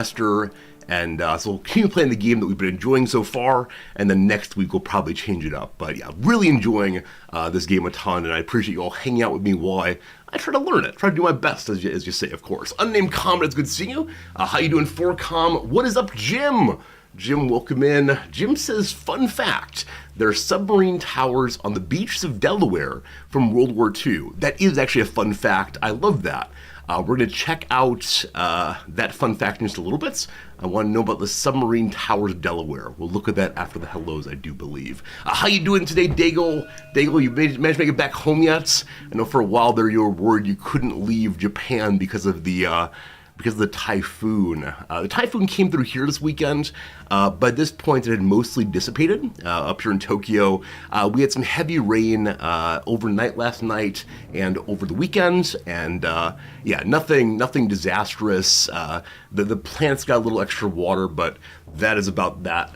semester, and so we'll continue playing the game that we've been enjoying so far, and then next week we'll probably change it up. But yeah, really enjoying this game a ton, and I appreciate you all hanging out with me while I try to learn it, try to do my best, as you say, of course. Unnamed Comment, it's good seeing you. How you doing, 4Com? What is up, Jim? Jim, welcome in. Jim says, fun fact, there are submarine towers on the beaches of Delaware from World War II. That is actually a fun fact. I love that. We're going to check out that fun fact in just a little bit. I want to know about the submarine towers of Delaware. We'll look at that after the hellos, I do believe. How you doing today, Daigle? Daigle, you managed to make it back home yet? I know for a while there you were worried you couldn't leave Japan because of the typhoon. The typhoon came through here this weekend. By this point, it had mostly dissipated up here in Tokyo. We had some heavy rain overnight last night and over the weekend, and yeah, nothing disastrous. The plants got a little extra water, but that is about that.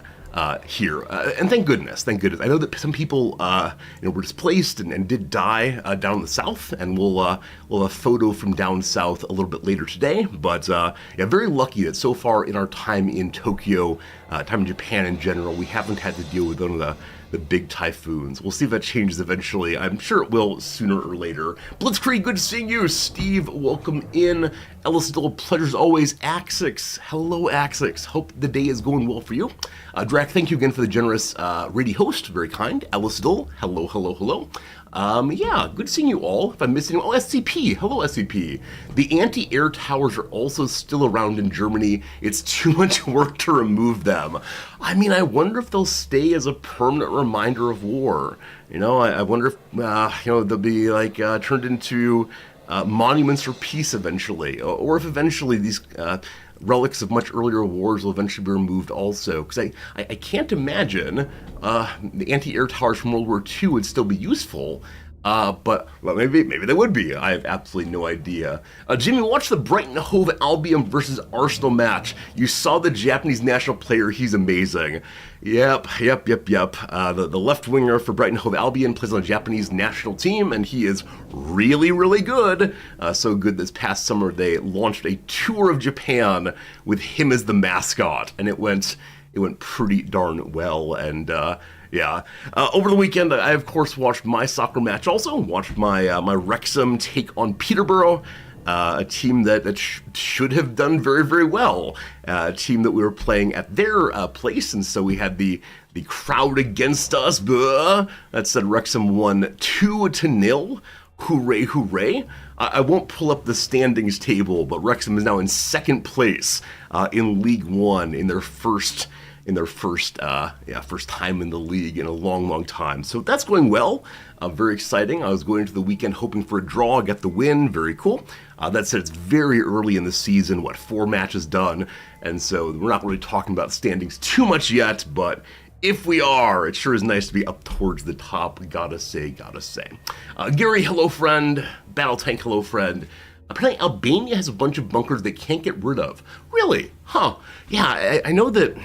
Here, and thank goodness. I know that some people, were displaced and did die down in the south, and we'll have a photo from down south a little bit later today. But yeah, very lucky that so far in our time in Tokyo, time in Japan in general, we haven't had to deal with one of the big typhoons. We'll see if that changes eventually. I'm sure it will sooner or later. Blitzkrieg, good seeing you. Steve, welcome in. Ellis, still a pleasure as always. Axix, hello Axix. Hope the day is going well for you. Drac, thank you again for the generous ready host. Very kind. Ellis, still, hello. Yeah, good seeing you all. If I'm missing, SCP, hello SCP. The anti-air towers are also still around in Germany. It's too much work to remove them. I mean, I wonder if they'll stay as a permanent reminder of war. I wonder if, they'll be like turned into monuments for peace eventually, or if eventually these relics of much earlier wars will eventually be removed also, because I can't imagine the anti-air towers from World War II would still be useful, but well, maybe they would be. I have absolutely no idea. Jimmy, watch the Brighton Hove Albion versus Arsenal match. You saw the Japanese national player, he's amazing. Yep. The left winger for Brighton Hove Albion plays on the Japanese national team, and he is really, really good. So good this past summer they launched a tour of Japan with him as the mascot, and it went pretty darn well. And yeah, over the weekend I of course watched my soccer match. Also watched my Wrexham take on Peterborough. A team that should have done very, very well. A team that we were playing at their place, and so we had the crowd against us. That said, Wrexham won 2-0. Hooray, hooray. I won't pull up the standings table, but Wrexham is now in second place in League One in their first time in the league in a long time. So that's going well. Very exciting. I was going into the weekend hoping for a draw, get the win. Very cool. That said, it's very early in the season, 4 matches done, and so we're not really talking about standings too much yet, but if we are, it sure is nice to be up towards the top, gotta say. Gary, hello friend. Battle Tank, hello friend. Apparently Albania has a bunch of bunkers they can't get rid of. Really? Huh. Yeah, I know that.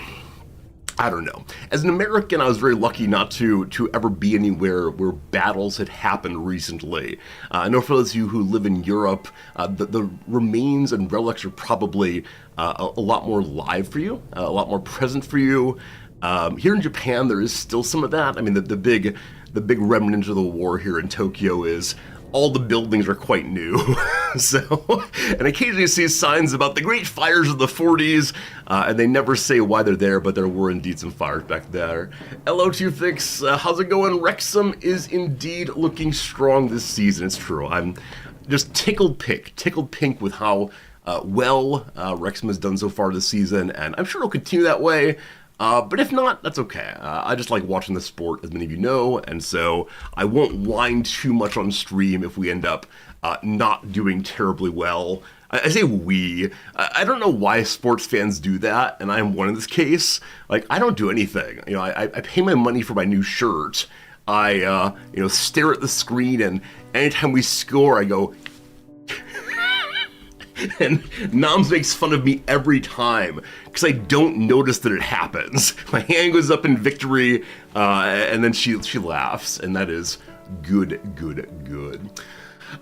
I don't know. As an American, I was very lucky not to ever be anywhere where battles had happened recently. I know for those of you who live in Europe, the remains and relics are probably a lot more live for you, a lot more present for you. Here in Japan, there is still some of that. I mean, the big remnant of the war here in Tokyo is all the buildings are quite new. And occasionally you see signs about the great fires of the 40s, and they never say why they're there, but there were indeed some fires back there. LO2Fix, how's it going? Wrexham is indeed looking strong this season. It's true. I'm just tickled pink with how well Wrexham has done so far this season, and I'm sure it'll continue that way. But if not, that's okay. I just like watching the sport, as many of you know, and so I won't whine too much on stream if we end up not doing terribly well. I say we. I don't know why sports fans do that, and I'm one in this case. Like, I don't do anything. I pay my money for my new shirt. I stare at the screen, and anytime we score, I go, and Noms makes fun of me every time because I don't notice that it happens. My hand goes up in victory, and then she laughs, and that is good.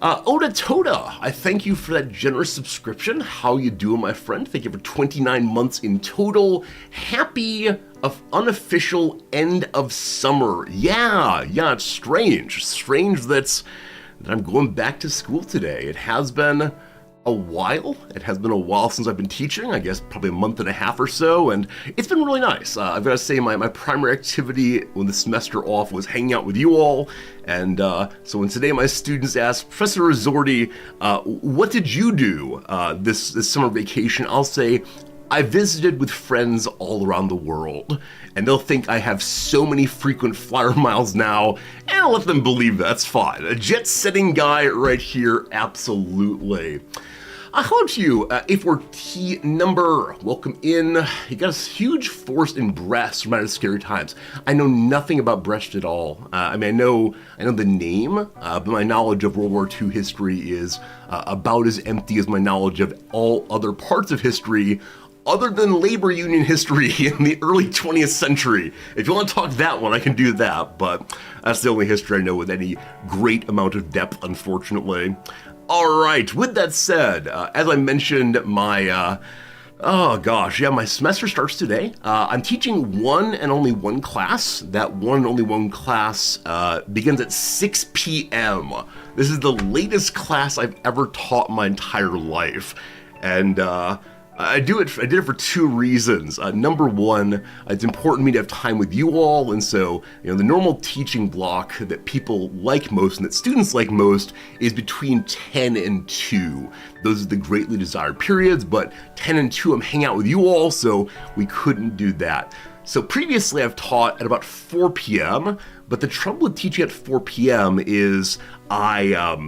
Oda Toda, I thank you for that generous subscription. How you doing, my friend? Thank you for 29 months in total. Happy of unofficial end of summer. Yeah, it's strange. Strange that I'm going back to school today. It has been a while. It has been a while since I've been teaching, I guess probably a month and a half or so, and it's been really nice. I've got to say my primary activity when the semester off was hanging out with you all, and so when today my students asked, Professor Risordi, what did you do this summer vacation? I'll say, I visited with friends all around the world, and they'll think I have so many frequent flyer miles now, and I'll let them believe that's fine. A jet-setting guy right here, absolutely. How about you, A4T number? Welcome in. You got a huge force in Brest from out of Scary Times. I know nothing about Brest at all. I know the name, but my knowledge of World War II history is about as empty as my knowledge of all other parts of history, other than labor union history in the early 20th century. If you want to talk that one, I can do that, but that's the only history I know with any great amount of depth, unfortunately. All right, with that said, as I mentioned, my semester starts today. I'm teaching one and only one class. That one and only one class begins at 6 p.m. This is the latest class I've ever taught my entire life. And I did it for two reasons. Number one, it's important to me to have time with you all, and so the normal teaching block that people like most and that students like most is between 10 and 2. Those are the greatly desired periods, but 10 and 2 I'm hanging out with you all, so we couldn't do that. So previously I've taught at about 4 p.m., but the trouble with teaching at 4 p.m. is I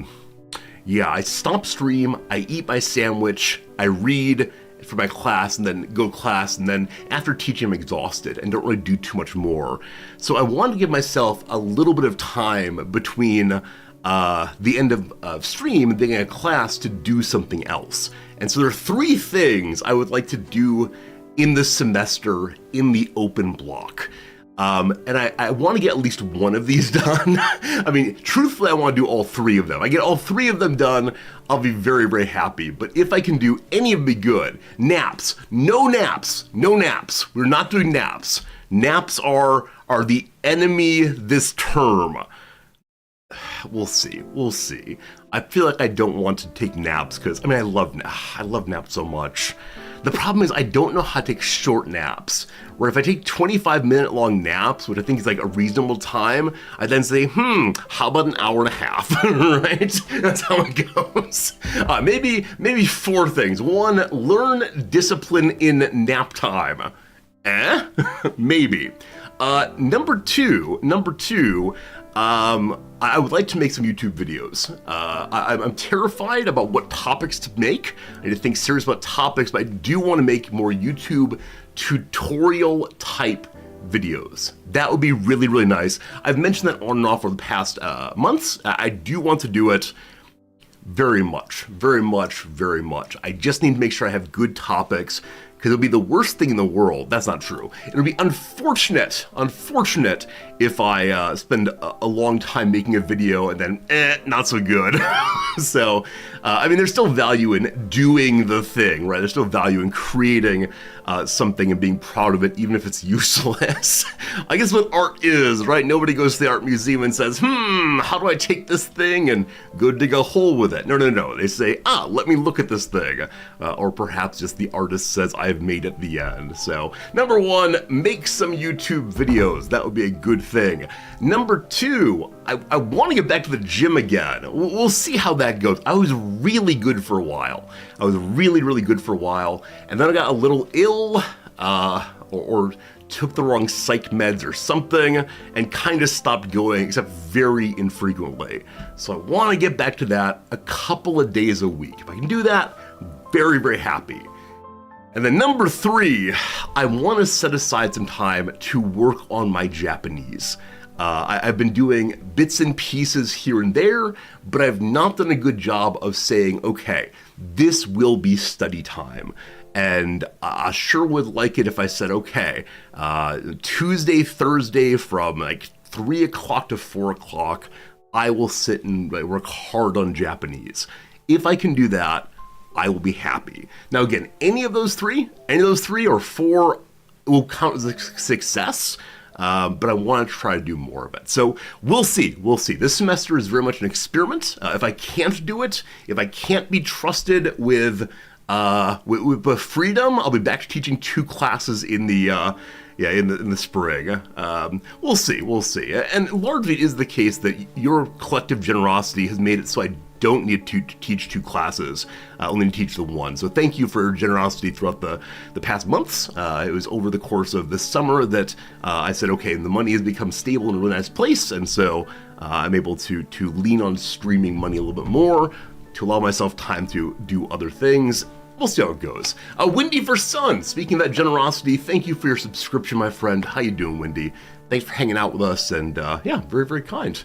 stop stream, I eat my sandwich, I read for my class and then go to class, and then after teaching I'm exhausted and don't really do too much more. So I wanted to give myself a little bit of time between the end of stream and beginning of class to do something else. And so there are 3 things I would like to do in this semester in the open block. And I want to get at least one of these done. I mean, truthfully, I want to do all 3 of them. I get all 3 of them done, I'll be very, very happy. But if I can do any of them, be good. Naps. No naps. No naps. We're not doing naps. Naps are the enemy this term. We'll see. We'll see. I feel like I don't want to take naps because, I love naps so much. The problem is I don't know how to take short naps, where if I take 25-minute long naps, which I think is like a reasonable time, I then say, how about an hour and a half, right? That's how it goes. Maybe 4 things. 1, learn discipline in nap time. Maybe. Number two, I would like to make some YouTube videos. I'm terrified about what topics to make. I need to think serious about topics, but I do want to make more YouTube tutorial type videos. That would be really, really nice. I've mentioned that on and off for the past months. I do want to do it very much. I just need to make sure I have good topics, because it'll be the worst thing in the world. That's not true. It'll be unfortunate if I spend a long time making a video and then, not so good. So, there's still value in doing the thing, right? There's still value in creating something and being proud of it, even if it's useless. I guess what art is, right? Nobody goes to the art museum and says, how do I take this thing and go dig a hole with it? No. They say, let me look at this thing. Or perhaps just the artist says, I've made it at the end. So, number 1, make some YouTube videos. That would be a good thing. Number 2, I want to get back to the gym again. We'll see how that goes. I was really good for a while. Really good for a while. And then I got a little ill, or took the wrong psych meds or something, and kind of stopped going, except very infrequently. So I want to get back to that a couple of days a week. If I can do that, very, very happy. And then number 3, I want to set aside some time to work on my Japanese. I've been doing bits and pieces here and there, but I've not done a good job of saying, okay, this will be study time. And I sure would like it if I said, okay, Tuesday, Thursday from like 3 o'clock to 4 o'clock, I will sit and work hard on Japanese. If I can do that, I will be happy. Now again, any of those three or four will count as a success. But I want to try to do more of it. So we'll see. This semester is very much an experiment. If I can't do it, if I can't be trusted with freedom, I'll be back to teaching 2 classes in the in the spring. We'll see. And largely it is the case that your collective generosity has made it so I don't need to teach 2 classes, only to teach the 1. So thank you for your generosity throughout the past months. It was over the course of this summer that I said, okay, the money has become stable in a really nice place, and so I'm able to lean on streaming money a little bit more, to allow myself time to do other things. We'll see how it goes. Wendy for Sun, speaking of that generosity, thank you for your subscription, my friend. How you doing, Wendy? Thanks for hanging out with us, and yeah, very, very kind.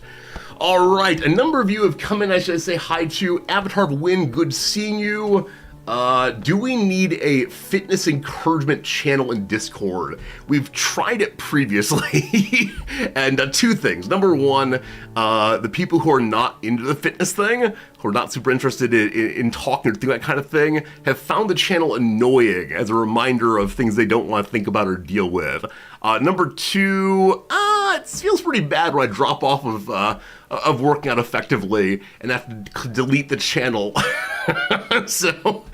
All right, a number of you have come in. I should say hi to Avatar of Win. Good seeing you. Do we need a fitness encouragement channel in Discord? We've tried it previously, and 2 things. Number 1, the people who are not into the fitness thing, who are not super interested in talking or doing that kind of thing, have found the channel annoying as a reminder of things they don't want to think about or deal with. Number 2, it feels pretty bad when I drop off of working out effectively and have to delete the channel. So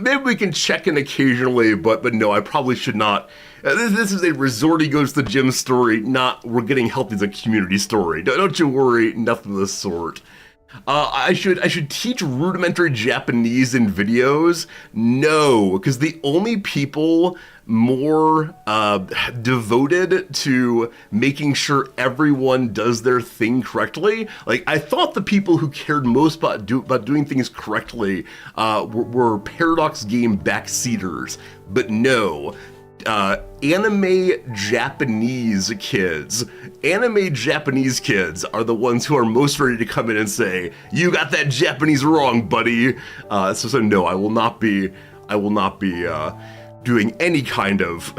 maybe we can check in occasionally, but no, I probably should not. This is a resorty goes to the gym story, not we're getting healthy as a community story. Don't you worry, nothing of the sort. I should teach rudimentary Japanese in videos? No, because the only people more devoted to making sure everyone does their thing correctly, like I thought the people who cared most about doing things correctly were Paradox Game backseaters, but no. Anime Japanese kids are the ones who are most ready to come in and say, you got that Japanese wrong, buddy. So no, I will not be doing any kind of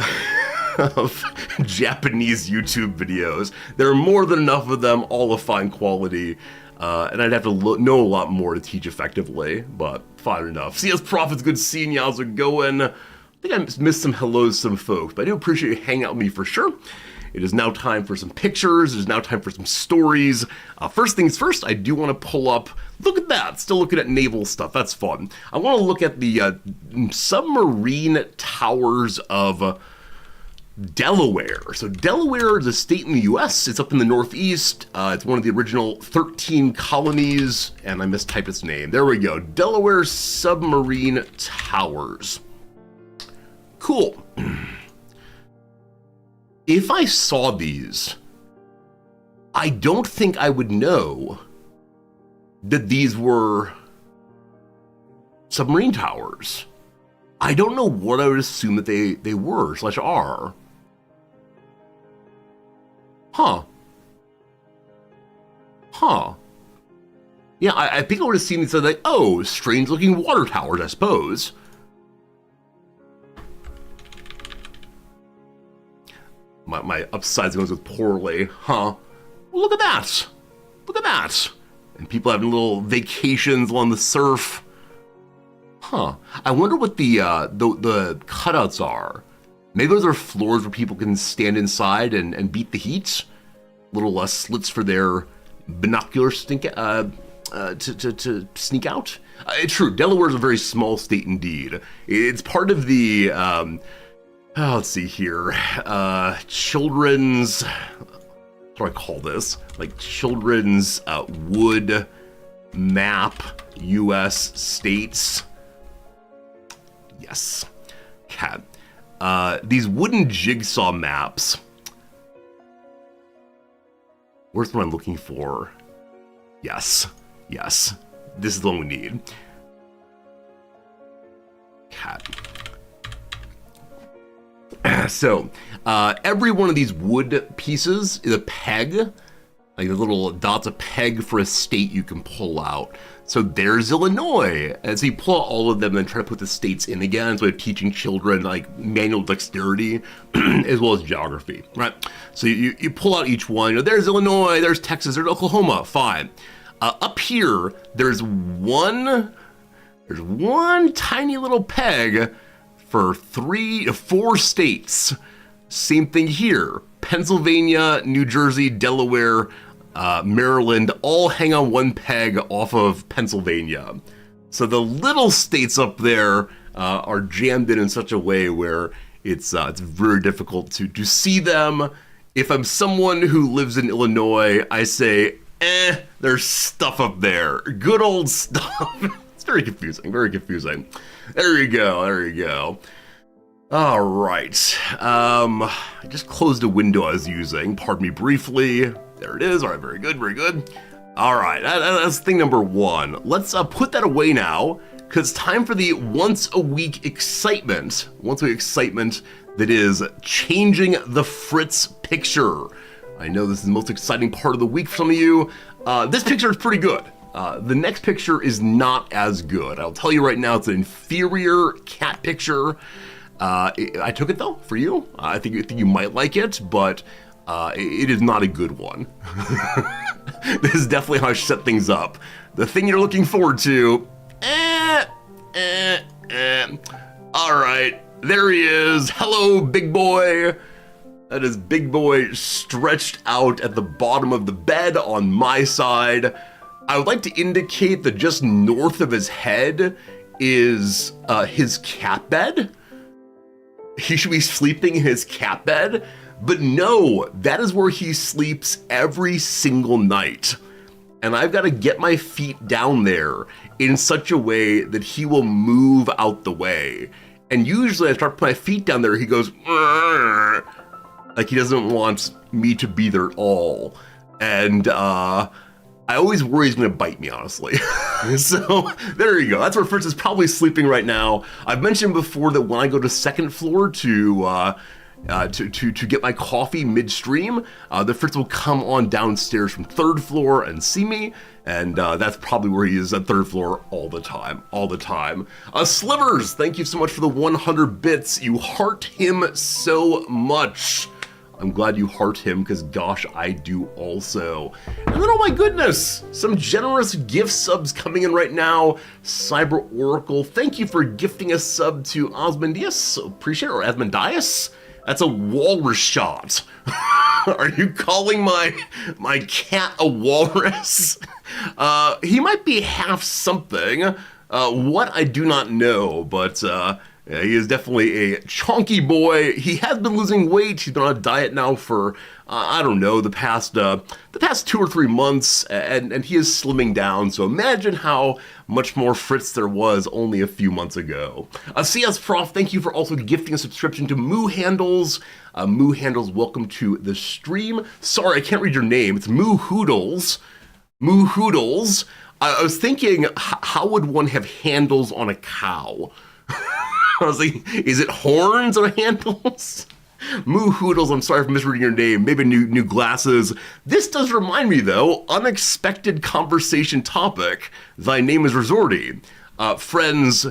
Japanese YouTube videos. There are more than enough of them, all of fine quality, and I'd have to know a lot more to teach effectively, but fine enough. CS Profits, good seeing you. How's it going? I think I missed some hellos, some folks, but I do appreciate you hanging out with me for sure. It is now time for some pictures. It is now time for some stories. First things first, I do want to pull up, look at that, still looking at naval stuff. That's fun. I want to look at the submarine towers of Delaware. So Delaware is a state in the U.S. It's up in the Northeast. It's one of the original 13 colonies, and I mistyped its name. There we go. Delaware Submarine Towers. Cool. If I saw these, I don't think I would know that these were submarine towers. I don't know what I would assume that they were / are. Huh. Yeah, I think I would have seen these and said, like, oh, strange looking water towers, I suppose. My upsides goes with poorly, huh? Well, look at that. Look at that. And people having little vacations along the surf. Huh. I wonder what the cutouts are. Maybe those are floors where people can stand inside and beat the heat. Little slits for their binoculars to sneak out. It's true. Delaware is a very small state indeed. It's part of the. Let's see here. Children's, what do I call this? Like children's wood map U.S. states. Yes. Okay. These wooden jigsaw maps. Where's what I'm looking for? Yes. This is the one we need. Okay. So, every one of these wood pieces is a peg Like the little dot's a peg for a state you can pull out. So there's Illinois. And so you pull out all of them and try to put the states in again. So we're teaching children like manual dexterity as well as geography, right? So you pull out each one. You know, there's Illinois, there's Texas, there's Oklahoma, fine. Up here, there's one tiny little peg for 4 states. Same thing here. Pennsylvania, New Jersey, Delaware, Maryland all hang on one peg off of Pennsylvania. So the little states up there are jammed in such a way where it's very difficult to see them. If I'm someone who lives in Illinois, I say, there's stuff up there. Good old stuff. It's very confusing, very confusing. There you go. All right. I just closed a window I was using. Pardon me briefly. There it is. All right, very good, very good. All right, that's thing number 1. Let's put that away now, because it's time for the once a week excitement. Once a week excitement that is changing the Fritz picture. I know this is the most exciting part of the week for some of you. This picture is pretty good. The next picture is not as good. I'll tell you right now, it's an inferior cat picture. I took it though for you. I think you might like it, but it is not a good one. This is definitely how I set things up. The thing you're looking forward to, all right, there he is. Hello, big boy. That is big boy stretched out at the bottom of the bed on my side. I would like to indicate that just north of his head is his cat bed. He should be sleeping in his cat bed, but no, that is where he sleeps every single night. And I've got to get my feet down there in such a way that he will move out the way. And usually I start putting my feet down there, he goes, "Rrr," like he doesn't want me to be there at all. And I always worry he's gonna bite me, honestly. So there you go. That's where Fritz is probably sleeping right now. I've mentioned before that when I go to second floor to get my coffee midstream, the Fritz will come on downstairs from third floor and see me, and that's probably where he is at third floor all the time. Slivers, thank you so much for the 100 bits. You heart him so much. I'm glad you heart him, because gosh, I do also. And then, oh my goodness, some generous gift subs coming in right now. Cyber Oracle, thank you for gifting a sub to Osmondius. Appreciate it, or Asmondius? That's a walrus shot. Are you calling my cat a walrus? He might be half something. What, I do not know, but yeah, he is definitely a chunky boy. He has been losing weight. He's been on a diet now for, I don't know, the past 2 or 3 months, and he is slimming down. So imagine how much more Fritz there was only a few months ago. CS Prof, thank you for also gifting a subscription to Moo Handles. Moo Handles, welcome to the stream. Sorry, I can't read your name. It's Moo Hoodles. Moo Hoodles. I was thinking, how would one have handles on a cow? I was like, is it horns or handles? Moo Hoodles, I'm sorry for misreading your name. Maybe new glasses. This does remind me, though, unexpected conversation topic. Thy name is Resorty. Friends,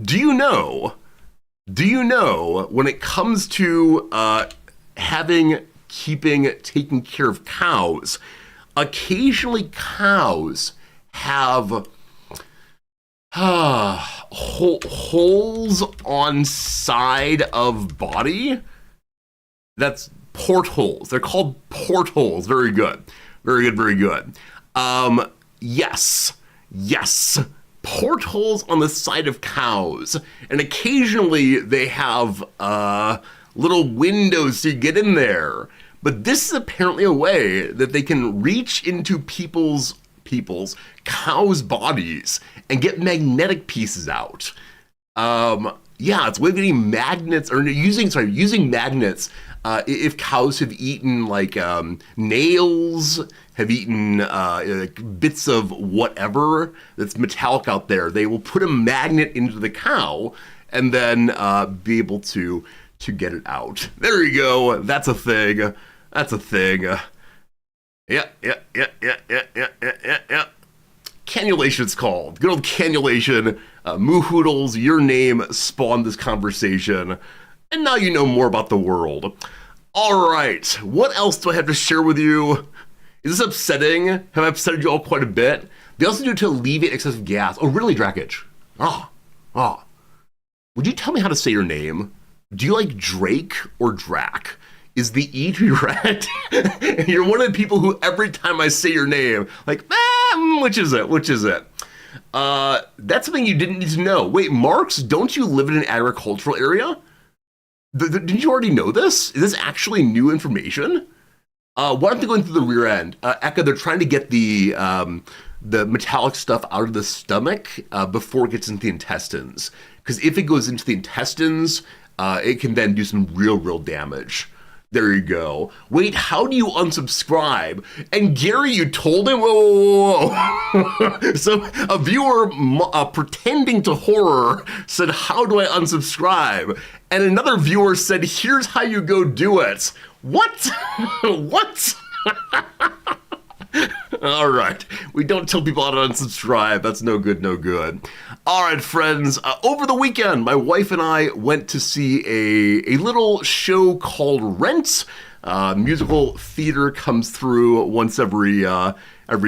do you know when it comes to taking care of cows, occasionally cows have holes on side of body? That's portholes. They're called portholes. Very good. Yes. Portholes on the side of cows. And occasionally they have little windows to get in there. But this is apparently a way that they can reach into cows' bodies and get magnetic pieces out. Yeah, it's a way of getting magnets, or using magnets. If cows have eaten like nails, have eaten like bits of whatever that's metallic out there, they will put a magnet into the cow and then be able to get it out. There you go. That's a thing. Yeah. Cannulation, it's called. Good old cannulation. Moo Hoodles, your name spawned this conversation. And now you know more about the world. All right, what else do I have to share with you? Is this upsetting? Have I upsetted you all quite a bit? They also do to alleviate excessive gas. Oh, really, Drakich? Would you tell me how to say your name? Do you like Drake or Drac? Is the E to your red? You're one of the people who every time I say your name, like, which is it? That's something you didn't need to know. Wait, Marks, don't you live in an agricultural area? Didn't you already know this? Is this actually new information? Why don't they go into the rear end? Eka, they're trying to get the metallic stuff out of the stomach before it gets into the intestines. Because if it goes into the intestines, it can then do some real damage. There you go. Wait, how do you unsubscribe? And Gary, you told him? Whoa. So a viewer pretending to horror said, how do I unsubscribe? And another viewer said, here's how you go do it. What? What? All right. We don't tell people how to unsubscribe. That's no good. All right, friends. Over the weekend, my wife and I went to see a little show called Rent. Musical theater comes through once every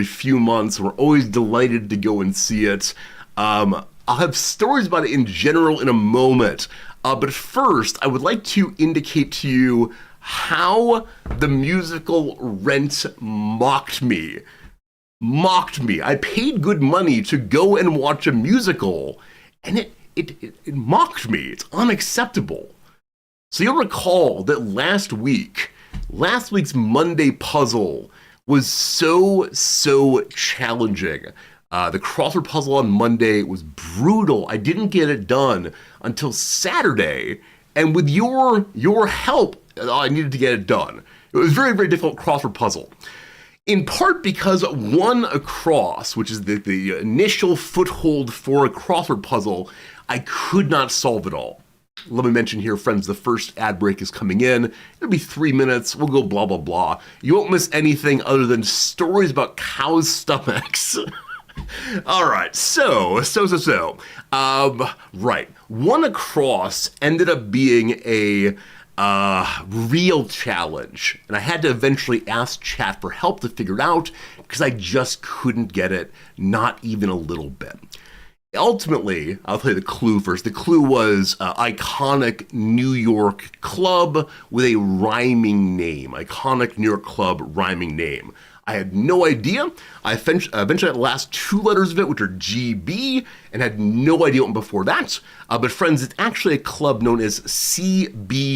few months. We're always delighted to go and see it. I'll have stories about it in general in a moment. But first, I would like to indicate to you how the musical Rent mocked me. I paid good money to go and watch a musical, and it mocked me. It's unacceptable. So you'll recall that last week's Monday puzzle was so challenging. The crossword puzzle on Monday was brutal. I didn't get it done until Saturday, and with your help, I needed to get it done. It was a very difficult crossword puzzle. In part because one across, which is the initial foothold for a crossword puzzle, I could not solve it all. Let me mention here, friends, the first ad break is coming in. It'll be 3 minutes. We'll go blah, blah, blah. You won't miss anything other than stories about cows' stomachs. All right, so. Right. One across ended up being a real challenge, and I had to eventually ask chat for help to figure it out because I just couldn't get it, not even a little bit. Ultimately, I'll tell you the clue first. The clue was iconic New York club with a rhyming name. Iconic New York club rhyming name. I had no idea. I eventually had the last two letters of it, which are GB, and had no idea what before that. But friends, it's actually a club known as CBGBs.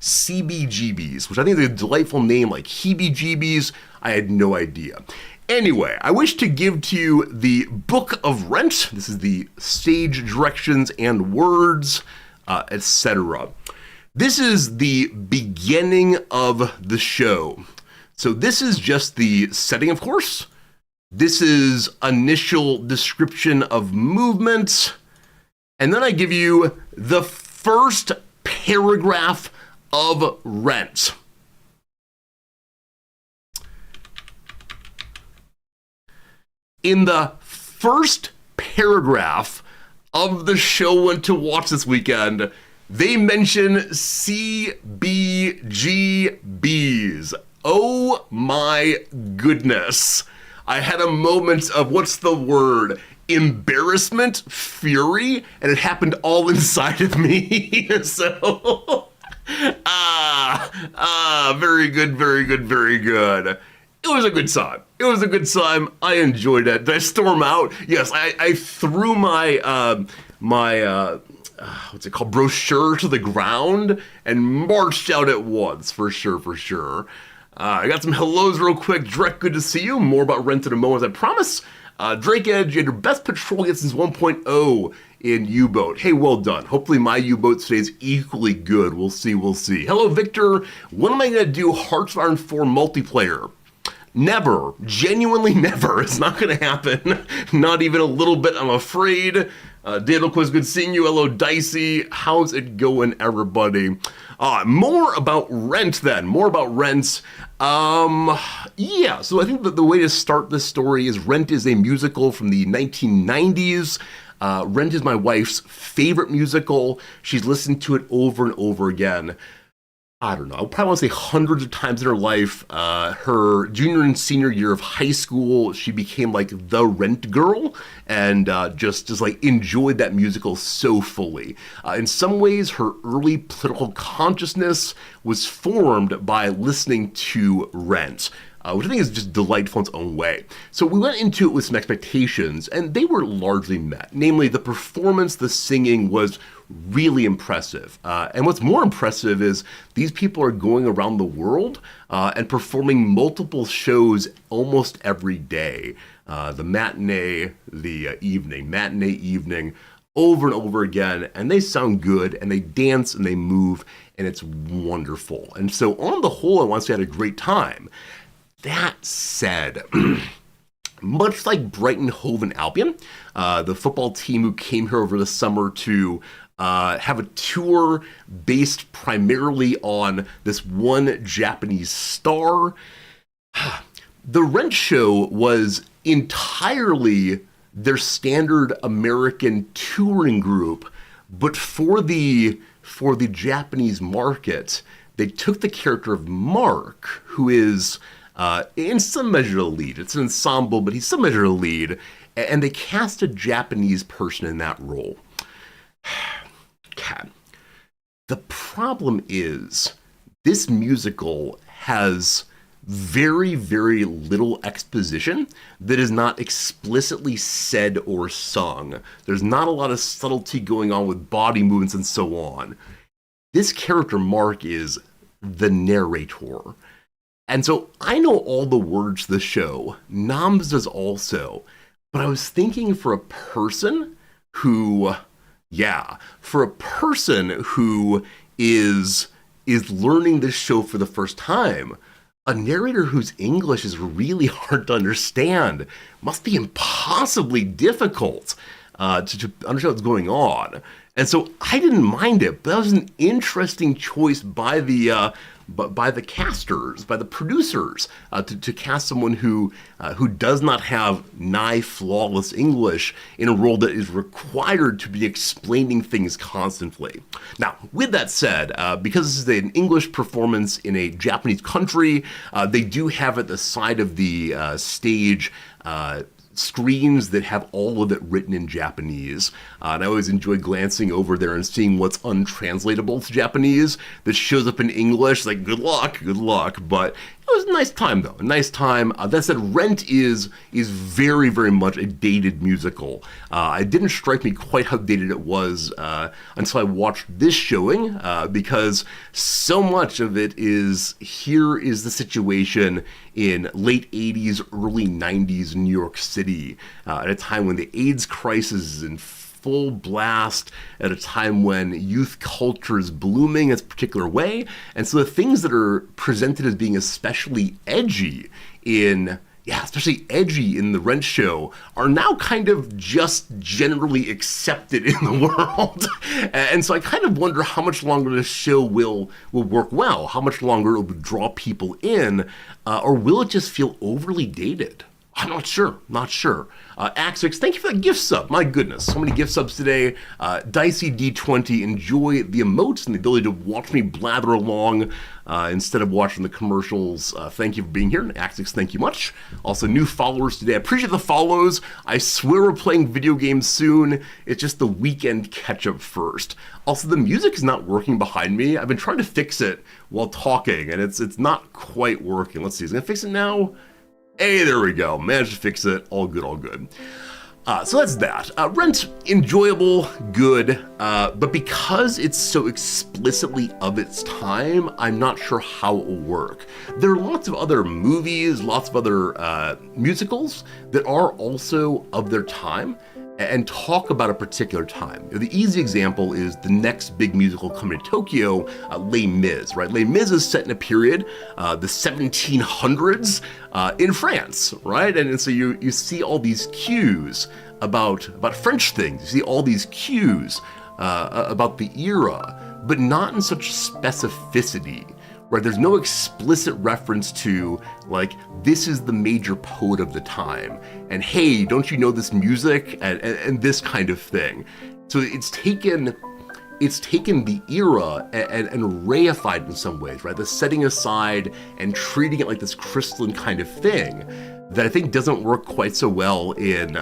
CBGBs, which I think is a delightful name like heebie-jeebies. I had no idea. Anyway, I wish to give to you the Book of Rent. This is the stage directions and words, etc. This is the beginning of the show. So this is just the setting, of course. This is initial description of movement. And then I give you the first paragraph of Rent. In the first paragraph of the show I went to watch this weekend, they mention CBGBs. Oh my goodness. I had a moment of, what's the word? Embarrassment, fury, and it happened all inside of me. So, very good. It was a good time. I enjoyed it. Did I storm out? Yes, I threw my what's it called, brochure to the ground and marched out at once, for sure. I got some hellos real quick. Drek, good to see you. More about Rent in a moment, as I promise. Drake Edge, you had your best patrol yet since 1.0 in U-Boat. Hey, well done. Hopefully my U-Boat stays equally good. We'll see. Hello, Victor. When am I going to do Hearts of Iron 4 multiplayer? Never. Genuinely never. It's not going to happen. Not even a little bit, I'm afraid. Daniel Quiz, good seeing you. Hello, Dicey. How's it going, everybody? More about Rent then. More about Rent. Yeah, so I think that the way to start this story is Rent is a musical from the 1990s. Rent is my wife's favorite musical. She's listened to it over and over again. I don't know, I probably want to say hundreds of times in her life. Her junior and senior year of high school, she became like the Rent girl and just like enjoyed that musical so fully. In some ways, her early political consciousness was formed by listening to Rent. Which I think is just delightful in its own way. So we went into it with some expectations, and they were largely met. Namely, the performance, the singing was really impressive. And what's more impressive is these people are going around the world and performing multiple shows almost every day. The matinee, the evening, over and over again, and they sound good, and they dance, and they move, and it's wonderful. And so on the whole, I want to say I had a great time. That said, much like Brighton, Hove, and Albion, the football team who came here over the summer to have a tour based primarily on this one Japanese star, the Rent show was entirely their standard American touring group, but for the Japanese market, they took the character of Mark, who is in some measure a lead. It's an ensemble, but he's some measure a lead. And they cast a Japanese person in that role. Okay. The problem is, this musical has very, very little exposition that is not explicitly said or sung. There's not a lot of subtlety going on with body movements and so on. This character, Mark, is the narrator. And so I know all the words to the show. Noms does also. But I was thinking for a person who is learning this show for the first time, a narrator whose English is really hard to understand must be impossibly difficult to understand what's going on. And so I didn't mind it, but that was an interesting choice by the casters, by the producers, to cast someone who does not have nigh flawless English in a role that is required to be explaining things constantly. Now, with that said, because this is an English performance in a Japanese country, they do have at the side of the stage screens that have all of it written in Japanese. And I always enjoy glancing over there and seeing what's untranslatable to Japanese that shows up in English. Like, good luck. But it was a nice time, though. A nice time. That said, Rent is very, very much a dated musical. It didn't strike me quite how dated it was until I watched this showing, because so much of it is, here is the situation in late 80s, early 90s New York City, at a time when the AIDS crisis is in full blast, at a time when youth culture is blooming in a particular way. And so the things that are presented as being especially edgy in the Rent show are now kind of just generally accepted in the world. And so I kind of wonder how much longer this show will work well, how much longer it will draw people in, or will it just feel overly dated? I'm not sure. Axix, thank you for that gift sub. My goodness, so many gift subs today. Dicey D20, enjoy the emotes and the ability to watch me blather along instead of watching the commercials. Thank you for being here. Axix, thank you much. Also, new followers today. I appreciate the follows. I swear we're playing video games soon. It's just the weekend catch-up first. Also, the music is not working behind me. I've been trying to fix it while talking, and it's not quite working. Let's see, is it gonna fix it now? Hey, there we go. Managed to fix it. All good. So that's that. Rent, enjoyable, good, but because it's so explicitly of its time, I'm not sure how it will work. There are lots of other movies, lots of other musicals that are also of their time and talk about a particular time. The easy example is the next big musical coming to Tokyo, Les Mis, right? Les Mis is set in a period, the 1700s, in France, right? And so you see all these cues. about French things. You see all these cues about the era, but not in such specificity. Right, there's no explicit reference to, like, this is the major poet of the time, and hey, don't you know this music, and this kind of thing. So it's taken the era and reified in some ways, right? The setting aside and treating it like this crystalline kind of thing that I think doesn't work quite so well in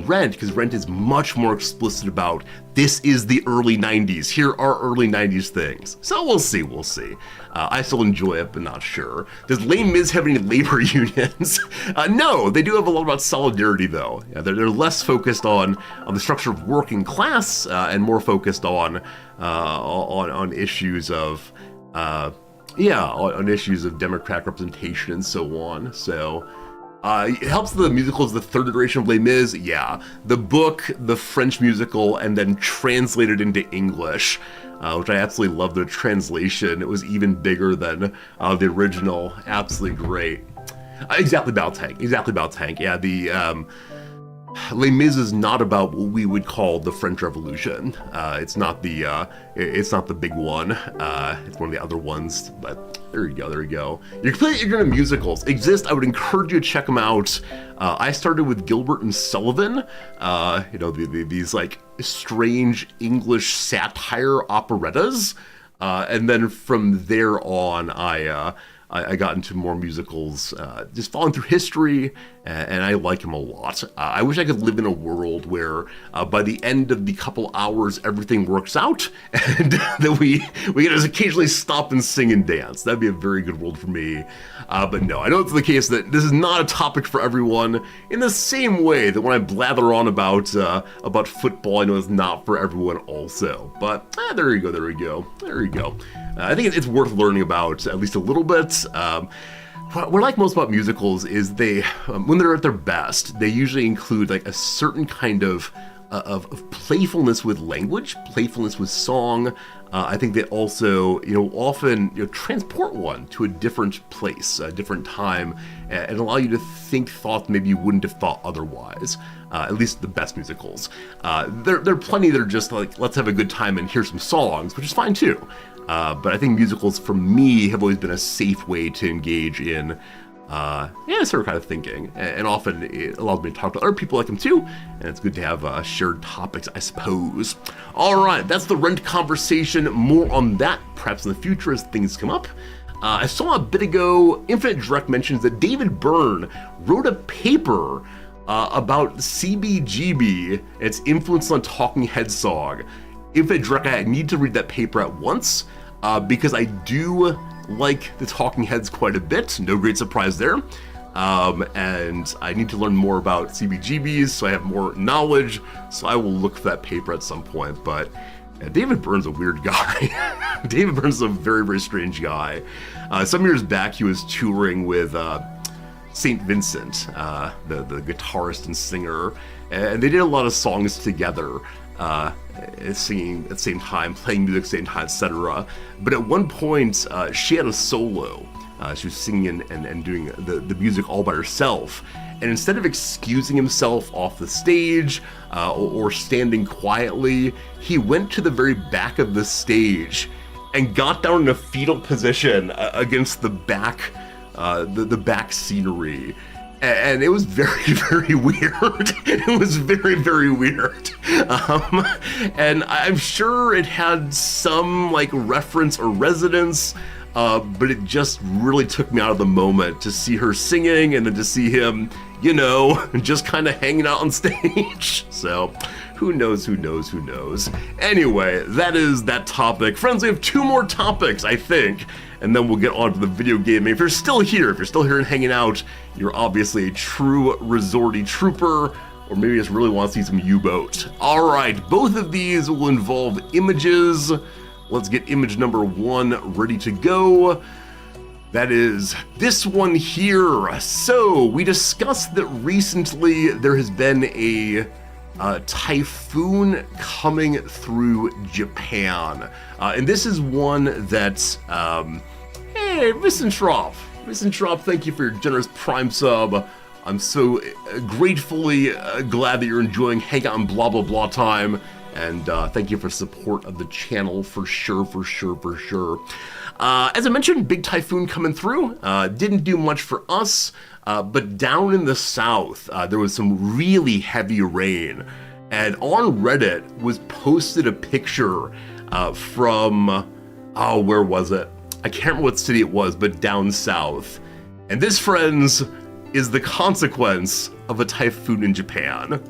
Rent, because Rent is much more explicit about this is the early 90s. Here are early 90s things. So we'll see. I still enjoy it, but not sure. Does Les Mis have any labor unions? No, they do have a lot about solidarity, though. Yeah, they're less focused on the structure of working class and more focused on issues of on issues of democratic representation and so on. So. It helps the musical is the third iteration of Les Mis, yeah. The book, the French musical, and then translated into English, which I absolutely love the translation. It was even bigger than the original. Absolutely great. Exactly about Tank. Yeah, the Les Mis is not about what we would call the French Revolution. It's not the big one. It's one of the other ones, but there you go. You're completely ignorant of musicals. Exist. I would encourage you to check them out. I started with Gilbert and Sullivan. These like strange English satire operettas, and then from there on, I got into more musicals, just following through history, and I like them a lot. I wish I could live in a world where by the end of the couple hours, everything works out, and that we can just occasionally stop and sing and dance. That'd be a very good world for me. But no, I know it's the case that this is not a topic for everyone, in the same way that when I blather on about football, I know it's not for everyone also. But there you go. I think it's worth learning about at least a little bit. What I like most about musicals is they, when they're at their best, they usually include like a certain kind of playfulness with language, playfulness with song. I think they also, often transport one to a different place, a different time, and allow you to think thoughts maybe you wouldn't have thought otherwise. At least the best musicals. There are plenty that are just like, let's have a good time and hear some songs, which is fine too. But I think musicals, for me, have always been a safe way to engage in sort of kind of thinking. And often it allows me to talk to other people like them too, and it's good to have shared topics, I suppose. All right, that's the Rent conversation. More on that perhaps in the future as things come up. I saw a bit ago, Infinite Direct mentions that David Byrne wrote a paper about CBGB and its influence on Talking Heads song. Infinite Direct, I need to read that paper at once because I do like the Talking Heads quite a bit. No great surprise there. And I need to learn more about CBGBs so I have more knowledge. So I will look for that paper at some point. But David Byrne's a weird guy. David Byrne's a very, very strange guy. Some years back, he was touring with St. Vincent, the guitarist and singer, and they did a lot of songs together, singing at the same time, playing music at the same time, etc. But at one point, she had a solo. She was singing and doing the music all by herself. And instead of excusing himself off the stage or standing quietly, he went to the very back of the stage and got down in a fetal position against the back scenery. And it was very, very weird. It was very, very weird. And I'm sure it had some like reference or resonance, but it just really took me out of the moment to see her singing and then to see him, just kind of hanging out on stage. So who knows? Anyway, that is that topic. Friends, we have two more topics, I think, and then we'll get on to the video gaming. If you're still here and hanging out, you're obviously a true resorty trooper, or maybe just really want to see some U-Boat. All right, both of these will involve images. Let's get image number one ready to go. That is this one here. So we discussed that recently there has been a typhoon coming through Japan. And this is one that, hey, Vicentrop, thank you for your generous Prime sub. I'm so gratefully glad that you're enjoying Hangout and Blah Blah Blah time, and thank you for support of the channel for sure. As I mentioned, big typhoon coming through. Didn't do much for us, but down in the south, there was some really heavy rain. And on Reddit was posted a picture from, where was it? I can't remember what city it was, but down south. And this, friends, is the consequence of a typhoon in Japan.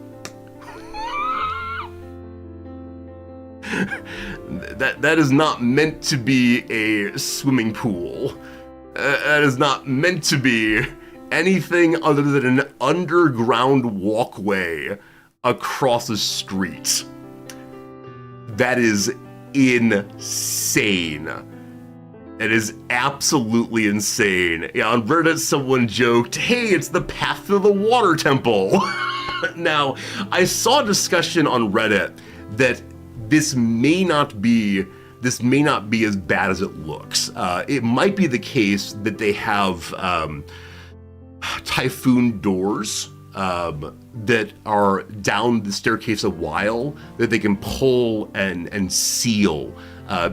That is not meant to be a swimming pool. That is not meant to be anything other than an underground walkway across a street. That is insane. It is absolutely insane. Yeah, on Reddit, someone joked, "Hey, it's the path to the water temple." Now, I saw a discussion on Reddit that this may not be as bad as it looks. It might be the case that they have typhoon doors that are down the staircase a while that they can pull and seal.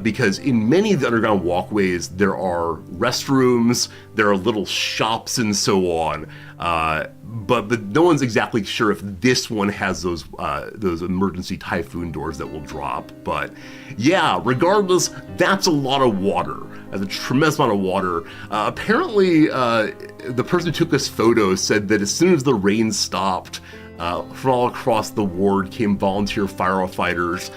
Because in many of the underground walkways, there are restrooms, there are little shops and so on. But no one's exactly sure if this one has those emergency typhoon doors that will drop. But yeah, regardless, that's a lot of water. That's a tremendous amount of water. Apparently, the person who took this photo said that as soon as the rain stopped, from all across the ward came volunteer firefighters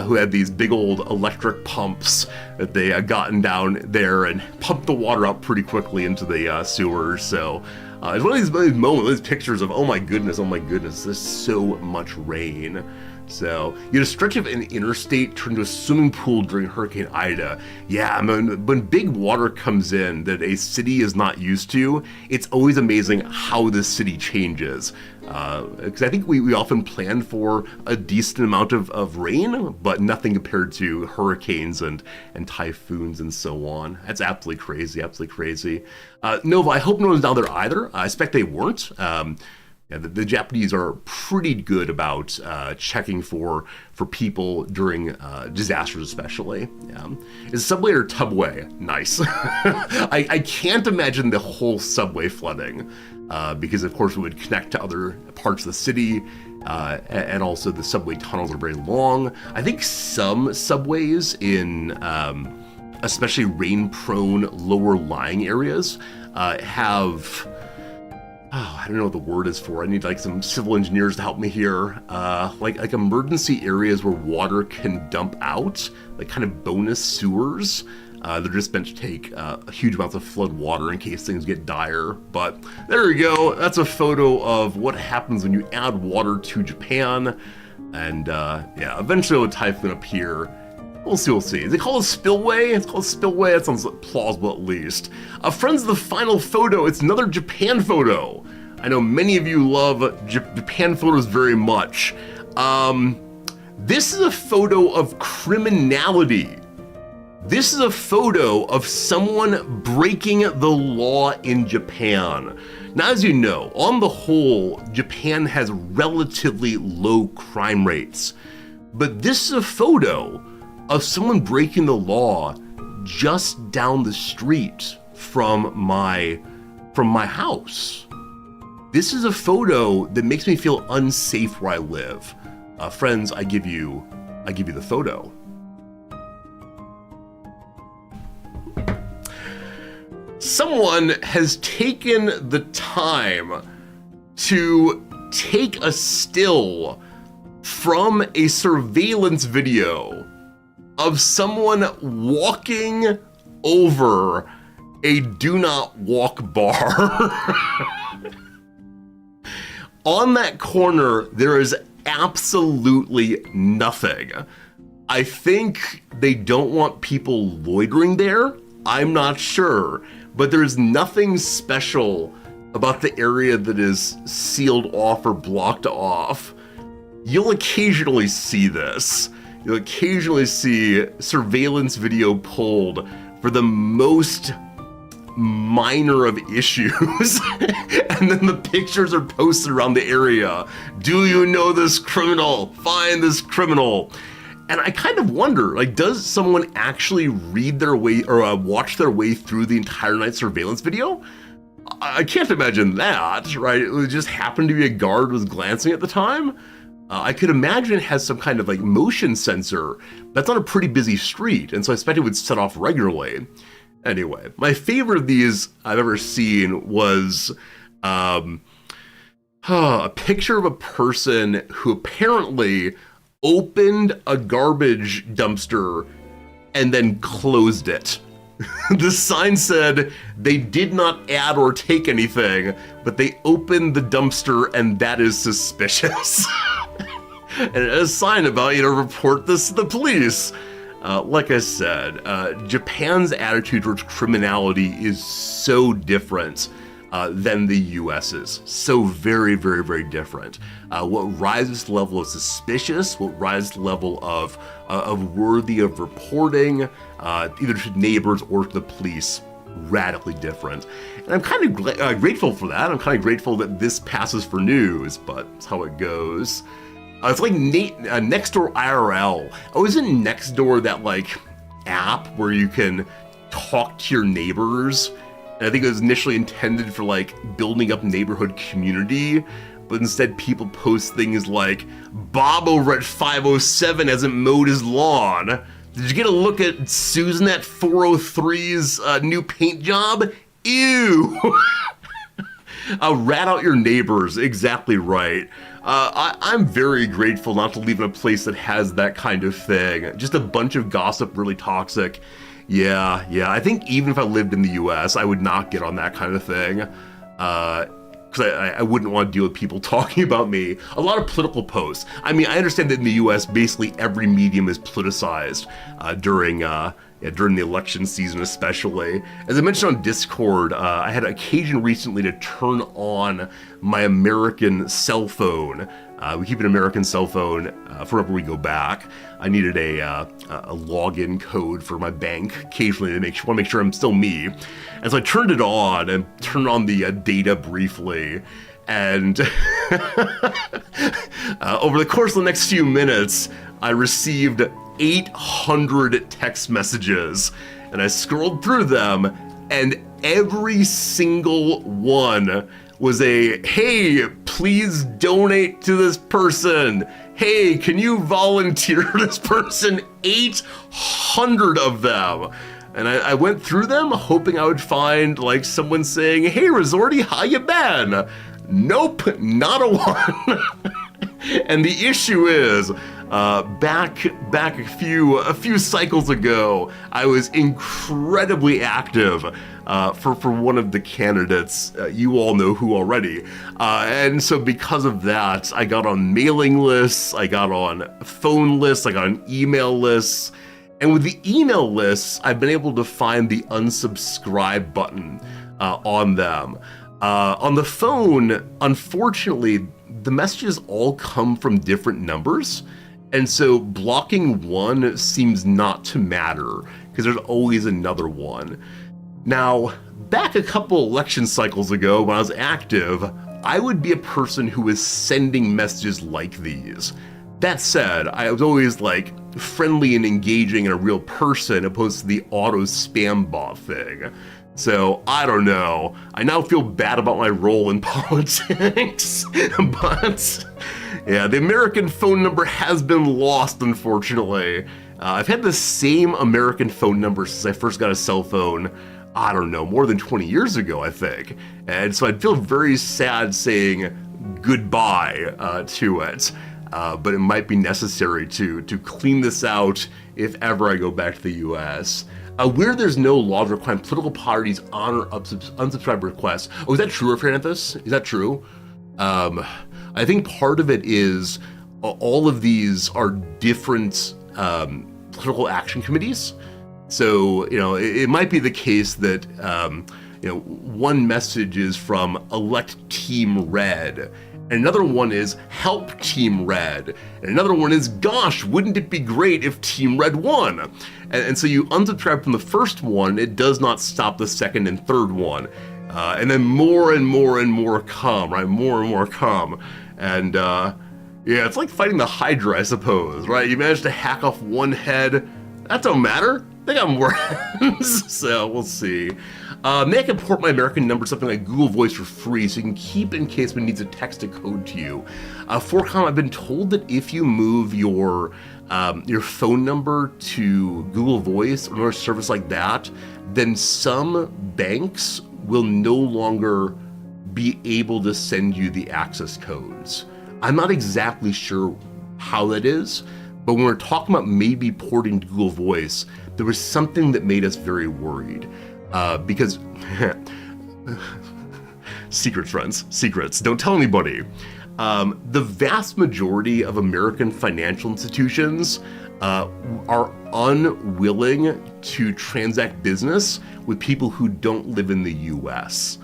who had these big old electric pumps that they gotten down there and pumped the water up pretty quickly into the sewers. So it's one of these moments, these pictures of, oh my goodness, there's so much rain. So, you know, a stretch of an interstate turned into a swimming pool during Hurricane Ida. Yeah, I mean, when big water comes in that a city is not used to, it's always amazing how the city changes. Because I think we often plan for a decent amount of rain, but nothing compared to hurricanes and typhoons and so on. That's absolutely crazy. Nova, I hope no one's down there either. I expect they weren't. Yeah, the Japanese are pretty good about checking for people during disasters, especially. Is subway or tubway? Nice. I can't imagine the whole subway flooding because, of course, it would connect to other parts of the city, and also the subway tunnels are very long. I think some subways in especially rain-prone, lower-lying areas have... I don't know what the word is for. I need like some civil engineers to help me here. Like emergency areas where water can dump out, like kind of bonus sewers. They're just meant to take huge amounts of flood water in case things get dire. But there you go. That's a photo of what happens when you add water to Japan. And yeah, eventually a typhoon appear. We'll see. Is it called a spillway? It's called a spillway. That sounds plausible at least. Friends, the final photo. It's another Japan photo. I know many of you love Japan photos very much. This is a photo of criminality. This is a photo of someone breaking the law in Japan. Now, as you know, on the whole, Japan has relatively low crime rates. But this is a photo of someone breaking the law just down the street from my house. This is a photo that makes me feel unsafe where I live. Friends, I give you the photo. Someone has taken the time to take a still from a surveillance video of someone walking over a do not walk bar. On that corner, there is absolutely nothing. I think they don't want people loitering there. I'm not sure, but there's nothing special about the area that is sealed off or blocked off. You'll occasionally see this. You'll occasionally see surveillance video pulled for the most minor of issues, and then the pictures are posted around the area. Do you know this criminal? Find this criminal. And I kind of wonder, like, does someone actually read their way or watch their way through the entire night surveillance video? I can't imagine that, right? It would just happen to be a guard was glancing at the time. I could imagine it has some kind of like motion sensor that's on a pretty busy street, and so I expect it would set off regularly. Anyway, my favorite of these I've ever seen was a picture of a person who apparently opened a garbage dumpster and then closed it. The sign said they did not add or take anything, but they opened the dumpster and that is suspicious. And it has a sign about, report this to the police. Like I said, Japan's attitude towards criminality is so different than the US's. So very, very, very different. What rises to the level of suspicious, what rises to the level of worthy of reporting, either to neighbors or to the police, radically different. And I'm kind of grateful for that. I'm kind of grateful that this passes for news, but that's how it goes. It's like Nextdoor IRL. Oh, isn't Nextdoor that like app where you can talk to your neighbors? And I think it was initially intended for like building up neighborhood community, but instead people post things like, Bob over at 507 hasn't mowed his lawn. Did you get a look at Susan at 403's new paint job? Ew! Rat out your neighbors, exactly right. I'm very grateful not to live in a place that has that kind of thing. Just a bunch of gossip, really toxic. Yeah, I think even if I lived in the US, I would not get on that kind of thing. Because I wouldn't want to deal with people talking about me. A lot of political posts. I mean, I understand that in the US, basically every medium is politicized during the election season especially. As I mentioned on Discord, I had occasion recently to turn on my American cell phone. We keep an American cell phone for whenever we go back. I needed a login code for my bank occasionally to want to make sure I'm still me. And so I turned it on and turned on the data briefly. And over the course of the next few minutes, I received 800 text messages, and I scrolled through them, and every single one was a, hey, please donate to this person. Hey, can you volunteer this person? 800 of them. And I went through them hoping I would find like someone saying, hey, Resorty, how you been? Nope, not a one. And the issue is, back a few cycles ago, I was incredibly active for one of the candidates. You all know who already. And so because of that, I got on mailing lists, I got on phone lists, I got on email lists. And with the email lists, I've been able to find the unsubscribe button on them. On the phone, unfortunately, the messages all come from different numbers. And so blocking one seems not to matter because there's always another one. Now, back a couple election cycles ago when I was active, I would be a person who was sending messages like these. That said, I was always like friendly and engaging and a real person opposed to the auto spam bot thing. So, I don't know. I now feel bad about my role in politics, but yeah, the American phone number has been lost, unfortunately. I've had the same American phone number since I first got a cell phone, I don't know, more than 20 years ago, I think. And so I'd feel very sad saying goodbye to it. But it might be necessary to clean this out if ever I go back to the US. Where there's no law requiring political parties honor unsubscribe requests. Oh, is that true, Fernanthus? Is that true? I think part of it is all of these are different political action committees. So, it might be the case that, one message is from Elect Team Red, And another one is help Team Red. And another one is, gosh, wouldn't it be great if Team Red won? And so you unsubscribe from the first one, it does not stop the second and third one. And then more and more and more come, right? More and more come. And yeah, it's like fighting the Hydra, I suppose, right? You manage to hack off one head, that don't matter. They got more heads, so we'll see. May I can port my American number to something like Google Voice for free so you can keep it in case someone needs a text a code to you. 4Com, I've been told that if you move your phone number to Google Voice or a service like that, then some banks will no longer be able to send you the access codes. I'm not exactly sure how that is, but when we're talking about maybe porting to Google Voice, there was something that made us very worried. Because secrets, friends, secrets, don't tell anybody. The vast majority of American financial institutions are unwilling to transact business with people who don't live in the US.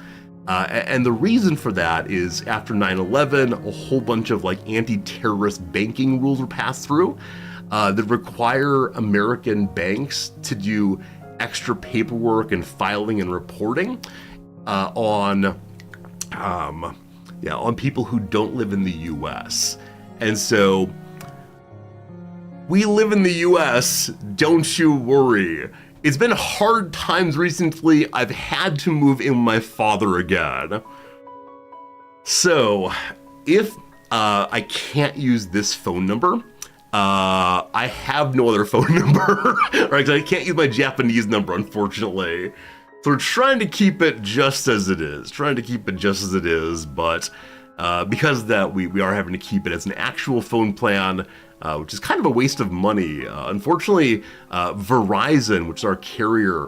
And the reason for that is after 9/11, a whole bunch of like anti-terrorist banking rules were passed through that require American banks to do extra paperwork and filing and reporting on people who don't live in the US. And so we live in the US, don't you worry. It's been hard times recently. I've had to move in with my father again. So if I can't use this phone number, I have no other phone number, right? I can't use my Japanese number, unfortunately. So we're trying to keep it just as it is, but because of that, we are having to keep it as an actual phone plan, which is kind of a waste of money. Unfortunately, Verizon, which is our carrier,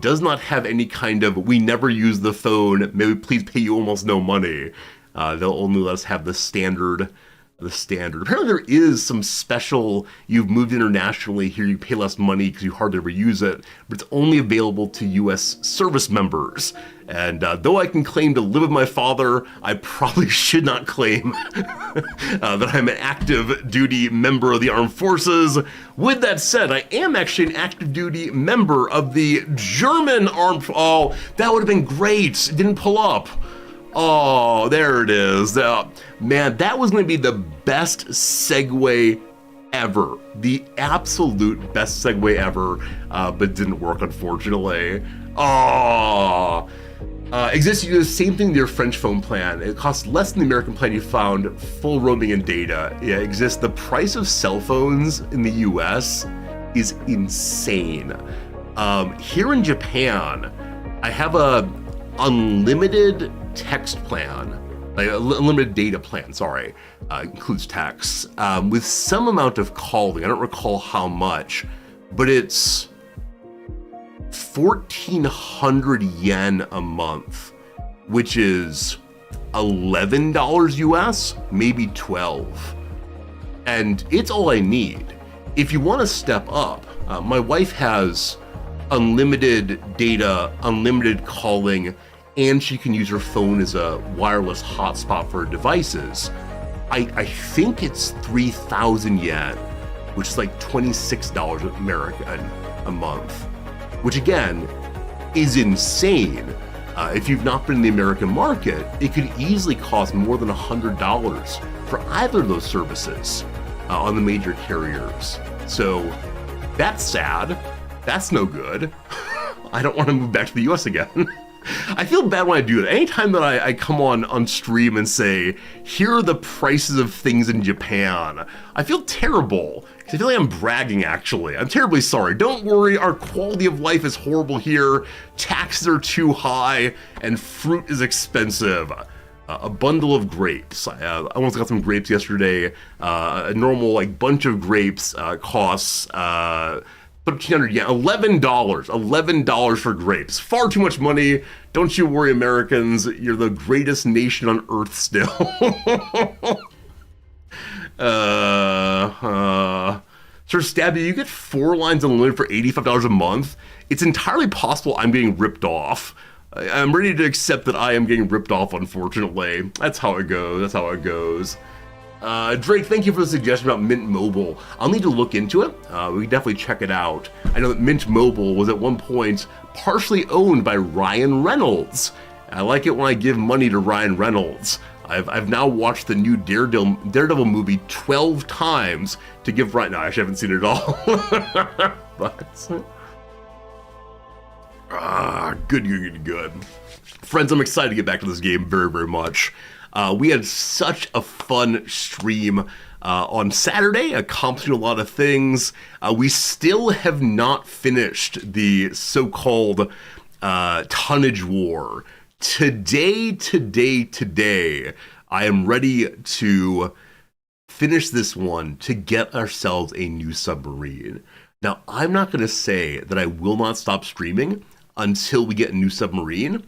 does not have any kind of, we never use the phone, may we please pay you almost no money. They'll only let us have the standard. Apparently there is some special, you've moved internationally, here you pay less money because you hardly ever use it, but it's only available to US service members. And though I can claim to live with my father, I probably should not claim that I'm an active duty member of the armed forces. With that said, I am actually an active duty member of the German armed, oh, that would have been great, it didn't pull up. Oh, there it is. Man, that was going to be the best segue ever. The absolute best segue ever, but didn't work, unfortunately. Oh. Exists, you do the same thing with your French phone plan. It costs less than the American plan you found, full roaming and data. Yeah, exists. The price of cell phones in the US is insane. Here in Japan, I have a unlimited text plan, like a limited data plan, sorry, includes text, with some amount of calling. I don't recall how much, but it's 1,400 yen a month, which is $11 US, maybe 12. And it's all I need. If you want to step up, my wife has unlimited data, unlimited calling, and she can use her phone as a wireless hotspot for her devices. I think it's 3,000 yen, which is like $26 American a month, which again is insane. If you've not been in the American market, it could easily cost more than $100 for either of those services on the major carriers. So that's sad. That's no good. I don't want to move back to the US again. I feel bad when I do that. Anytime that I come on stream and say, here are the prices of things in Japan, I feel terrible. Because I feel like I'm bragging, actually. I'm terribly sorry. Don't worry, our quality of life is horrible here. Taxes are too high, and fruit is expensive. A bundle of grapes. I almost got some grapes yesterday. A normal bunch of grapes costs 1,300 yen, $11 for grapes. Far too much money. Don't you worry, Americans. You're the greatest nation on earth still. Sir Stabby, you get 4 lines unlimited for $85 a month. It's entirely possible I'm getting ripped off. I'm ready to accept that I am getting ripped off, unfortunately. That's how it goes. That's how it goes. Drake, thank you for the suggestion about Mint Mobile. I'll need to look into it. We can definitely check it out. I know that Mint Mobile was at one point partially owned by Ryan Reynolds. I like it when I give money to Ryan Reynolds. I've now watched the new Daredevil movie 12 times to give Ryan... No, I actually haven't seen it at all. But... Good. Friends, I'm excited to get back to this game very, very much. We had such a fun stream on Saturday, accomplishing a lot of things. We still have not finished the so-called tonnage war. Today, I am ready to finish this one to get ourselves a new submarine. Now, I'm not going to say that I will not stop streaming until we get a new submarine,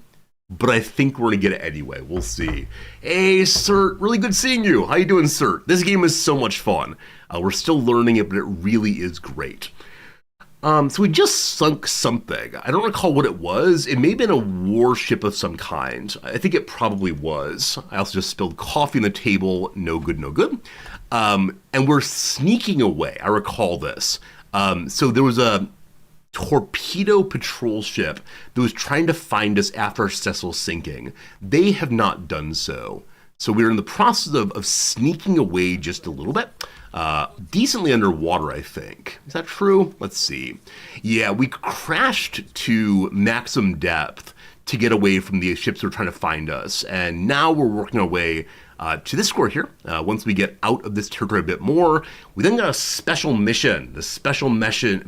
but I think we're going to get it anyway. We'll see. Hey, Cert, really good seeing you. How you doing, Cert? This game is so much fun. We're still learning it, but it really is great. So we just sunk something. I don't recall what it was. It may have been a warship of some kind. I think it probably was. I also just spilled coffee on the table. No good, no good. And we're sneaking away. I recall this. So there was a torpedo patrol ship that was trying to find us after our Cecil sinking. They have not done so. So we're in the process of sneaking away just a little bit. Decently underwater, I think. Is that true? Let's see. Yeah, we crashed to maximum depth to get away from the ships that were trying to find us. And now we're working our way to this score here. Once we get out of this territory a bit more, we then got a special mission. The special mission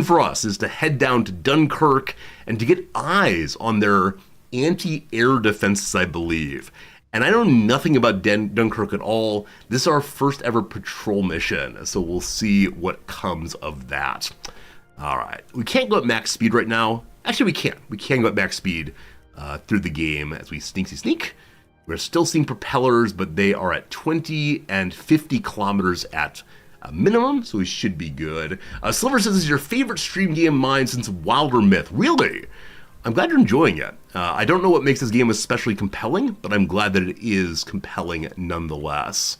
for us is to head down to Dunkirk and to get eyes on their anti-air defenses, I believe. And I know nothing about Dunkirk at all. This is our first ever patrol mission, so we'll see what comes of that. All right, we can't go at max speed right now. Actually, we can. We can go at max speed through the game as we sneak. We're still seeing propellers, but they are at 20 and 50 kilometers at a minimum, so we should be good. Silver says, this is your favorite stream game of mine since Wilder Myth. Really? I'm glad you're enjoying it. I don't know what makes this game especially compelling, but I'm glad that it is compelling nonetheless.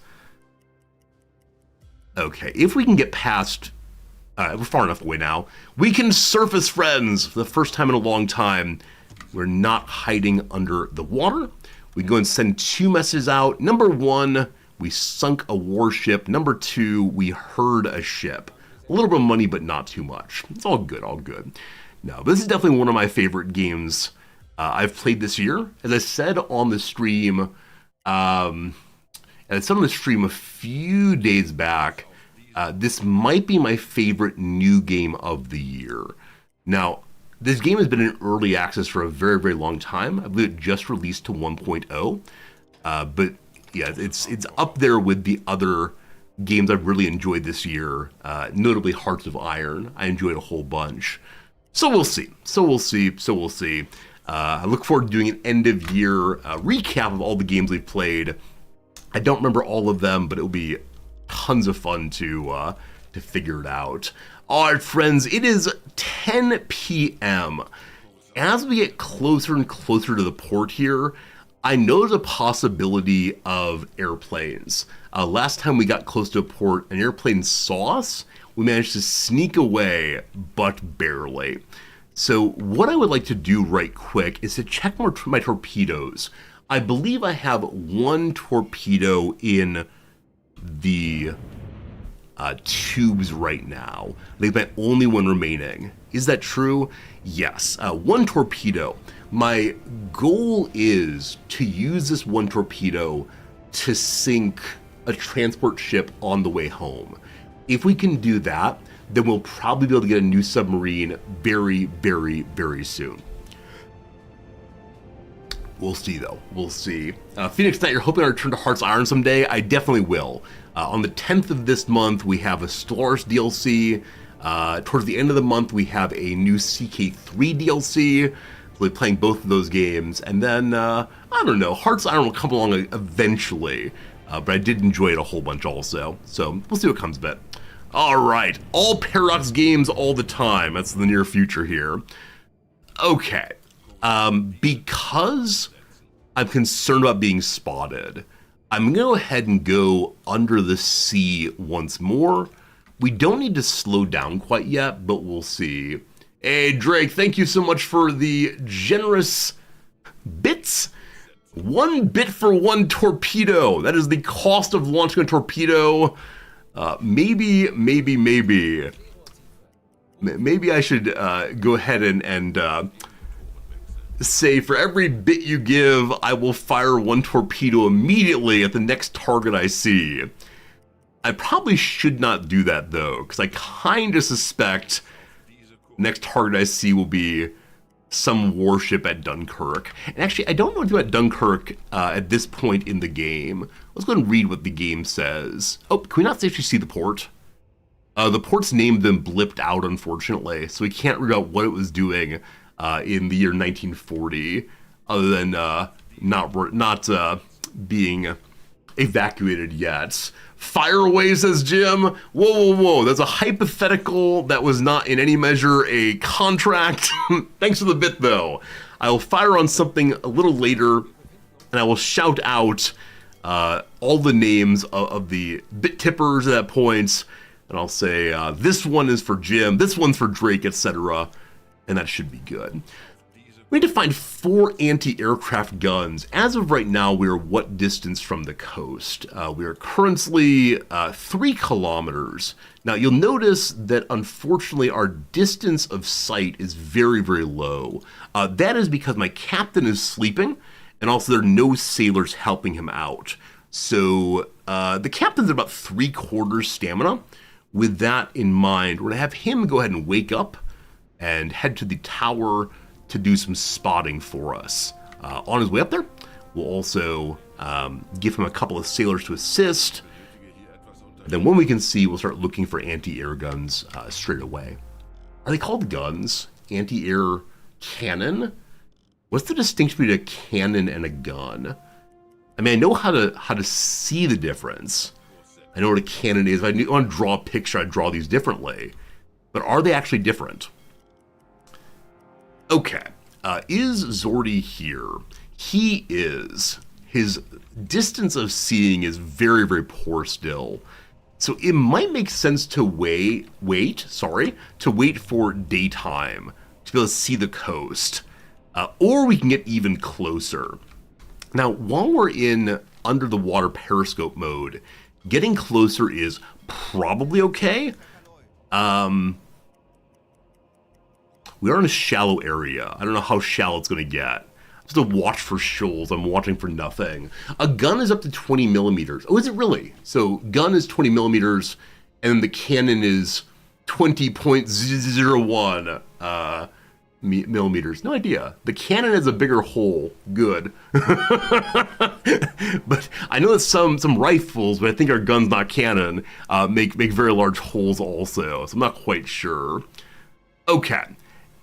Okay, if we can get past... we're far enough away now. We can surface, friends, for the first time in a long time. We're not hiding under the water. We go and send 2 messages out. Number 1, we sunk a warship. Number 2, we heard a ship. A little bit of money, but not too much. It's all good, all good. No, but this is definitely one of my favorite games I've played this year. As I said on the stream, a few days back, this might be my favorite new game of the year. Now, this game has been in early access for a very, very long time. I believe it just released to 1.0. But yeah, it's up there with the other games I've really enjoyed this year, notably Hearts of Iron. I enjoyed a whole bunch. So we'll see. I look forward to doing an end-of-year recap of all the games we've played. I don't remember all of them, but it'll be tons of fun to figure it out. All right, friends, it is 10 p.m. As we get closer and closer to the port here, I know there's a possibility of airplanes. Last time we got close to a port, an airplane saw us. We managed to sneak away, but barely. So what I would like to do right quick is to check my torpedoes. I believe I have 1 torpedo in the tubes right now. I think my only one remaining. Is that true? Yes, 1 torpedo. My goal is to use this 1 torpedo to sink a transport ship on the way home. If we can do that, then we'll probably be able to get a new submarine very, very, very soon. We'll see, though. We'll see. Phoenix Knight, you're hoping I return to Hearts of Iron someday? I definitely will. On the 10th of this month, we have a Stellaris DLC. Towards the end of the month, we have a new CK3 DLC. We'll be playing both of those games. And then, I don't know, Hearts of Iron will come along eventually. But I did enjoy it a whole bunch also. So we'll see what comes of it. All right. All Paradox games all the time. That's the near future here. Okay. Because I'm concerned about being spotted, I'm going to go ahead and go under the sea once more. We don't need to slow down quite yet, but we'll see. Hey, Drake, thank you so much for the generous bits. 1 bit for 1 torpedo. That is the cost of launching a torpedo. Maybe I should go ahead and say for every bit you give, I will fire 1 torpedo immediately at the next target I see. I probably should not do that though, because I kind of suspect next target I see will be some warship at Dunkirk. And actually, I don't know anything about Dunkirk at this point in the game. Let's go and read what the game says. Oh, can we not actually see the port? The port's name then blipped out, unfortunately, so we can't read out what it was doing in the year 1940, other than not being evacuated yet. Fire away, says Jim. Whoa. That's a hypothetical that was not in any measure a contract. Thanks for the bit, though. I will fire on something a little later, and I will shout out all the names of the bit tippers at that point, and I'll say, this one is for Jim, this one's for Drake, etc., and that should be good. We need to find 4 anti-aircraft guns. As of right now, we are what distance from the coast? We are currently 3 kilometers. Now, you'll notice that unfortunately our distance of sight is very, very low. That is because my captain is sleeping, and also there are no sailors helping him out. So the captain's at about 3/4 stamina. With that in mind, we're gonna have him go ahead and wake up and head to the tower to do some spotting for us. On his way up there, we'll also give him a couple of sailors to assist. And then when we can see, we'll start looking for anti-air guns straight away. Are they called guns? Anti-air cannon? What's the distinction between a cannon and a gun? I mean, I know how to see the difference. I know what a cannon is. If I want to draw a picture, I draw these differently. But are they actually different? Okay, is Zordy here? He is. His distance of seeing is very, very poor still. So it might make sense to wait for daytime to be able to see the coast. Or we can get even closer. Now, while we're in under the water periscope mode, getting closer is probably okay. We are in a shallow area. I don't know how shallow it's going to get. Just to watch for shoals. I'm watching for nothing. A gun is up to 20 millimeters. Oh, is it really? So gun is 20 millimeters, and the cannon is 20.01 millimeters. No idea. The cannon has a bigger hole. Good. But I know that some rifles, but I think our gun's not cannon, make very large holes also. So I'm not quite sure. Okay.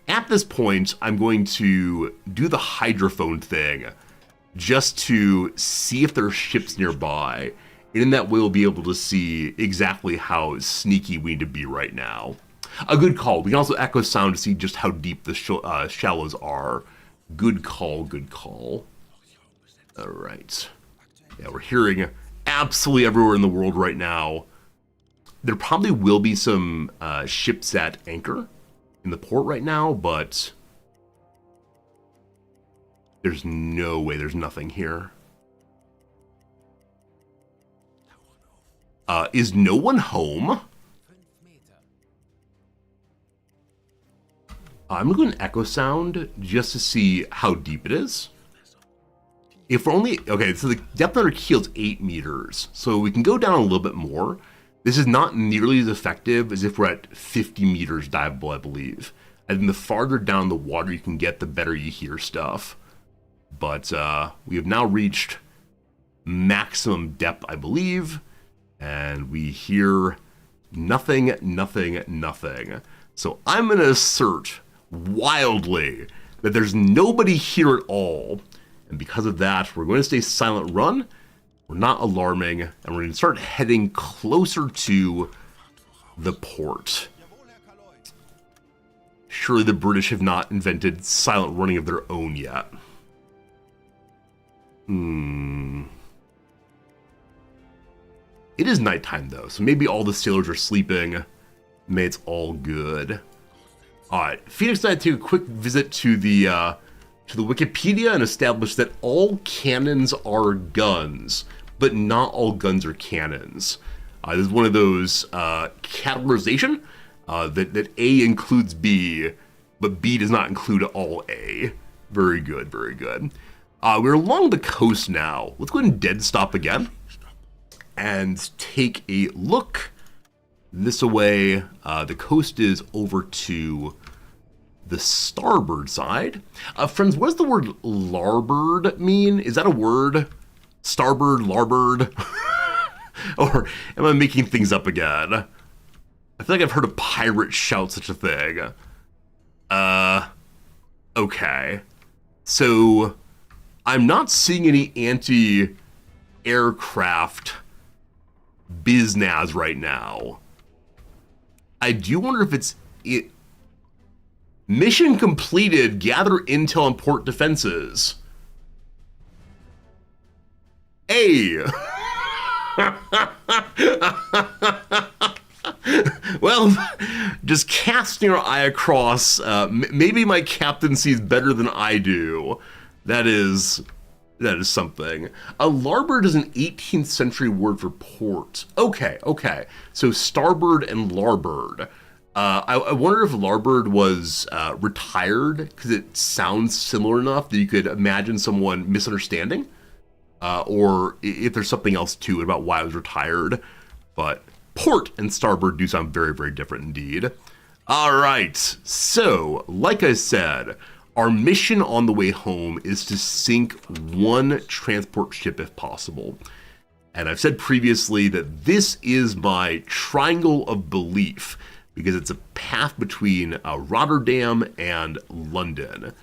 At this point, I'm going to do the hydrophone thing just to see if there are ships nearby. And in that way, we'll be able to see exactly how sneaky we need to be right now. A good call. We can also echo sound to see just how deep the shallows are. Good call, good call. All right. Yeah, we're hearing absolutely everywhere in the world right now. There probably will be some ships at anchor in the port right now, but there's no way there's nothing here. Is no one home? I'm gonna go an echo sound just to see how deep it is. If we're only, okay, so the depth under keel is 8 meters, so we can go down a little bit more. This is not nearly as effective as if we're at 50 meters diveable, I believe. And then the farther down the water you can get, the better you hear stuff. But we have now reached maximum depth, I believe, and we hear nothing. So I'm gonna assert wildly that there's nobody here at all. And because of that, we're going to stay silent run. We're not alarming, and we're going to start heading closer to the port. Surely the British have not invented silent running of their own yet. It is nighttime though, so maybe all the sailors are sleeping. Maybe it's all good. Alright, Phoenix and I take a quick visit to the Wikipedia and establish that all cannons are guns, but not all guns are cannons. This is one of those categorization that A includes B, but B does not include all A. Very good, very good. We're along the coast now. Let's go ahead and dead stop again and take a look this way. The coast is over to the starboard side. Friends, what does the word larboard mean? Is that a word? Starboard, larboard? Or am I making things up again? I feel like I've heard a pirate shout such a thing. Okay. So, I'm not seeing any anti-aircraft biznaz right now. I do wonder if it's it. Mission completed. Gather intel on port defenses. A. Well, just casting our eye across. Maybe my captain sees better than I do. That is something. A larboard is an 18th century word for port. Okay. So starboard and larboard. I wonder if larboard was retired because it sounds similar enough that you could imagine someone misunderstanding, or if there's something else to it about why it was retired. But port and starboard do sound very, very different indeed. All right. So, like I said, our mission on the way home is to sink one transport ship if possible. And I've said previously that this is my triangle of belief because it's a path between Rotterdam and London.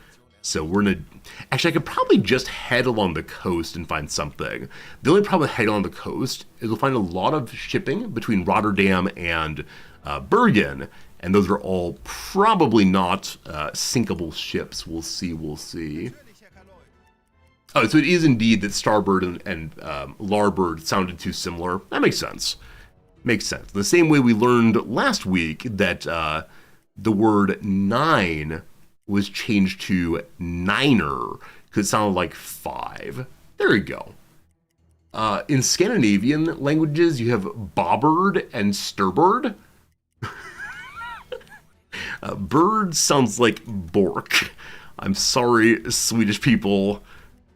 So we're gonna, actually I could probably just head along the coast and find something. The only problem with heading along the coast is we'll find a lot of shipping between Rotterdam and Bergen. And those are all probably not sinkable ships. We'll see. Oh, so it is indeed that starboard and larboard sounded too similar. That makes sense. The same way we learned last week that the word nine was changed to niner because it sounded like 5. There you go. In Scandinavian languages, you have bobbard and starboard. Bird sounds like bork. I'm sorry, Swedish people,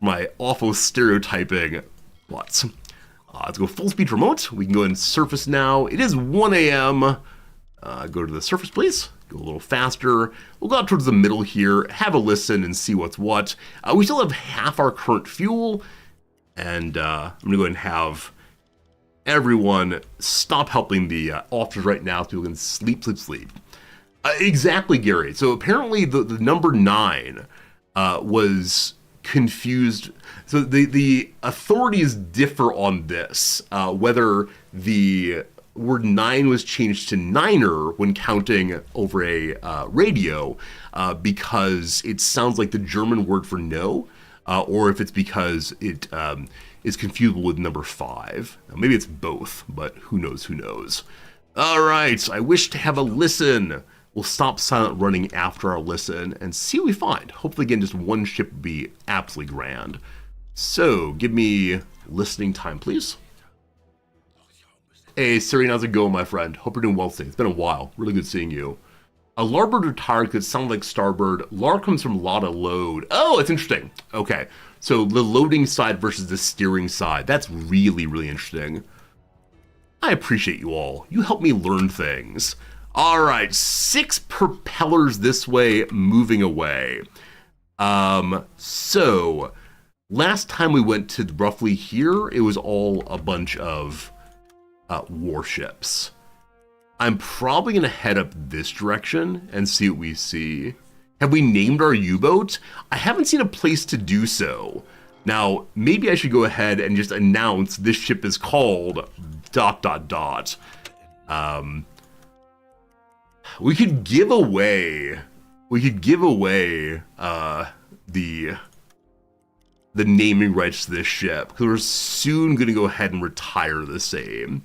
my awful stereotyping. Let's go full speed remote. We can go and surface now. It is 1 a.m. Go to the surface, please. Go a little faster. We'll go out towards the middle here, have a listen and see what's what. We still have half our current fuel, and I'm gonna go ahead and have everyone stop helping the officers right now so we can sleep. Exactly, Gary. So apparently the number 9 was confused. So the authorities differ on this, whether the word 9 was changed to niner when counting over a radio, because it sounds like the German word for no, or if it's because it is confusable with number 5. Now, maybe it's both, but who knows. All right, I wish to have a listen. We'll stop silent running after our listen and see what we find. Hopefully, again, just one ship would be absolutely grand. So, give me listening time, please. Hey, Siri, how's it going, my friend? Hope you're doing well today. It's been a while. Really good seeing you. A larboard retired could sound like starboard. Lar comes from lot of load. Oh, it's interesting. Okay, so the loading side versus the steering side. That's really, really interesting. I appreciate you all. You help me learn things. All right, 6 propellers this way, moving away. So last time we went to roughly here, it was all a bunch of warships. I'm probably gonna head up this direction and see what we see. Have we named our U-boat? I haven't seen a place to do so. Now, maybe I should go ahead and just announce this ship is called ... We could give away we could give away the naming rights to this ship, because we're soon going to go ahead and retire the same.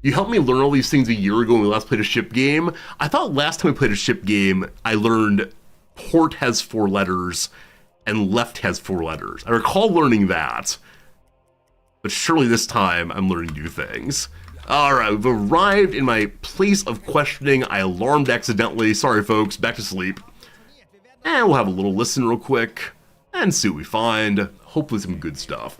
You helped me learn all these things a year ago when we last played a ship game. I thought last time we played a ship game, I learned port has 4 letters and left has 4 letters. I recall learning that, but surely this time I'm learning new things. All right, we've arrived in my place of questioning. I alarmed accidentally. Sorry, folks, back to sleep. And we'll have a little listen real quick and see what we find. Hopefully some good stuff.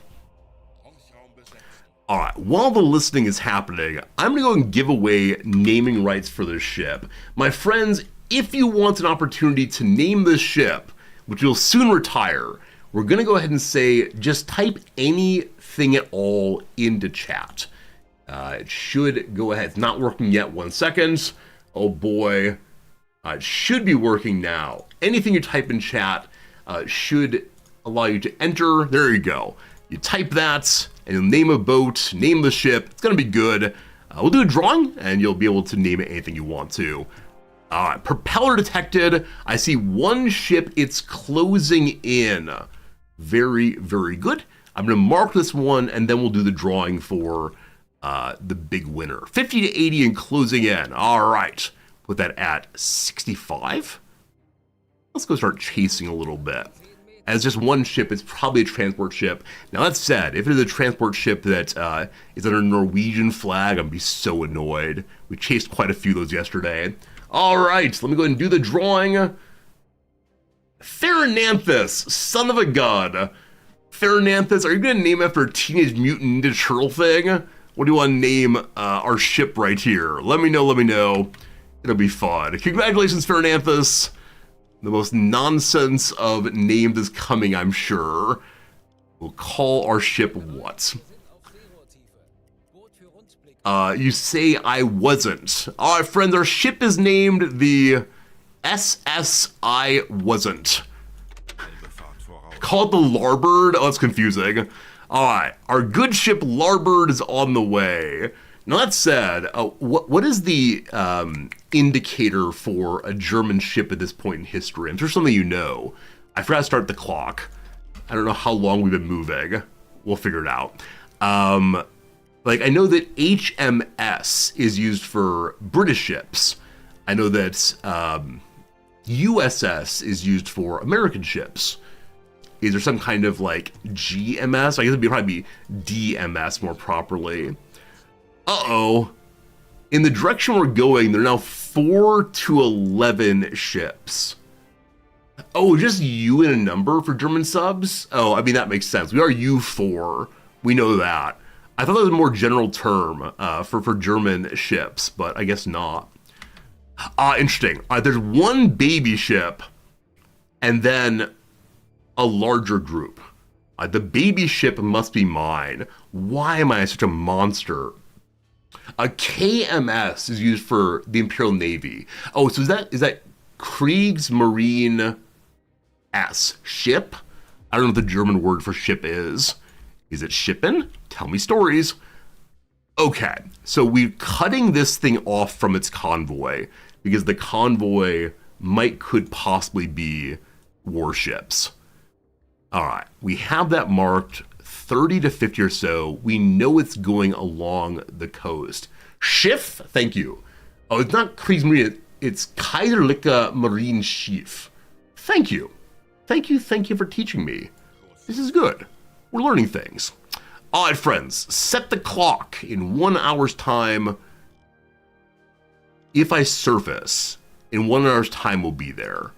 All right, while the listening is happening, I'm gonna go and give away naming rights for this ship. My friends, if you want an opportunity to name this ship, which will soon retire, we're gonna go ahead and say, just type anything at all into chat. It should go ahead. It's not working yet. 1 second. Oh boy. It should be working now. Anything you type in chat should allow you to enter. There you go. You type that, and you'll name a boat, name the ship. It's going to be good. We'll do a drawing, and you'll be able to name it anything you want to. All right, propeller detected. I see 1 ship. It's closing in. Very, very good. I'm going to mark this one, and then we'll do the drawing for the big winner. 50 to 80 and closing in. All right. Put that at 65. Let's go start chasing a little bit. As just 1 ship, it's probably a transport ship. Now that said, if it is a transport ship that is under Norwegian flag, I'm gonna be so annoyed. We chased quite a few of those yesterday. All right, let me go ahead and do the drawing. Therananthus, son of a gun. Therananthus, are you gonna name after a Teenage Mutant Ninja Turtle thing? What do you want to name our ship right here? Let me know, let me know. It'll be fun. Congratulations, Therananthus. The most nonsense of names is coming, I'm sure. We'll call our ship what? You say I wasn't. All right, friends, our ship is named the SS I wasn't. Call it the Larboard? Oh, that's confusing. All right, our good ship Larboard is on the way. Now that said, what is the indicator for a German ship at this point in history? I'm sure something you know. I forgot to start the clock. I don't know how long we've been moving. We'll figure it out. Like I know that HMS is used for British ships. I know that USS is used for American ships. Is there some kind of like GMS? I guess it'd probably be DMS more properly. Uh-oh. In the direction we're going, there are now 4 to 11 ships. Oh, just U in a number for German subs? Oh, I mean, that makes sense. We are U4. We know that. I thought that was a more general term for German ships, but I guess not. Interesting. There's 1 baby ship and then a larger group. The baby ship must be mine. Why am I such a monster? A KMS is used for the Imperial Navy. Oh, so is that Kriegsmarine S ship? I don't know what the German word for ship is. Is it shipping? Tell me stories. Okay, so we're cutting this thing off from its convoy because the convoy could possibly be warships. All right, we have that marked 30 to 50 or so. We know it's going along the coast. Schiff, thank you. Oh, it's not Kriegsmarine, it's Kaiserliche Marine Schiff. Thank you. Thank you for teaching me. This is good. We're learning things. All right, friends, set the clock in 1 hour's time. If I surface, in 1 hour's time we'll be there.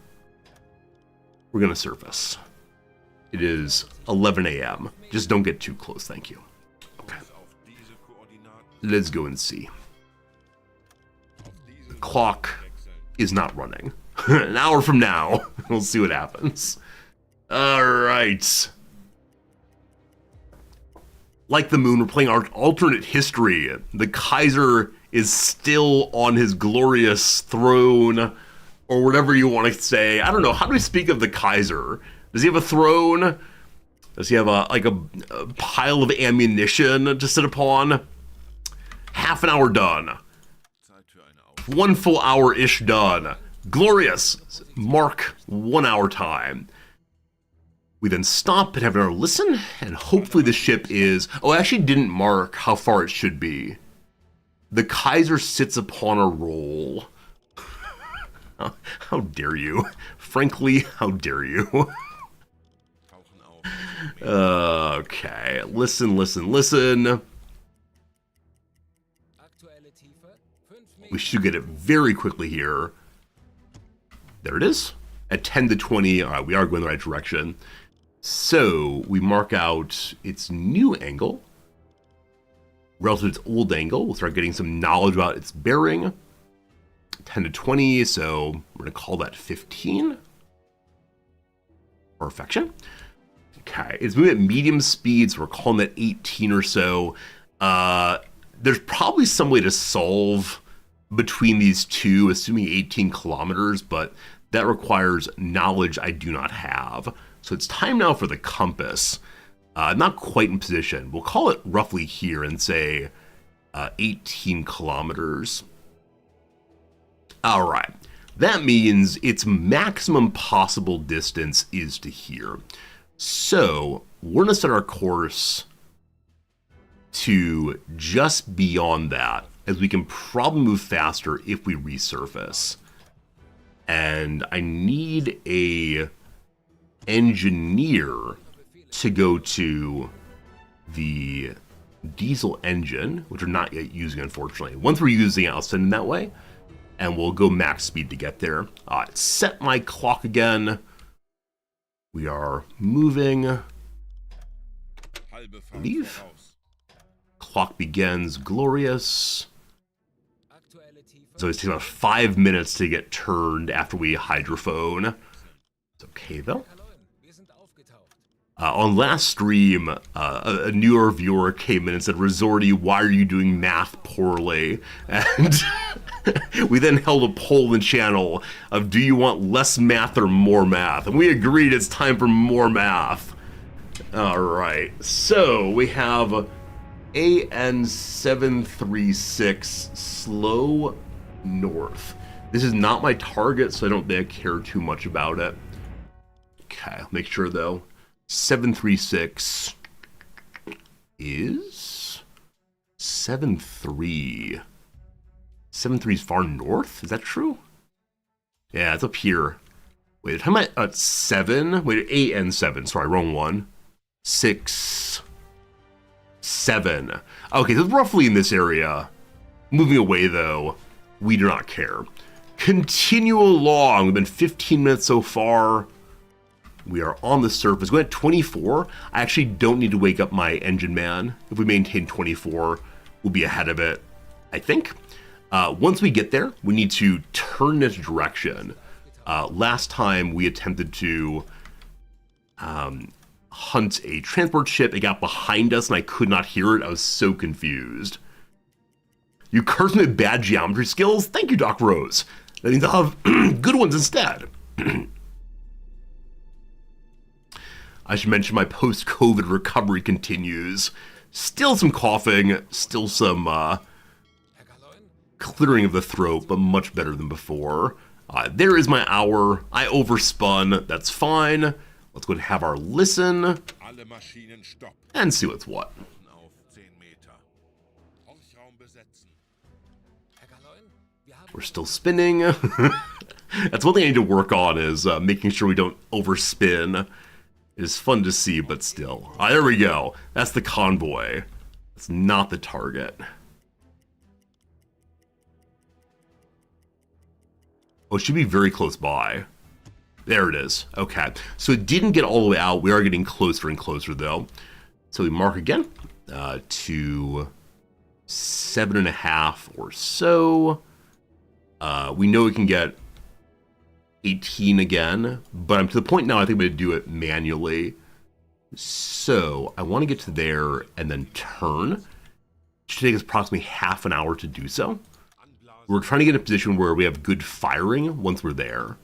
We're gonna surface. It is 11 a.m. Just don't get too close, thank you. Okay. Let's go and see. The clock is not running. An hour from now, we'll see what happens. All right. Like the moon, we're playing our alternate history. The Kaiser is still on his glorious throne, or whatever you want to say. I don't know. How do we speak of the Kaiser? Does he have a throne? Does he have a pile of ammunition to sit upon? Half an hour done. 1 full hour-ish done. Glorious! Mark 1 hour time. We then stop and have another listen, and hopefully the ship is... Oh, I actually didn't mark how far it should be. The Kaiser sits upon a roll. How dare you? Frankly, how dare you? Okay, listen. We should get it very quickly here. There it is. At 10 to 20, all right, we are going the right direction. So we mark out its new angle. Relative to its old angle, we'll start getting some knowledge about its bearing. 10 to 20, so we're going to call that 15. Perfection. Okay, it's moving at medium speed, so we're calling that 18 or so. There's probably some way to solve between these two, assuming 18 kilometers, but that requires knowledge I do not have. So it's time now for the compass. Not quite in position. We'll call it roughly here and say 18 kilometers. All right. That means its maximum possible distance is to here. So we're going to set our course to just beyond that, as we can probably move faster if we resurface. And I need a engineer to go to the diesel engine, which we're not yet using, unfortunately. Once we're using it, I'll send it that way, and we'll go max speed to get there. Set my clock again. We are moving. Leave. Clock begins. Glorious. So it takes about 5 minutes to get turned after we hydrophone. It's okay, though. On last stream, a newer viewer came in and said, Resorty, why are you doing math poorly? And we then held a poll in the channel of, do you want less math or more math? And we agreed it's time for more math. All right, so we have AN736 slow north. This is not my target, so I don't think I care too much about it. Okay, make sure though. 736 is 73. 73 is far north? Is that true? Yeah, it's up here. Wait, how am I at 7? Wait, 8 and 7. Sorry, wrong one. 6, 7. Okay, so roughly in this area. Moving away though, we do not care. Continue along. We've been 15 minutes so far. We are on the surface. Going at 24. I actually don't need to wake up my engine man. If we maintain 24, we'll be ahead of it, I think. Once we get there, we need to turn this direction. Last time we attempted to hunt a transport ship. It got behind us and I could not hear it. I was so confused. You cursed me with bad geometry skills? Thank you, Doc Rose. That means I'll have good ones instead. I should mention my post-COVID recovery continues. Still some coughing, still some clearing of the throat, but much better than before. There is my hour. I overspun. That's fine. Let's go and have our listen and see what's what. We're still spinning. That's one thing I need to work on is making sure we don't overspin. It is fun to see, but still. There we go. That's the convoy. That's not the target. Oh, it should be very close by. There it is. Okay. So it didn't get all the way out. We are getting closer and closer, though. So we mark again to 7.5 or so. We know we can get 18 again, but I'm to the point now I think I'm going to do it manually. So I want to get to there and then turn. It should take us approximately half an hour to do so. We're trying to get in a position where we have good firing once we're there.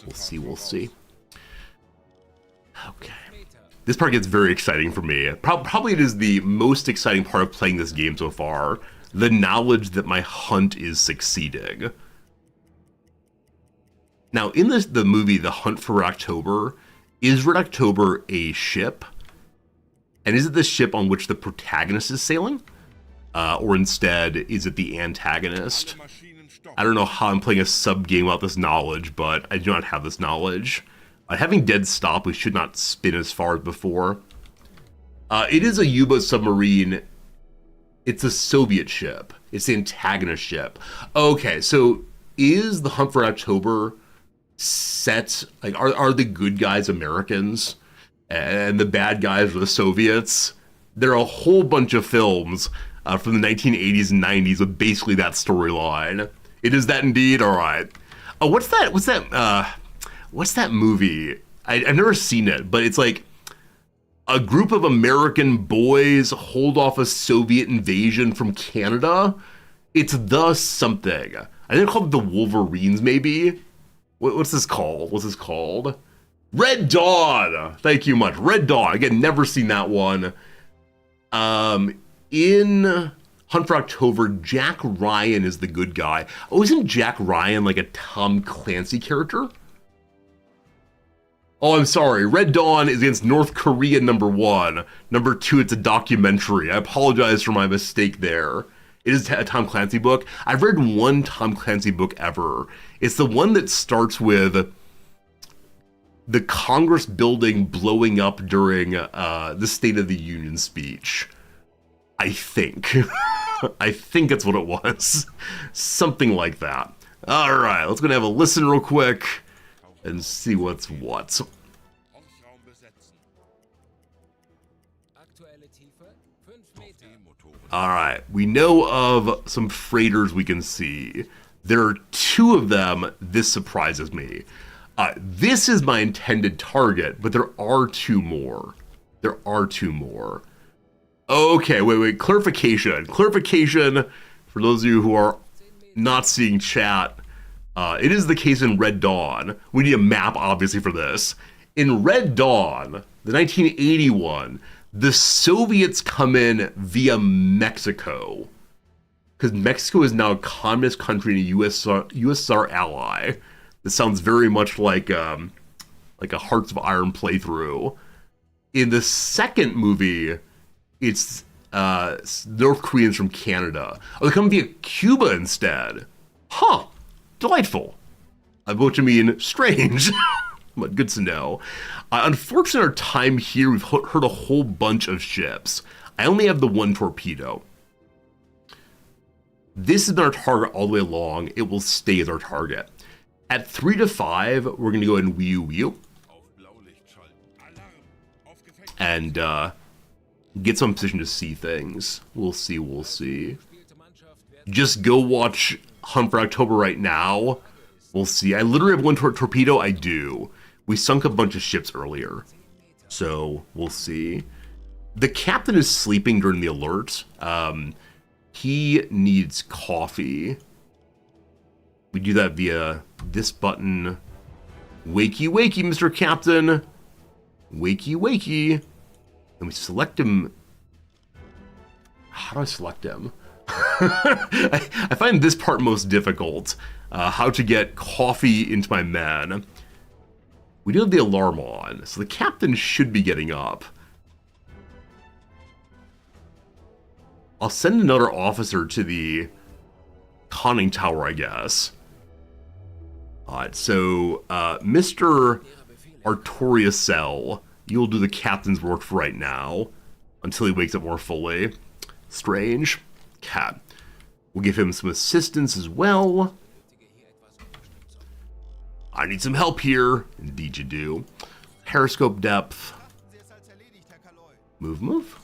We'll see. Okay. This part gets very exciting for me. Probably it is the most exciting part of playing this game so far. The knowledge that my hunt is succeeding. Now, in the movie The Hunt for Red October, is Red October a ship? And is it the ship on which the protagonist is sailing? Or instead, is it the antagonist? I don't know how I'm playing a sub-game without this knowledge, but I do not have this knowledge. Having dead stop, we should not spin as far as before. It is a U-boat submarine. It's a Soviet ship. It's the antagonist ship. Okay, so is The Hunt for October set, like, are the good guys Americans and the bad guys are the Soviets? There are a whole bunch of films from the 1980s and 90s with basically that storyline. It is that indeed. All right. What's that movie? I've never seen it, but it's like a group of American boys hold off a Soviet invasion from Canada. It's the something. I think it's called The Wolverines, maybe. What's this called? What's this called? Red Dawn. Thank you much. Red Dawn. Again, never seen that one. In Hunt for October, Jack Ryan is the good guy. Oh, isn't Jack Ryan like a Tom Clancy character? Oh, I'm sorry. Red Dawn is against North Korea, #1. #2, it's a documentary. I apologize for my mistake there. It is a Tom Clancy book. I've read one Tom Clancy book ever. It's the one that starts with the Congress building blowing up during the State of the Union speech. I think. I think that's what it was. Something like that. All right, let's go and have a listen real quick and see what's what. All right, we know of some freighters we can see. There are 2 of them. This surprises me. This is my intended target, but there are 2 more. There are 2 more. Okay, wait. Clarification. Clarification for those of you who are not seeing chat. It is the case in Red Dawn. We need a map, obviously, for this. In Red Dawn, the 1981, the Soviets come in via Mexico. Because Mexico is now a communist country and a USSR ally. This sounds very much like a Hearts of Iron playthrough. In the second movie, it's North Koreans from Canada. Oh, they come via Cuba instead. Huh. Delightful. Which I mean, strange. But good to know. Unfortunately, our time here, we've heard a whole bunch of ships. I only have the 1 torpedo. This has been our target all the way along. It will stay as our target. At 3 to 5, we're going to go ahead and wheel. And get some position to see things. We'll see. Just go watch Hunt for October right now. We'll see. I literally have 1 torpedo. I do. We sunk a bunch of ships earlier. So, we'll see. The captain is sleeping during the alert. He needs coffee. We do that via this button. Wakey, wakey, Mr. Captain. Wakey, wakey. And we select him. How do I select him? I find this part most difficult. How to get coffee into my men. We do have the alarm on, so the captain should be getting up. I'll send another officer to the conning tower, I guess. Alright, so Mr. Artorius, you'll do the captain's work for right now until he wakes up more fully. Strange. Cat. We'll give him some assistance as well. I need some help here. Indeed you do. Periscope depth. Move.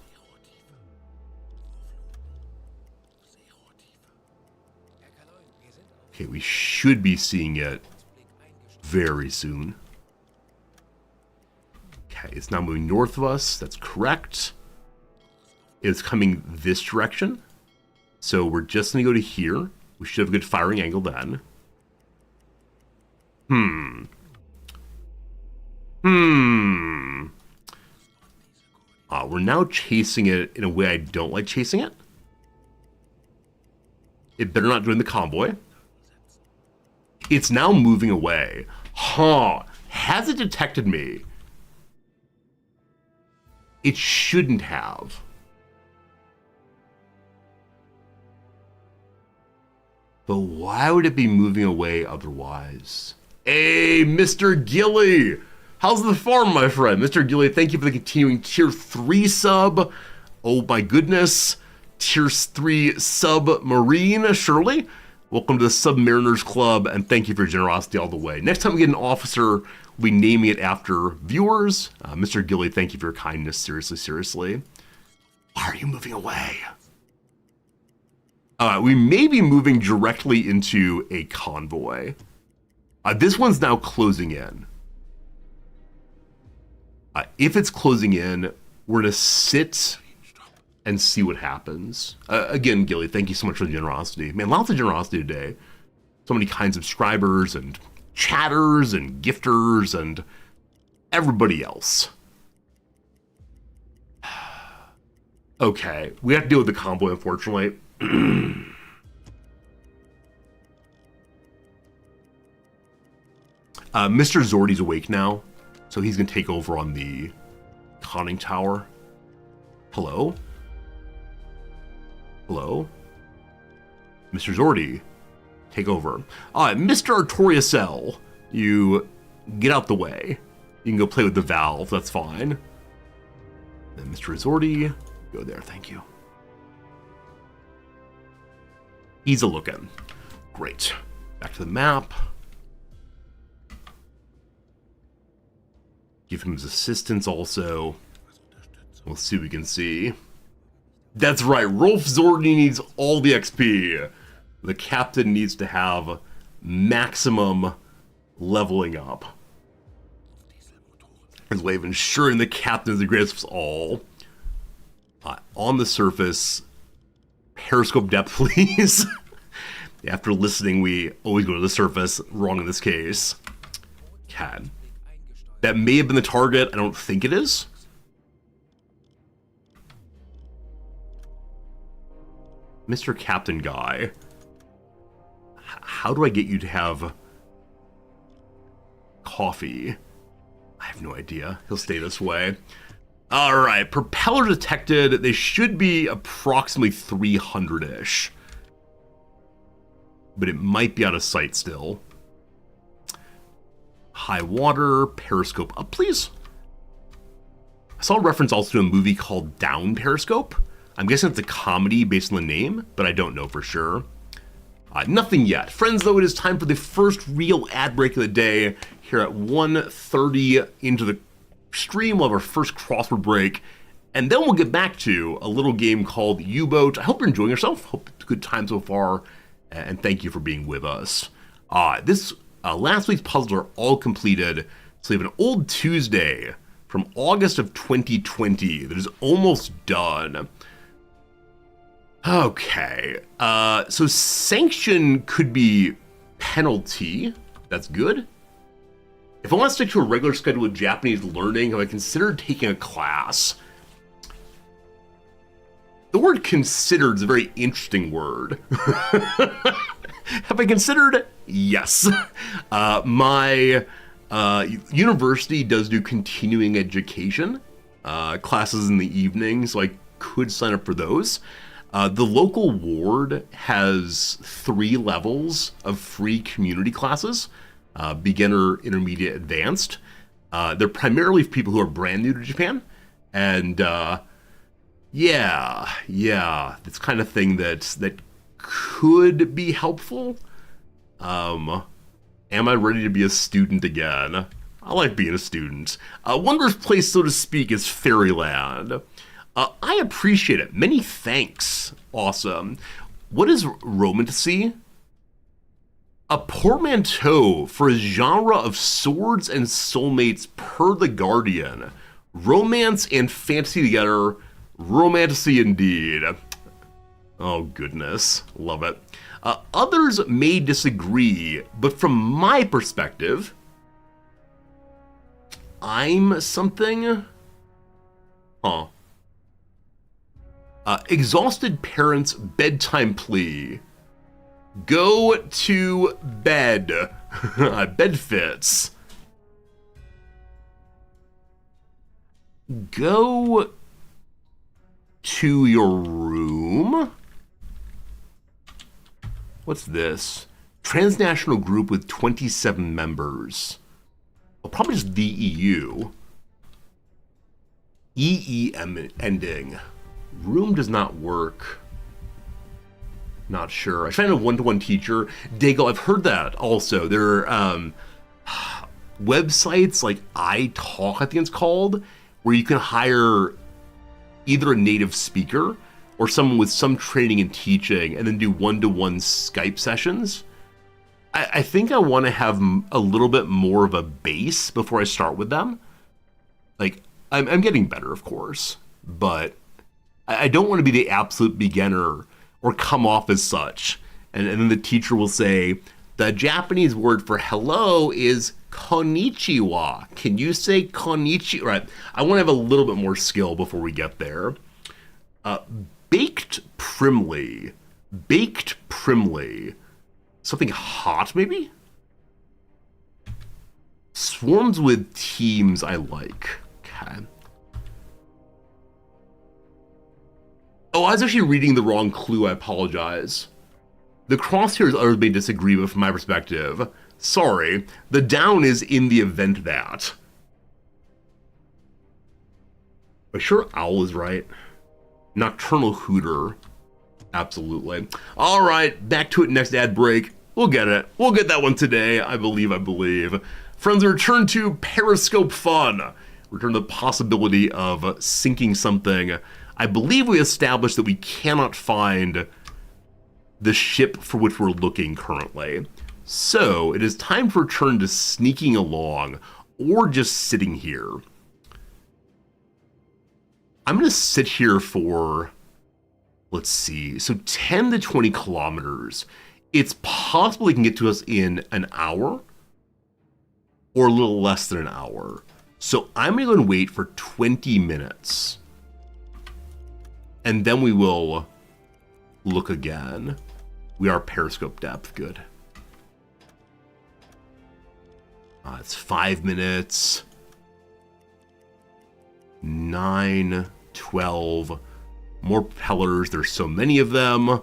Okay, we should be seeing it very soon. Okay, it's now moving north of us. That's correct. It's coming this direction. So we're just going to go to here. We should have a good firing angle then. We're now chasing it in a way I don't like chasing it. It better not join the convoy. It's now moving away. Huh. Has it detected me? It shouldn't have. But why would it be moving away otherwise? Hey, Mr. Gilly! How's the farm, my friend? Mr. Gilly, thank you for the continuing Tier 3 sub. Oh my goodness. Tier 3 submarine, Shirley. Welcome to the Submariners Club, and thank you for your generosity all the way. Next time we get an officer, we naming it after viewers. Mr. Gilly, thank you for your kindness. Seriously, seriously. Why are you moving away? We may be moving directly into a convoy. This one's now closing in. If it's closing in, we're going to sit and see what happens. Again, Gilly, thank you so much for the generosity. Man, lots of generosity today. So many kind subscribers and chatters and gifters and everybody else. Okay, we have to deal with the convoy, unfortunately. Mr. Zordy's awake now, so he's gonna take over on the conning tower. Hello? Hello? Mr. Zordy, take over. Mr. Artoriusel, you get out the way. You can go play with the valve, that's fine. Then Mr. Zordy, go there, thank you. He's a looking. Great. Back to the map. Give him his assistance also. We'll see what we can see. That's right, Rolf Zordy needs all the XP. The captain needs to have maximum leveling up. His way of ensuring the captain is the greatest of us all. On the surface, periscope depth, please. After listening, we always go to the surface. Wrong in this case. Okay. That may have been the target. I don't think it is. Mr. Captain Guy. How do I get you to have coffee? I have no idea. He'll stay this way. All right, propeller detected. They should be approximately 300-ish. But it might be out of sight still. High water, periscope up, please. I saw a reference also to a movie called Down Periscope. I'm guessing it's a comedy based on the name, but I don't know for sure. Nothing yet. Friends, though, it is time for the first real ad break of the day. Here at 1:30 into the stream, we'll have our first crossword break, and then we'll get back to a little game called UBOAT. I hope you're enjoying yourself. Hope it's a good time so far, and thank you for being with us. Last week's puzzles are all completed, so we have an old Tuesday from August of 2020 that is almost done. Okay, so sanction could be penalty. That's good. If I want to stick to a regular schedule of Japanese learning, have I considered taking a class? The word considered is a very interesting word. Have I considered? Yes. My university does do continuing education classes in the evening, so I could sign up for those. The local ward has 3 levels of free community classes, beginner, intermediate, advanced. They're primarily for people who are brand new to Japan, and yeah, it's kind of thing that could be helpful. Am I ready to be a student again? I like being a student. Wondrous place, so to speak, is Fairyland. I appreciate it. Many thanks. Awesome. What is romantasy? A portmanteau for a genre of swords and soulmates per The Guardian. Romance and fantasy together. Romantasy indeed. Oh, goodness. Love it. Others may disagree, but from my perspective, I'm something... Huh. Exhausted parents' bedtime plea. Go to bed. Bed fits. Go to your room. What's this? Transnational group with 27 members. Well, probably just the EU. EEM ending. Room does not work. Not sure. I find a one-to-one teacher. Dago, I've heard that also. There are websites like iTalk, I think it's called, where you can hire either a native speaker or someone with some training in teaching and then do one-to-one Skype sessions. I think I want to have a little bit more of a base before I start with them. Like, I'm getting better, of course, but I don't want to be the absolute beginner or come off as such. And then the teacher will say, the Japanese word for hello is konnichiwa. Can you say konnichiwa? Right. I want to have a little bit more skill before we get there. Baked primly. Baked primly. Something hot, maybe? Swarms with teams I like. Okay. Oh, I was actually reading the wrong clue. I apologize. The crosshairs others may disagree with from my perspective. Sorry. The down is in the event that. Are you sure owl is right? Nocturnal hooter. Absolutely. All right, back to it next ad break. We'll get it. We'll get that one today. I believe. Friends, return to Periscope fun. Return to the possibility of sinking something. I believe we established that we cannot find the ship for which we're looking currently. So it is time to return to sneaking along or just sitting here. I'm going to sit here for, let's see, so 10 to 20 kilometers. It's possible it can get to us in an hour or a little less than an hour. So I'm going to go and wait for 20 minutes. And then we will look again. We are periscope depth. Good. It's 5 minutes. 9, 12. More propellers. There's so many of them.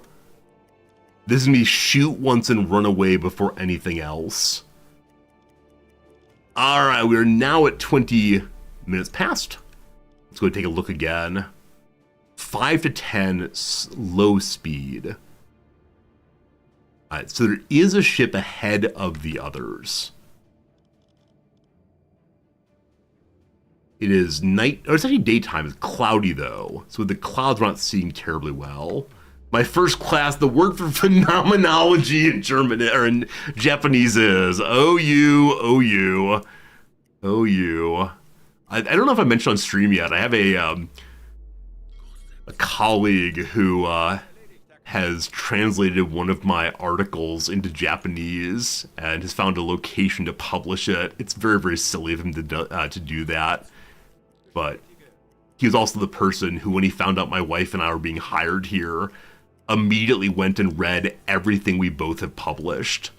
This is me shoot once and run away before anything else. All right, we are now at 20 minutes past. Let's go take a look again. 5 to 10 low speed. All right, so there is a ship ahead of the others. It is night, or it's actually daytime. It's cloudy though, so with the clouds we're not seeing terribly well. My first class, the word for phenomenology in German or in Japanese is OU. I don't know if I mentioned on stream yet. I have a colleague who has translated one of my articles into Japanese and has found a location to publish it. It's very, very silly of him to do that. But he was also the person who, when he found out my wife and I were being hired here, immediately went and read everything we both have published,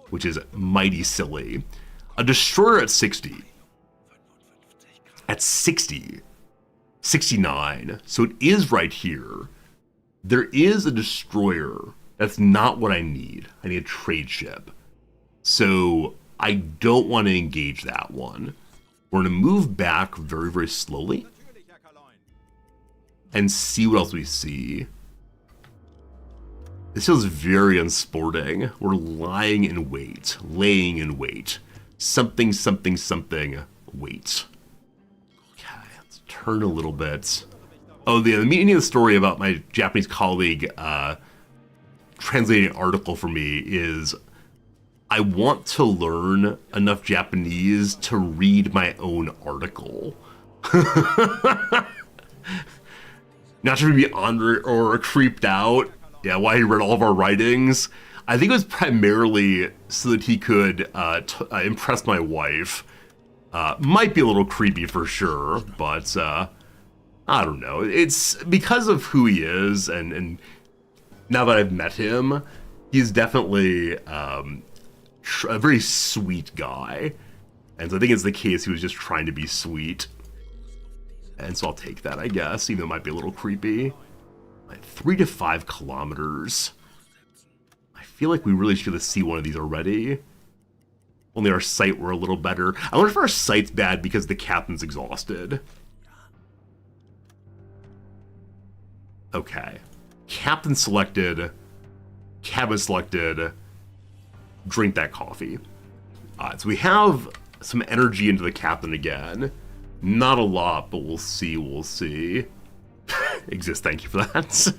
which is mighty silly. A destroyer at 60. At 60. 69. So it is right here. There is a destroyer. That's not what I need. I need a trade ship. So I don't want to engage that one. We're going to move back very, very slowly and see what else we see. This feels very unsporting. We're lying in wait, laying in wait. Something, wait. Okay, let's turn a little bit. Oh, the meaning of the story about my Japanese colleague translating an article for me is I want to learn enough Japanese to read my own article. Not to be honored or creeped out. Yeah, why he read all of our writings. I think it was primarily so that he could impress my wife. Might be a little creepy for sure, but I don't know. It's because of who he is, and now that I've met him, he's definitely a very sweet guy. And so I think it's the case he was just trying to be sweet. And so I'll take that, I guess, even though it might be a little creepy. 3 to 5 kilometers. I feel like we really should see one of these already. Only our sight were a little better. I wonder if our sight's bad because the captain's exhausted. Okay. Captain selected. Cabin selected. Drink that coffee. So we have some energy into the captain again. Not a lot, but we'll see, we'll see. Exist, thank you for that.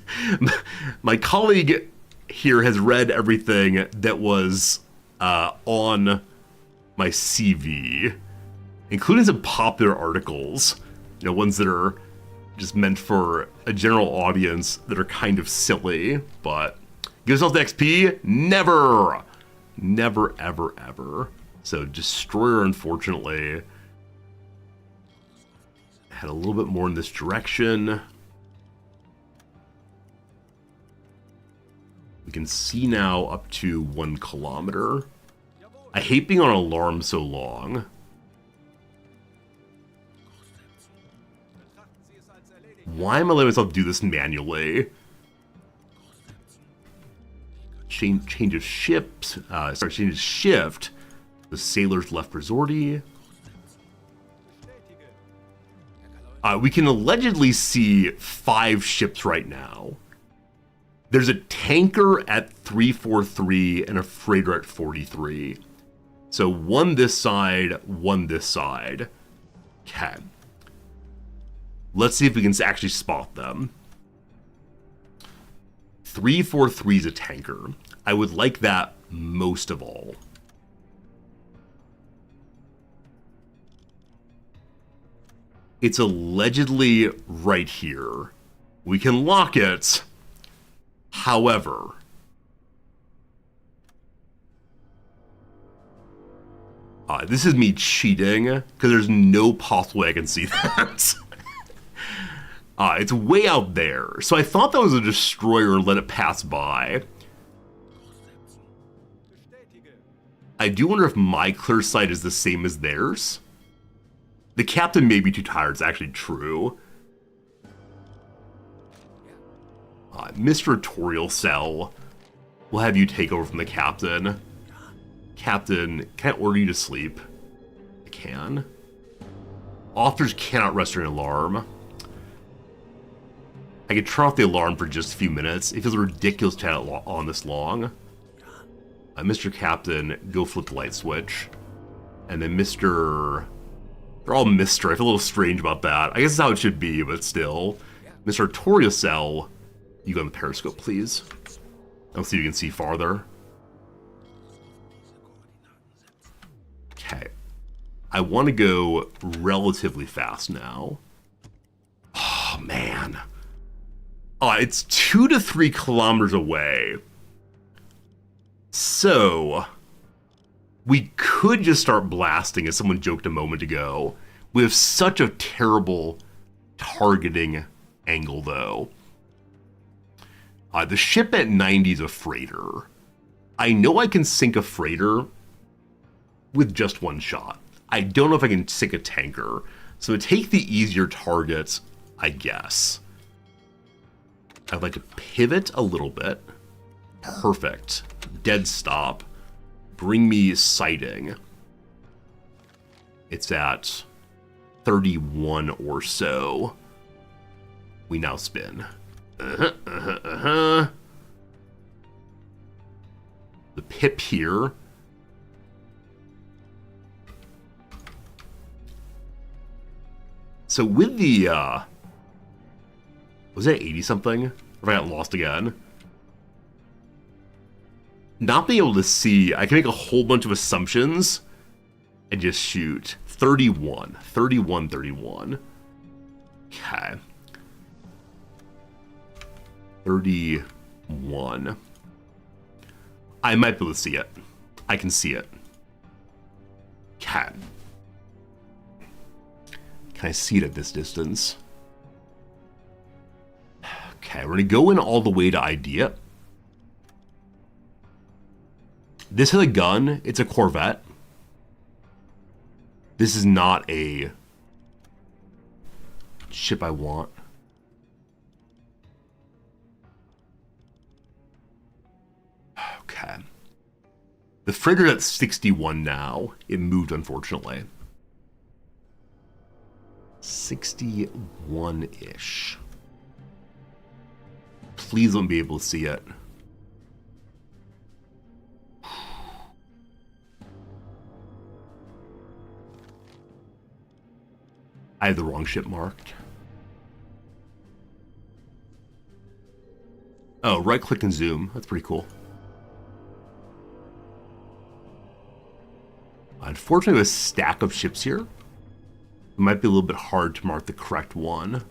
My colleague here has read everything that was on my CV, including some popular articles, you know, ones that are just meant for a general audience that are kind of silly, but give yourself the XP? Never! Never, ever, ever. So Destroyer, unfortunately, had a little bit more in this direction. We can see now up to 1 kilometer. I hate being on alarm so long. Why am I letting myself do this manually? Change of ships. Change of shift. The sailors left resorty. We can allegedly see 5 ships right now. There's a tanker at 343 and a freighter at 43. So 1 this side, 1 this side. Okay. Let's see if we can actually spot them. 343 is a tanker. I would like that most of all. It's allegedly right here. We can lock it. However, this is me cheating because there's no possible way I can see that. It's way out there. So I thought that was a destroyer and let it pass by. I do wonder if my clear sight is the same as theirs. The captain may be too tired, it's actually true. Mr. Tutorial Cell, we'll have you take over from the captain. Captain, can I order you to sleep? I can. Officers cannot rest during alarm. I could turn off the alarm for just a few minutes. It feels ridiculous to have it on this long. Mr. Captain, go flip the light switch. And then Mr... They're all Mr. I feel a little strange about that. I guess that's how it should be, but still. Mr. Tutorial Cell, you go on the periscope, please. I'll see if you can see farther. Okay. I want to go relatively fast now. Oh, man. It's 2 to 3 kilometers away. So, we could just start blasting, as someone joked a moment ago. We have such a terrible targeting angle, though. The ship at 90 is a freighter. I know I can sink a freighter with just 1 shot. I don't know if I can sink a tanker. So take the easier targets, I guess. I'd like to pivot a little bit. Perfect. Dead stop. Bring me sighting. It's at 31 or so. We now spin. The pip here. So with the, was that 80 something? Or if I got lost again? Not being able to see, I can make a whole bunch of assumptions and just shoot. 31. 31, 31. Okay. 31. I might be able to see it. I can see it. Okay. Can I see it at this distance? Okay, we're going to go in all the way to idea. This has a gun. It's a Corvette. This is not a ship I want. Okay. The frigate at 61 now. It moved, unfortunately. 61-ish. Please don't be able to see it. I have the wrong ship marked. Oh, right click and zoom. That's pretty cool. Unfortunately, we have a stack of ships here. It might be a little bit hard to mark the correct one.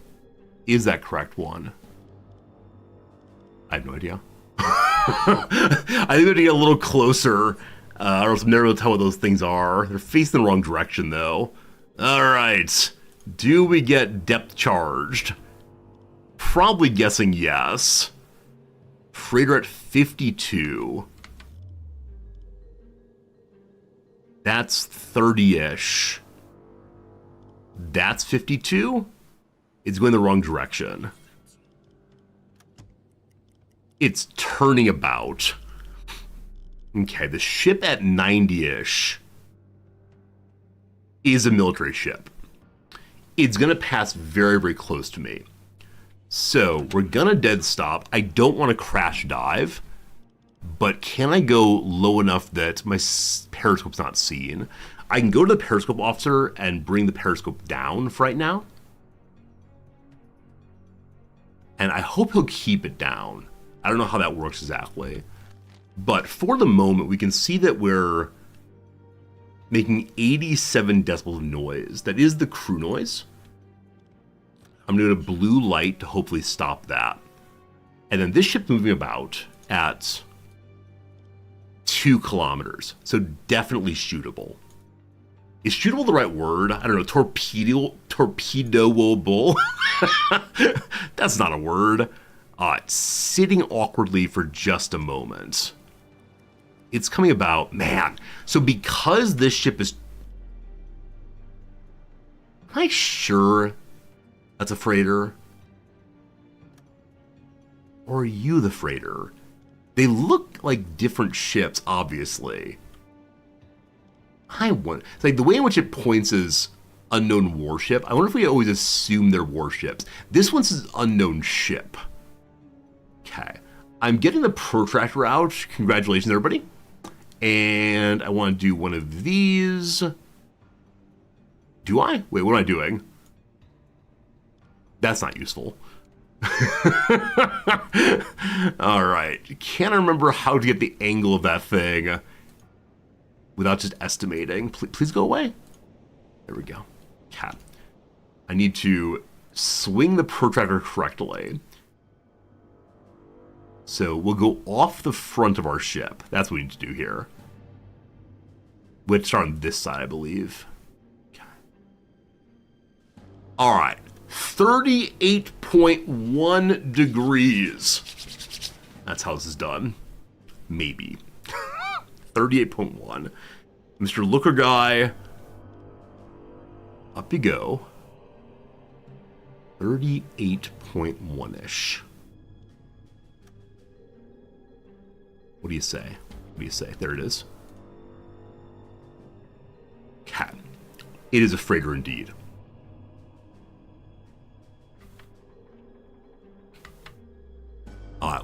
Is that correct one? I have no idea. I think we have to get a little closer, or else I'm never able to tell what those things are. They're facing the wrong direction, though. All right. Do we get depth charged? Probably guessing yes. Freighter at 52. That's 30-ish. That's 52? It's going the wrong direction. It's turning about. Okay, the ship at 90-ish is a military ship. It's going to pass very, very close to me. So we're going to dead stop. I don't want to crash dive, but can I go low enough that my periscope's not seen? I can go to the periscope officer and bring the periscope down for right now. And I hope he'll keep it down. I don't know how that works exactly. But for the moment, we can see that we're making 87 decibels of noise. That is the crew noise. I'm doing a blue light to hopefully stop that. And then this ship's moving about at 2 kilometers. So definitely shootable. Is shootable the right word? I don't know. Torpedoable. That's not a word. It's sitting awkwardly for just a moment. It's coming about, man. So because this ship is... Am I sure that's a freighter? Or are you the freighter? They look like different ships, obviously. I wonder... It's like the way in which it points is unknown warship. I wonder if we always assume they're warships. This one's an unknown ship. Okay. I'm getting the protractor out. Congratulations, everybody. And I want to do one of these. Do I? Wait, what am I doing? That's not useful. All right. Can't remember how to get the angle of that thing without just estimating. Please go away. There we go. Cat. I need to swing the protractor correctly. So we'll go off the front of our ship. That's what we need to do here. Which are on this side, I believe. Okay. All right. 38.1 degrees. That's how this is done. Maybe. 38.1. Mr. Looker Guy. Up you go. 38.1-ish. What do you say? What do you say? There it is. Cat. It is a freighter indeed.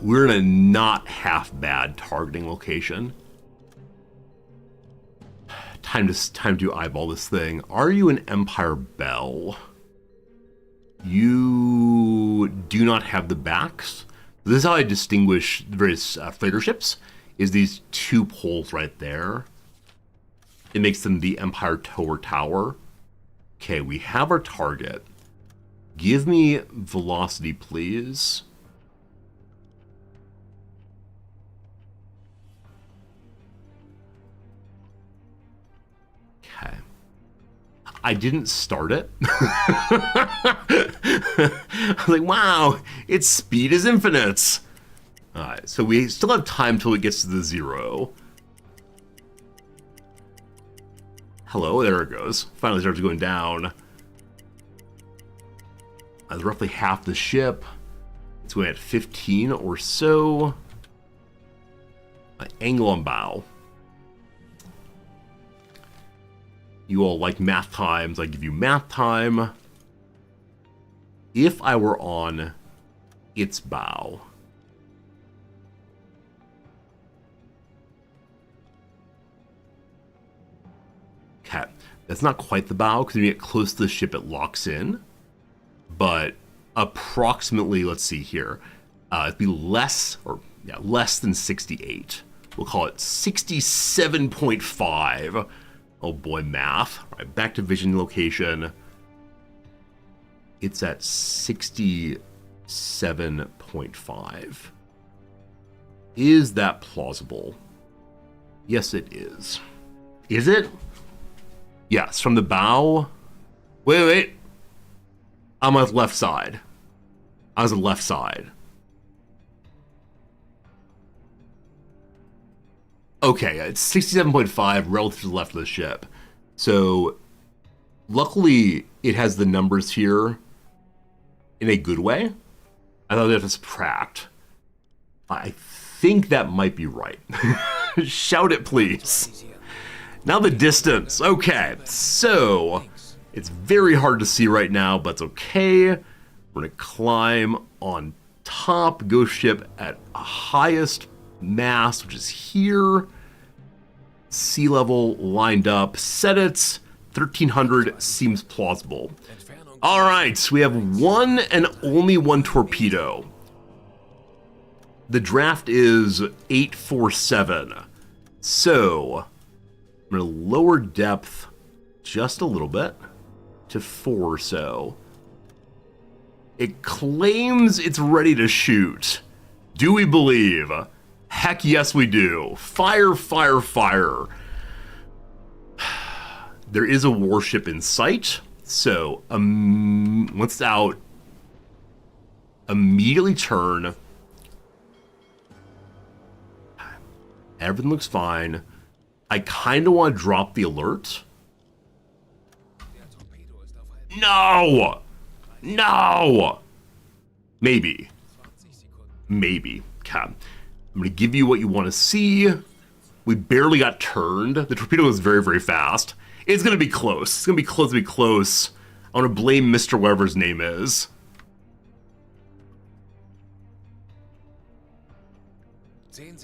We're in a not half bad targeting location. Time to eyeball this thing. Are you an Empire Bell? You do not have the backs. This is how I distinguish the various freighter ships, is these 2 poles right there. It makes them the Empire Tower Tower. Okay, we have our target. Give me velocity, please. Okay. I didn't start it. I was like, wow, its speed is infinite. All right, so we still have time till it gets to the 0. Hello, there it goes. Finally starts going down. That's roughly half the ship. It's going at 15 or so. Angle on bow. You all like math times. I give you math time. If I were on its bow. Okay, that's not quite the bow, because when you get close to the ship, it locks in. But approximately, let's see here, it'd be less than 68. We'll call it 67.5. Oh boy, math. All right, back to vision location. It's at 67.5. Is that plausible? Yes, it is. Is it? Yes, from the bow. Wait. I'm on the left side. I was on the left side. Okay, it's 67.5 relative to the left of the ship. So, luckily, it has the numbers here in a good way. I thought I'd have to subtract. I think that might be right. Shout it, please. Now the distance. Okay, so it's very hard to see right now, but it's okay. We're gonna climb on top, ghost ship at highest mast, which is here. Sea level lined up. Set it. 1300 seems plausible. All right, so we have one and only one torpedo. The draft is 847. So I'm gonna lower depth just a little bit to 4 or so. It claims it's ready to shoot. Do we believe? Heck yes, we do. Fire, fire, fire. There is a warship in sight, so once it's out, immediately turn. Everything looks fine. I kind of want to drop the alert. No! No! Maybe. Maybe. Okay. I'm going to give you what you want to see. We barely got turned. The torpedo was very, very fast. It's going to be close. It's going to be close to be close. I want to blame Mr. Whatever his name is. 10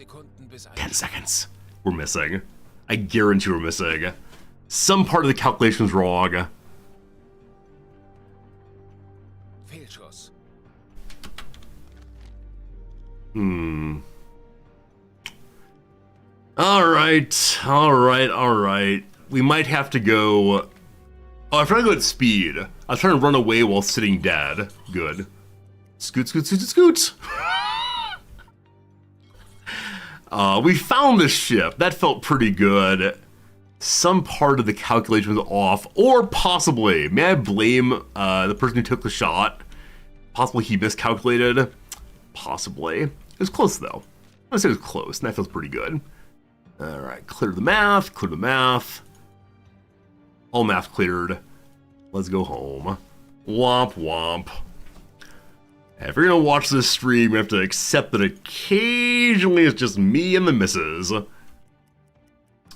seconds. We're missing. I guarantee we're missing. Some part of the calculation's wrong. All right. We might have to go... Oh, I'm trying to go at speed. I was trying to run away while sitting dead. Good. Scoot, scoot, scoot, scoot. We found this ship. That felt pretty good. Some part of the calculation was off, or possibly, may I blame the person who took the shot? Possibly he miscalculated. Possibly. It was close though. I would say it was close, and that feels pretty good. All right, clear the math, clear the math. All math cleared. Let's go home. Womp womp. If you're gonna watch this stream, you have to accept that occasionally it's just me and the missus.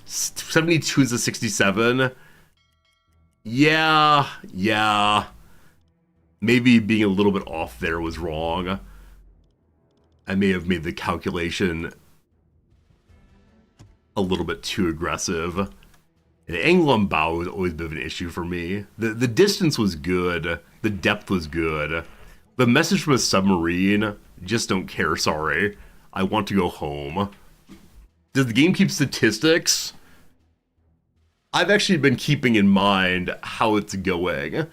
72 to 67. Yeah. Maybe being a little bit off there was wrong. I may have made the calculation a little bit too aggressive. The angle on bow was always a bit of an issue for me. The distance was good. The depth was good. The message from a submarine, just don't care, sorry. I want to go home. Does the game keep statistics? I've actually been keeping in mind how it's going.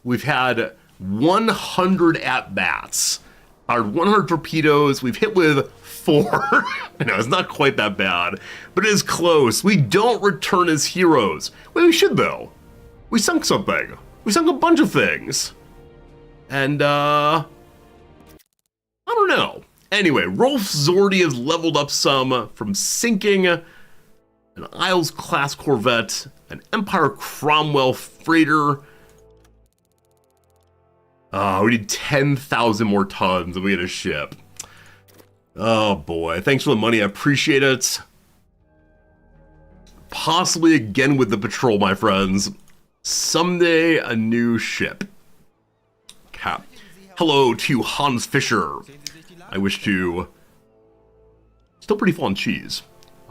We've had 100 at-bats. Fired 100 torpedoes. We've hit with 4. I know, it's not quite that bad, but it is close. We don't return as heroes. Well, we should, though. We sunk something. We sunk a bunch of things. And, I don't know. Anyway, Rolf Zordy has leveled up some from sinking. an Isles-class corvette, an Empire Cromwell freighter. We need 10,000 more tons and we get a ship. Oh boy, thanks for the money, I appreciate it. Possibly again with the patrol, my friends. Someday, a new ship. Cap. Hello to Hans Fischer. I wish to... Still pretty full on cheese.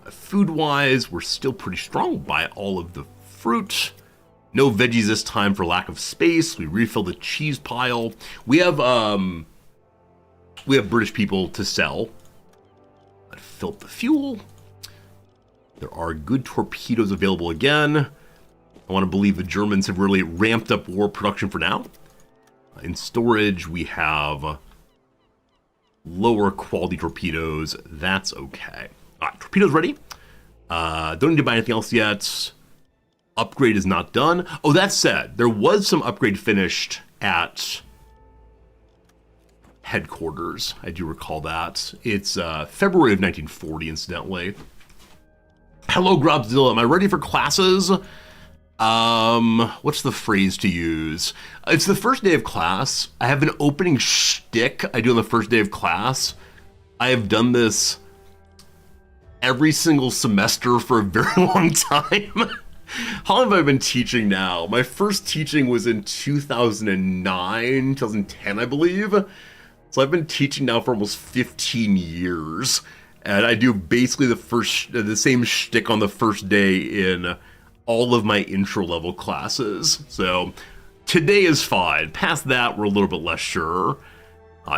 Food-wise, we're still pretty strong. Buy all of the fruit. No veggies this time for lack of space. We refill the cheese pile. We have British people to sell. I filled the fuel. There are good torpedoes available again. I want to believe the Germans have really ramped up war production for now. In storage, we have lower quality torpedoes. That's okay. All right, torpedoes ready. Don't need to buy anything else yet. Upgrade is not done. Oh, that said, there was some upgrade finished at headquarters. I do recall that. It's February of 1940, incidentally. Hello, Grobzilla. Am I ready for classes? What's the phrase to use? It's the first day of class. I have an opening shtick I do on the first day of class. I have done this every single semester for a very long time. How long have I been teaching now? My first teaching was in 2009, 2010, I believe. So I've been teaching now for almost 15 years. And I do basically the same shtick on the first day in all of my intro level classes. So today is fine. Past that, we're a little bit less sure.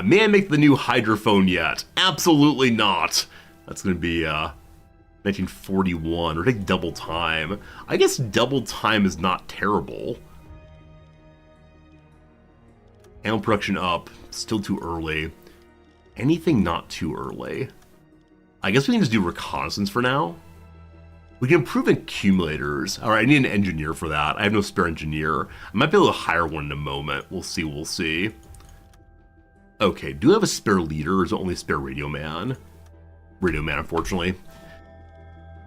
May I make the new hydrophone yet? Absolutely not. That's going to be 1941, or take double time. I guess double time is not terrible. Animal production up, still too early. Anything not too early? I guess we can just do reconnaissance for now. We can improve accumulators. All right, I need an engineer for that. I have no spare engineer. I might be able to hire one in a moment. We'll see, we'll see. Okay, do I have a spare leader, or is it only a spare radio man? Radio man, unfortunately.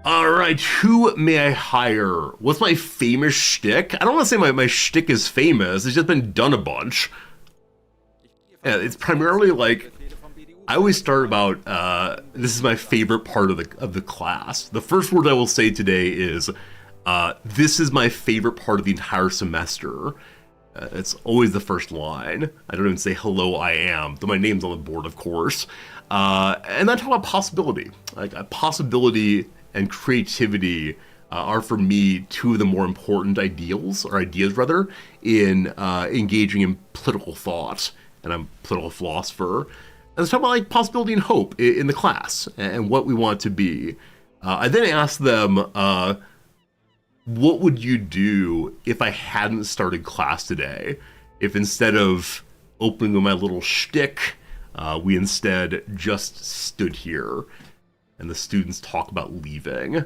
All right, who may I hire? What's my famous shtick? I don't want to say my shtick is famous. It's just been done a bunch. Yeah, it's primarily like, I always start about, this is my favorite part of the class. The first word I will say today is, this is my favorite part of the entire semester. It's always the first line. I don't even say hello, I am, though my name's on the board, of course. And then talk about possibility. Like, possibility and creativity are for me two of the more important ideas rather, in engaging in political thought. And I'm a political philosopher. And let's talk about like possibility and hope in the class and what we want to be. I then asked them, what would you do if I hadn't started class today? If instead of opening with my little shtick, we instead just stood here and the students talk about leaving. And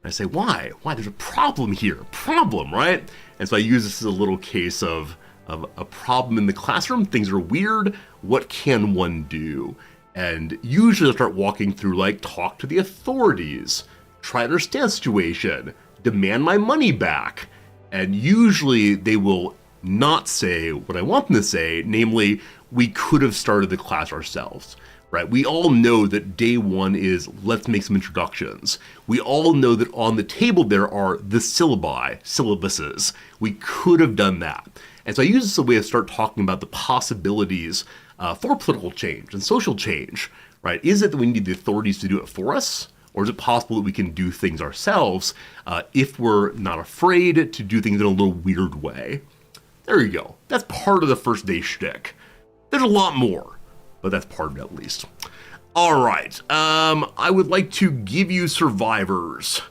I say, why? Why? There's a problem here. Problem, right? And so I use this as a little case of a problem in the classroom. Things are weird. What can one do? And usually I'll start walking through like, talk to the authorities, try to understand the situation, demand my money back. And usually they will not say what I want them to say, namely, we could have started the class ourselves, right? We all know that day one is, let's make some introductions. We all know that on the table there are the syllabuses. We could have done that. And so I use this as a way to start talking about the possibilities for political change and social change, right? Is it that we need the authorities to do it for us? Or is it possible that we can do things ourselves if we're not afraid to do things in a little weird way? There you go. That's part of the first day shtick. There's a lot more, but that's part of it at least. All right, I would like to give you survivors.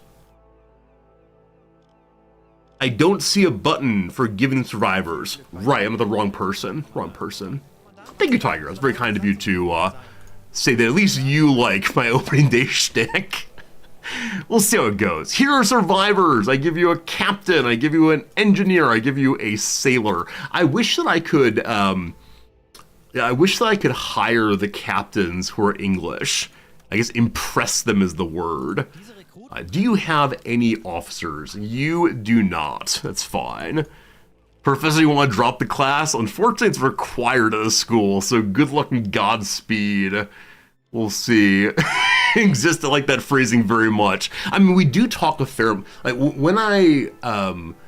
I don't see a button for giving survivors. Right, I'm the wrong person. Wrong person. Thank you, Tiger. It's very kind of you to say that at least you like my opening day shtick. We'll see how it goes. Here are survivors. I give you a captain. I give you an engineer. I give you a sailor. I wish that I could hire the captains who are English. I guess impress them is the word. Do you have any officers? You do not. That's fine. Professor, you want to drop the class? Unfortunately, it's required at the school, so good luck and Godspeed. We'll see. Exist, I like that phrasing very much. I mean, we do talk a fair... Like, when I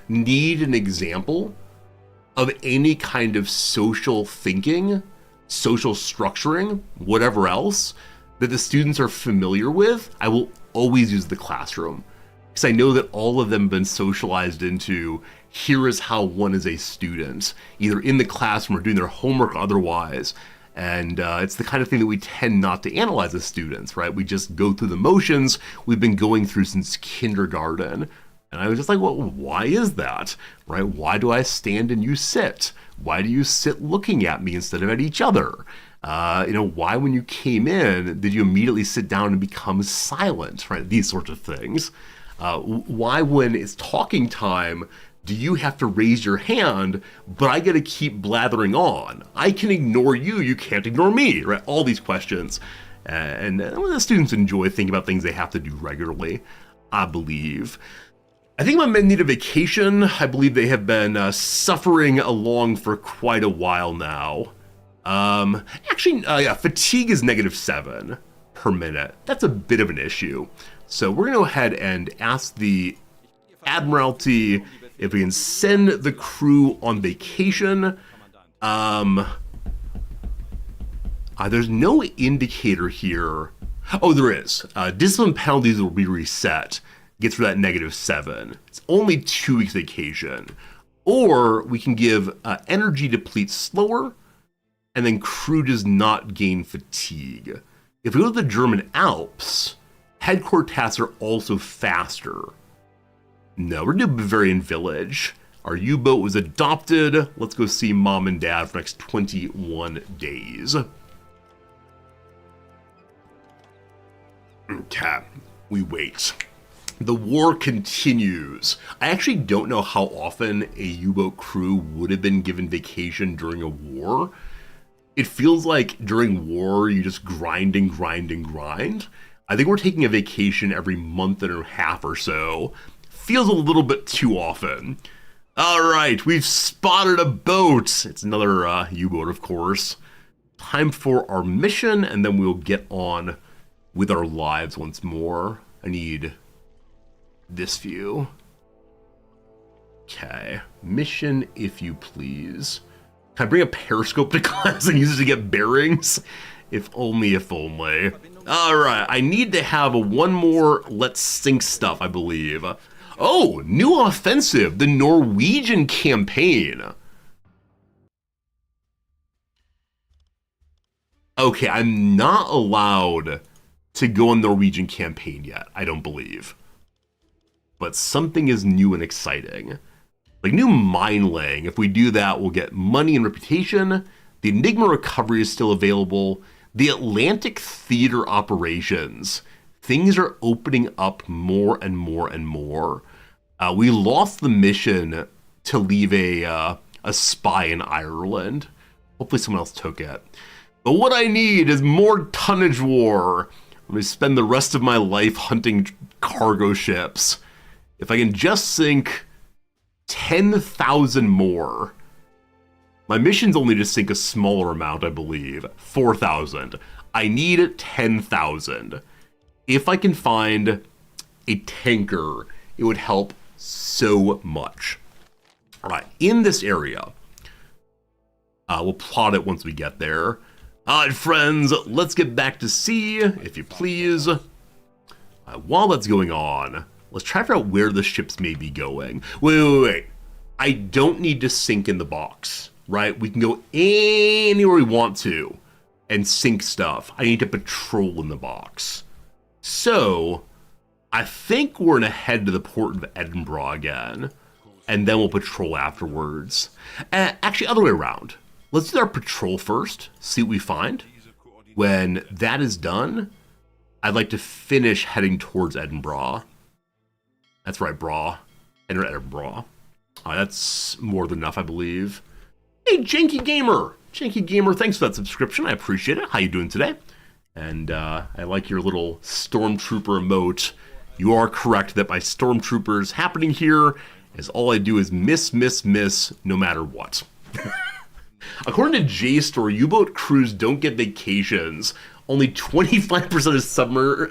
need an example of any kind of social thinking, social structuring, whatever else, that the students are familiar with, I will always use the classroom. Because I know that all of them have been socialized into, here is how one is a student, either in the classroom or doing their homework or otherwise. And it's the kind of thing that we tend not to analyze as students, right? We just go through the motions we've been going through since kindergarten. And I was just like, well, why is that, right? Why do I stand and you sit? Why do you sit looking at me instead of at each other? Why when you came in, did you immediately sit down and become silent, right? These sorts of things. Why when it's talking time, do you have to raise your hand, but I get to keep blathering on? I can ignore you, you can't ignore me, right? All these questions. And the students enjoy thinking about things they have to do regularly, I believe. I think my men need a vacation. I believe they have been suffering along for quite a while now. Fatigue is -7 per minute. That's a bit of an issue. So we're gonna go ahead and ask the Admiralty if we can send the crew on vacation. There's no indicator here. Oh, there is. Discipline penalties will be reset. Gets rid of that -7. It's only 2 weeks vacation. Or we can give energy depletes slower, and then crew does not gain fatigue. If we go to the German Alps, headquarter tasks are also faster. No, we're doing Bavarian Village. Our U-boat was adopted. Let's go see mom and dad for the next 21 days. Okay, we wait. The war continues. I actually don't know how often a U-boat crew would have been given vacation during a war. It feels like during war, you just grind and grind and grind. I think we're taking a vacation every month and a half or so. Feels a little bit too often. All right, we've spotted a boat. It's another U-boat, of course. Time for our mission, and then we'll get on with our lives once more. I need this view. Okay, mission if you please. Can I bring a periscope to class and use it to get bearings? If only, if only. All right, I need to have one more let's sink stuff, I believe. Oh, new offensive, the Norwegian campaign. Okay, I'm not allowed to go on Norwegian campaign yet, I don't believe. But something is new and exciting. Like new mine laying, if we do that, we'll get money and reputation. The Enigma recovery is still available. The Atlantic Theater operations. Things are opening up more and more and more. We lost the mission to leave a spy in Ireland. Hopefully someone else took it. But what I need is more tonnage war. I'm going to spend the rest of my life hunting cargo ships. If I can just sink 10,000 more. My mission's only to sink a smaller amount, I believe. 4,000. I need 10,000. If I can find a tanker, it would help so much. All right, in this area, we'll plot it once we get there. All right, friends, let's get back to sea, if you please. While that's going on, let's try to figure out where the ships may be going. Wait. I don't need to sink in the box, right? We can go anywhere we want to and sink stuff. I need to patrol in the box. So, I think we're gonna head to the port of Edinburgh again, and then we'll patrol afterwards. Actually, other way around. Let's do our patrol first, see what we find. When that is done, I'd like to finish heading towards Edinburgh. That's right, brah. Enter Edinburgh. That's more than enough, I believe. Hey, Janky Gamer! Janky Gamer, thanks for that subscription. I appreciate it. How you doing today? And I like your little Stormtrooper emote. You are correct that my stormtroopers happening here is all I do is miss, miss, miss, no matter what. According to JSTOR, U-boat crews don't get vacations. Only 25% of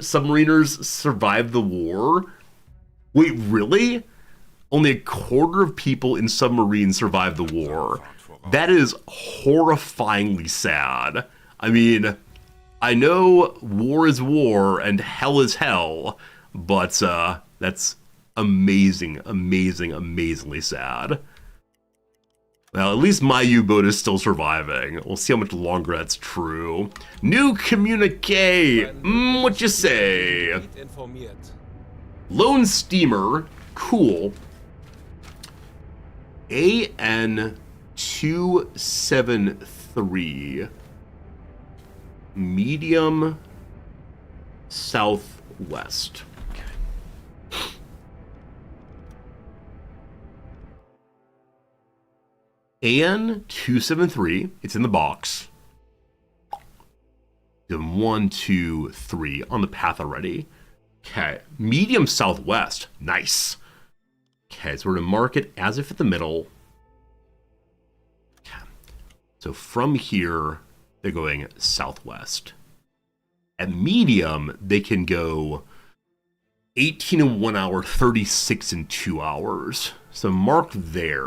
submariners survive the war. Wait, really? Only a quarter of people in submarines survive the war. That is horrifyingly sad. I mean, I know war is war and hell is hell, but that's amazing, amazing, amazingly sad. Well, at least my U-boat is still surviving. We'll see how much longer that's true. New communique! What you say? Lone steamer, cool. AN273. Medium southwest. AN273, it's in the box. 1, 2, 3 on the path already. Okay, medium southwest, nice. Okay, so we're gonna mark it as if at the middle. Okay, so from here, they're going southwest. At medium, they can go 18 in 1 hour, 36 in 2 hours. So mark there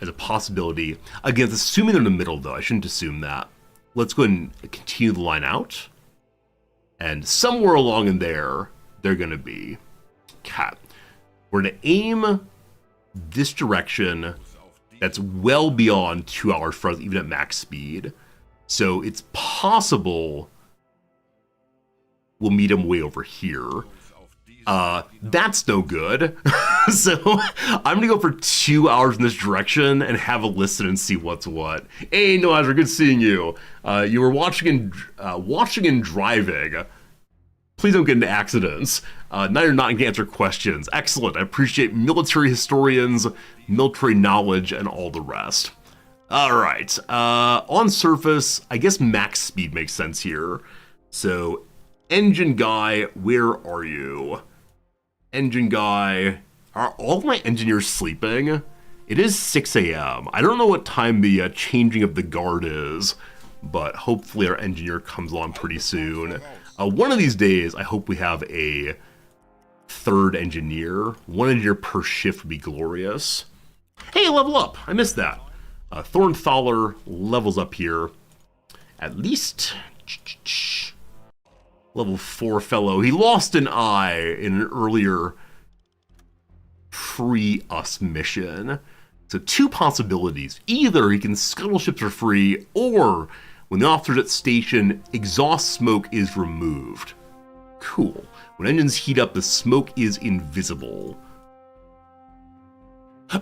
as a possibility. Again, assuming they're in the middle, though. I shouldn't assume that. Let's go ahead and continue the line out. And somewhere along in there, they're going to be. Okay. We're going to aim this direction. That's well beyond 2 hours for us, even at max speed. So it's possible we'll meet them way over here. That's no good. So I'm gonna go for 2 hours in this direction and have a listen and see what's what. Hey, no, Azra, good seeing you. You were watching and driving. Please don't get into accidents. Now you're not gonna answer questions. Excellent. I appreciate military historians, military knowledge, and all the rest. All right. On surface, I guess max speed makes sense here. So, engine guy, where are you? Engine guy, are all of my engineers sleeping? It is 6 a.m. I don't know what time the changing of the guard is, but hopefully our engineer comes along pretty soon. One of these days, I hope we have a third engineer. One engineer per shift would be glorious. Hey, level up. I missed that. Thornthaler levels up here. At least level 4 fellow. He lost an eye in an earlier pre-us mission. So 2 possibilities. Either he can scuttle ships for free, or when the officer's at station, exhaust smoke is removed. Cool. When engines heat up, the smoke is invisible.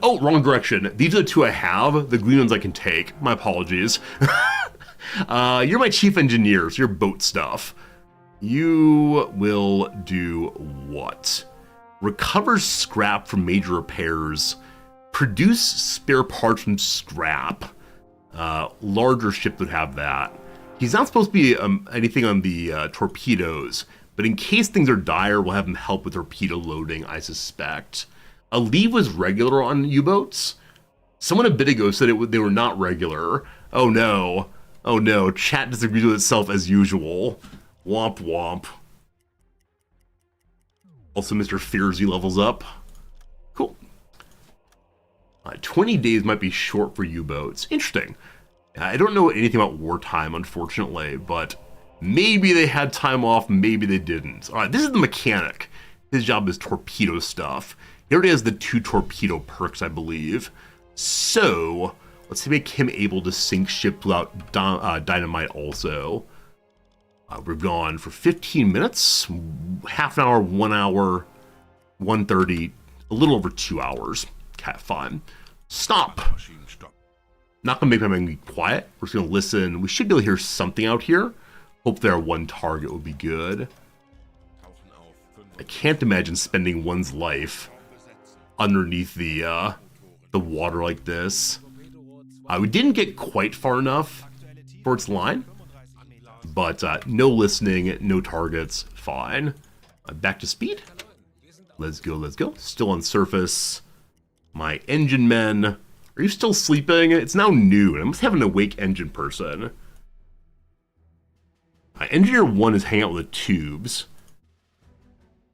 Oh, wrong direction. These are the 2 I have. The green ones I can take. My apologies. You're my chief engineer, so you're boat stuff. You will do what? Recover scrap from major repairs. Produce spare parts from scrap. Larger ship would have that. He's not supposed to be anything on the torpedoes, but in case things are dire, we'll have him help with torpedo loading, I suspect. A leave was regular on U-boats? Someone a bit ago said they were not regular. Oh no. Oh no, chat disagrees with itself as usual. Womp womp. Also, Mr. Fearsy levels up. Cool. 20 days might be short for U-boats. Interesting. I don't know anything about wartime, unfortunately, but maybe they had time off, maybe they didn't. All right, this is the mechanic. His job is torpedo stuff. He already has the 2 torpedo perks, I believe. So, let's make him able to sink ships without dynamite also. We're gone for 15 minutes, half an hour, 1 hour, 1:30, a little over 2 hours. Okay, fine. Stop. Not gonna make my mind be quiet. We're just gonna listen. We should be able to hear something out here. Hopefully our 1 target would be good. I can't imagine spending one's life underneath the water like this. We didn't get quite far enough for its line. But no listening, no targets, fine. Back to speed? Let's go, let's go. Still on surface. My engine men. Are you still sleeping? It's now noon. I must have an awake engine person. Engineer 1 is hanging out with the tubes.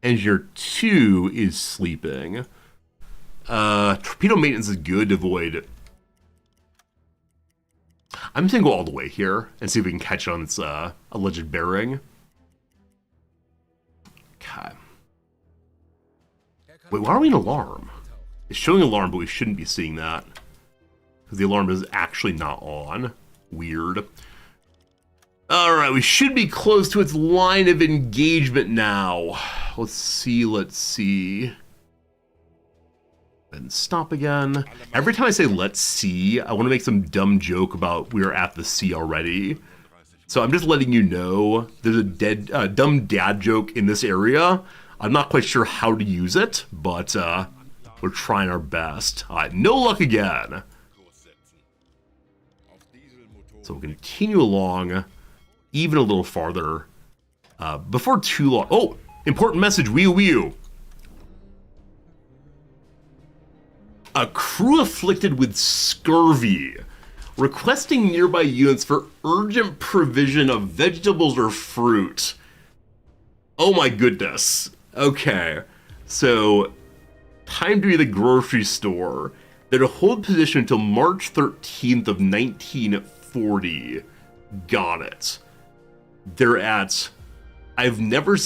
Engineer 2 is sleeping. Torpedo maintenance is good to avoid. I'm just gonna go all the way here and see if we can catch on its alleged bearing. Okay. Wait, why are we in alarm? It's showing alarm, but we shouldn't be seeing that. Because the alarm is actually not on. Weird. Alright, we should be close to its line of engagement now. Let's see. And stop again. Every time I say let's see, I want to make some dumb joke about we're at the sea already. So I'm just letting you know there's a dumb dad joke in this area. I'm not quite sure how to use it, but we're trying our best. No luck again. So we'll continue along even a little farther. Before too long. Oh, important message, wee. A crew afflicted with scurvy, requesting nearby units for urgent provision of vegetables or fruit. Oh my goodness. Okay, so time to be the grocery store. They're to hold position until March 13th of 1940. Got it. They're at, I've never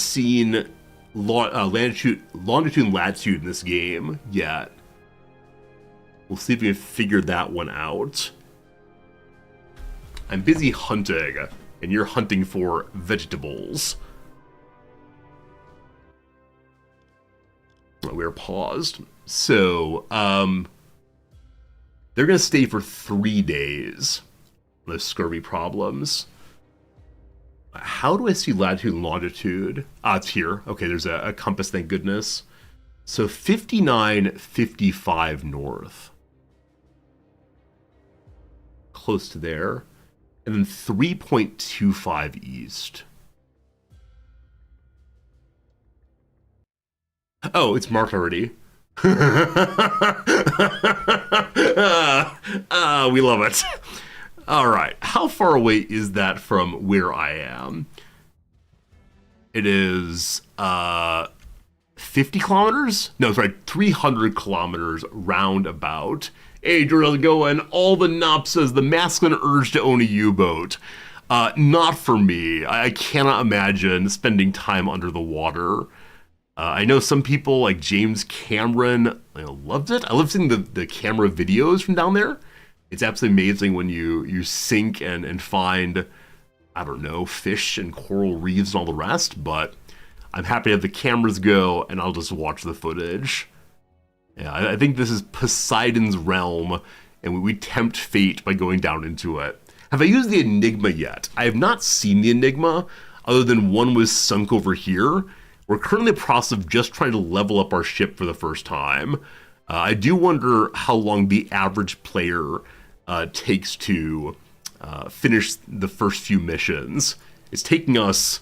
longitude and latitude in this game yet. We'll see if we can figure that one out. I'm busy hunting, and you're hunting for vegetables. We're paused. So, they're going to stay for 3 days. Those scurvy problems. How do I see latitude and longitude? It's here. Okay, there's a compass, thank goodness. So 5955 north. Close to there. And then 3.25 east. Oh, it's marked already. We love it. All right, how far away is that from where I am? It is 50 kilometers? No, sorry, 300 kilometers roundabout. Hey, George, how's it going? All the Nop says the masculine urge to own a U-boat. Not for me. I cannot imagine spending time under the water. I know some people like James Cameron loved it. I love seeing the camera videos from down there. It's absolutely amazing when you sink and find, I don't know, fish and coral reefs and all the rest, but I'm happy to have the cameras go and I'll just watch the footage. Yeah, I think this is Poseidon's realm and we tempt fate by going down into it. Have I used the Enigma yet? I have not seen the Enigma other than one was sunk over here. We're currently in the process of just trying to level up our ship for the first time. I do wonder how long the average player takes to finish the first few missions. It's taking us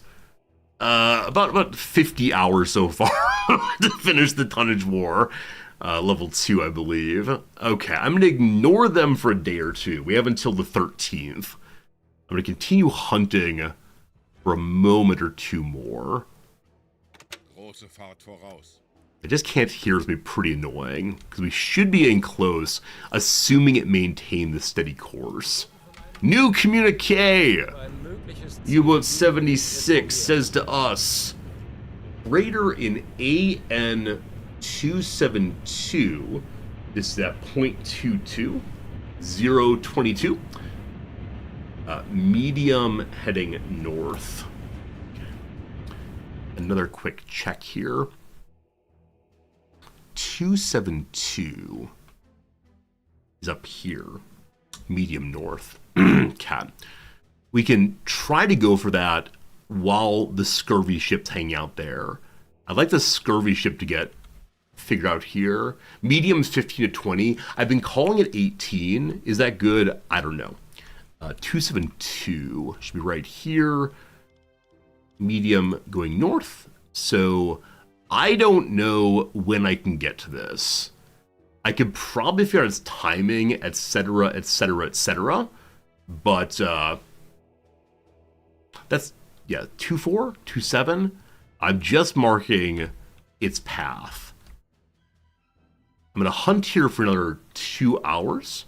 about 50 hours so far to finish the Tonnage War. Level 2, I believe. Okay, I'm going to ignore them for a day or two. We have until the 13th. I'm going to continue hunting for a moment or two more. I just can't hear. It's be pretty annoying because we should be in close, assuming it maintained the steady course. New communique. U-boat 76 says to us, Raider in AN 272. This is at 0.22, 022. Medium heading north. Another quick check here. 272 is up here. Medium north. Okay. We can try to go for that while the scurvy ship's hanging out there. I'd like the scurvy ship to get figured out here. Medium's 15 to 20. I've been calling it 18. Is that good? I don't know. 272 should be right here. Medium going north. So I don't know when I can get to this. I could probably figure out its timing, etc., etc., etc. But that's, yeah, 2-4, 2-7. I'm just marking its path. I'm going to hunt here for another 2 hours,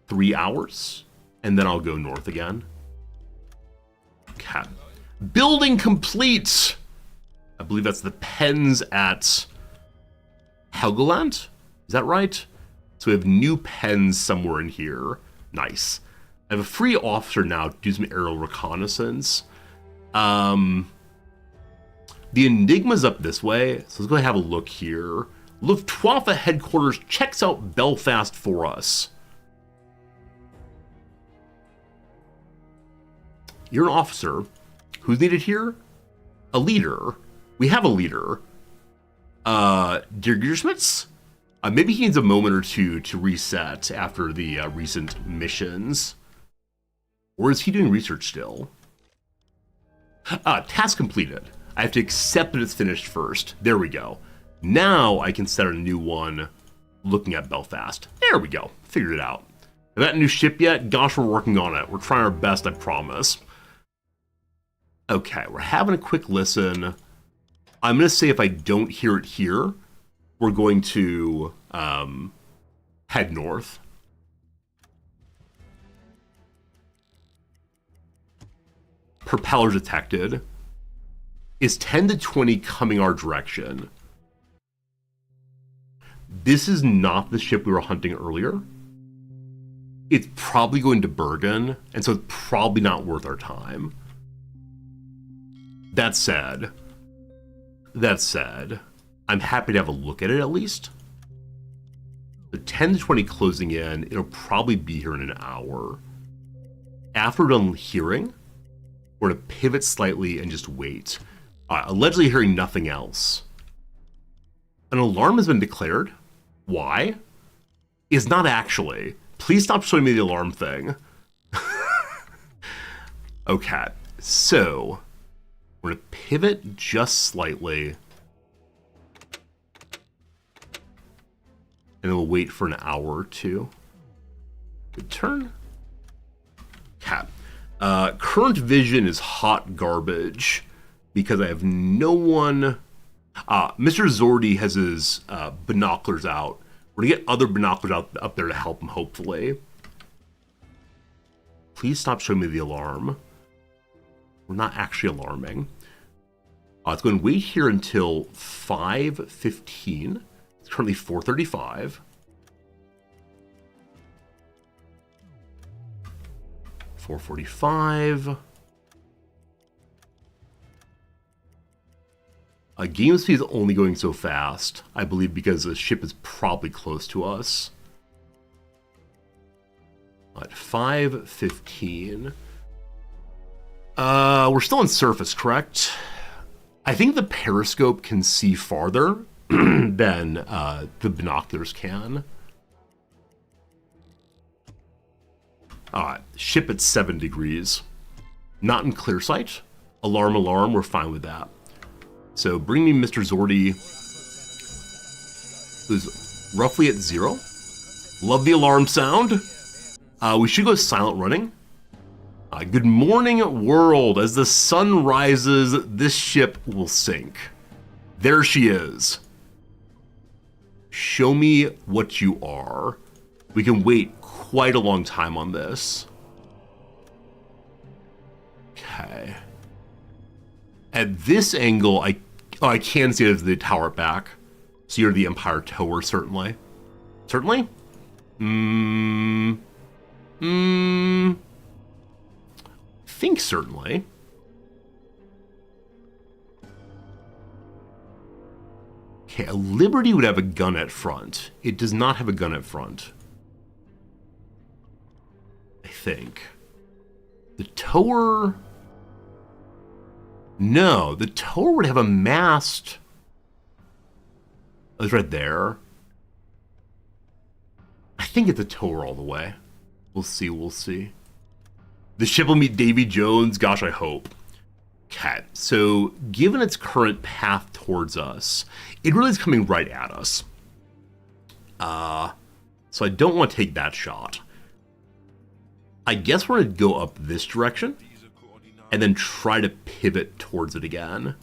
3 hours, and then I'll go north again. Okay. Building complete! I believe that's the pens at Helgoland. Is that right? So we have new pens somewhere in here. Nice. I have a free officer now to do some aerial reconnaissance. The Enigma's up this way, so let's go ahead and have a look here. Luftwaffe headquarters checks out Belfast for us. You're an officer. Who's needed here? A leader. We have a leader. Dirgersmitz? Maybe he needs a moment or two to reset after the recent missions. Or is he doing research still? Task completed. I have to accept that it's finished first. There we go. Now I can set a new one looking at Belfast. There we go. Figured it out. Have that new ship yet? Gosh, we're working on it. We're trying our best, I promise. Okay, we're having a quick listen. I'm going to say if I don't hear it here, we're going to head north. Propeller detected. Is 10 to 20 coming our direction? This is not the ship we were hunting earlier. It's probably going to Bergen, and so it's probably not worth our time. That said, I'm happy to have a look at it at least. The 10 to 20 closing in, it'll probably be here in an hour. After we're done hearing, we're going to pivot slightly and just wait. Allegedly hearing nothing else. An alarm has been declared. Why? Is not actually. Please stop showing me the alarm thing. Okay, so we're going to pivot just slightly. And then we'll wait for an hour or two. Good turn. Okay. Current vision is hot garbage because I have no one. Mr. Zordi has his binoculars out. We're going to get other binoculars up there to help him, hopefully. Please stop showing me the alarm. We're not actually alarming. It's going to wait here until 5:15. It's currently 4:35. 4:45. Game speed is only going so fast, I believe, because the ship is probably close to us. At 5:15. We're still on surface, correct? I think the periscope can see farther than the binoculars can. Ship at 7 degrees. Not in clear sight. Alarm, alarm, we're fine with that. So bring me Mr. Zordi, who's roughly at 0. Love the alarm sound. We should go silent running. Good morning, world. As the sun rises, this ship will sink. There she is. Show me what you are. We can wait quite a long time on this. Okay. At this angle, I can see the tower back. So you're the Empire Tower, certainly. Certainly? Think certainly. Okay, a Liberty would have a gun at front. It does not have a gun at front. I think. The tower... No, the tower would have a mast. Oh, it's right there. I think it's a tower all the way. We'll see, we'll see. The ship will meet Davy Jones. Gosh, I hope. Okay, so given its current path towards us, it really is coming right at us. So I don't want to take that shot. I guess we're going to go up this direction and then try to pivot towards it again.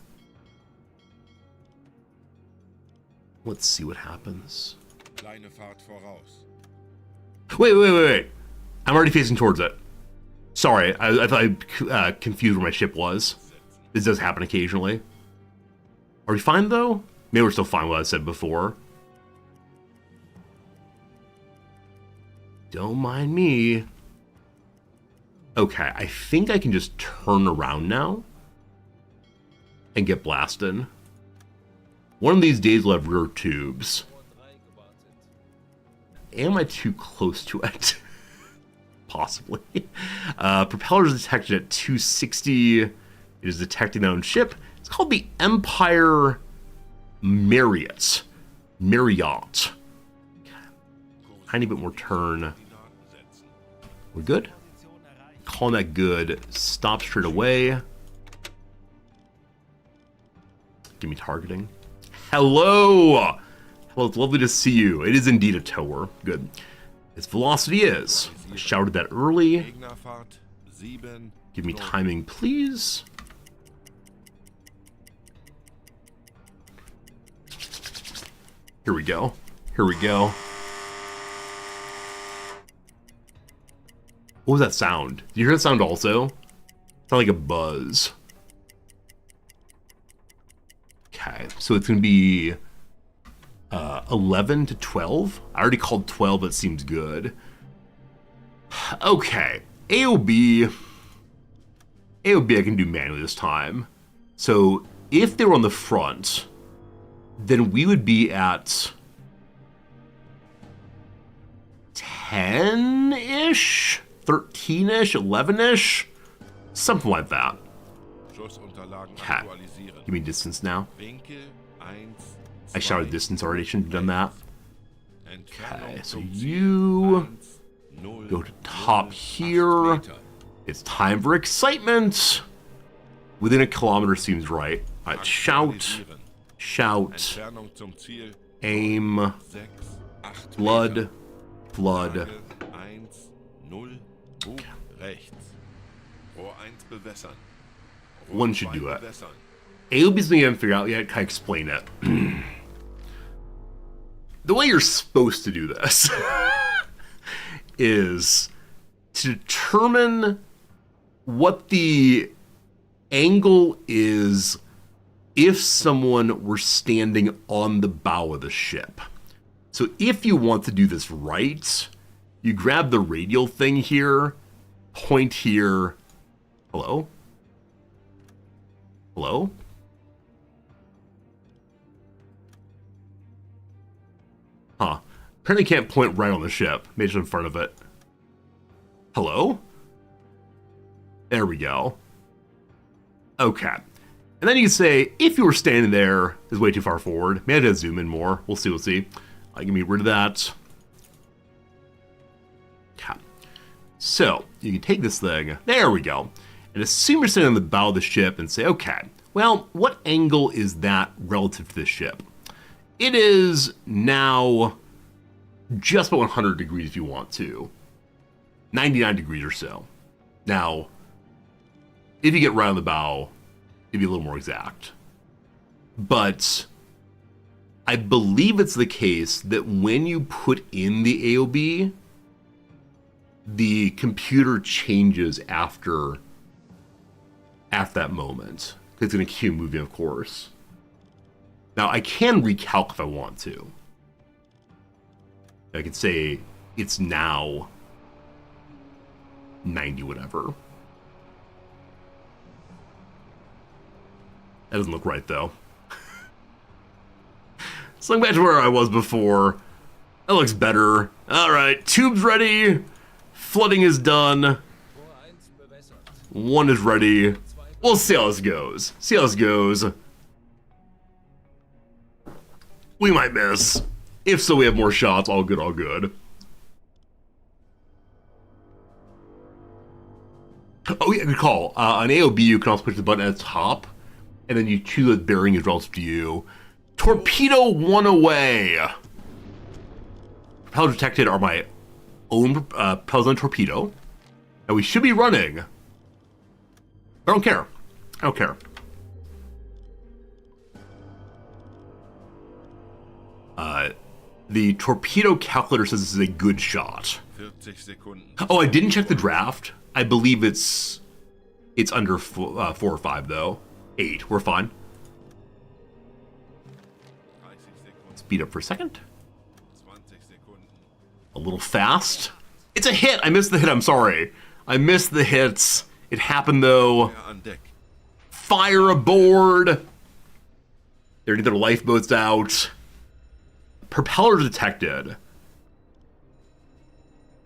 Let's see what happens. Wait. I'm already facing towards it. Sorry, I thought I confused where my ship was. This does happen occasionally. Are we fine, though? Maybe we're still fine with what I said before. Don't mind me. Okay, I think I can just turn around now and get blasted. One of these days we'll have rear tubes. Am I too close to it? Possibly. Propellers detected at 260. It is detecting their own ship. It's called the Empire Marriott. Tiny bit more turn. We're good? Calling that good. Stop straight away. Give me targeting. Hello! Well, it's lovely to see you. It is indeed a tower. Good. Its velocity is. I shouted that early. Give me timing, please. Here we go. Here we go. What was that sound? Did you hear that sound also? It sounded like a buzz. Okay, so it's going to be 11 to 12. I already called 12, but it seems good. Okay, AOB I can do manually this time. So if they were on the front, then we would be at 10-ish? 13-ish, 11-ish, something like that. Okay. Give me distance now. I shouted distance already, shouldn't have done that. Okay, so you go to top here. It's time for excitement. Within a kilometer seems right. All right, shout, aim, flood. One should do it. AOB's thing I haven't figured out yet. Can I explain it? The way you're supposed to do this is to determine what the angle is if someone were standing on the bow of the ship. So if you want to do this right, you grab the radial thing here, point here. Hello? Hello? Huh. Apparently can't point right on the ship. Maybe just in front of it. Hello? There we go. Okay. And then you can say, if you were standing there, is way too far forward. Maybe I have to zoom in more. We'll see, I can get rid of that. Okay. So, you can take this thing. There we go. And assume you're sitting on the bow of the ship and say, okay, well, what angle is that relative to this ship? It is now just about 100 degrees if you want to. 99 degrees or so. Now, if you get right on the bow, it'd be a little more exact. But I believe it's the case that when you put in the AOB, the computer changes after that moment. It's going to keep moving, of course. Now, I can recalc if I want to. I could say it's now 90 whatever. That doesn't look right, though. So I'm back to where I was before. That looks better. All right, tube's ready. Flooding is done. One is ready. We'll see how this goes. We might miss. If so, we have more shots. All good. Oh yeah, good call. On AOB, you can also push the button at the top, and then you choose what bearing is relative to you. Torpedo one away. Propellers detected are my own propellers on torpedo, and we should be running. I don't care. I don't care. The torpedo calculator says this is a good shot. Oh, I didn't check the draft. I believe it's under 4 or 5 though. 8. We're fine. Speed up for a second. A little fast. It's a hit. I missed the hit. I'm sorry. I missed the hits. It happened though. Fire aboard. They're getting their lifeboats out. Propellers detected.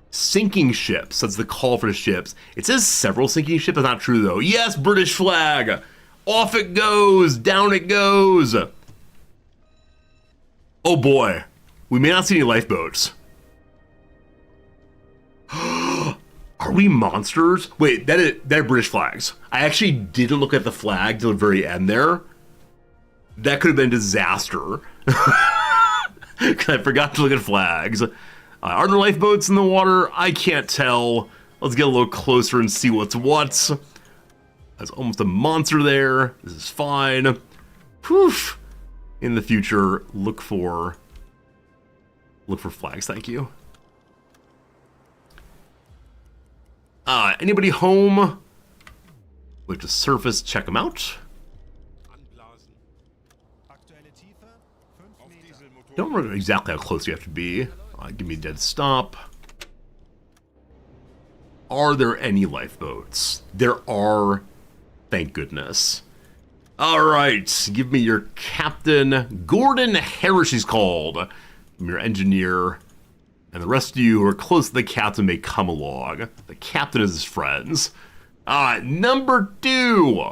Sinking ships. That's the call for the ships. It says several sinking ships. That's not true though. Yes, British flag. Off it goes. Down it goes. Oh boy. We may not see any lifeboats. Are we monsters? Wait, they're British flags. I actually didn't look at the flag till the very end there. That could have been a disaster. I forgot to look at flags. Are there lifeboats in the water? I can't tell. Let's get a little closer and see what's what. There's almost a monster there. This is fine. Poof. In the future, look for flags. Thank you. Anybody home? We have to surface, check them out. Don't remember exactly how close you have to be. Give me a dead stop. Are there any lifeboats? There are, thank goodness. All right, give me your captain. Gordon Harris, he's called. Give me your engineer. And the rest of you who are close to the captain may come along. The captain is his friends. Number 2.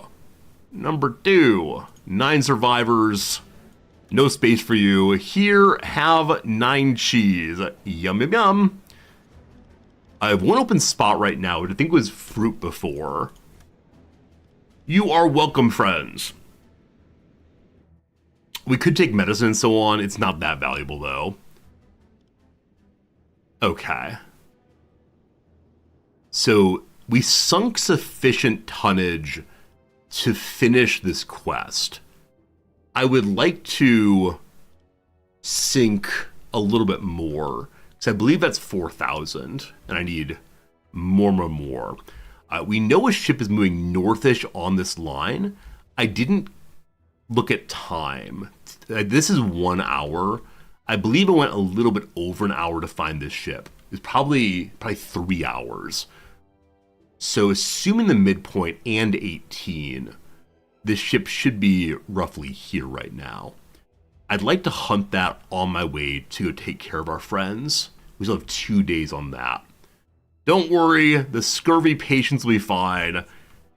Number 2. 9 survivors. No space for you. Here, have 9 cheese. Yum, yum, yum. I have one open spot right now, which I think was fruit before. You are welcome, friends. We could take medicine and so on. It's not that valuable, though. Okay. So, we sunk sufficient tonnage to finish this quest. I would like to sink a little bit more, because I believe that's 4,000, and I need more. We know a ship is moving northish on this line. I didn't look at time. This is 1 hour. I believe it went a little bit over an hour to find this ship. It's probably 3 hours. So assuming the midpoint and 18, this ship should be roughly here right now. I'd like to hunt that on my way to go take care of our friends. We still have 2 days on that. Don't worry, the scurvy patients will be fine. Can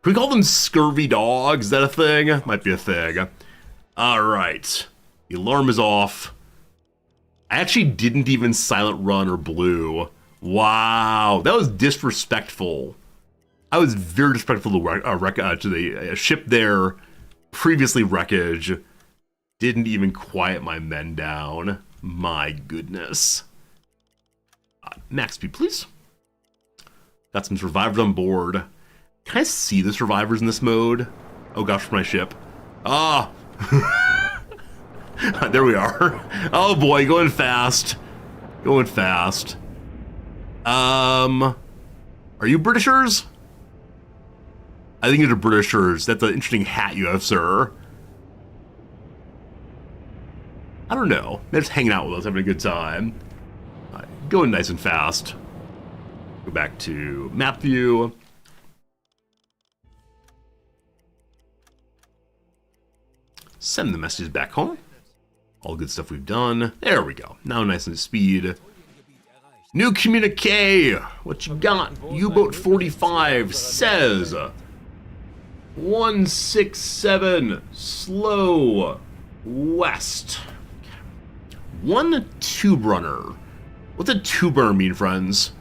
we call them scurvy dogs? Is that a thing? Might be a thing. All right, the alarm is off. I actually didn't even silent run or blue. Wow, that was disrespectful. I was very disrespectful to the ship there. Previously wreckage. Didn't even quiet my men down. My goodness. Max speed, please. Got some survivors on board. Can I see the survivors in this mode? Oh gosh, for my ship. Ah! There we are. Oh boy, going fast. Going fast. Are you Britishers? I think you're Britishers. That's an interesting hat you have, sir. I don't know. They're just hanging out with us, having a good time. Going nice and fast. Go back to map view. Send the messages back home. All good stuff we've done. There we go. Now nice and speed. New communique. What you got? U-boat 45 says 167 slow west. 1 tube runner. What's a tube runner mean, friends?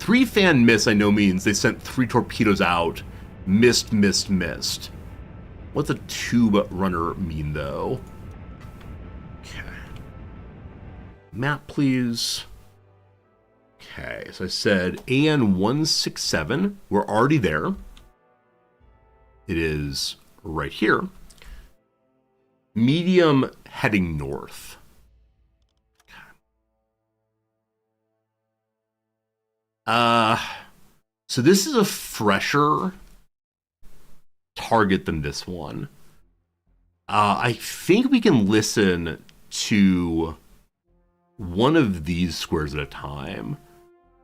3 fan miss, I know, means they sent 3 torpedoes out. Missed, missed, missed. What's a tube runner mean, though? Okay. Map, please. Okay, so I said AN 167. We're already there. It is right here. Medium heading north. So this is a fresher target than this one. I think we can listen to one of these squares at a time.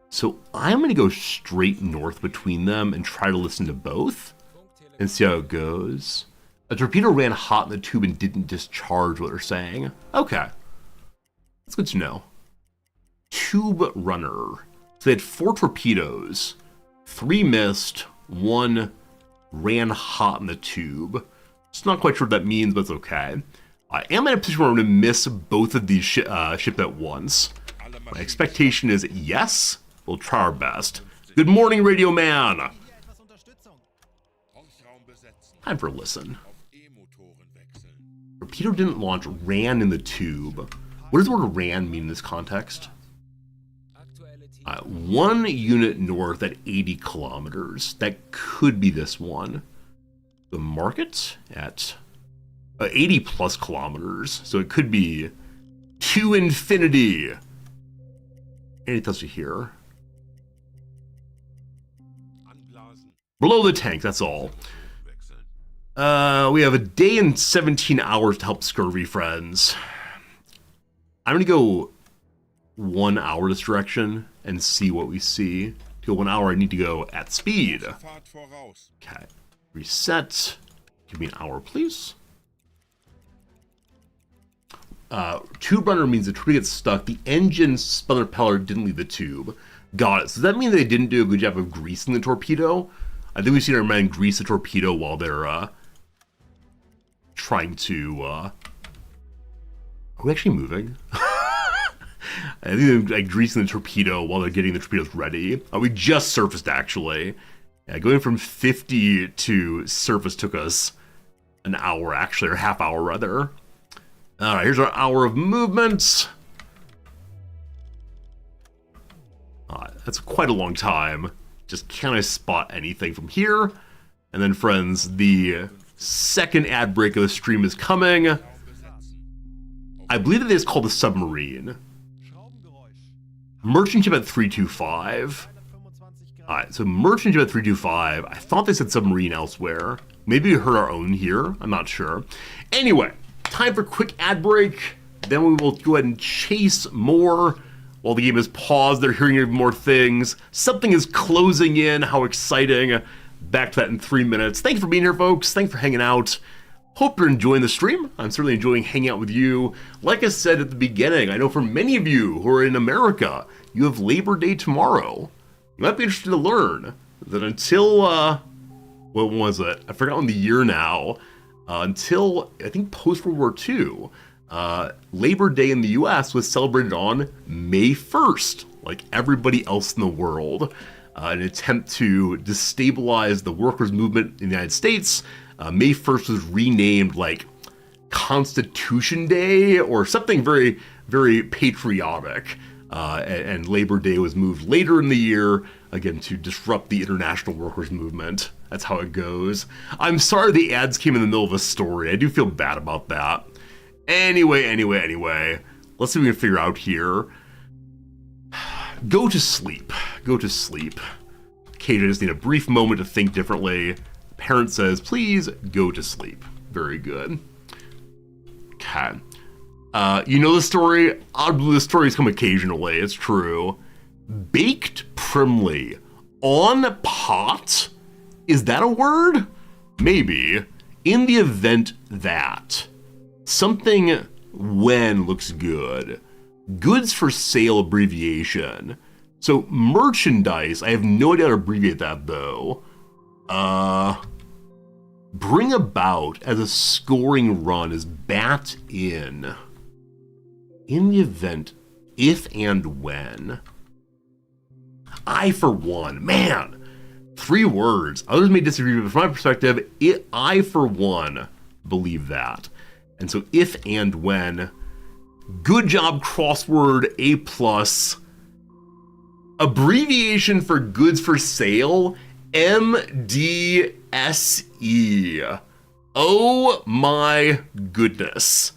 So I'm going to go straight north between them and try to listen to both and see how it goes. A torpedo ran hot in the tube and didn't discharge, what they're saying. Okay. That's good to know. Tube runner. So they had 4 torpedoes. 3 missed. 1 ran hot in the tube. Just not quite sure what that means, but it's okay. I am in a position where I'm going to miss both of these ships at once. My expectation is yes. We'll try our best. Good morning, Radio Man. Time for a listen. Torpedo didn't launch, ran in the tube. What does the word ran mean in this context? 1 unit north at 80 kilometers. That could be this one. The market at 80 plus kilometers. So it could be to infinity. Anything else you hear? Below the tank, that's all. We have a day and 17 hours to help scurvy, friends. I'm going to go 1 hour this direction and see what we see. To go 1 hour, I need to go at speed. Okay. Reset. Give me an hour, please. Tube runner means the tube gets stuck. The engine spun the propeller, didn't leave the tube. Got it. So does that mean they didn't do a good job of greasing the torpedo? I think we've seen our men grease the torpedo while they're trying to. Are we actually moving? I think they're like greasing the torpedo while they're getting the torpedoes ready. We just surfaced actually. Yeah, going from 50 to surface took us an hour actually, or half hour rather. All right, here's our hour of movement. That's quite a long time. Just can I spot anything from here? And then, friends, the second ad break of the stream is coming. I believe that it's called the submarine. Merchant ship at 325. Alright, so merchant ship at 325. I thought they said submarine elsewhere. Maybe we heard our own here. I'm not sure. Anyway, time for a quick ad break. Then we will go ahead and chase more. While the game is paused, they're hearing even more things. Something is closing in. How exciting. Back to that in 3 minutes. Thank you for being here, folks. Thanks for hanging out. Hope you're enjoying the stream. I'm certainly enjoying hanging out with you. Like I said at the beginning, I know for many of you who are in America, you have Labor Day tomorrow. You might be interested to learn that until, what was it? I forgot the year now. Until, I think, post-World War II, Labor Day in the US was celebrated on May 1st, like everybody else in the world. An attempt to destabilize the workers' movement in the United States. May 1st was renamed like Constitution Day or something very, very patriotic. And Labor Day was moved later in the year, again, to disrupt the international workers' movement. That's how it goes. I'm sorry the ads came in the middle of a story. I do feel bad about that. Anyway. Let's see what we can figure out here. Go to sleep. Go to sleep. Kate, I just need a brief moment to think differently. Parent says, please go to sleep. Very good. Okay. You know the story? Oddly, the stories come occasionally. It's true. Baked primly on pot? Is that a word? Maybe. In the event that something when looks good. Goods for sale abbreviation. So merchandise, I have no idea how to abbreviate that though. Bring about as a scoring run is bat in. In the event, if and when. I for one, man, 3 words. Others may disagree, but from my perspective, I for one believe that. And so if and when, good job crossword, A+, abbreviation for goods for sale, MDSE. Oh my goodness.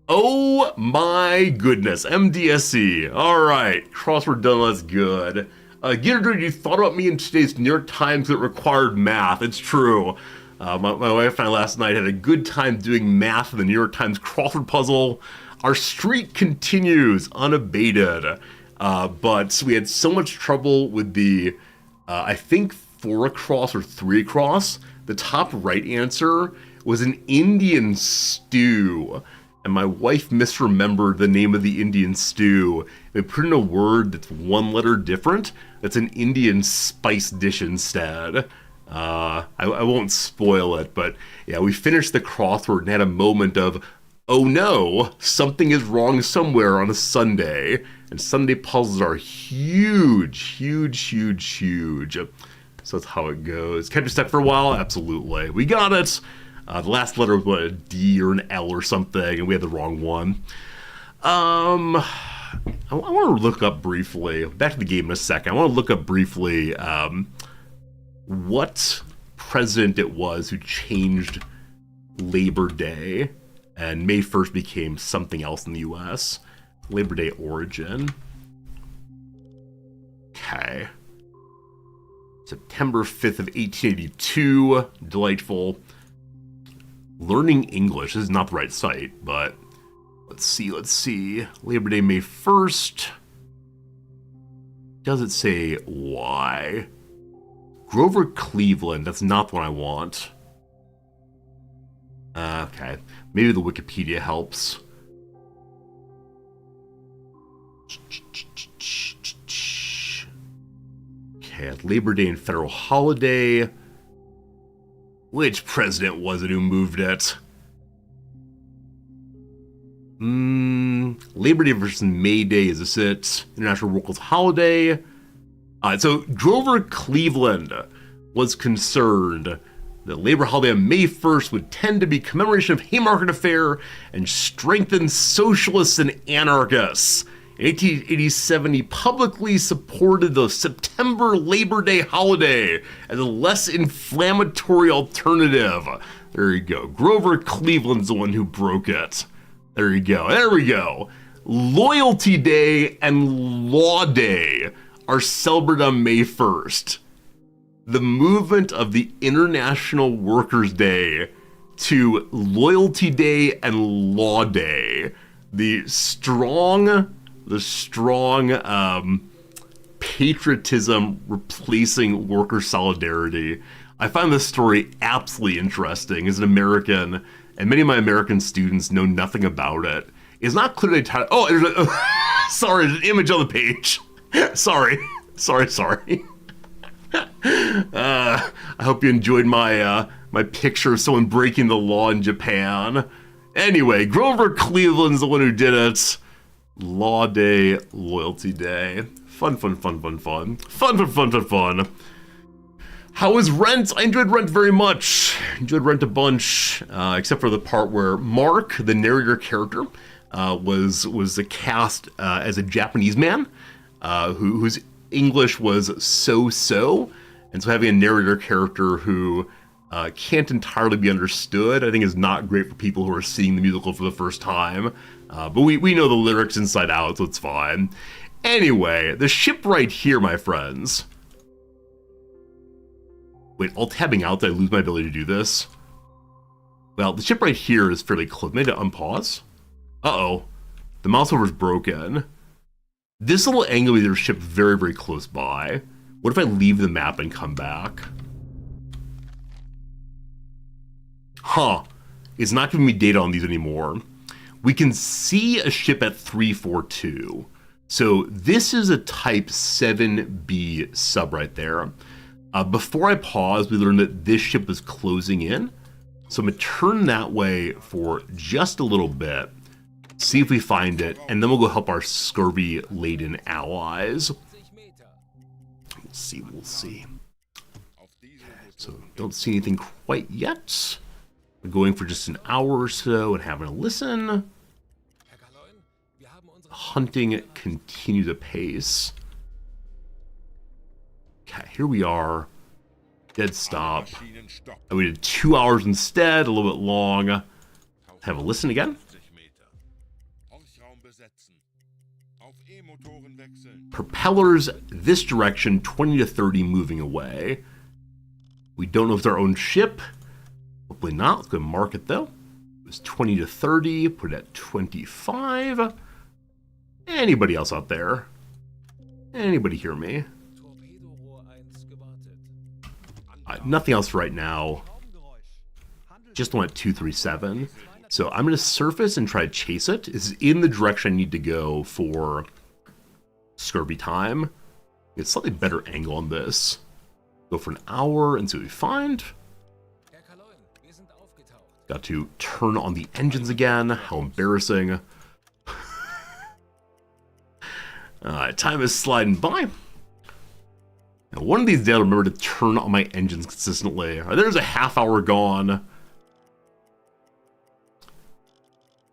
Oh my goodness, MDSE. All right, crossword done, that's good. Gitter, you thought about me in today's New York Times that required math. It's true. My wife and I last night had a good time doing math in the New York Times crossword puzzle. Our streak continues unabated, but we had so much trouble with the, I think 4 across or 3 across. The top right answer was an Indian stew, and my wife misremembered the name of the Indian stew. They put in a word that's 1 letter different. That's an Indian spice dish instead. I won't spoil it, but yeah, we finished the crossword and had a moment of, oh no, something is wrong somewhere on a Sunday. And Sunday puzzles are huge, huge, huge, huge. So that's how it goes. Kept us stuck for a while? Absolutely. We got it. The last letter was what, a D or an L or something, and we had the wrong one. I want to look up briefly, back to the game in a second, I want to look up briefly what president it was who changed Labor Day, and May 1st became something else in the US. Labor Day origin. Okay. September 5th of 1882. Delightful. Learning English. This is not the right site, but let's see. Labor Day, May 1st. Does it say why? Grover Cleveland. That's not the one I want. Okay. Maybe the Wikipedia helps. Okay, Labor Day and federal holiday. Which president was it who moved it? Labor Day versus May Day, is this it? International Workers' Holiday. So Grover Cleveland was concerned that Labor Holiday on May 1st would tend to be commemoration of Haymarket Affair and strengthen socialists and anarchists. In 1887, he publicly supported the September Labor Day holiday as a less inflammatory alternative. There you go. Grover Cleveland's the one who broke it. There you go. There we go. Loyalty Day and Law Day are celebrated on May 1st. The movement of the International Workers' Day to Loyalty Day and Law Day. The strong patriotism replacing worker solidarity. I find this story absolutely interesting as an American, and many of my American students know nothing about it. It's not clearly titled. Oh, sorry, there's an image on the page. Sorry. I hope you enjoyed my picture of someone breaking the law in Japan. Anyway, Grover Cleveland's the one who did it. Law Day, Loyalty Day. Fun. How was Rent? I enjoyed Rent very much. Enjoyed Rent a bunch, except for the part where Mark, the narrator character, was cast as a Japanese man whose English was so, and so having a narrator character who can't entirely be understood, I think is not great for people who are seeing the musical for the first time. But we know the lyrics inside out, so it's fine. Anyway, the ship right here, my friends. Wait, all tabbing out, did I lose my ability to do this? Well, the ship right here is fairly close. Maybe to unpause? Uh-oh. The mouse over is broken. This little angle with your ship very, very close by. What if I leave the map and come back? Huh. It's not giving me data on these anymore. We can see a ship at 342. So this is a Type 7B sub right there. Before I pause, we learned that this ship was closing in. So I'm going to turn that way for just a little bit, see if we find it, and then we'll go help our scurvy-laden allies. We'll see. So don't see anything quite yet. We're going for just an hour or so and having a listen. Hunting continues apace. Okay, here we are. Dead stop. And we did 2 hours instead, a little bit long. Have a listen again. Propellers this direction, 20 to 30 moving away. We don't know if it's our own ship. Hopefully not. Let's go mark it though. It was 20 to 30. Put it at 25. Anybody else out there? Anybody hear me? Nothing else right now. Just went 237. So I'm going to surface and try to chase it. This is in the direction I need to go for scurvy time. Get a slightly better angle on this. Go for an hour and see what we find. Got to turn on the engines again. How embarrassing. Time is sliding by. Now, one of these days I'll remember to turn on my engines consistently. There's a half hour gone.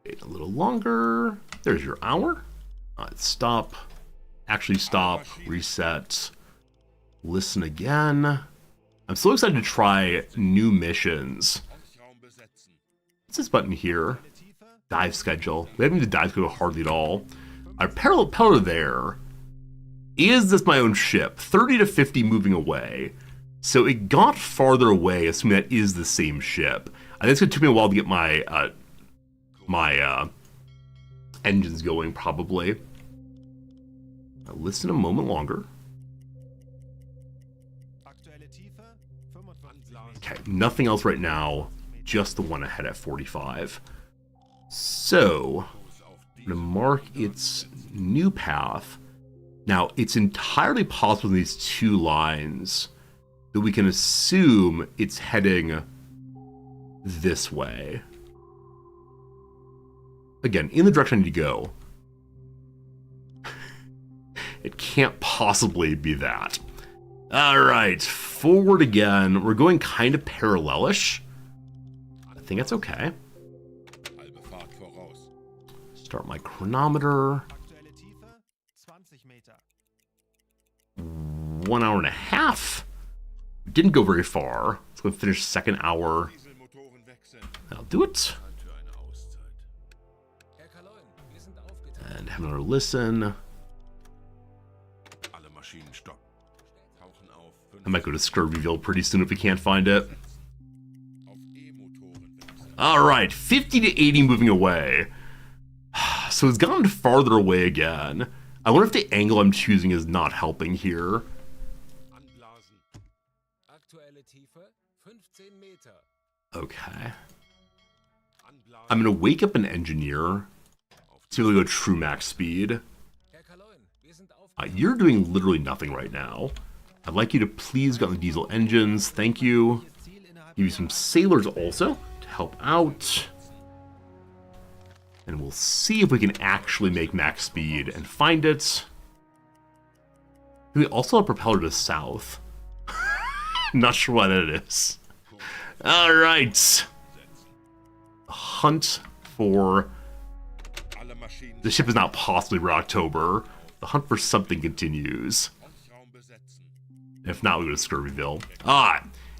Wait a little longer. There's your hour. Stop. Actually stop. Reset. Listen again. I'm so excited to try new missions. What's this button here? Dive schedule. We haven't even dive schedule hardly at all. Our parallel there. Is this my own ship? 30 to 50 moving away. So it got farther away, assuming that is the same ship. I think it's going to take me a while to get my engines going, probably. I'll listen a moment longer. Okay, nothing else right now. Just the one ahead at 45. So, I'm going to mark its new path. Now, it's entirely possible in these two lines that we can assume it's heading this way. Again, in the direction I need to go. It can't possibly be that. Alright, forward again. We're going kind of parallelish. I think that's okay. Start my chronometer. 1 hour and a half. Didn't go very far. Let's go finish second hour. That'll do it. And have another listen. I might go to Scurvyville pretty soon if we can't find it. Alright, 50 to 80 moving away. So it's gone farther away again. I wonder if the angle I'm choosing is not helping here. Okay. I'm going to wake up an engineer. See if we go true max speed. You're doing literally nothing right now. I'd like you to please get on the diesel engines. Thank you. Give you some sailors also to help out. And we'll see if we can actually make max speed and find it. We also have a propeller to the south. Not sure why that is. Alright. Hunt for... The ship is not possibly for October. The hunt for something continues. If not, we go to Scurvyville.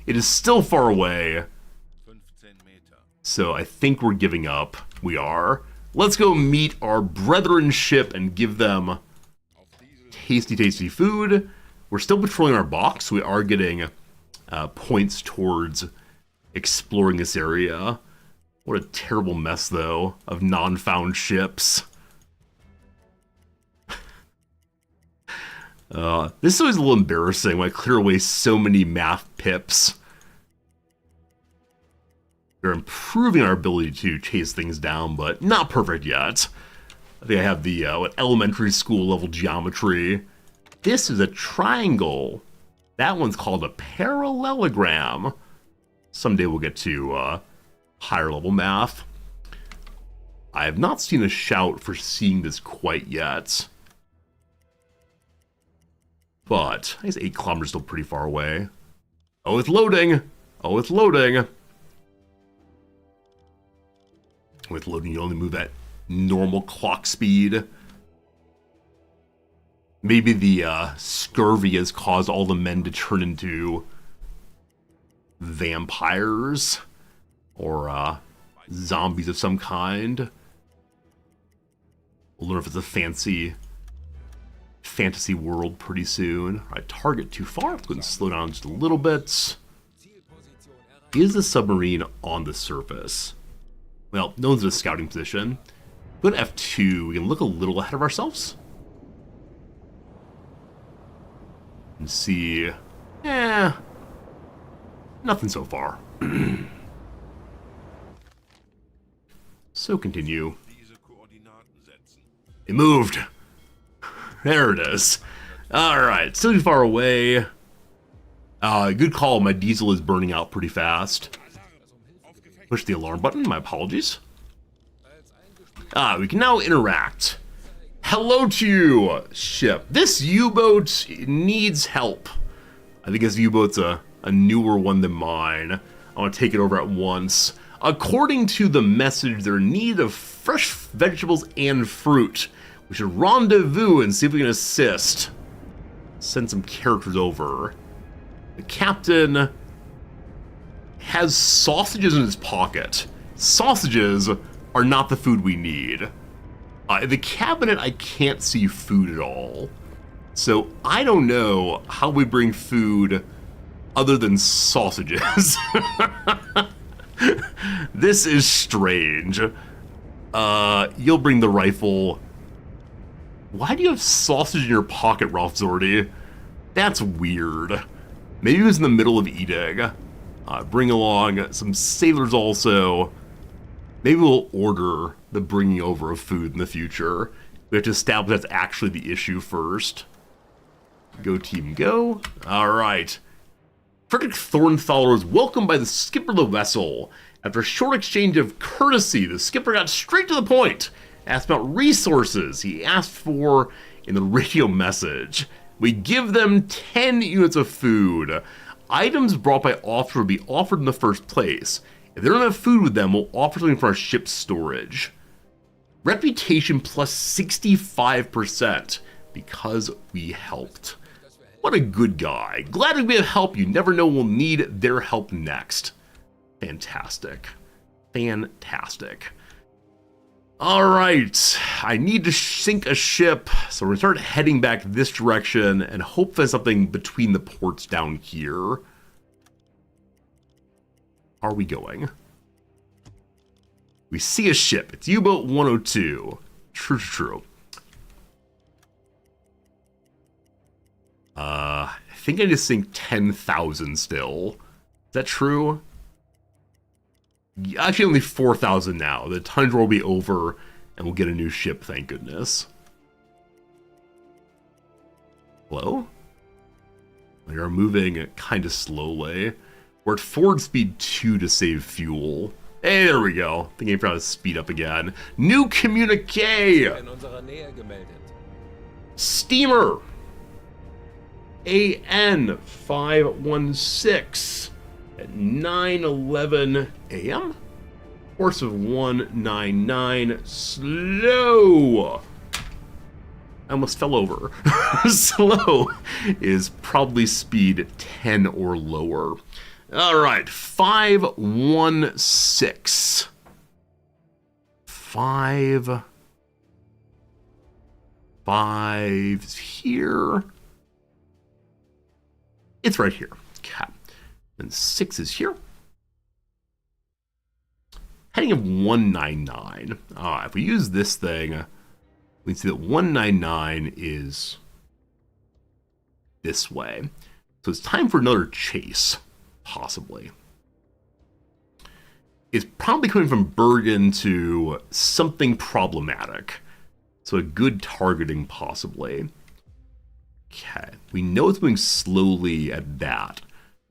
It is still far away. So I think we're giving up. We are. Let's go meet our brethren ship and give them tasty, tasty food. We're still patrolling our box, so we are getting points towards exploring this area. What a terrible mess, though, of non-found ships. This is always a little embarrassing when I clear away so many math pips. We're improving our ability to chase things down, but not perfect yet. I think I have the elementary school level geometry. This is a triangle. That one's called a parallelogram. Someday we'll get to higher level math. I have not seen a shout for seeing this quite yet. but I guess 8 kilometers still pretty far away. Oh, it's loading. Oh, it's loading. With loading, you only move at normal clock speed. Maybe the scurvy has caused all the men to turn into vampires or zombies of some kind. We'll learn if it's a fantasy world pretty soon. All right, target too far. Let's go ahead and slow down just a little bit. Is the submarine on the surface? Well, no one's in a scouting position. Go to F2. We can look a little ahead of ourselves. And see. Nothing so far. So continue. It moved. There it is. Alright, still too far away. Good call. My diesel is burning out pretty fast. Push the alarm button. My apologies. We can now interact. Hello to you, ship. This U-boat needs help. I think this U-boat's a newer one than mine. I want to take it over at once. According to the message, they're in need of fresh vegetables and fruit. We should rendezvous and see if we can assist. Send some characters over. The captain has sausages in his pocket. Sausages are not the food we need. In the cabinet, I can't see food at all. So I don't know how we bring food other than sausages. This is strange. You'll bring the rifle. Why do you have sausage in your pocket, Ralph Zordy? That's weird. Maybe he was in the middle of eating. Bring along some sailors also. Maybe we'll order the bringing over of food in the future. We have to establish that's actually the issue first. Go team go. Alright. Frederick Thornthaler was welcomed by the skipper of the vessel. After a short exchange of courtesy, the skipper got straight to the point. Asked about resources he asked for in the radio message. We give them 10 units of food. Items brought by officer will be offered in the first place. If they don't have food with them, we'll offer something for our ship's storage. Reputation plus 65% because we helped. What a good guy. Glad to be of help. You never know we'll need their help next. Fantastic. Fantastic. Alright, I need to sink a ship, so we're going to start heading back this direction and hope there's something between the ports down here. Are we going? We see a ship. It's U-boat 102. True. I think I just sink 10,000 still. Is that true? Actually, only 4,000 now. The tundra will be over, and we'll get a new ship, thank goodness. Hello? We are moving kind of slowly. We're at forward speed 2 to save fuel. Hey, there we go. Thinking I forgot to speed up again. New communique! Steamer! AN 516 at 9:11 a.m. Course of 199. Slow! I almost fell over. Slow is probably speed 10 or lower. Alright, 516. 5 is here. It's right here. Okay. And 6 is here. Heading of 199. If we use this thing, we can see that 199 is this way. So it's time for another chase, possibly. It's probably coming from Bergen to something problematic. So a good targeting, possibly. Okay, we know it's moving slowly at that.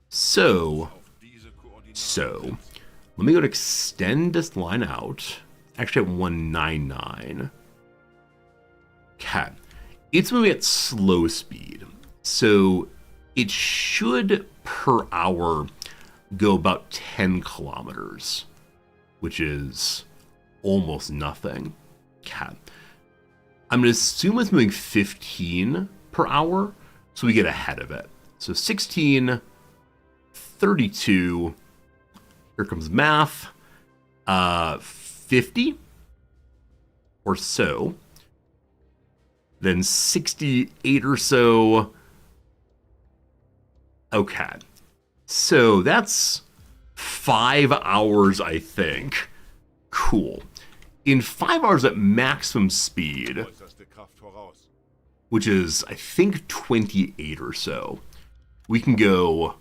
So, let me go to extend this line out. Actually at 199. Okay, it's moving at slow speed. So it should per hour go about 10 kilometers, which is almost nothing. Okay. I'm going to assume it's moving 15 per hour, so we get ahead of it. So 16, 32, here comes math, 50 or so, then 68 or so. Okay, so that's 5 hours, I think. Cool. In 5 hours at maximum speed, which is, I think, 28 or so, we can go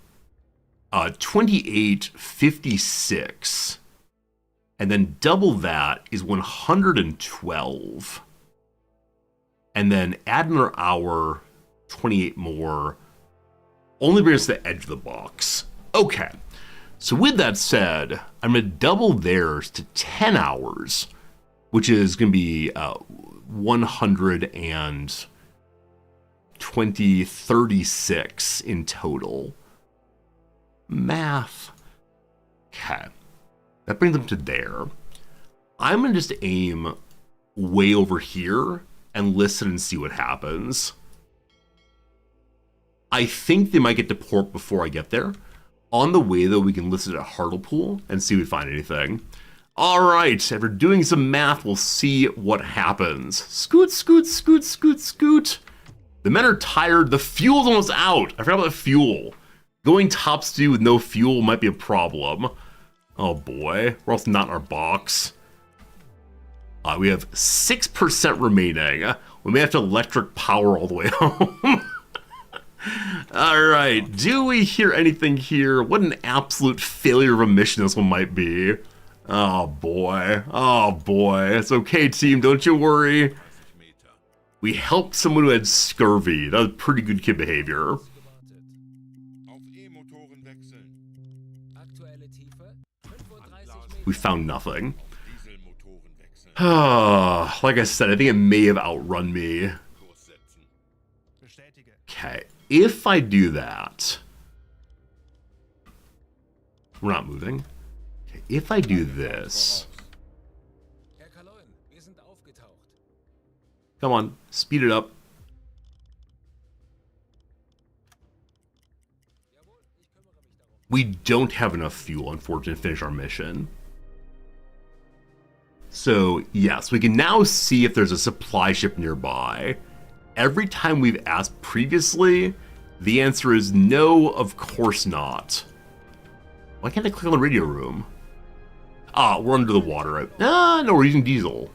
28, 56, and then double that is 112. And then add another hour, 28 more, only brings us to the edge of the box. Okay, so with that said, I'm going to double theirs to 10 hours, which is going to be 36 in total. Math. Okay. That brings them to there. I'm going to just aim way over here and listen and see what happens. I think they might get to port before I get there. On the way, though, we can listen at Hartlepool and see if we find anything. All right, after doing some math, we'll see what happens. Scoot, scoot, scoot, scoot, scoot. The men are tired. The fuel's almost out. I forgot about the fuel. Going top speed with no fuel might be a problem. Oh boy, we're also not in our box. We have 6% remaining. We may have to electric power all the way home. All right, do we hear anything here? What an absolute failure of a mission this one might be. Oh boy, it's okay, team, don't you worry. We helped someone who had scurvy. That was pretty good kid behavior. We found nothing. Like I said, I think it may have outrun me. Okay, if I do that, we're not moving. Okay, if I do this, come on, speed it up. We don't have enough fuel, unfortunately, to finish our mission. So, yes, we can now see if there's a supply ship nearby. Every time we've asked previously, the answer is no, of course not. Why can't I click on the radio room? Ah, we're under the water. No, we're using diesel.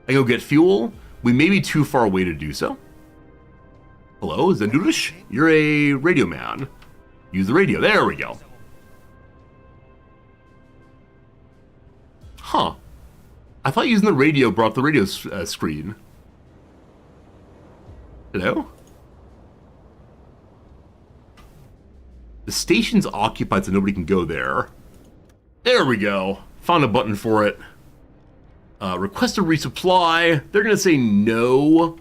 I go get fuel. We may be too far away to do so. Hello, Zendulish? You're a radio man. Use the radio. There we go. Huh. I thought using the radio brought the radio screen. Hello? The station's occupied, so nobody can go there. There we go. Found a button for it. Request a resupply. They're going to say no,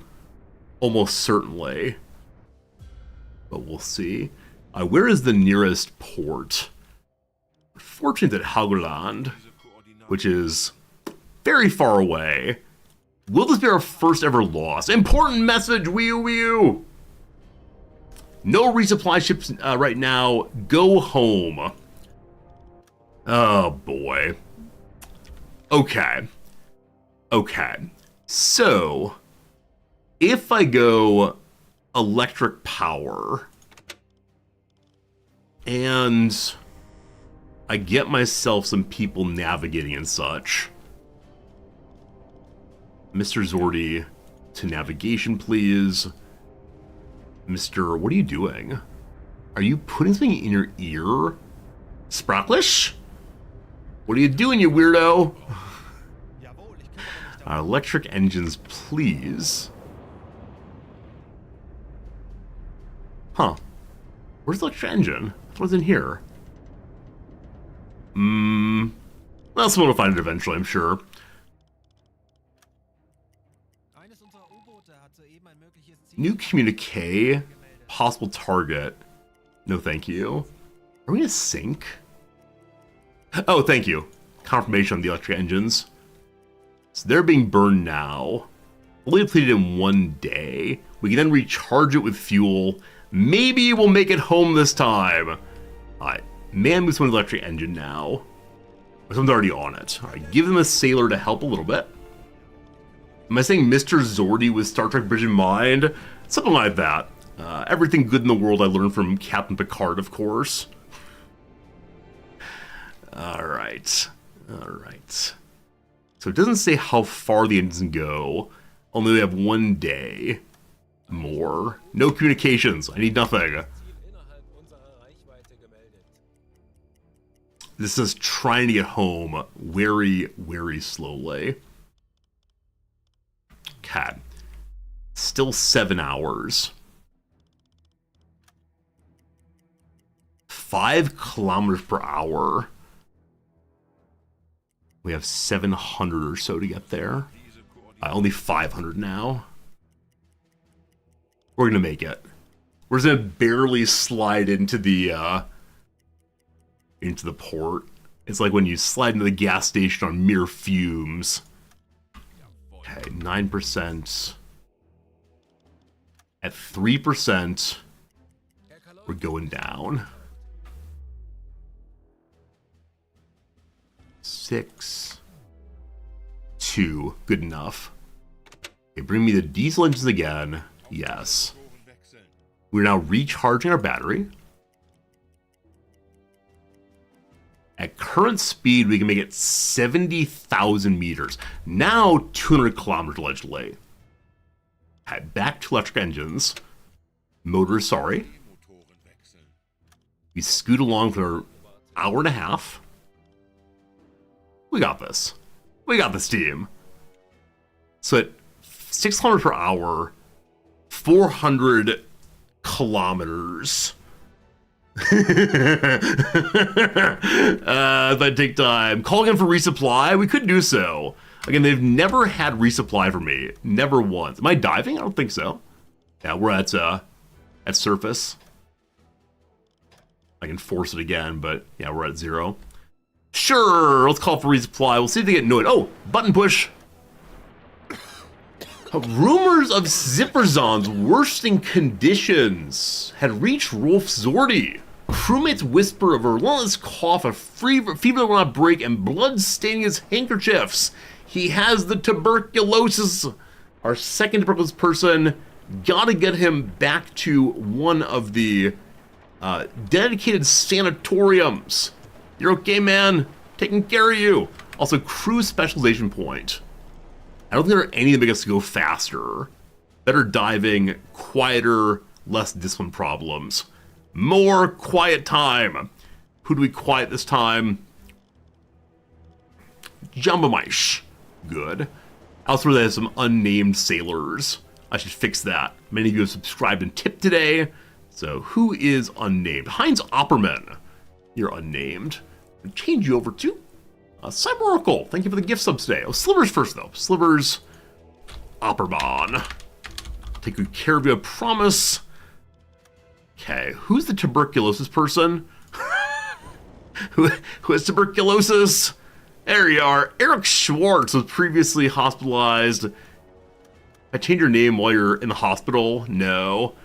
almost certainly. But we'll see. Where is the nearest port? Fortunate at Haugeland, which is very far away. Will this be our first ever loss? Important message, wee-oo. No resupply ships right now. Go home. Oh, boy. Okay. So, if I go electric power and I get myself some people navigating and such. Mr. Zordy, to navigation, please. Mr. What are you doing? Are you putting something in your ear? Spracklish? What are you doing, you weirdo? Electric engines, please. Huh. Where's the electric engine? I thought it was in here. Well, someone will find it eventually, I'm sure. New communique. Possible target. No, thank you. Are we gonna sink? Oh, thank you. Confirmation on the electric engines. So they're being burned now. Only depleted in 1 day. We can then recharge it with fuel. Maybe we'll make it home this time. Alright, man moves on the electric engine now. Someone's already on it. Alright, give them a sailor to help a little bit. Am I saying Mr. Zordy with Star Trek Bridge in mind? Something like that. Everything good in the world I learned from Captain Picard, of course. Alright. Alright. So it doesn't say how far the engines can go. Only they have 1 day. More. No communications. I need nothing. This is trying to get home very, very slowly. Okay. Still 7 hours. 5 kilometers per hour. We have 700 or so to get there. Only 500 now. We're gonna make it. We're just gonna barely slide into the port. It's like when you slide into the gas station on mere fumes. Okay, 9%. At 3%, we're going down. 6, 2, good enough. Okay, bring me the diesel engines again. Yes. We're now recharging our battery. At current speed, we can make it 70,000 meters. Now 200 kilometers allegedly. Okay, back to electric engines. Motors, sorry. We scoot along for an hour and a half. We got this. We got this, team. So at 6 kilometers per hour, 400 kilometers. That take time. Calling in for resupply, we could do so. Again, they've never had resupply for me. Never once. Am I diving? I don't think so. Yeah, we're at surface. I can force it again, but yeah, we're at 0. Sure, let's call for resupply. We'll see if they get annoyed. Oh, button push. Rumors of Zipperzon's worsening conditions had reached Rolf Zordy. Crewmates whisper of a relentless cough, a fever that will not break, and blood staining his handkerchiefs. He has the tuberculosis. Our second tuberculosis person. Gotta get him back to one of the dedicated sanatoriums. You're okay, man. Taking care of you. Also, crew specialization point. I don't think there are any that make us go faster. Better diving, quieter, less discipline problems. More quiet time. Who do we quiet this time? Jumbamish. Good. Also, there's some unnamed sailors. I should fix that. Many of you have subscribed and tipped today. So, who is unnamed? Heinz Opperman. You're unnamed. I'll change you over to Cyber Oracle. Thank you for the gift subs today. Oh, Slivers first, though. Slivers. Opperman. Take good care of you, I promise. Okay, who's the tuberculosis person? who has tuberculosis? There you are. Eric Schwartz was previously hospitalized. I change your name while you're in the hospital? No.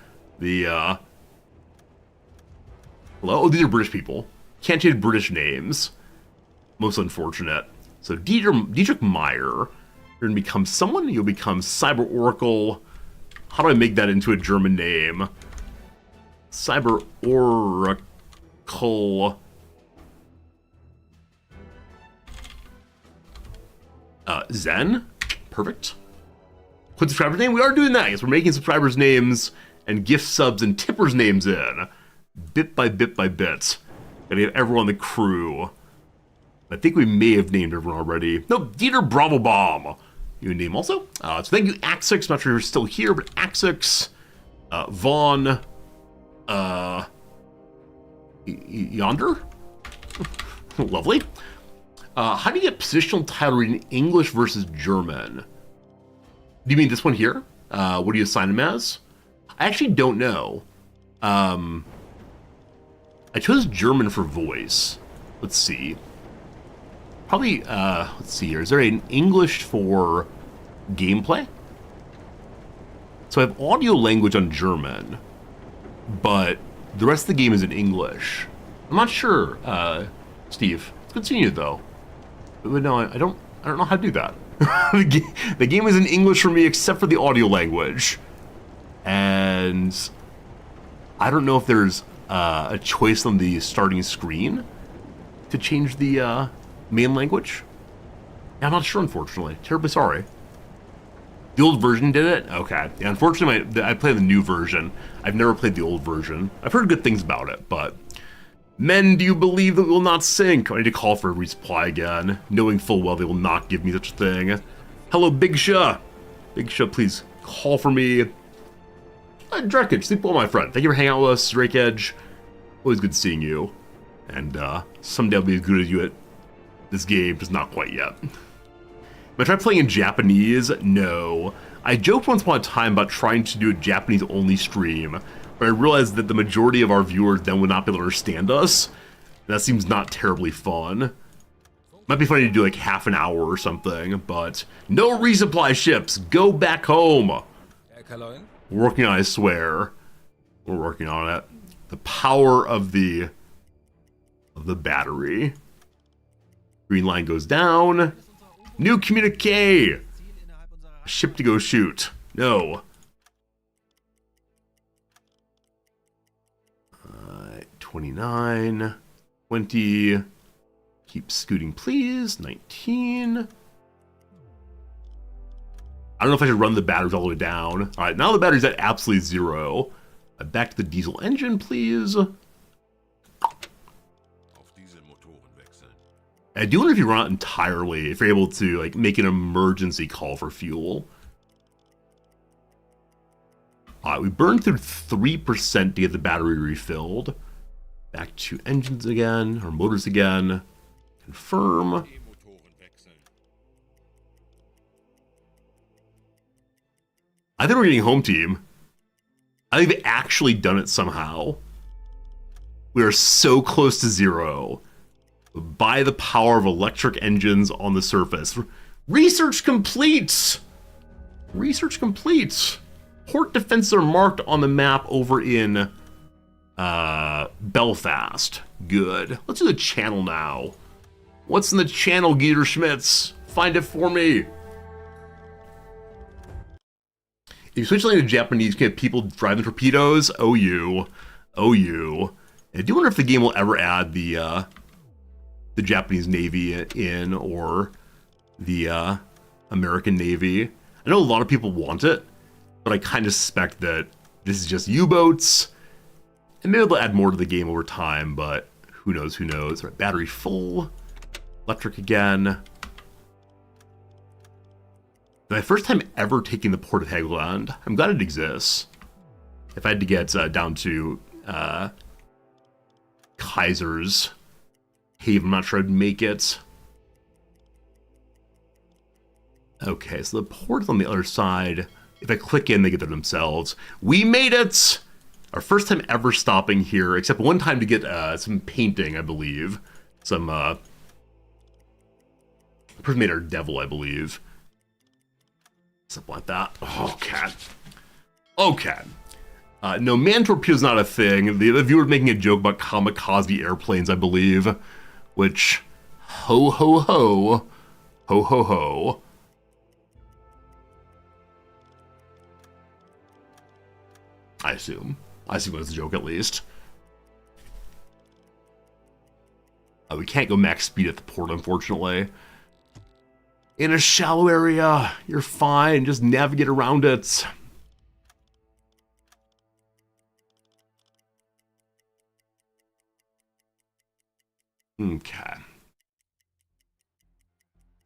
Hello? Oh, these are British people. Can't change British names. Most unfortunate. So Dietrich Meyer, you're going to become someone. You'll become Cyber Oracle. How do I make that into a German name? Cyber Oracle. Zen. Perfect. Put subscriber's name. We are doing that. Yes, we're making subscribers' names and gift subs and tippers' names in. Bit by bit by bit. Gotta get everyone on the crew. I think we may have named everyone already. No, Dieter Bravo Bomb. You name also. So thank you, Axix. Not sure you're still here, but Axix, Vaughn, Yonder. Lovely. How do you get positional title reading English versus German? Do you mean this one here? What do you assign him as? I actually don't know. I chose German for voice. Let's see. Probably, let's see here. Is there an English for gameplay? So I have audio language on German, but the rest of the game is in English. I'm not sure, Steve. It's good seeing you, though. But no, I don't know how to do that. The game is in English for me, except for the audio language. And I don't know if there's a choice on the starting screen to change the main language. I'm not sure, unfortunately. Terribly sorry. The old version did it? Okay. Yeah, unfortunately, I play the new version. I've never played the old version. I've heard good things about it, but... Men, do you believe that we will not sink? I need to call for a resupply again, knowing full well they will not give me such a thing. Hello, Big Shah. Big Shah, please call for me. Drekage, sleep well, my friend. Thank you for hanging out with us, Drake Edge. Always good seeing you. And someday I'll be as good as you at this game, just not quite yet. Am I trying playing in Japanese? No. I joked once upon a time about trying to do a Japanese-only stream, but I realized that the majority of our viewers then would not be able to understand us. That seems not terribly fun. Might be funny to do like half an hour or something, but no resupply ships. Go back home. We're working on it, I swear. We're working on it. The power of the battery. Green line goes down. New communique. Ship to go shoot. No. 29, 20, keep scooting please, 19. I don't know if I should run the batteries all the way down. All right, now the battery's at absolutely 0. Back to the diesel engine, please. I do wonder if you run out entirely, if you're able to like make an emergency call for fuel. All right, we burned through 3% to get the battery refilled. Back to engines again, or motors again. Confirm. I think we're getting home team. I think they've actually done it somehow. We are so close to 0. By the power of electric engines on the surface. Research complete! Research complete! Port defenses are marked on the map over in Belfast. Good. Let's do the channel now. What's in the channel, Geeter Schmitz? Find it for me. If you switch to Japanese, you can have people driving torpedoes. Oh, you. Oh, you. I do wonder if the game will ever add the Japanese Navy in, or the American Navy. I know a lot of people want it, but I kind of suspect that this is just U-boats. And maybe they'll add more to the game over time, but who knows, who knows. All right, battery full. Electric again. My first time ever taking the port of Helgoland. I'm glad it exists. If I had to get down to Kaiser's Haven, I'm not sure I'd make it. Okay, so the port's on the other side. If I click in, they get there themselves. We made it! Our first time ever stopping here, except one time to get some painting, I believe. Some, the person made our devil, I believe. Something like that. Okay. Okay. No, man torpedo's not a thing. The viewer was making a joke about kamikaze airplanes, I believe. Which, ho ho ho. Ho ho ho. I assume. I assume it was a joke, at least. We can't go max speed at the port, unfortunately. In a shallow area, you're fine. Just navigate around it. Okay.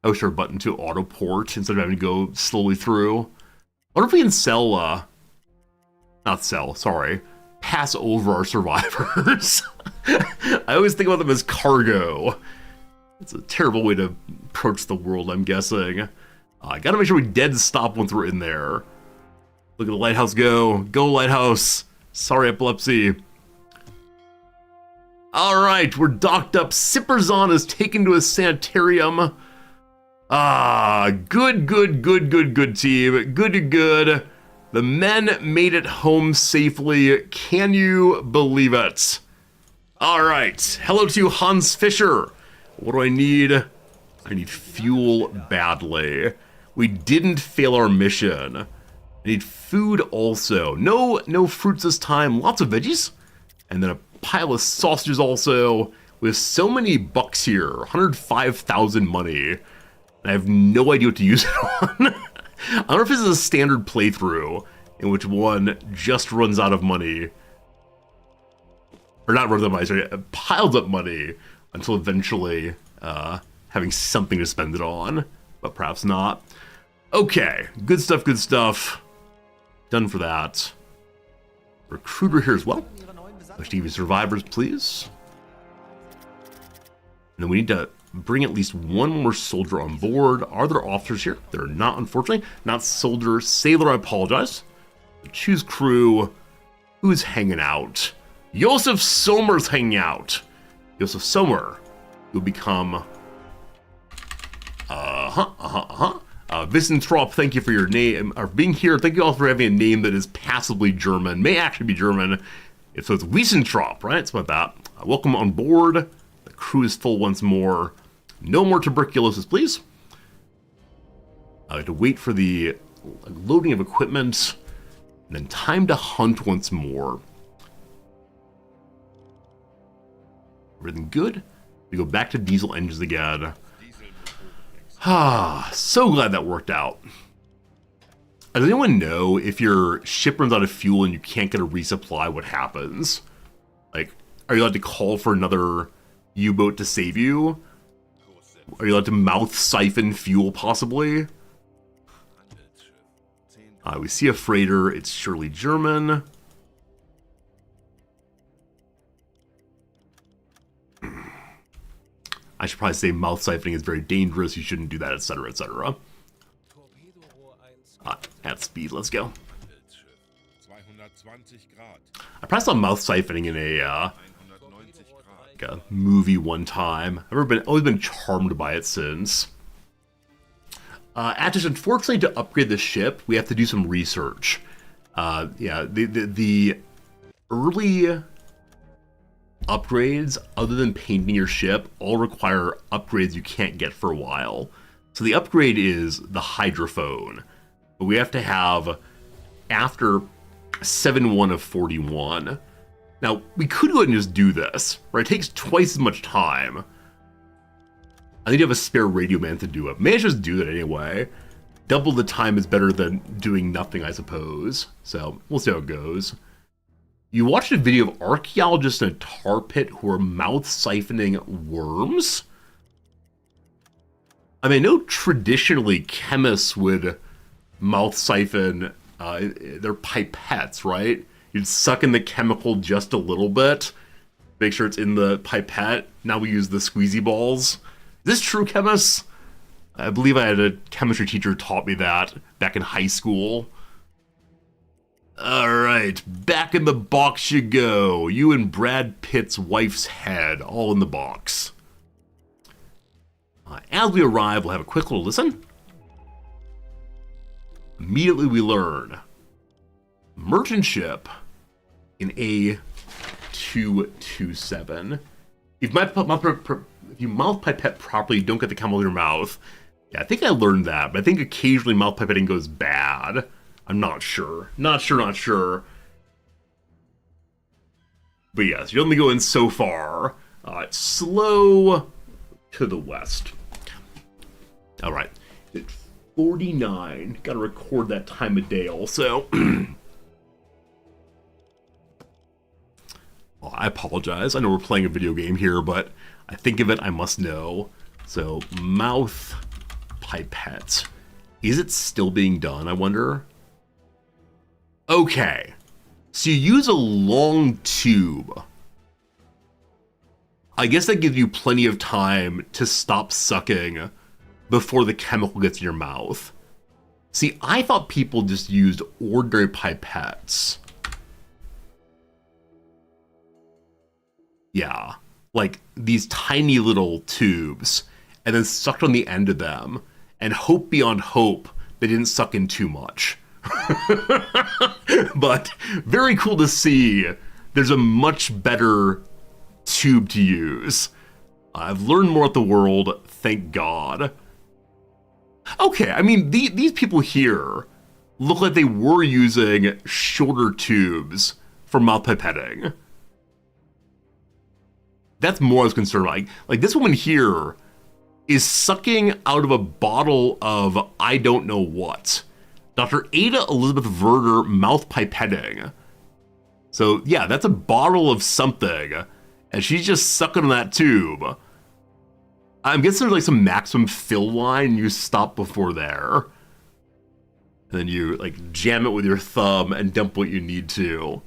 Oh, sure, button to auto port instead of having to go slowly through. I wonder if we can sell, not sell, sorry. Pass over our survivors. I always think about them as cargo. It's a terrible way to approach the world, I'm guessing. I gotta make sure we dead stop once we're in there. Look at the lighthouse go. Go, lighthouse. Sorry, epilepsy. Alright, we're docked up. Sipperzon is taken to a sanitarium. Good team. Good. The men made it home safely. Can you believe it? Alright, hello to Hans Fischer. What do I need? I need fuel badly. We didn't fail our mission. I need food also. No fruits this time. Lots of veggies. And then a pile of sausages also. We have so many bucks here. 105,000 money. And I have no idea what to use it on. I don't know if this is a standard playthrough in which one just runs out of money. Or not runs out of money, sorry, piles up money until eventually having something to spend it on. But perhaps not. Okay, good stuff. Done for that. Recruiter here as well. HTV survivors, please. And then we need to bring at least one more soldier on board. Are there officers here? There are not, unfortunately. Not soldier. Sailor, I apologize. Choose crew. Who's hanging out? Josef Sommer's hanging out. Josef Sommer. You'll become... Wissenthrop, thank you for your name, or being here. Thank you all for having a name that is passably German. May actually be German. So it's Wissenthrop, right? It's about that. Welcome on board. The crew is full once more. No more tuberculosis, please. I have to wait for the loading of equipment. And then time to hunt once more. Everything good? We go back to diesel engines again. So glad that worked out. Does anyone know if your ship runs out of fuel and you can't get a resupply, what happens? Like, are you allowed to call for another U-boat to save you? Are you allowed to mouth siphon fuel, possibly? We see a freighter. It's surely German. I should probably say mouth siphoning is very dangerous. You shouldn't do that, etc., etc. At speed, let's go. I probably saw mouth siphoning in a movie one time. I've always been charmed by it since. Attish, unfortunately, to upgrade the ship, we have to do some research. Yeah, the early upgrades, other than painting your ship, all require upgrades you can't get for a while. So the upgrade is the hydrophone. But we have to have after 7-1 of 41. Now, we could go ahead and just do this, right? It takes twice as much time. I need to have a spare radio man to do it. May I just do that anyway? Double the time is better than doing nothing, I suppose. So, we'll see how it goes. You watched a video of archaeologists in a tar pit who are mouth siphoning worms? I mean, I know traditionally chemists would mouth siphon their pipettes, right? You'd suck in the chemical just a little bit, make sure it's in the pipette. Now we use the squeezy balls. Is this true, chemists? I believe I had a chemistry teacher who taught me that back in high school. Alright, back in the box you go. You and Brad Pitt's wife's head, all in the box. As we arrive, we'll have a quick little listen. Immediately we learn. Merchant ship in A227. If you mouth pipette properly, you don't get the chemical in your mouth. Yeah, I think I learned that, but I think occasionally mouth pipetting goes bad. I'm not sure. Not sure. But yes, you only go in so far. It's slow to the west. Alright. It's 49. Gotta record that time of day also. Well, I apologize. I know we're playing a video game here, but I think of it, I must know. So, mouth pipette. Is it still being done, I wonder? Okay. So you use a long tube. I guess that gives you plenty of time to stop sucking before the chemical gets in your mouth. See, I thought people just used ordinary pipettes. Yeah, like these tiny little tubes, and then sucked on the end of them, and hope beyond hope they didn't suck in too much. But very cool to see. There's a much better tube to use. I've learned more about the world, thank God. Okay, I mean, these people here look like they were using shorter tubes for mouth pipetting. That's more I was concerned about. Like this woman here is sucking out of a bottle of I don't know what. Dr. Ada Elizabeth Verder mouth pipetting. So yeah, that's a bottle of something, and she's just sucking on that tube. I'm guessing there's like some maximum fill line, you stop before there. And then you like jam it with your thumb and dump what you need to.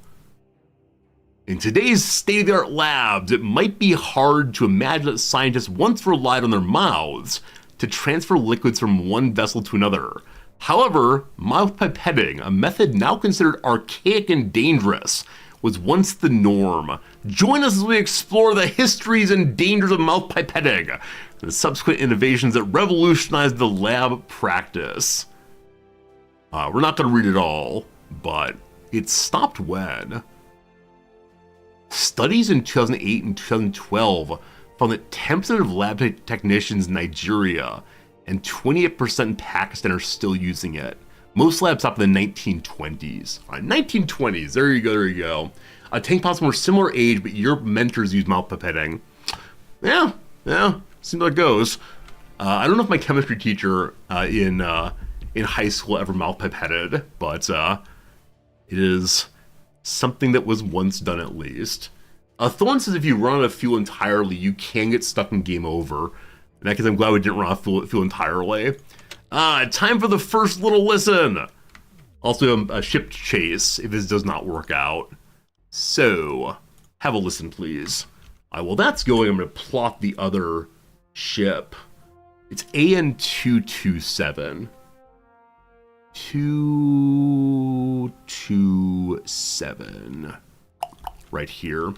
In today's state-of-the-art labs, it might be hard to imagine that scientists once relied on their mouths to transfer liquids from one vessel to another. However, mouth pipetting, a method now considered archaic and dangerous, was once the norm. Join us as we explore the histories and dangers of mouth pipetting, and the subsequent innovations that revolutionized the lab practice. We're not going to read it all, but it stopped when? Studies in 2008 and 2012 found that 10% of lab technicians in Nigeria and 28% in Pakistan are still using it. Most labs stopped in the 1920s. All right, 1920s, there you go. Tank pots were similar age, but your mentors use mouth pipetting. Yeah, seems like it goes. I don't know if my chemistry teacher in high school ever mouth pipetted, but it is something that was once done at least. Thorn says if you run out of fuel entirely, you can get stuck in game over. In that case, I'm glad we didn't run out of fuel entirely. Time for the first little listen. Also, a ship chase if this does not work out. So, have a listen, please. While that's going, I'm going to plot the other ship. It's AN227. 227. Right here.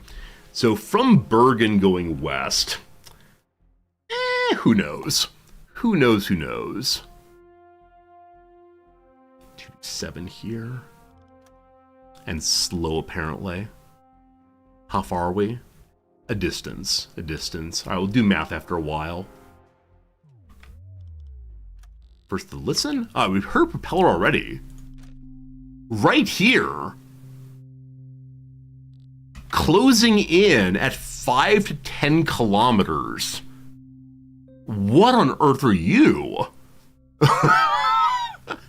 So, from Bergen going west. Who knows? Who knows? 27 here. And slow, apparently. How far are we? A distance. All right, we'll do math after a while. First, the listen. We've heard propeller already. Right here. Closing in at 5 to 10 kilometers. What on earth are you?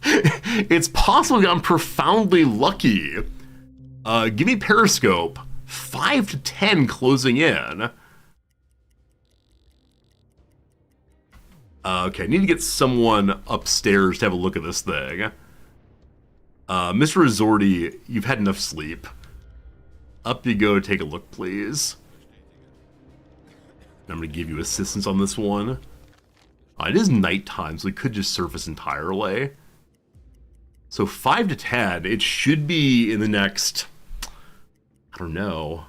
It's possible I'm profoundly lucky. Give me periscope. 5 to 10 closing in. Okay, I need to get someone upstairs to have a look at this thing. Mr. Resorti, you've had enough sleep. Up you go, take a look, please. I'm going to give you assistance on this one. It is nighttime, so it could just surface entirely. So 5 to 10, it should be in the next, I don't know,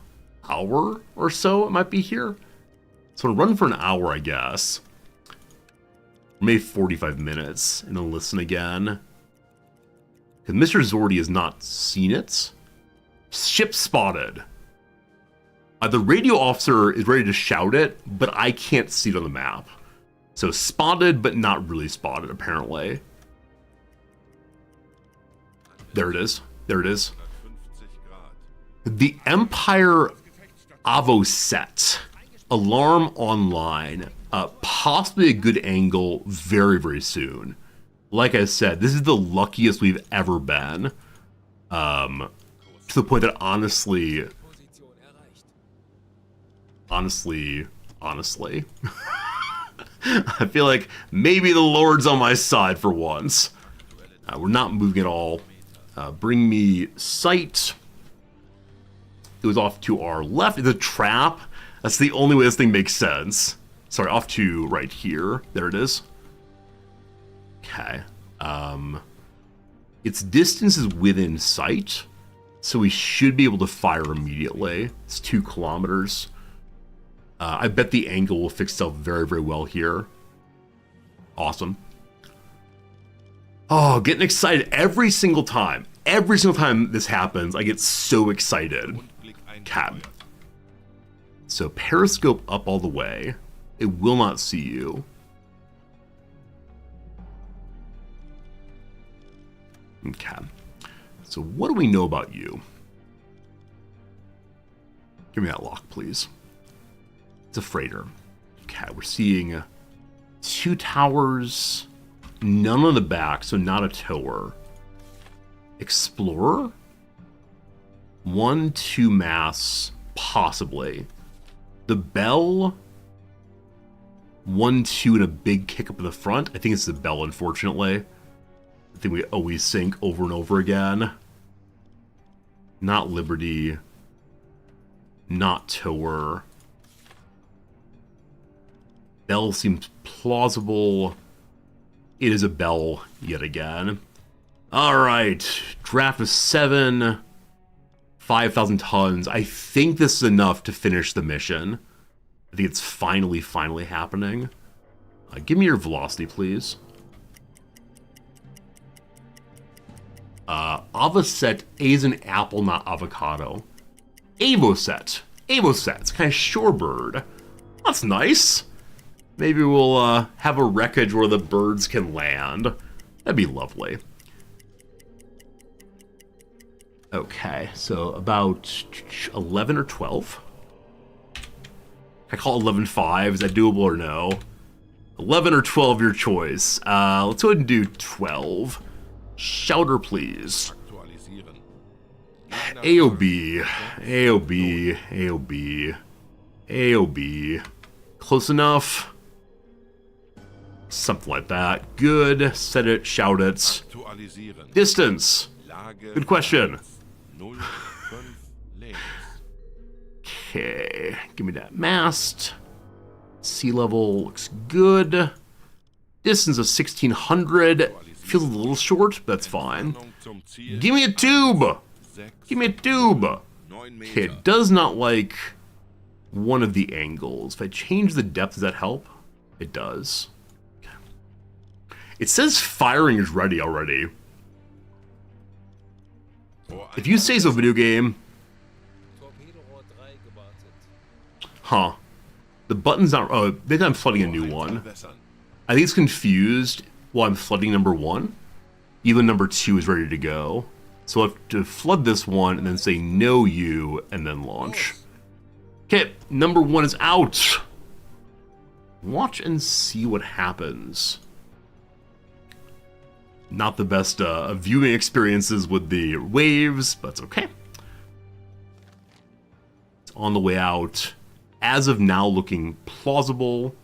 hour or so it might be here. So I'm going to run for an hour, I guess. Maybe 45 minutes, and then listen again. Because Mr. Zordi has not seen it. Ship spotted. The radio officer is ready to shout it, but I can't see it on the map. So spotted, but not really spotted, apparently. There it is. The Empire Avoset. Alarm online. Possibly a good angle very, very soon. Like I said, this is the luckiest we've ever been. To the point that honestly... I feel like maybe the Lord's on my side for once. We're not moving at all. Bring me sight. It was off to our left. It's a trap. That's the only way this thing makes sense. Sorry, off to right here. There it is. Okay. Its distance is within sight, so we should be able to fire immediately. It's 2 kilometers. I bet the angle will fix itself very, very well here. Awesome. Oh, getting excited every single time. Every single time this happens, I get so excited. Cat. So periscope up all the way. It will not see you. Okay. So what do we know about you? Give me that lock, please. It's a freighter. Okay, we're seeing 2 towers, none on the back, so not a tower. Explorer? 1, 2 mass, possibly. The bell? 1, 2, and a big kick up in the front. I think it's the bell, unfortunately. I think we always sink over and over again. Not Liberty. Not tower. Bell seems plausible. It is a bell yet again. Alright. Draft of 7. 5,000 tons. I think this is enough to finish the mission. I think it's finally happening. Give me your velocity, please. Avocet, A is an apple, not avocado. Avocet. Avocet. It's kind of shorebird. That's nice. Maybe we'll have a wreckage where the birds can land. That'd be lovely. Okay, so about 11 or 12. I call 11.5. Is that doable or no? 11 or 12, your choice. Let's go ahead and do 12. Shouter, please. AOB. AOB. AOB. AOB. Close enough. Something like that. Good. Set it. Shout it. Distance. Good question. Okay. Give me that mast. Sea level looks good. Distance of 1,600. Feels a little short, but that's fine. Give me a tube! Give me a tube! Okay, it does not like one of the angles. If I change the depth, does that help? It does. Okay. It says firing is ready already. If you say so, video game. Huh. The button's not... Oh, maybe I'm flooding a new one. I think it's confused while I'm flooding number 1. Even number 2 is ready to go. So I have to flood this one and then say no you and then launch. Okay, number 1 is out. Watch and see what happens. Not the best viewing experiences with the waves, but it's okay. It's on the way out. As of now, looking plausible.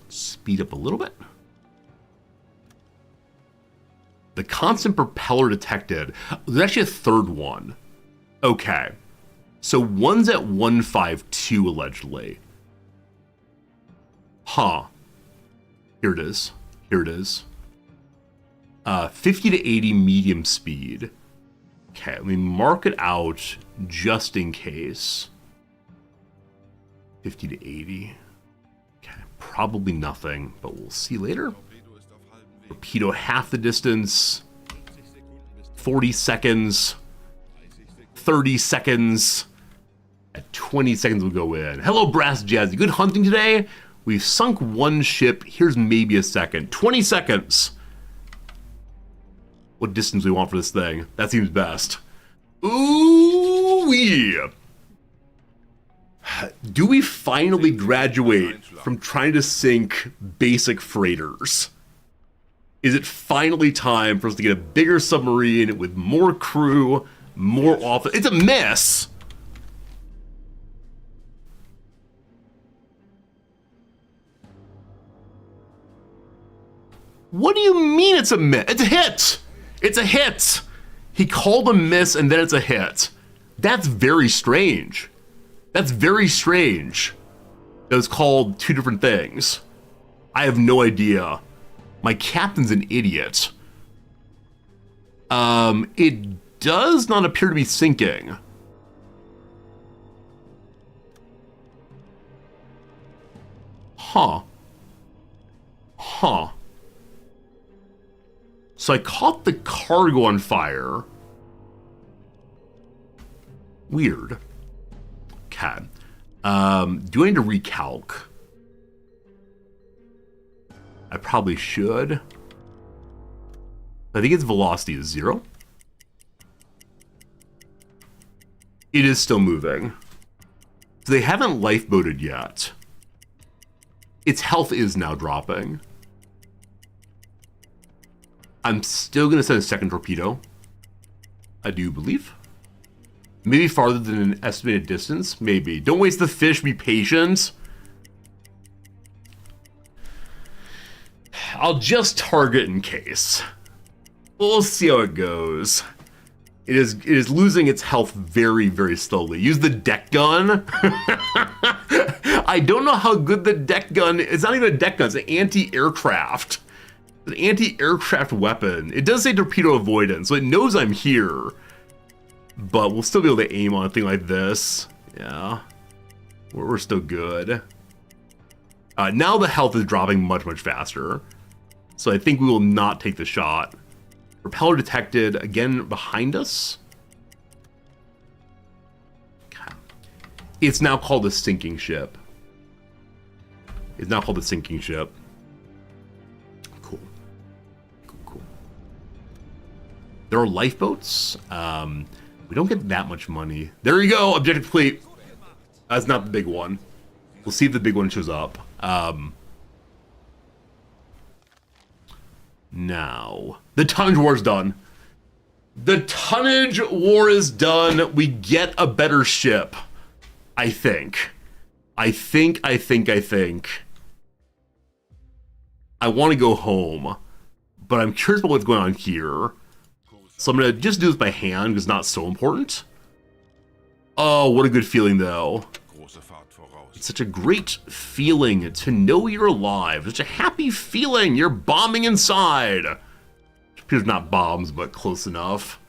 Speed up a little bit. The constant propeller detected. There's actually a third one. Okay. So one's at 152, allegedly. Huh. Here it is. Here it is. 50 to 80 medium speed. Okay, let me mark it out just in case. 50 to 80. Okay, probably nothing, but we'll see later. Torpedo half the distance. 40 seconds. 30 seconds. At 20 seconds we'll go in. Hello, Brass Jazzy. Good hunting today? We've sunk one ship. Here's maybe a second. 20 seconds. What distance do we want for this thing? That seems best. Ooh-wee. Do we finally graduate from trying to sink basic freighters? Is it finally time for us to get a bigger submarine with more crew, more office? It's a mess! What do you mean it's a miss? It's a hit! It's a hit! He called a miss and then it's a hit. That's very strange. That's very strange. That was called two different things. I have no idea. My captain's an idiot. It does not appear to be sinking. Huh. Huh. So I caught the cargo on fire. Weird. Okay. Do I need to recalc? I probably should. I think its velocity is 0. It is still moving. So they haven't lifeboated yet. Its health is now dropping. I'm still going to send a second torpedo. I do believe. Maybe farther than an estimated distance. Maybe. Don't waste the fish. Be patient. I'll just target in case. We'll see how it goes. It is losing its health very, very slowly. Use the deck gun. I don't know how good the deck gun. It's not even a deck gun. It's an anti-aircraft. It's an anti-aircraft weapon. It does say torpedo avoidance, so it knows I'm here. But we'll still be able to aim on a thing like this. Yeah, we're still good. Now the health is dropping much, much faster. So I think we will not take the shot. Propeller detected, again behind us. Okay. It's now called a sinking ship. It's now called a sinking ship. Cool. Cool. There are lifeboats. We don't get that much money. There you go, objective complete. That's not the big one. We'll see if the big one shows up. Now, the tonnage war is done. The tonnage war is done. We get a better ship. I think. I want to go home, but I'm curious about what's going on here. So I'm going to just do this by hand because it's not so important. Oh, what a good feeling, though. It's such a great feeling to know you're alive. Such a happy feeling. You're bombing inside. Appears not bombs, but close enough.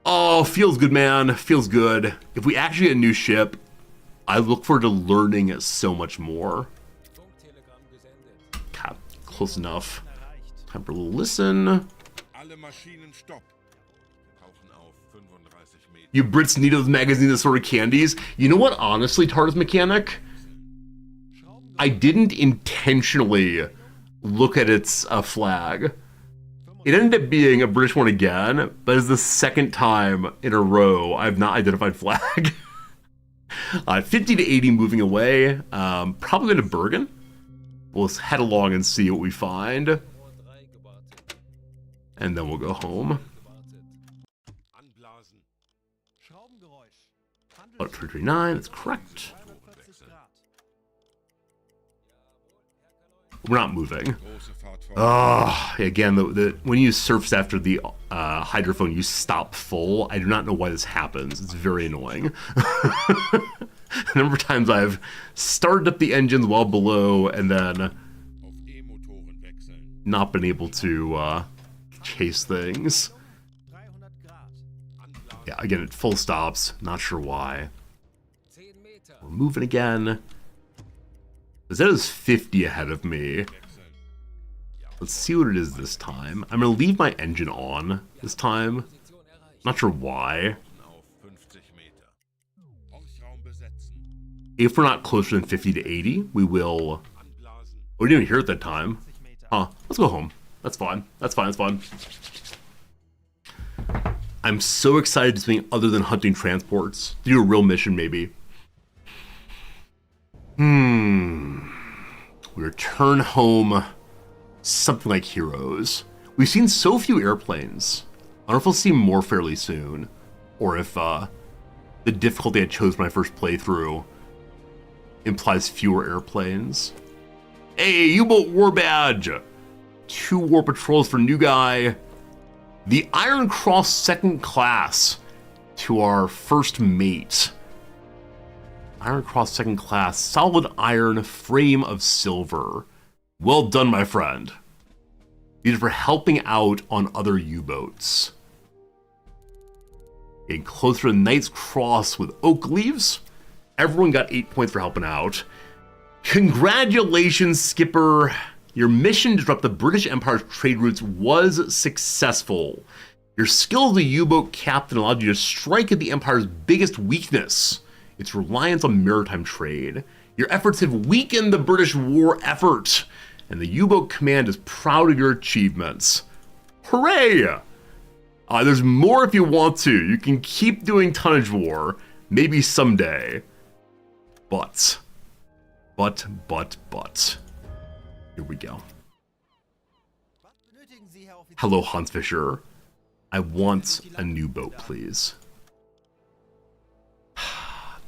Oh, feels good, man. Feels good. If we actually get a new ship, I look forward to learning so much more. Okay, close enough. Time for a little listen. You Brits need those magazines, that sort of candies. You know what, honestly, TARDIS mechanic? I didn't intentionally look at its flag. It ended up being a British one again, but it's the second time in a row I've not identified flag. 50 to 80 moving away. Probably to Bergen. We'll head along and see what we find. And then we'll go home. 339, that's correct. We're not moving. Again, when you surface after the hydrophone, you stop full. I do not know why this happens. It's very annoying. A number of times I've started up the engines while below and then not been able to chase things. Yeah, again, it full stops. Not sure why. We're moving again. That is 50 ahead of me. Let's see what it is this time. I'm going to leave my engine on this time. Not sure why. If we're not closer than 50 to 80, we will... Oh, we didn't even hear it that time. Huh. Let's go home. That's fine. That's fine. That's fine. I'm so excited to do something other than hunting transports. Do a real mission, maybe. We return home something like heroes. We've seen so few airplanes. I don't know if we'll see more fairly soon. Or if the difficulty I chose for my first playthrough implies fewer airplanes. Hey, U-boat war badge! 2 war patrols for new guy. The Iron Cross second class to our first mate. Iron Cross second class, solid iron, frame of silver. Well done, my friend. These are for helping out on other U-boats. Getting closer to Knight's Cross with oak leaves. Everyone got 8 points for helping out. Congratulations, Skipper. Your mission to disrupt the British Empire's trade routes was successful. Your skill as a U-boat captain allowed you to strike at the Empire's biggest weakness, its reliance on maritime trade. Your efforts have weakened the British war effort, and the U-boat command is proud of your achievements. Hooray! There's more if you want to. You can keep doing tonnage war, maybe someday. But. Here we go. Hello, Hans Fischer. I want a new boat, please.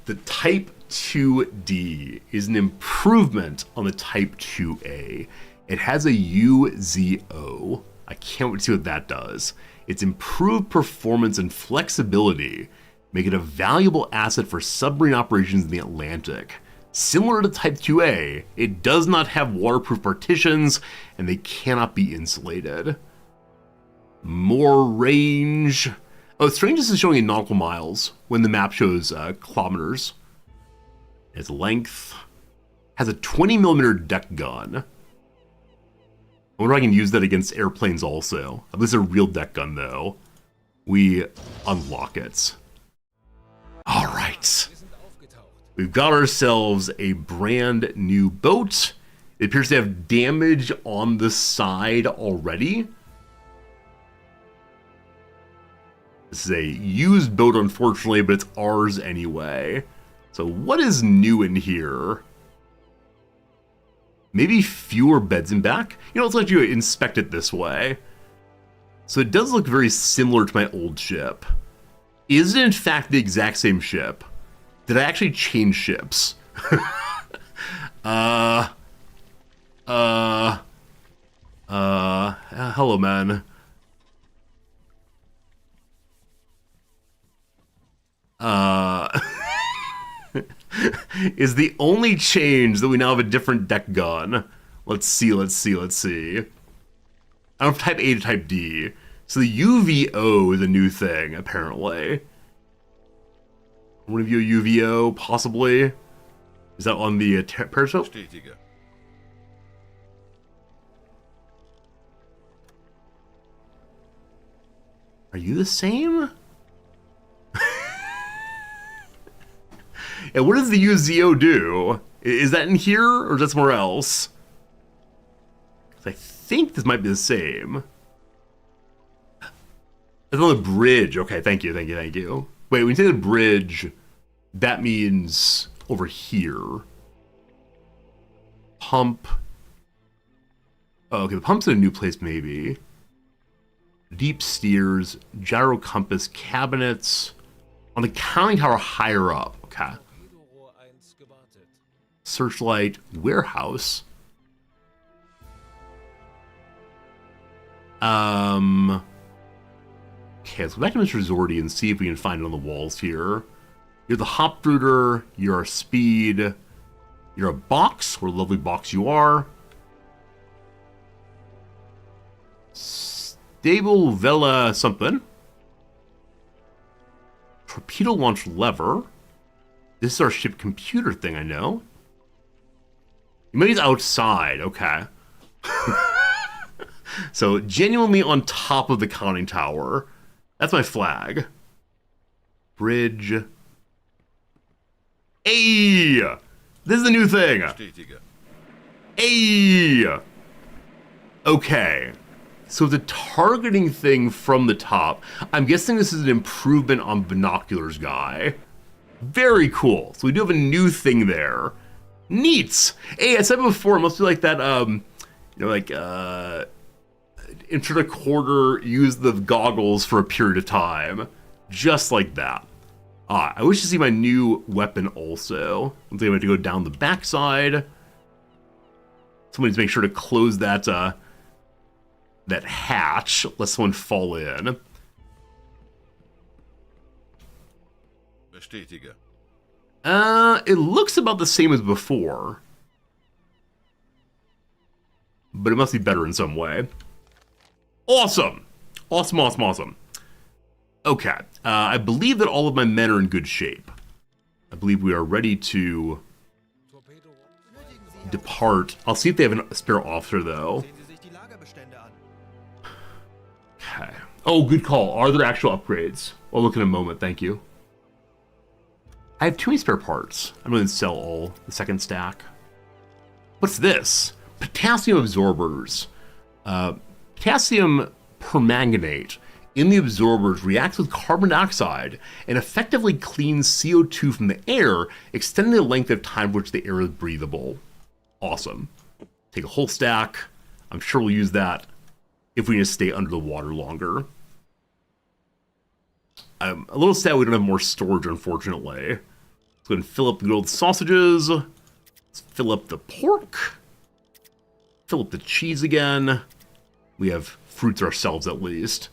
The Type 2D is an improvement on the Type 2A. It has a UZO. I can't wait to see what that does. Its improved performance and flexibility make it a valuable asset for submarine operations in the Atlantic. Similar to Type 2A, it does not have waterproof partitions, and they cannot be insulated. More range. Oh, it's strange this is showing in nautical miles when the map shows kilometers. Its length has a 20mm deck gun. I wonder if I can use that against airplanes also. At least a real deck gun, though. We unlock it. All right. We've got ourselves a brand new boat. It appears to have damage on the side already. This is a used boat, unfortunately, but it's ours anyway. So what is new in here? Maybe fewer beds in back? You know, let's let you inspect it this way. So it does look very similar to my old ship. Is it in fact the exact same ship? Did I actually change ships? Hello, man. Is the only change that we now have a different deck gun. Let's see. I don't have Type A to Type D. So the UVO is a new thing, apparently. I want to view a UVO, possibly. Is that on the periscope? Are you the same? And what does the UZO do? Is that in here, or is that somewhere else? 'Cause I think this might be the same. It's on the bridge. Okay, thank you. Wait, when you say the bridge, that means over here. Pump. Oh, okay, the pump's in a new place, maybe. Deep steers, gyro compass, cabinets. On the conning tower higher up. Okay. Searchlight, warehouse. Okay, let's go back to Mr. Zordy and see if we can find it on the walls here. You're the hop brooder, you're a speed, you're a box, what a lovely box you are. Stable Vela something. Torpedo launch lever. This is our ship computer thing, I know. You might use outside, okay. So, genuinely on top of the conning tower. That's my flag. Bridge. Hey! This is the new thing. Hey! Okay. So the targeting thing from the top, I'm guessing this is an improvement on binoculars guy. Very cool. So we do have a new thing there. Neat. Hey, I said before, it must be like that, insert a quarter, use the goggles for a period of time. Just like that. I wish to see my new weapon also. I think I'm going to go down the backside. Somebody needs to make sure to close that, that hatch, let someone fall in. Bestätige. It looks about the same as before. But it must be better in some way. Awesome! Awesome. Okay, I believe that all of my men are in good shape. I believe we are ready to Depart. I'll see if they have a spare officer, though. Okay. Oh, good call. Are there actual upgrades? I'll look in a moment, thank you. I have too many spare parts. I'm going to sell all the second stack. What's this? Potassium absorbers. Potassium permanganate in the absorbers reacts with carbon dioxide and effectively cleans CO2 from the air, extending the length of time for which the air is breathable. Awesome. Take a whole stack. I'm sure we'll use that if we need to stay under the water longer. I'm a little sad we don't have more storage, unfortunately. Let's go ahead and fill up the good old sausages. Let's fill up the pork. Fill up the cheese again. We have fruits ourselves, at least.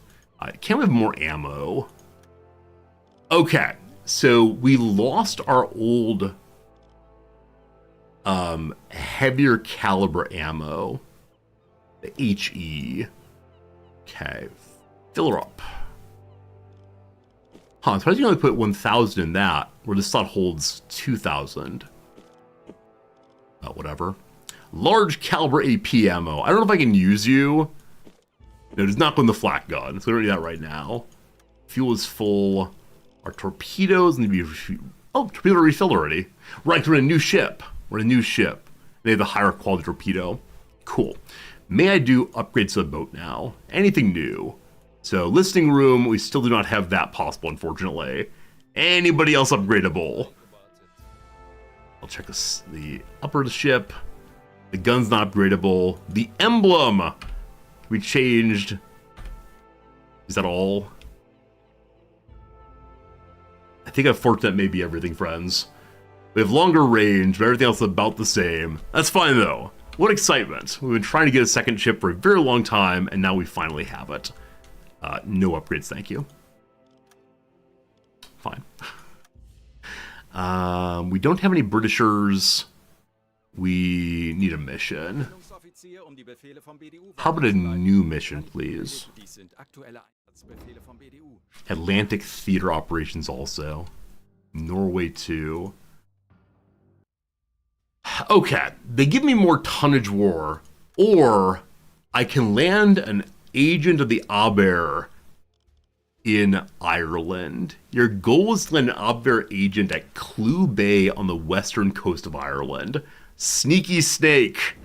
Can we have more ammo? Okay, so we lost our old heavier caliber ammo. The HE. Okay, fill her up. Huh, I'm surprised you only put 1,000 in that, where this slot holds 2,000. Oh, whatever. Large caliber AP ammo. I don't know if I can use you. No, it does not go in the flak gun, so we don't need that right now. Fuel is full. Our torpedoes need to be... Oh, torpedo refilled already. Right, we're in a new ship. We're in a new ship. They have the higher quality torpedo. Cool. May I do upgrades to the boat now? Anything new? So, listing room, we still do not have that possible, unfortunately. Anybody else upgradable? I'll check this, the upper of the ship. The gun's not upgradable. The emblem! We changed. Is that all? I think unfortunately that may be everything, friends. We have longer range, but everything else is about the same. That's fine, though. What excitement. We've been trying to get a second ship for a very long time, and now we finally have it. No upgrades, thank you. Fine. We don't have any Britishers. We need a mission. How about a new mission, please? Atlantic Theater Operations also. Norway 2. Okay, they give me more tonnage war, or I can land an agent of the Aber in Ireland. Your goal is to land an Aber agent at Clew Bay on the western coast of Ireland. Sneaky snake.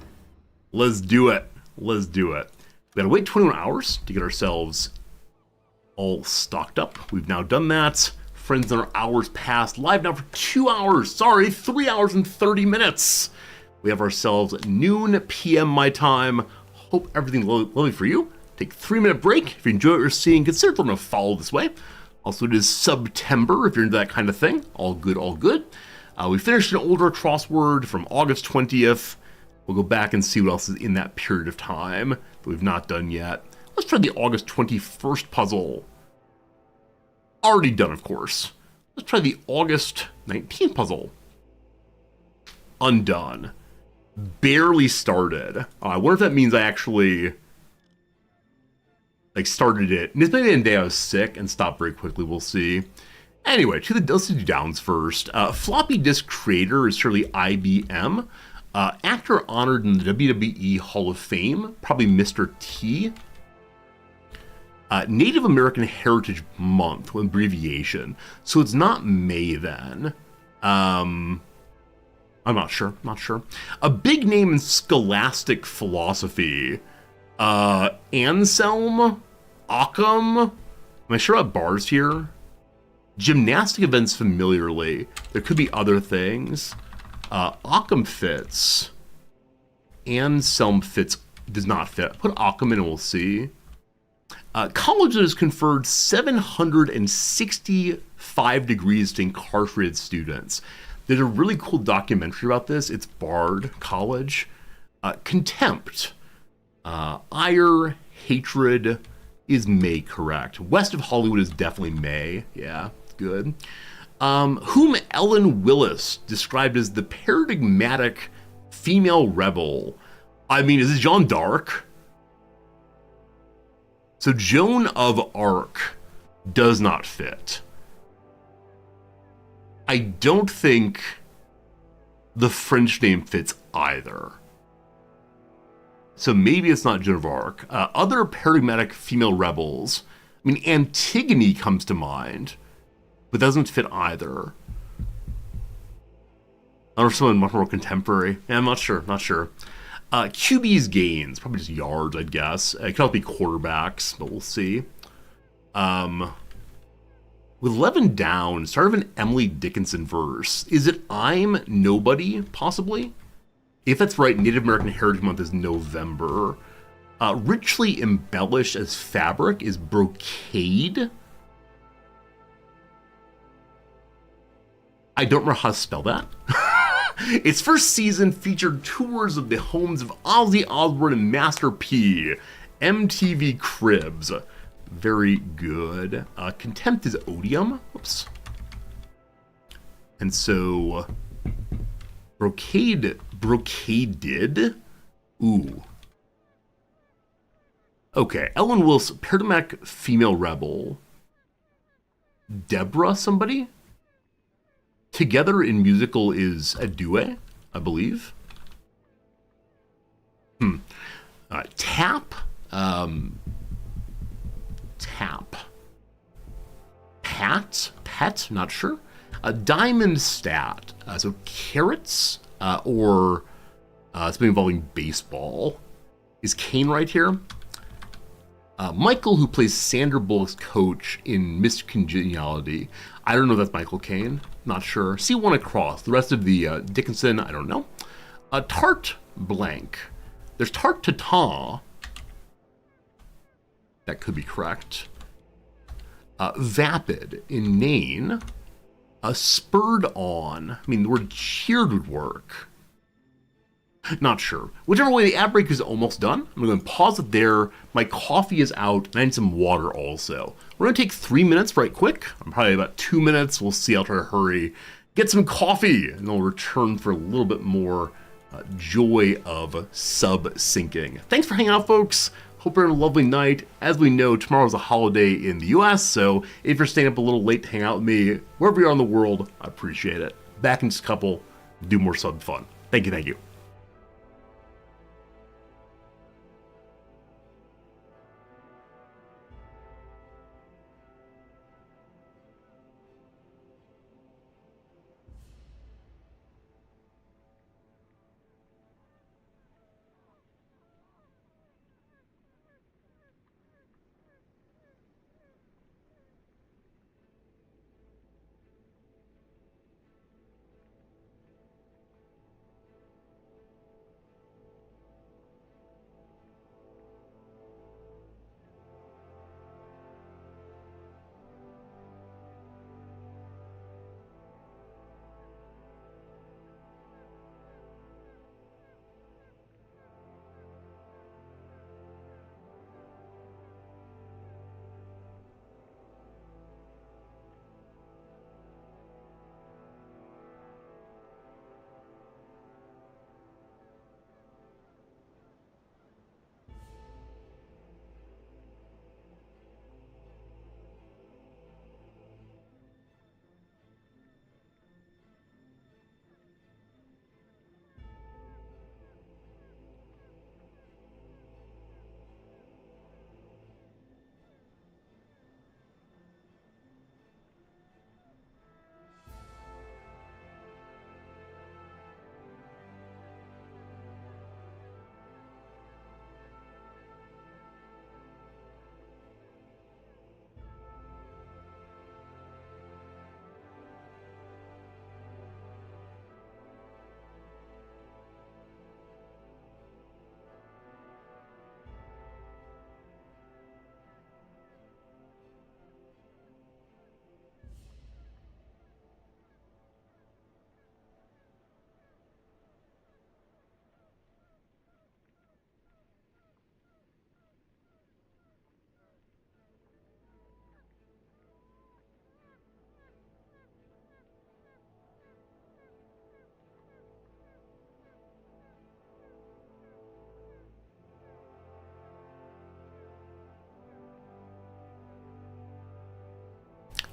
Let's do it. Let's do it. We gotta wait 21 hours to get ourselves all stocked up. We've now done that. Friends, in our hours past. Live now for 2 hours. Sorry, 3 hours and 30 minutes. We have ourselves noon PM my time. Hope everything's lovely for you. Take a 3-minute break. If you enjoy what you're seeing, consider going to follow this way. Also, it is September if you're into that kind of thing. All good, all good. We finished an older crossword from August 20th. We'll go back and see what else is in that period of time that we've not done yet. Let's try the August 21st puzzle. Already done, of course. Let's try the August 19th puzzle. Undone. Barely started. I wonder if that means I actually started it. This may be the day I was sick and stopped very quickly. We'll see. Anyway, let's do downs first. Floppy disk creator is surely IBM. Actor honored in the WWE Hall of Fame, probably Mr. T. Native American Heritage Month with abbreviation. So it's not May then. I'm not sure. A big name in scholastic philosophy. Anselm? Occam? Am I sure about bars here? Gymnastic events familiarly. There could be other things. Occam fits. Anselm fits. Does not fit. Put Occam in and we'll see. College has conferred 765 degrees to incarcerated students. There's a really cool documentary about this. It's Bard College. Contempt. Ire, hatred is May correct. West of Hollywood is definitely May. Yeah, good. Whom Ellen Willis described as the paradigmatic female rebel. I mean, is it Jeanne d'Arc? So Joan of Arc does not fit. I don't think The French name fits either. So maybe it's not Joan of Arc. Other paradigmatic female rebels. I mean, Antigone comes to mind, but doesn't fit either. Or someone much more contemporary. Yeah, I'm not sure. QB's gains, probably just yards, I'd guess. It could also be quarterbacks, but we'll see. With 11 down, start of an Emily Dickinson verse. Is it I'm Nobody, possibly? If that's right, Native American Heritage Month is November. Richly embellished as fabric is brocade. I don't remember how to spell that. Its first season featured tours of the homes of Ozzy Osbourne and Master P. MTV Cribs. Very good. Contempt is odium. Whoops. And so, brocaded. Ooh. Okay, Ellen Wilson, paradigmatic female rebel. Deborah, somebody? Together in musical is a duet, I believe. Tap. Tap. Pet, not sure. Diamond stat. So carrots or something involving baseball. Is Kane right here? Michael, who plays Sandra Bullock's coach in Miss Congeniality. I don't know if that's Michael Caine. Not sure. C1 across. The rest of the Dickinson, I don't know. Tarte blank. There's Tarte Tatin. That could be correct. Vapid in Nain. Spurred on. I mean, the word cheered would work. Not sure. Whichever way, the ad break is almost done. I'm going to pause it there. My coffee is out, and I need some water also. We're going to take 3 minutes right quick. I'm probably about 2 minutes. We'll see. I'll try to hurry. Get some coffee, and then we'll return for a little bit more joy of sub-syncing. Thanks for hanging out, folks. Hope you're having a lovely night. As we know, tomorrow's a holiday in the US, so if you're staying up a little late to hang out with me, wherever you are in the world, I appreciate it. Back in just a couple, do more sub fun. Thank you.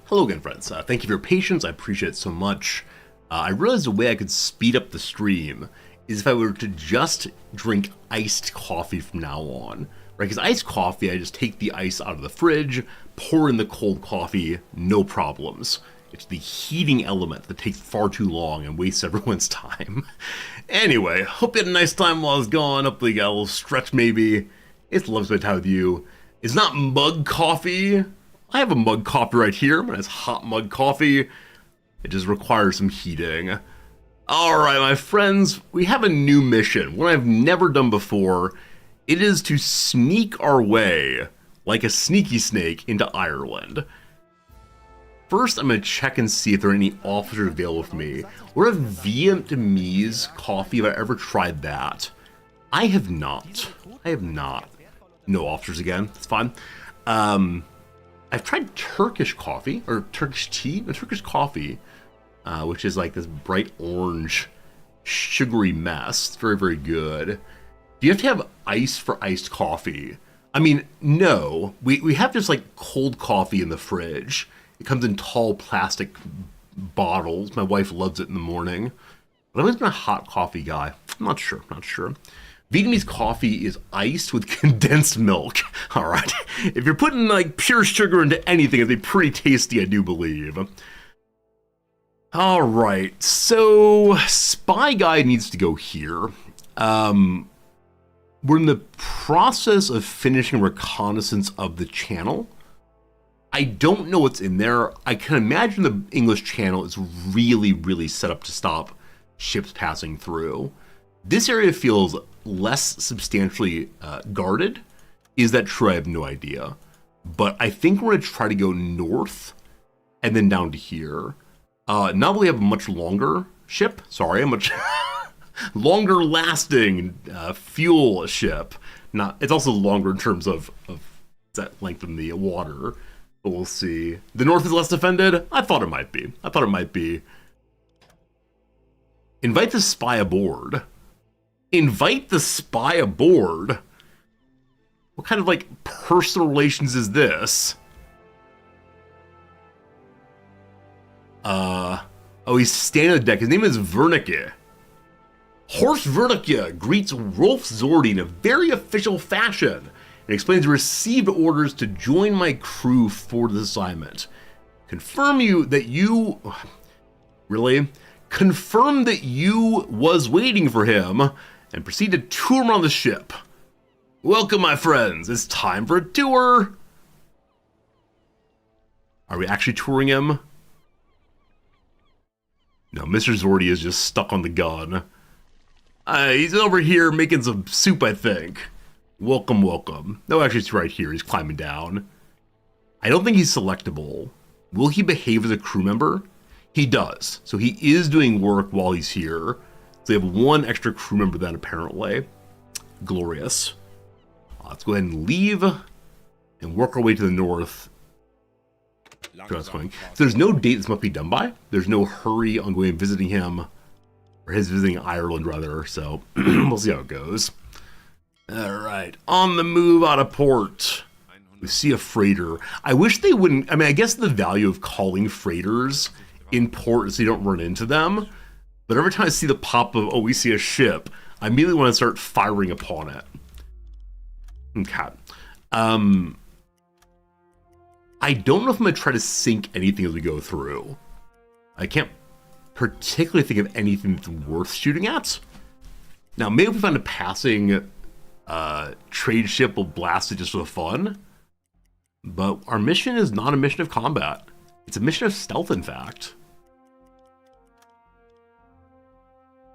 Hello again, friends. Thank you for your patience. I appreciate it so much. I realized the way I could speed up the stream is if I were to just drink iced coffee from now on, right? Because iced coffee, I just take the ice out of the fridge, pour in the cold coffee, no problems. It's the heating element that takes far too long and wastes everyone's time. Anyway, hope you had a nice time while I was gone. Hopefully you got a little stretch maybe. It's love spending time with you. It's not mug coffee. I have a mug coffee right here, but it's hot mug coffee. It just requires some heating. Alright, my friends, we have a new mission, one I've never done before. It is to sneak our way, like a sneaky snake, into Ireland. First, I'm going to check and see if there are any officers available for me. What a Vietnamese coffee, if I ever tried that. I have not. No officers again, it's fine. I've tried Turkish coffee, or Turkish tea, and Turkish coffee, which is like this bright orange, sugary mess. It's very, very good. Do you have to have ice for iced coffee? I mean, no. We have just like cold coffee in the fridge. It comes in tall plastic bottles. My wife loves it in the morning. But I've always been a hot coffee guy. I'm not sure. Vietnamese coffee is iced with condensed milk. All right. If you're putting like pure sugar into anything, it'd be pretty tasty, I do believe. All right. So Spy Guide needs to go here. We're in the process of finishing reconnaissance of the channel. I don't know what's in there. I can imagine the English Channel is really, really set up to stop ships passing through. This area feels less substantially guarded. Is that true? I have no idea. But I think we're going to try to go north and then down to here. Now that we have a much longer ship, a much longer lasting fuel ship. It's also longer in terms of that length in the water. But we'll see. The north is less defended? I thought it might be. Invite the spy aboard. Invite the spy aboard? What kind of, like, personal relations is this? Oh, he's standing on the deck. His name is Wernicke. Horst Wernicke greets Rolf Zordi in a very official fashion and explains he received orders to join my crew for this assignment. Confirm that you was waiting for him and proceed to tour him around the ship. Welcome, my friends. It's time for a tour. Are we actually touring him? No, Mr. Zordi is just stuck on the gun. He's over here making some soup, I think. Welcome. No, actually, it's right here. He's climbing down. I don't think he's selectable. Will he behave as a crew member? He does. So he is doing work while he's here. So they have one extra crew member then, apparently. Glorious. Let's go ahead and leave and work our way to the north. So there's no date this must be done by. There's no hurry on going and visiting him. Or his visiting Ireland, rather. So we'll see how it goes. Alright, on the move out of port. We see a freighter. I wish they wouldn't, I guess the value of calling freighters in port is so you don't run into them. But every time I see the pop of, we see a ship, I immediately want to start firing upon it. Okay. I don't know if I'm going to try to sink anything as we go through. I can't particularly think of anything that's worth shooting at. Now, maybe if we find a passing trade ship, we'll blast it just for fun. But our mission is not a mission of combat. It's a mission of stealth, in fact.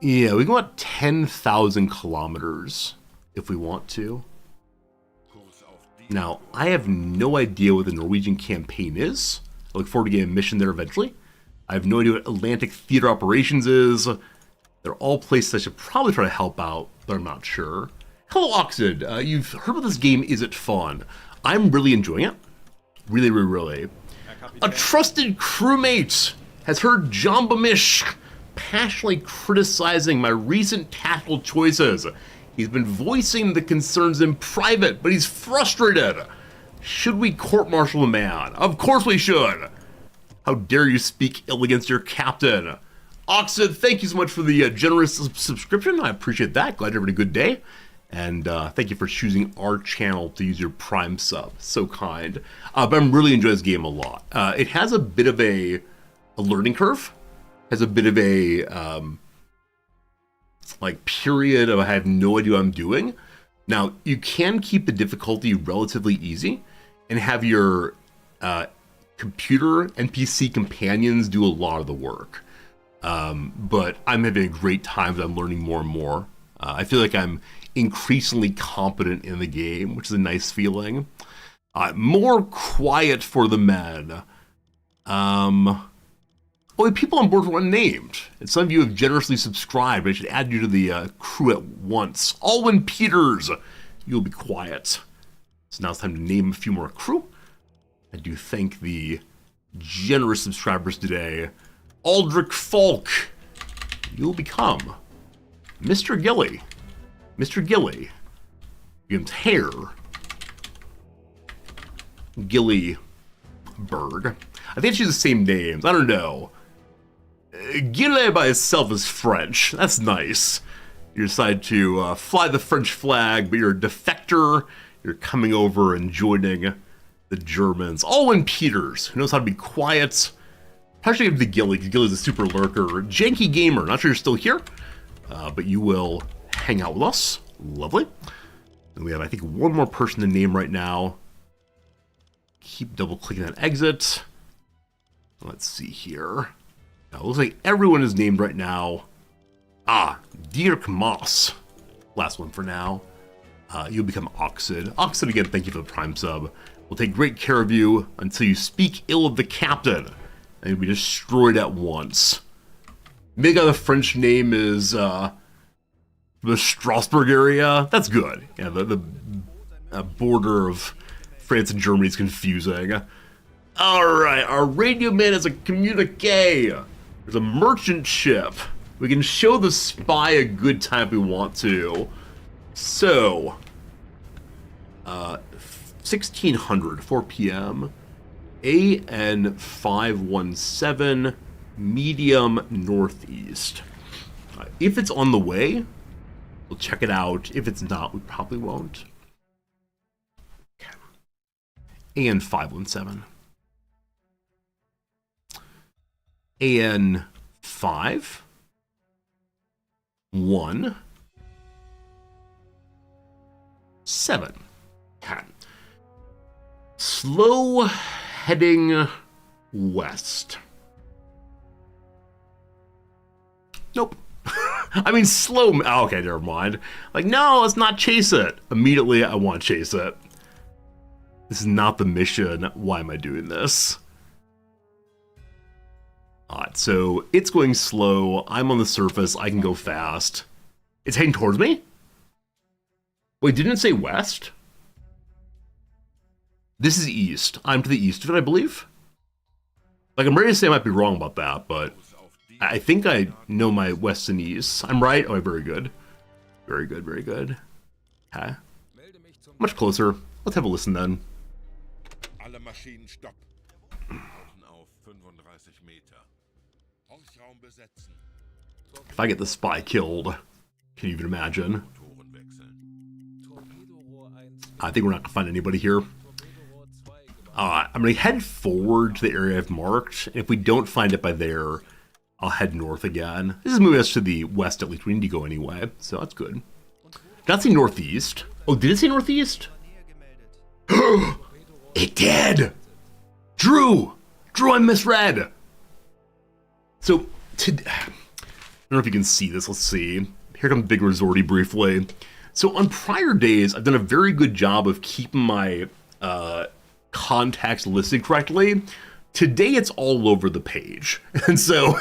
Yeah, we can go about 10,000 kilometers if we want to. Now, I have no idea what the Norwegian campaign is. I look forward to getting a mission there eventually. I have no idea what Atlantic Theater Operations is. They're all places I should probably try to help out, but I'm not sure. Hello, Oxid. You've heard about this game. Is it fun? I'm really enjoying it. Really. A trusted crewmate has heard Jamba Mish passionately criticizing my recent tactical choices. He's been voicing the concerns in private, but he's frustrated. Should we court-martial the man? Of course we should. How dare you speak ill against your captain? Oxid, thank you so much for the generous subscription. I appreciate that. Glad you're having a good day. And thank you for choosing our channel to use your Prime sub. So kind. But I'm really enjoying this game a lot. It has a bit of a learning curve. Has a bit of a like period of I have no idea what I'm doing. Now, you can keep the difficulty relatively easy and have your computer NPC companions do a lot of the work. But I'm having a great time as I'm learning more and more. I feel like I'm increasingly competent in the game, which is a nice feeling. More quiet for the men. Oh, people on board were unnamed, and some of you have generously subscribed. I should add you to the crew at once. Alwyn Peters, you'll be quiet. So now it's time to name a few more crew. I do thank the generous subscribers today. Aldrich Falk, you'll become Mr. Gilly. Mr. Gilly becomes Hair Gilly Bird. I think she's the same names. I don't know. Gilly by itself is French. That's nice. You decide to fly the French flag, but you're a defector. You're coming over and joining the Germans. Alwyn Peters, who knows how to be quiet. Probably give it to Gilly, because Gilly's a super lurker. Janky Gamer, not sure you're still here, but you will hang out with us. Lovely. And we have, I think, one more person to name right now. Keep double-clicking that exit. Let's see here. Now, it looks like everyone is named right now. Dirk Moss. Last one for now. You'll become Oxid. Oxid, again, thank you for the Prime sub. We'll take great care of you until you speak ill of the captain, and you'll be destroyed at once. Maybe the French name is the Strasbourg area. That's good. Yeah, the border of France and Germany is confusing. All right, our radio man is a communique. There's a merchant ship. We can show the spy a good time if we want to. So, 1600, 4 p.m. AN 517, medium northeast. If it's on the way, we'll check it out. If it's not, we probably won't. Okay. AN 517. AN 5 1 7. Okay. Slow heading west. Nope. I mean, slow. Oh, okay, never mind. Like, no, let's not chase it. Immediately, I want to chase it. This is not the mission. Why am I doing this? Alright, so it's going slow. I'm on the surface. I can go fast. It's heading towards me? Wait, didn't it say west? This is east. I'm to the east of it, I believe. Like, I'm ready to say I might be wrong about that, but I think I know my west and east. I'm right? Oh, very good. Very good, very good. Okay. Much closer. Let's have a listen then. If I get the spy killed, can you even imagine? I think we're not going to find anybody here. I'm going to head forward to the area I've marked. And if we don't find it by there, I'll head north again. This is moving us to the west, at least. We need to go anyway, so that's good. Did not say northeast. Oh, did it say northeast? It did! Drew! Drew, I misread! So, I don't know if you can see this. Let's see. Here comes Big Resorty briefly. So on prior days, I've done a very good job of keeping my contacts listed correctly. Today, it's all over the page. And so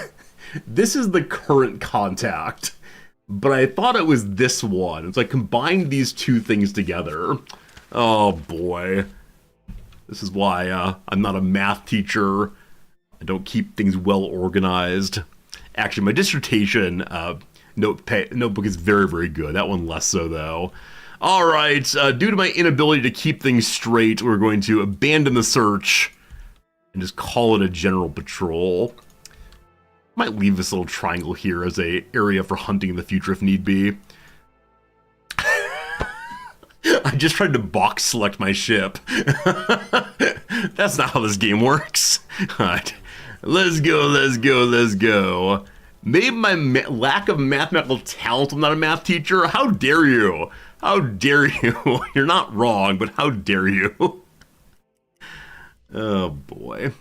this is the current contact, but I thought it was this one. It's like combined these two things together. Oh boy. This is why I'm not a math teacher. I don't keep things well organized. Actually, my dissertation notebook is very, very good. That one less so, though. All right, due to my inability to keep things straight, we're going to abandon the search and just call it a general patrol. Might leave this little triangle here as a area for hunting in the future if need be. I just tried to box select my ship. That's not how this game works. Alright, let's go. Maybe my lack of mathematical talent, I'm not a math teacher. How dare you? How dare you? You're not wrong, but how dare you? Oh boy.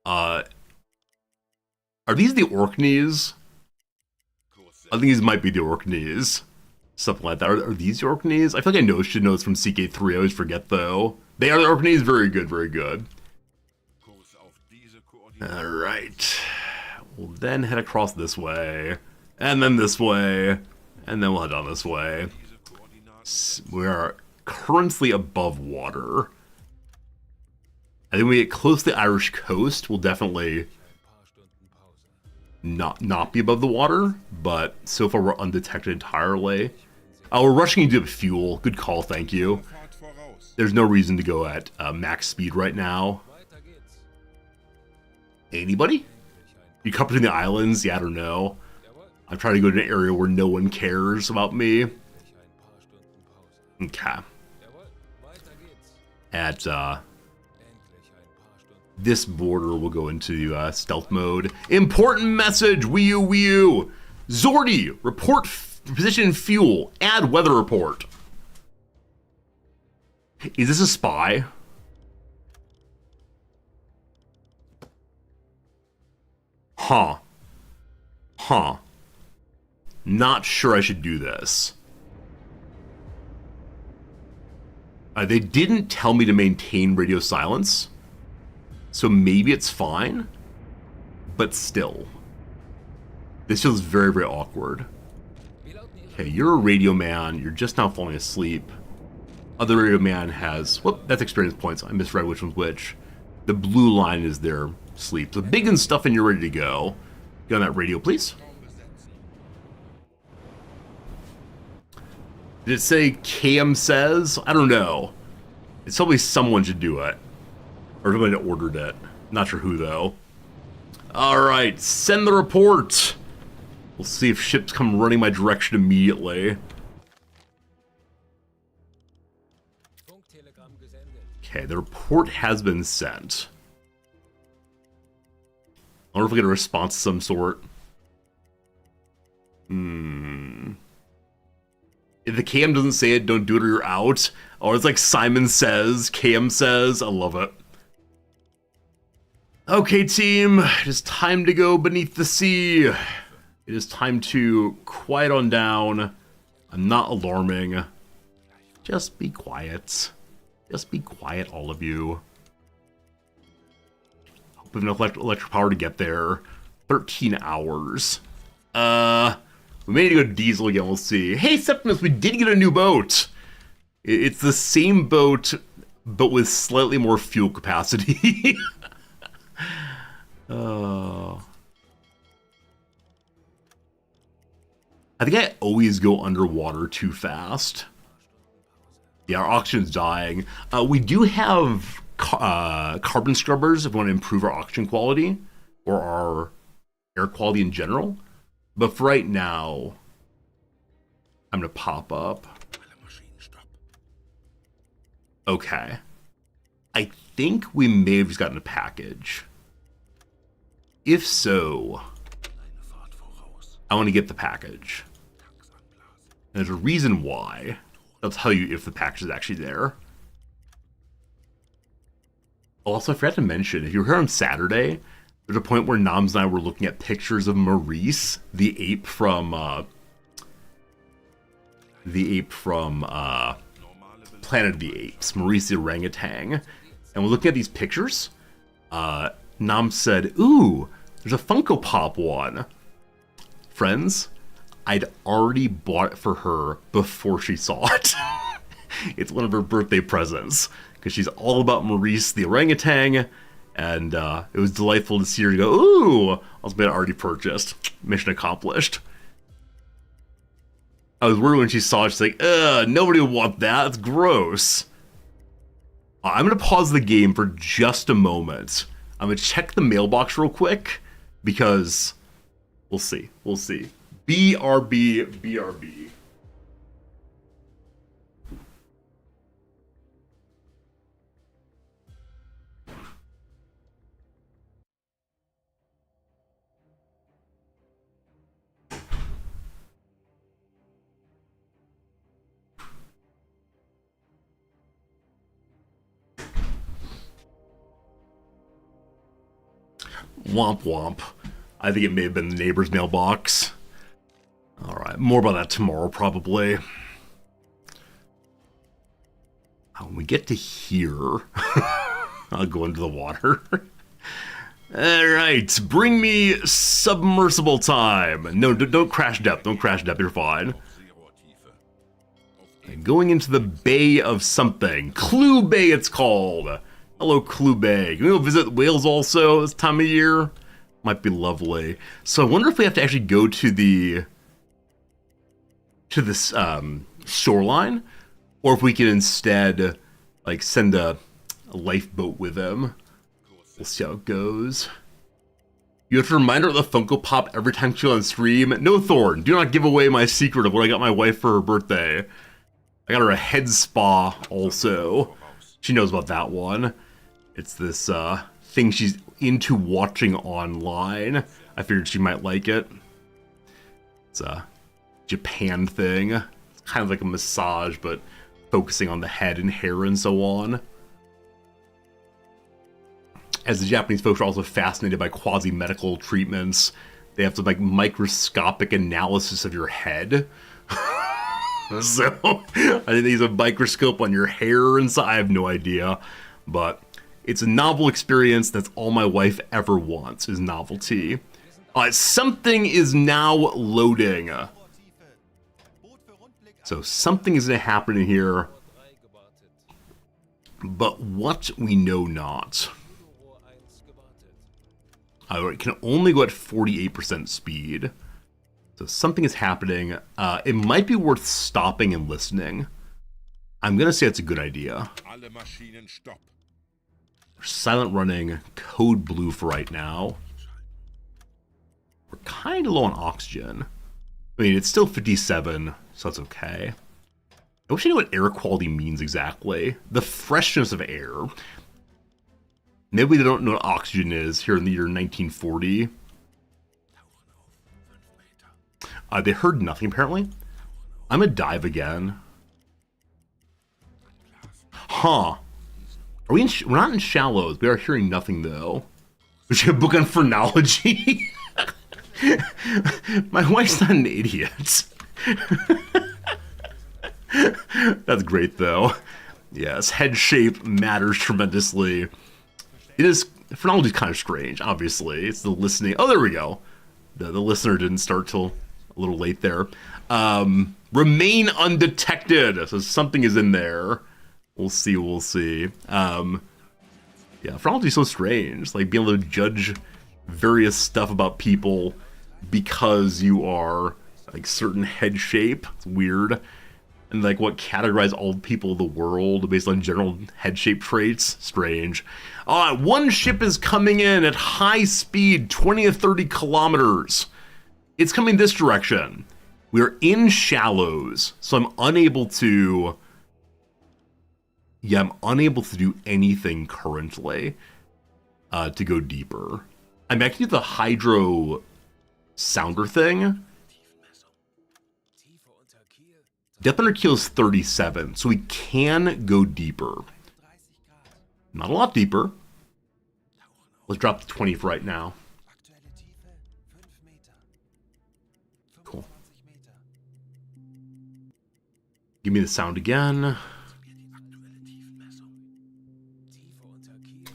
Are these the Orkneys? I think these might be the Orkneys. Something like that. Are these the Orkneys? I feel like I should know this from CK3. I always forget though. They are the Orkneys. Very good. Alright. We'll then head across this way. And then this way. And then we'll head down this way. We are currently above water. I think when we get close to the Irish coast, we'll definitely not be above the water, but so far we're undetected entirely. We're rushing into fuel. Good call, thank you. There's no reason to go at max speed right now. Anybody? You come between the islands? Yeah, I don't know. I'm trying to go to an area where no one cares about me. Okay. At this border, we'll go into stealth mode. Important message, Wii U. Zordy, report position fuel. Add weather report. Is this a spy? Huh. Not sure I should do this. They didn't tell me to maintain radio silence, so maybe it's fine, but still. This feels very awkward. Okay, you're a radio man, you're just now falling asleep. Other radio man has, whoop, that's experience points. I misread which one's which. The blue line is their sleep. So big and stuff and you're ready to go. Get on that radio, please. Did it say Cam says? I don't know. It's probably someone should do it. Or somebody ordered it. Not sure who, though. Alright, send the report. We'll see if ships come running my direction immediately. Okay, the report has been sent. I wonder if we get a response of some sort. If the KM doesn't say it, don't do it or you're out. Or it's like Simon says, KM says. I love it. Okay, team. It is time to go beneath the sea. It is time to quiet on down. I'm not alarming. Just be quiet. Just be quiet, all of you. Hope we have enough electric power to get there. 13 hours. We may need to go diesel again, we'll see. Hey, Septimus, we did get a new boat. It's the same boat, but with slightly more fuel capacity. I think I always go underwater too fast. Yeah, our oxygen's dying. We do have carbon scrubbers if we want to improve our oxygen quality or our air quality in general. But for right now, I'm going to pop up. Okay. I think we may have just gotten a package. If so, I want to get the package. And there's a reason why. I'll tell you if the package is actually there. Also, I forgot to mention, if you were here on Saturday, there's a point where Noms and I were looking at pictures of Maurice, the ape from Planet of the Apes, Maurice the orangutan. And we're looking at these pictures. Nom said, ooh, there's a Funko Pop one. Friends, I'd already bought it for her before she saw it. It's one of her birthday presents, because she's all about Maurice the orangutan, and it was delightful to see her go, ooh, I was already purchased. Mission accomplished. I was worried when she saw it, she's like, nobody would want that, it's gross. I'm going to pause the game for just a moment. I'm gonna check the mailbox real quick because we'll see. We'll see. BRB, BRB. Womp womp. I think it may have been the neighbor's mailbox. Alright, more about that tomorrow, probably. When we get to here, I'll go into the water. Alright, bring me submersible time. No, don't crash depth. Don't crash depth, you're fine. Going into the Bay of something. Clue Bay, it's called. Hello, Clue Bay. Can we go visit Wales also this time of year? Might be lovely. So I wonder if we have to actually go to this shoreline, or if we can instead like send a lifeboat with them. We'll see how it goes. You have to remind her of the Funko Pop every time she's on stream. No, Thorn, do not give away my secret of what I got my wife for her birthday. I got her a head spa also. She knows about that one. It's this thing she's into watching online. I figured she might like it. It's a Japan thing. It's kind of like a massage, but focusing on the head and hair and so on. As the Japanese folks are also fascinated by quasi-medical treatments, they have some like microscopic analysis of your head. So I think they use a microscope on your hair and so I have no idea, but it's a novel experience. That's all my wife ever wants is novelty. Something is now loading. So something is going to happen in here, but what we know not. It can only go at 48% speed. So something is happening. It might be worth stopping and listening. I'm going to say it's a good idea. We're silent running code blue for right now. We're kind of low on oxygen. I mean, it's still 57, so that's okay. I wish I knew what air quality means exactly. The freshness of air. Maybe they don't know what oxygen is here in the year 1940. They heard nothing, apparently. I'm gonna dive again. Huh. Are we in we're not in shallows. We are hearing nothing, though. We should have book on phrenology. My wife's not an idiot. That's great, though. Yes, head shape matters tremendously. It is, phrenology is kind of strange, obviously. It's the listening. Oh, there we go. The listener didn't start till a little late there. Remain undetected. So something is in there. We'll see, we'll see. Yeah, phrenology is so strange. Like being able to judge various stuff about people because you are like certain head shape. It's weird. And like what categorize all people of the world based on general head shape traits. Strange. One ship is coming in at high speed, 20 to 30 kilometers. It's coming this direction. We're in shallows, so I'm unable to... Yeah, I'm unable to do anything currently to go deeper. I mean, I can do the hydro sounder thing. Depth under keel is 37, so we can go deeper. Not a lot deeper. Let's drop to 20 for right now. Cool. Give me the sound again.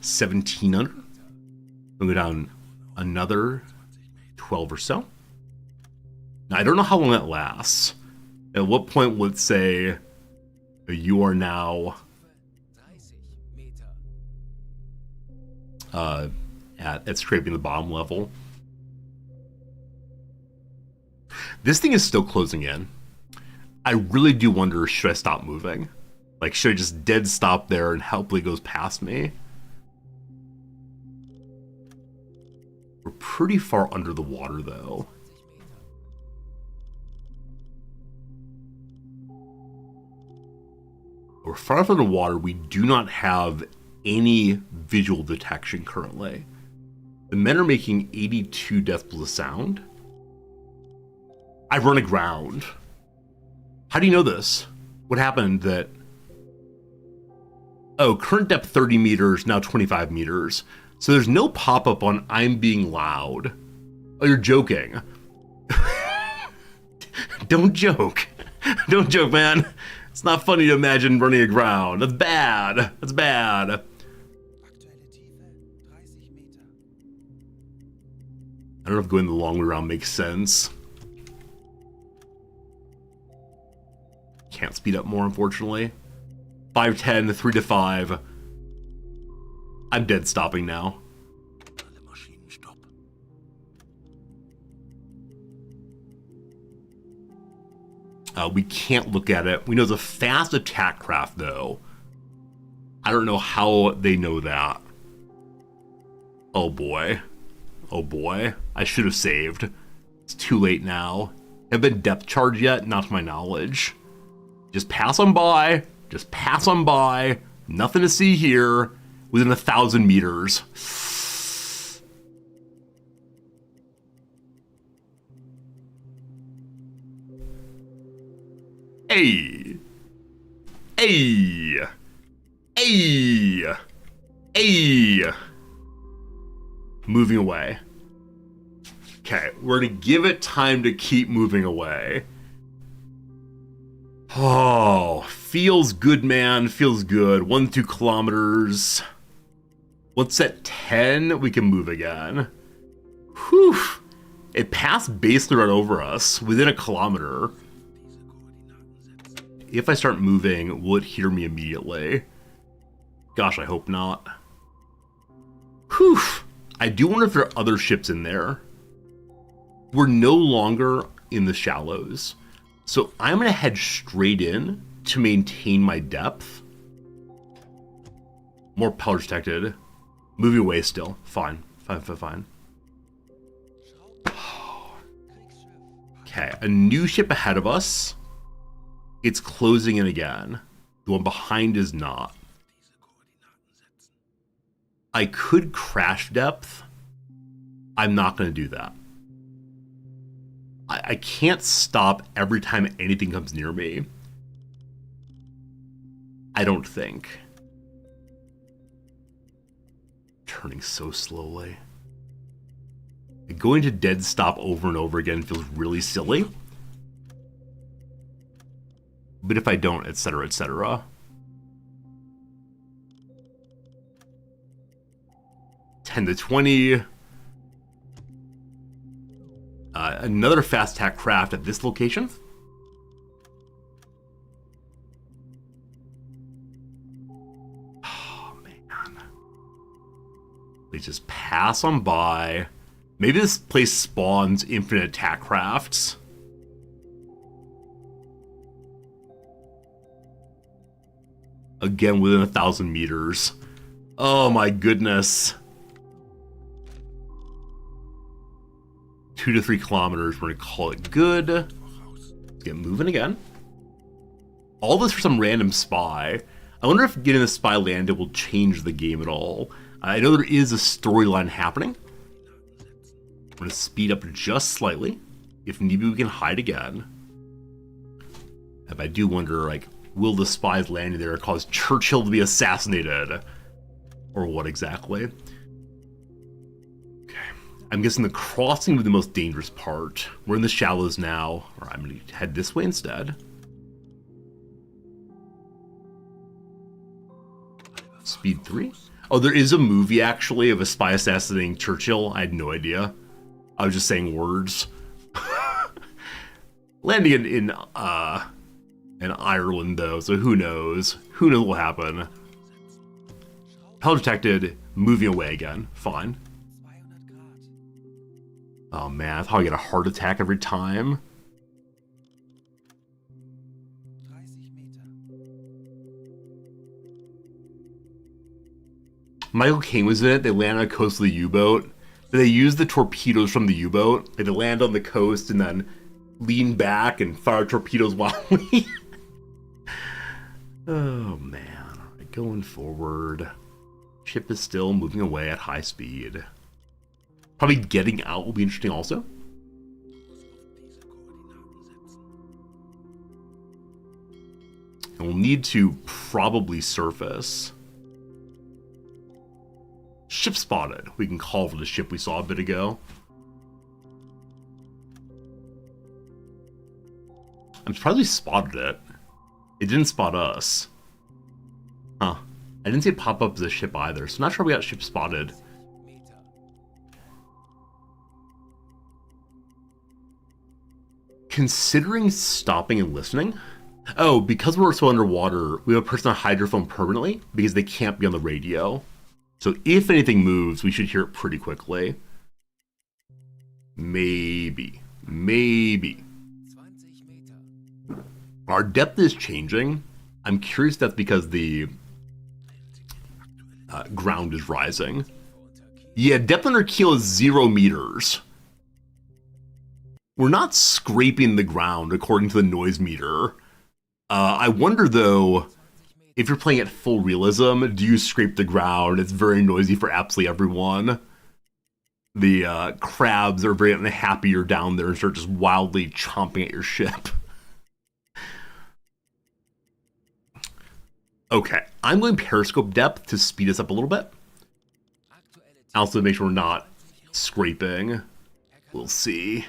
17 under. We'll go down another 12 or so. Now, I don't know how long that lasts. At what point would it say you are now at scraping the bottom level? This thing is still closing in. I really do wonder, should I stop moving? Like, should I just dead stop there and hopefully it goes past me? We're pretty far under the water, though. We're far enough under the water, we do not have any visual detection currently. The men are making 82 decibels of sound. I've run aground. How do you know this? What happened that... Oh, current depth 30 meters, now 25 meters. So there's no pop-up on I'm being loud. Oh, you're joking. Don't joke. Don't joke, man. It's not funny to imagine running aground. That's bad. That's bad. I don't know if going the long way around makes sense. Can't speed up more, unfortunately. 5:10, 3 to 5. I'm dead stopping now. We can't look at it. We know it's a fast attack craft, though. I don't know how they know that. Oh boy. Oh boy. I should have saved. It's too late now. Have been depth charged yet? Not to my knowledge. Just pass on by. Just pass on by. Nothing to see here. Within 1,000 meters. Hey. Hey. Hey. Hey. Moving away. Okay, we're gonna give it time to keep moving away. Oh, feels good, man. Feels good. 1 to 2 kilometers. Once at 10, we can move again. Whew. It passed basically right over us, within 1 kilometer. If I start moving, will it hear me immediately? Gosh, I hope not. Whew. I do wonder if there are other ships in there. We're no longer in the shallows. So I'm going to head straight in to maintain my depth. More power detected. Moving away still. Fine. Fine. Okay, a new ship ahead of us. It's closing in again. The one behind is not. I could crash depth. I'm not going to do that. I can't stop every time anything comes near me. I don't think. Turning so slowly. Going to dead stop over and over again feels really silly. But if I don't, etc., etc. 10 to 20. Another fast attack craft at this location. Oh, man. Please just pass on by. Maybe this place spawns infinite attack crafts. Again, within 1,000 meters. Oh my goodness. 2 to 3 kilometers, we're gonna call it good. Let's get moving again. All this for some random spy. I wonder if getting the spy landed will change the game at all. I know there is a storyline happening. I'm gonna speed up just slightly. If need be, we can hide again. If I do wonder, like, will the spies landing there cause Churchill to be assassinated? Or what exactly? I'm guessing the crossing was the most dangerous part. We're in the shallows now. Or I'm going to head this way instead. Speed 3? Oh, there is a movie, actually, of a spy assassinating Churchill. I had no idea. I was just saying words. Landing in Ireland, though, so who knows? Who knows what will happen? Power detected. Moving away again. Fine. Oh man, I thought I get a heart attack every time. Michael Caine was in it. They landed on the coast of the U-boat. They use the torpedoes from the U-boat. They land on the coast and then lean back and fire torpedoes wildly. Oh, man. All right, going forward. Ship is still moving away at high speed. Probably getting out will be interesting also. And we'll need to probably surface. Ship spotted. We can call for the ship we saw a bit ago. I'm surprised we spotted it. It didn't spot us. Huh. I didn't see it pop up as a ship either, so I'm not sure we got ship spotted. Considering stopping and listening? Oh, because we're so underwater, we have a person on hydrophone permanently because they can't be on the radio. So if anything moves, we should hear it pretty quickly. Maybe. Our depth is changing. I'm curious if that's because the ground is rising. Yeah, depth under keel is 0 meters. We're not scraping the ground according to the noise meter. I wonder though, if you're playing at full realism, do you scrape the ground? It's very noisy for absolutely everyone. The crabs are very unhappy you're down there and start just wildly chomping at your ship. Okay, I'm going periscope depth to speed us up a little bit. Also make sure we're not scraping. We'll see.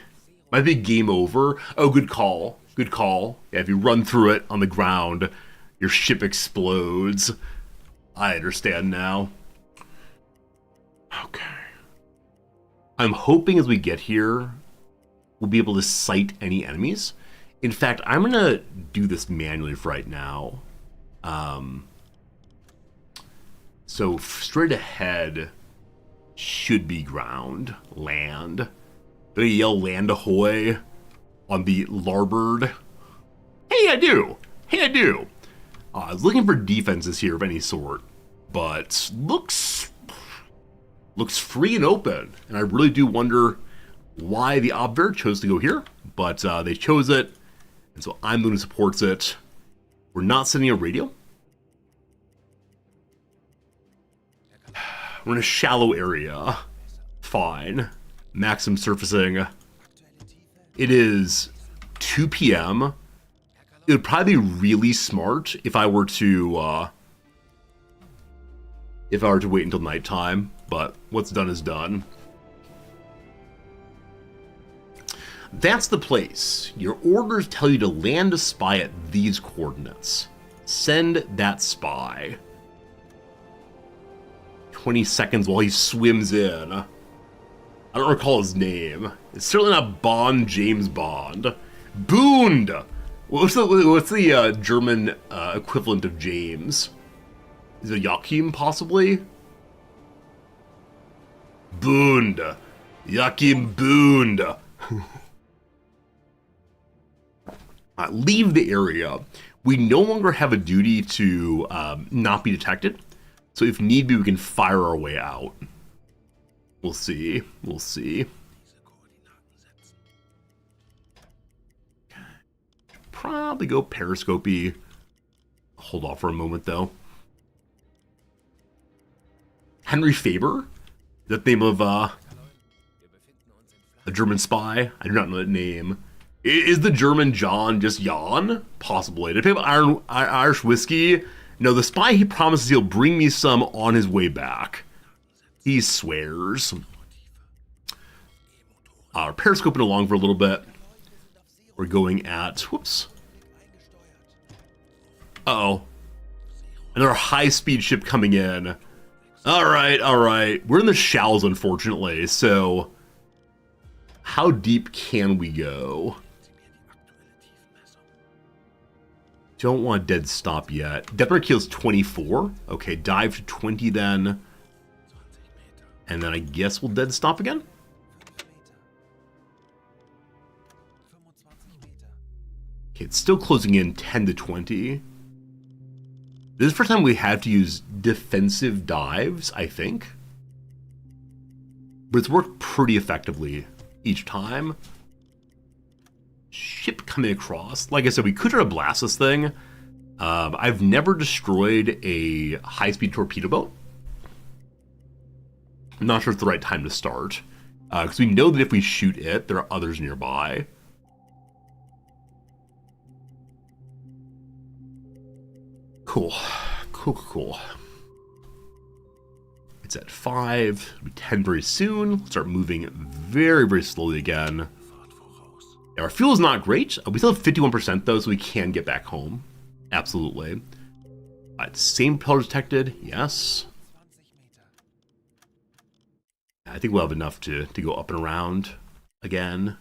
Might be game over. Oh, good call. Good call. Yeah, if you run through it on the ground, your ship explodes. I understand now. Okay. I'm hoping as we get here, we'll be able to sight any enemies. In fact, I'm going to do this manually for right now. So straight ahead should be ground, land. They yell land ahoy on the larboard. Hey, I do. I was looking for defenses here of any sort, but looks free and open. And I really do wonder why the Obver chose to go here, but they chose it, and so I'm the one who supports it. We're not sending a radio. We're in a shallow area. Fine. Maximum surfacing. It is 2 p.m. It would probably be really smart if I were to wait until nighttime, but what's done is done. That's the place. Your orders tell you to land a spy at these coordinates. Send that spy. 20 seconds while he swims in. I don't recall his name. It's certainly not James Bond. Bund! What's the German equivalent of James? Is it Joachim, possibly? Bund. Joachim Bund. Leave the area. We no longer have a duty to not be detected. So if need be, we can fire our way out. We'll see. Probably go periscopy. Hold off for a moment, though. Henry Faber? Is that the name of a German spy? I do not know that name. Is the German John just Jan? Possibly. Did I pick up Irish whiskey? No, the spy, he promises he'll bring me some on his way back. He swears. Periscoping along for a little bit. We're going at... Whoops. Uh-oh. Another high-speed ship coming in. Alright. We're in the shallows, unfortunately, so... How deep can we go? Don't want dead stop yet. Depth keel's 24. Okay, dive to 20 then. And then I guess we'll dead stop again? Okay, it's still closing in 10 to 20. This is the first time we had to use defensive dives, I think. but it's worked pretty effectively each time. Ship coming across. Like I said, we could try to blast this thing. I've never destroyed a high-speed torpedo boat. I'm not sure it's the right time to start. Because we know that if we shoot it, there are others nearby. Cool. Cool. It's at 5. It'll be 10 very soon. Let's start moving very, very slowly again. Yeah, our fuel is not great. We still have 51% though, so we can get back home. Absolutely. Same propeller detected. Yes. I think we'll have enough to go up and around again.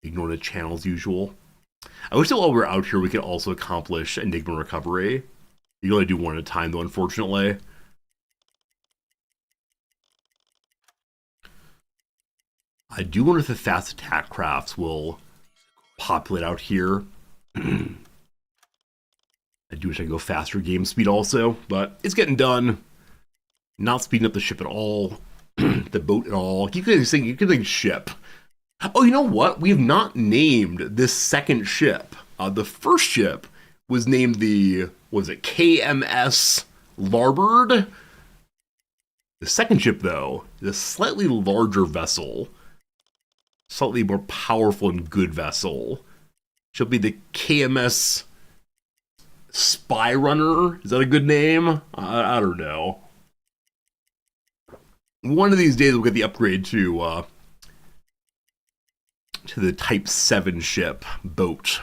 Ignore the channel as usual. I wish that while we're out here, we could also accomplish Enigma recovery. You can only do one at a time, though, unfortunately. I do wonder if the fast attack crafts will populate out here. I do wish I could go faster game speed also, but it's getting done. Not speeding up the ship at all. The boat at all. You could think ship. Oh, you know what? We have not named this second ship. The first ship was named the, was it KMS Larboard? The second ship, though, is a slightly larger vessel. Slightly more powerful and good vessel. She'll be the KMS Spy Runner. Is that a good name? I don't know. One of these days we'll get the upgrade to the Type 7 ship boat.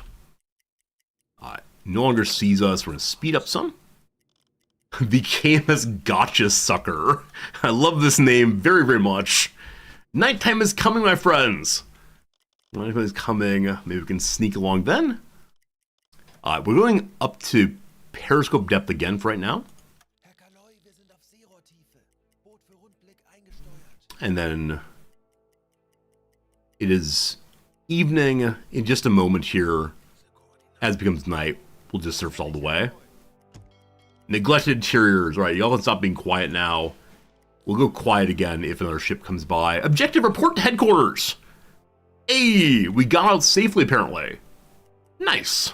No longer sees us. We're going to speed up some. The KMS Gotcha Sucker. I love this name very, very much. Nighttime is coming, my friends. Nighttime is coming. Maybe we can sneak along then. We're going up to periscope depth again for right now. And then it is evening in just a moment here. As it becomes night, we'll just surf all the way. Neglected interiors. All right, y'all can stop being quiet now. We'll go quiet again if another ship comes by. Objective report to headquarters. Hey, we got out safely apparently. Nice.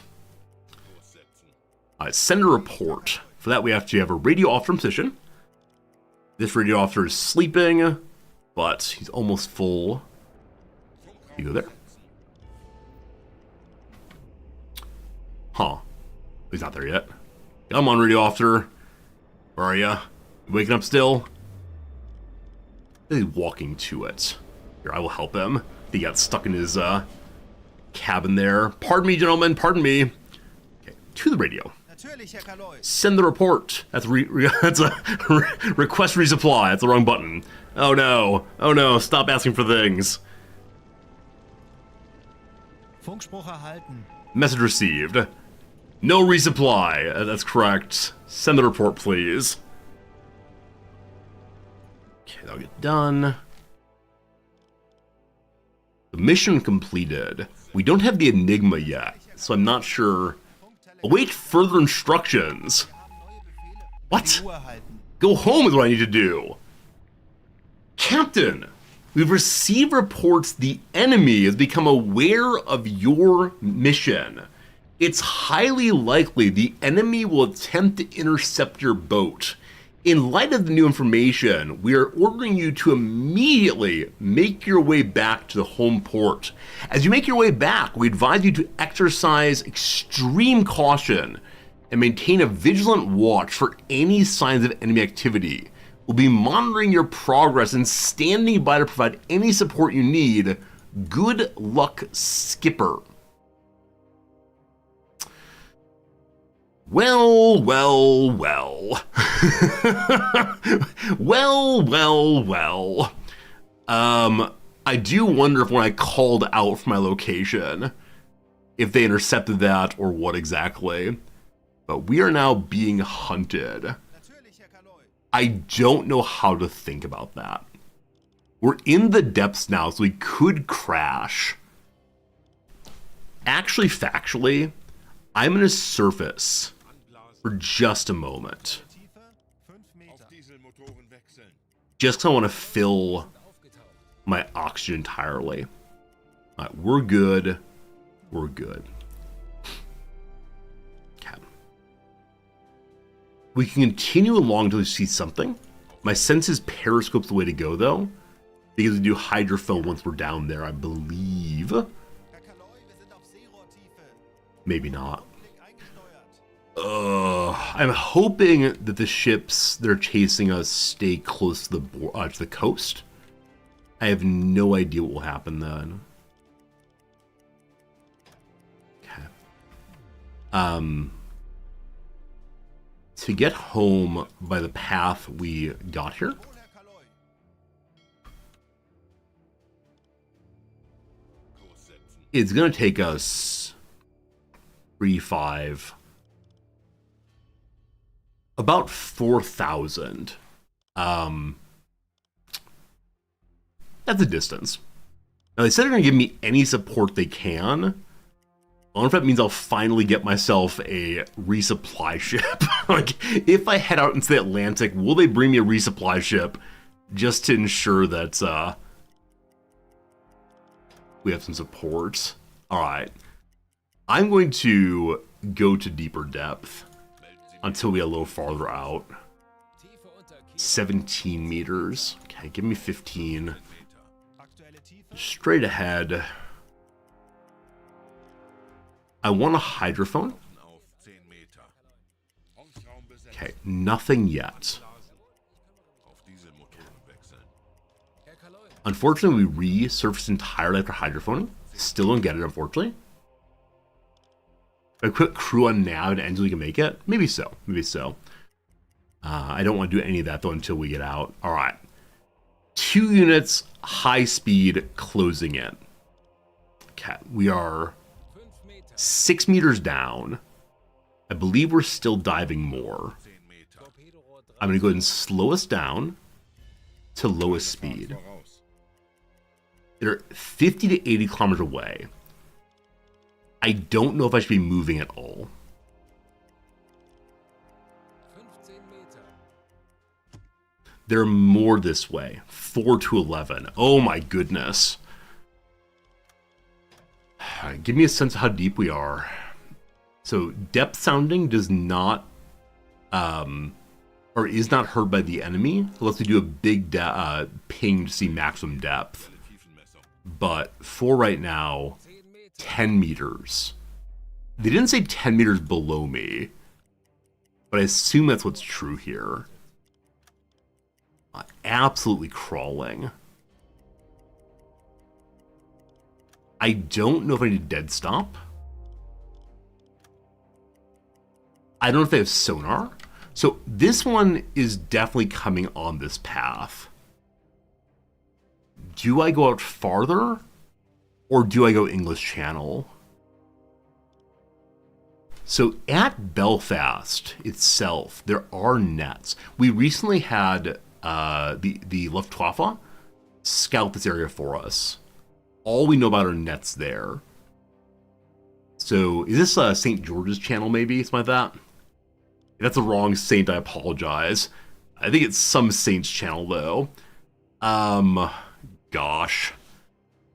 Send a report. For that, we have to have a radio officer in position. This radio officer is sleeping, but he's almost full. You go there. Huh. He's not there yet. Come on, radio officer. Where are ya? You waking up still? He's walking to it. Here, I will help him. He got stuck in his cabin there. Pardon me, gentlemen. Pardon me. Okay, to the radio. Send the report. That's that's a request resupply. That's the wrong button. Oh no. Oh no. Stop asking for things. Message received. No resupply. That's correct. Send the report, please. Okay, that'll get done. The mission completed. We don't have the Enigma yet, so I'm not sure. Await further instructions. What? Go home is what I need to do. Captain, we've received reports the enemy has become aware of your mission. It's highly likely the enemy will attempt to intercept your boat. In light of the new information, we are ordering you to immediately make your way back to the home port. As you make your way back, we advise you to exercise extreme caution and maintain a vigilant watch for any signs of enemy activity. We'll be monitoring your progress and standing by to provide any support you need. Good luck, Skipper. Well. well. I do wonder if when I called out for my location, if they intercepted that or what exactly. But we are now being hunted. I don't know how to think about that. We're in the depths now, so we could crash. Actually, factually, I'm going to surface for just a moment. Just because I want to fill my oxygen entirely. All right, we're good. We're good. Okay. We can continue along until we see something. My sense is periscope's the way to go, though, because we do hydrophone once we're down there, I believe. Maybe not. I'm hoping that the ships that are chasing us stay close to the coast. I have no idea what will happen then. Okay. To get home by the path we got here. It's gonna take us 3-5. About 4,000. That's a distance. Now, they said they're going to give me any support they can. I don't know if that means I'll finally get myself a resupply ship. Like, if I head out into the Atlantic, will they bring me a resupply ship just to ensure that we have some support? All right. I'm going to go to deeper depth until we get a little farther out. 17 meters. Okay, give me 15. Straight ahead. I want a hydrophone. Okay, nothing yet. Unfortunately, we resurfaced entirely after hydrophoning. Still don't get it, unfortunately. A quick crew on nav and Angela can make it? Maybe so. Maybe so. I don't want to do any of that, though, until we get out. All right. 2 units, high speed, closing in. Okay, we are 6 meters down. I believe we're still diving more. I'm going to go ahead and slow us down to lowest speed. They're 50 to 80 kilometers away. I don't know if I should be moving at all. They're more this way. 4 to 11. Oh my goodness. Give me a sense of how deep we are. So depth sounding does not, or is not heard by the enemy unless we do a big ping to see maximum depth. But for right now, 10 meters. They didn't say 10 meters below me, but I assume that's what's true here. Absolutely crawling. I don't know if I need a dead stop. I don't know if they have sonar. So this one is definitely coming on this path. Do I go out farther? Or do I go English Channel? So at Belfast itself, there are nets. We recently had the Luftwaffe scout this area for us. All we know about are nets there. So is this St. George's Channel maybe? Something like that? If that's the wrong saint, I apologize. I think it's some saint's channel though. Gosh.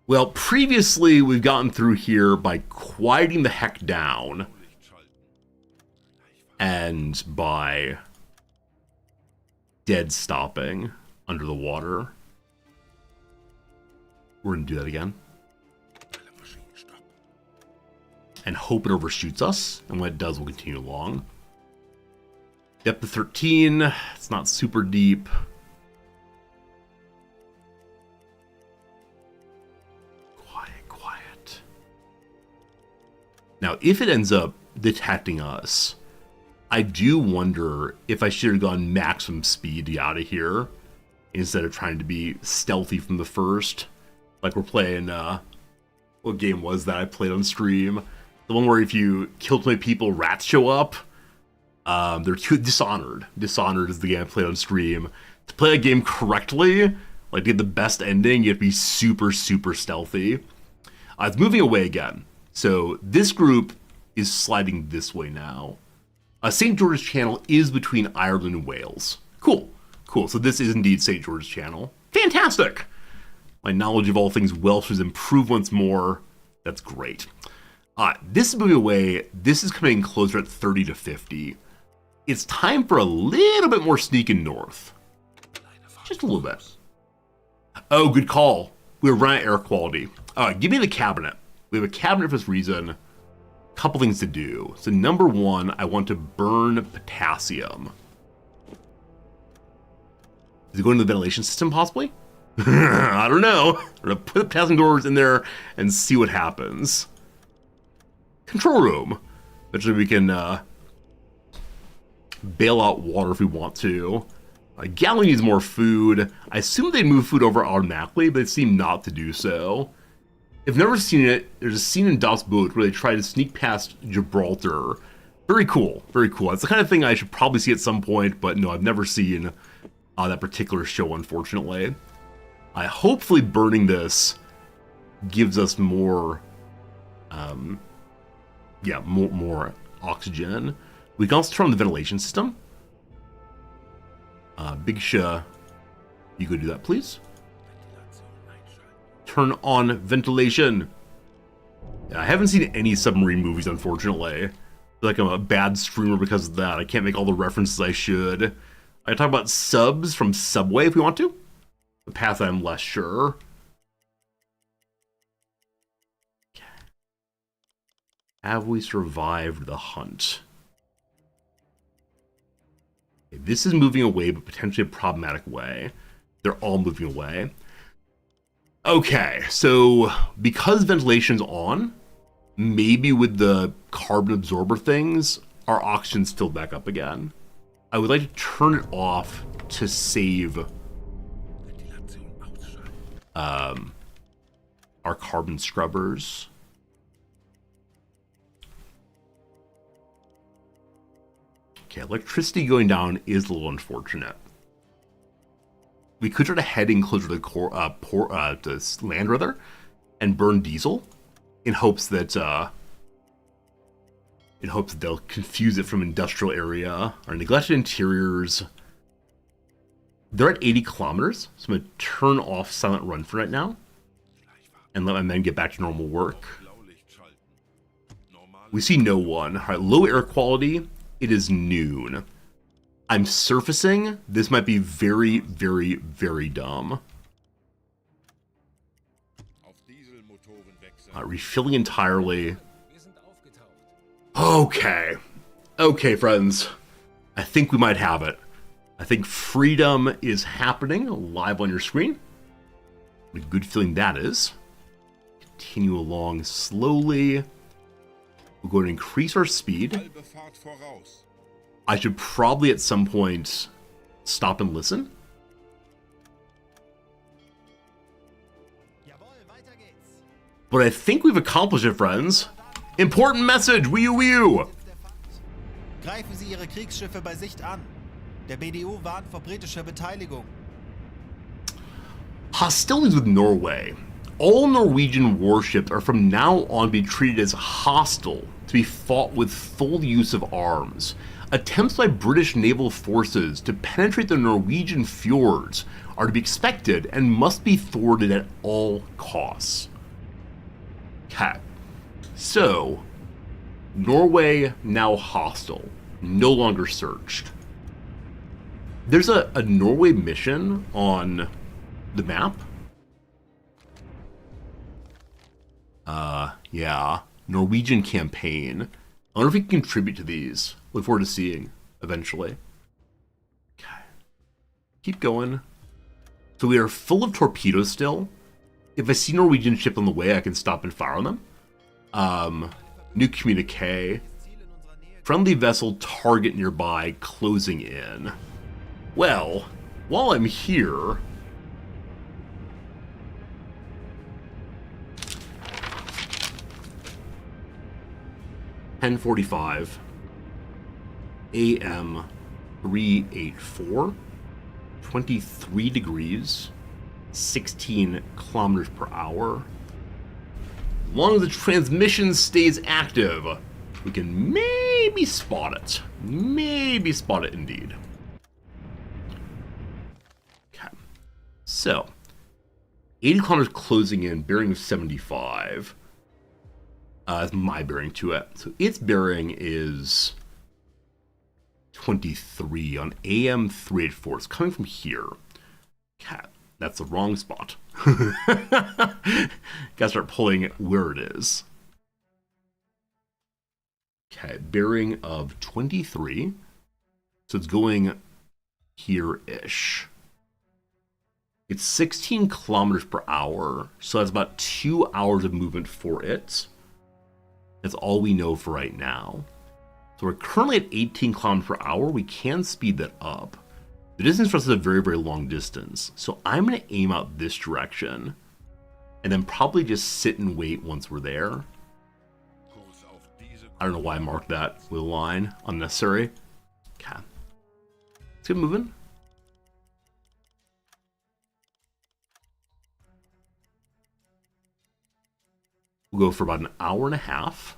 Well, previously we've gotten through here by quieting the heck down and by dead stopping under the water. We're going to do that again. And hope it overshoots us, and when it does, we'll continue along. Depth of 13, it's not super deep. Quiet. Now, if it ends up detecting us, I do wonder if I should have gone maximum speed to get out of here instead of trying to be stealthy from the first. Like we're playing, what game was that I played on stream? The one where if you kill too many people, rats show up. They're too Dishonored. Dishonored is the game I played on stream. To play a game correctly, like to get the best ending, you have to be super, super stealthy. It's moving away again. So this group is sliding this way now. St. George's Channel is between Ireland and Wales. Cool. So this is indeed St. George's Channel. Fantastic. My knowledge of all things Welsh has improved once more. That's great. This is moving away. This is coming closer at 30 to 50. It's time for a little bit more sneaking north. Just a little bit. Oh, good call. We're running air quality. Give me the cabinet. We have a cabinet for this reason. Couple things to do. So number one, I want to burn potassium. Is it going to the ventilation system possibly? I don't know. We're gonna put the potassium doors in there and see what happens. Control room. Eventually we can bail out water if we want to. Galley needs more food. I assume they move food over automatically, but they seem not to do so. If never seen it, there's a scene in Das Boot where they try to sneak past Gibraltar. Very cool, very cool. It's the kind of thing I should probably see at some point, but no, I've never seen that particular show, unfortunately. Hopefully burning this gives us more, more oxygen. We can also turn on the ventilation system. Big Sha, you go do that, please. Turn on ventilation. I haven't seen any submarine movies, unfortunately. I feel like I'm a bad streamer because of that. I can't make all the references I should. I can talk about subs from Subway if we want to. The path I'm less sure. Have we survived the hunt? Okay, this is moving away, but potentially a problematic way. They're all moving away. Okay, so because ventilation's on, maybe with the carbon absorber things, our oxygen's filled back up again. I would like to turn it off to save our carbon scrubbers. Okay, electricity going down is a little unfortunate. We could try to head in closer to the land rather, and burn diesel, in hopes that they'll confuse it from industrial area. Our neglected interiors. They're at 80 kilometers, so I'm gonna turn off silent run for right now, and let my men get back to normal work. We see no one. All right, low air quality. It is noon. I'm surfacing. This might be very, very, very dumb. Refilling entirely. Okay. Okay, friends. I think we might have it. I think freedom is happening live on your screen. What a good feeling that is. Continue along slowly. We're going to increase our speed. I should probably at some point stop and listen. But I think we've accomplished it, friends. Important message, wee wee. Greifen Sie Ihre Kriegsschiffe bei Sicht an. Der BDU warnt vor britischer Beteiligung. Hostilities with Norway. All Norwegian warships are from now on to be treated as hostile, to be fought with full use of arms. Attempts by British naval forces to penetrate the Norwegian fjords are to be expected and must be thwarted at all costs. Okay. So, Norway now hostile, no longer searched. There's a Norway mission on the map. Yeah. Norwegian campaign. I wonder if we can contribute to these. Look forward to seeing eventually. Okay. Keep going. So we are full of torpedoes still. If I see Norwegian ship on the way, I can stop and fire on them. New communique. Friendly vessel target nearby, closing in. Well, while I'm here... 10:45 AM 384, 23 degrees, 16 kilometers per hour. As long as the transmission stays active, we can maybe spot it. Maybe spot it indeed. Okay. So, 80 kilometers closing in, bearing of 75. That's my bearing to it. So its bearing is 23 on AM 384. It's coming from here. Cat, that's the wrong spot. Gotta start pulling where it is. Okay, bearing of 23. So it's going here-ish. It's 16 kilometers per hour, so that's about 2 hours of movement for it. That's all we know for right now. So we're currently at 18 kilometers per hour. We can speed that up. The distance for us is a very, very long distance. So I'm going to aim out this direction and then probably just sit and wait once we're there. I don't know why I marked that with a line. Unnecessary. Okay. Let's get moving. We'll go for about an hour and a half.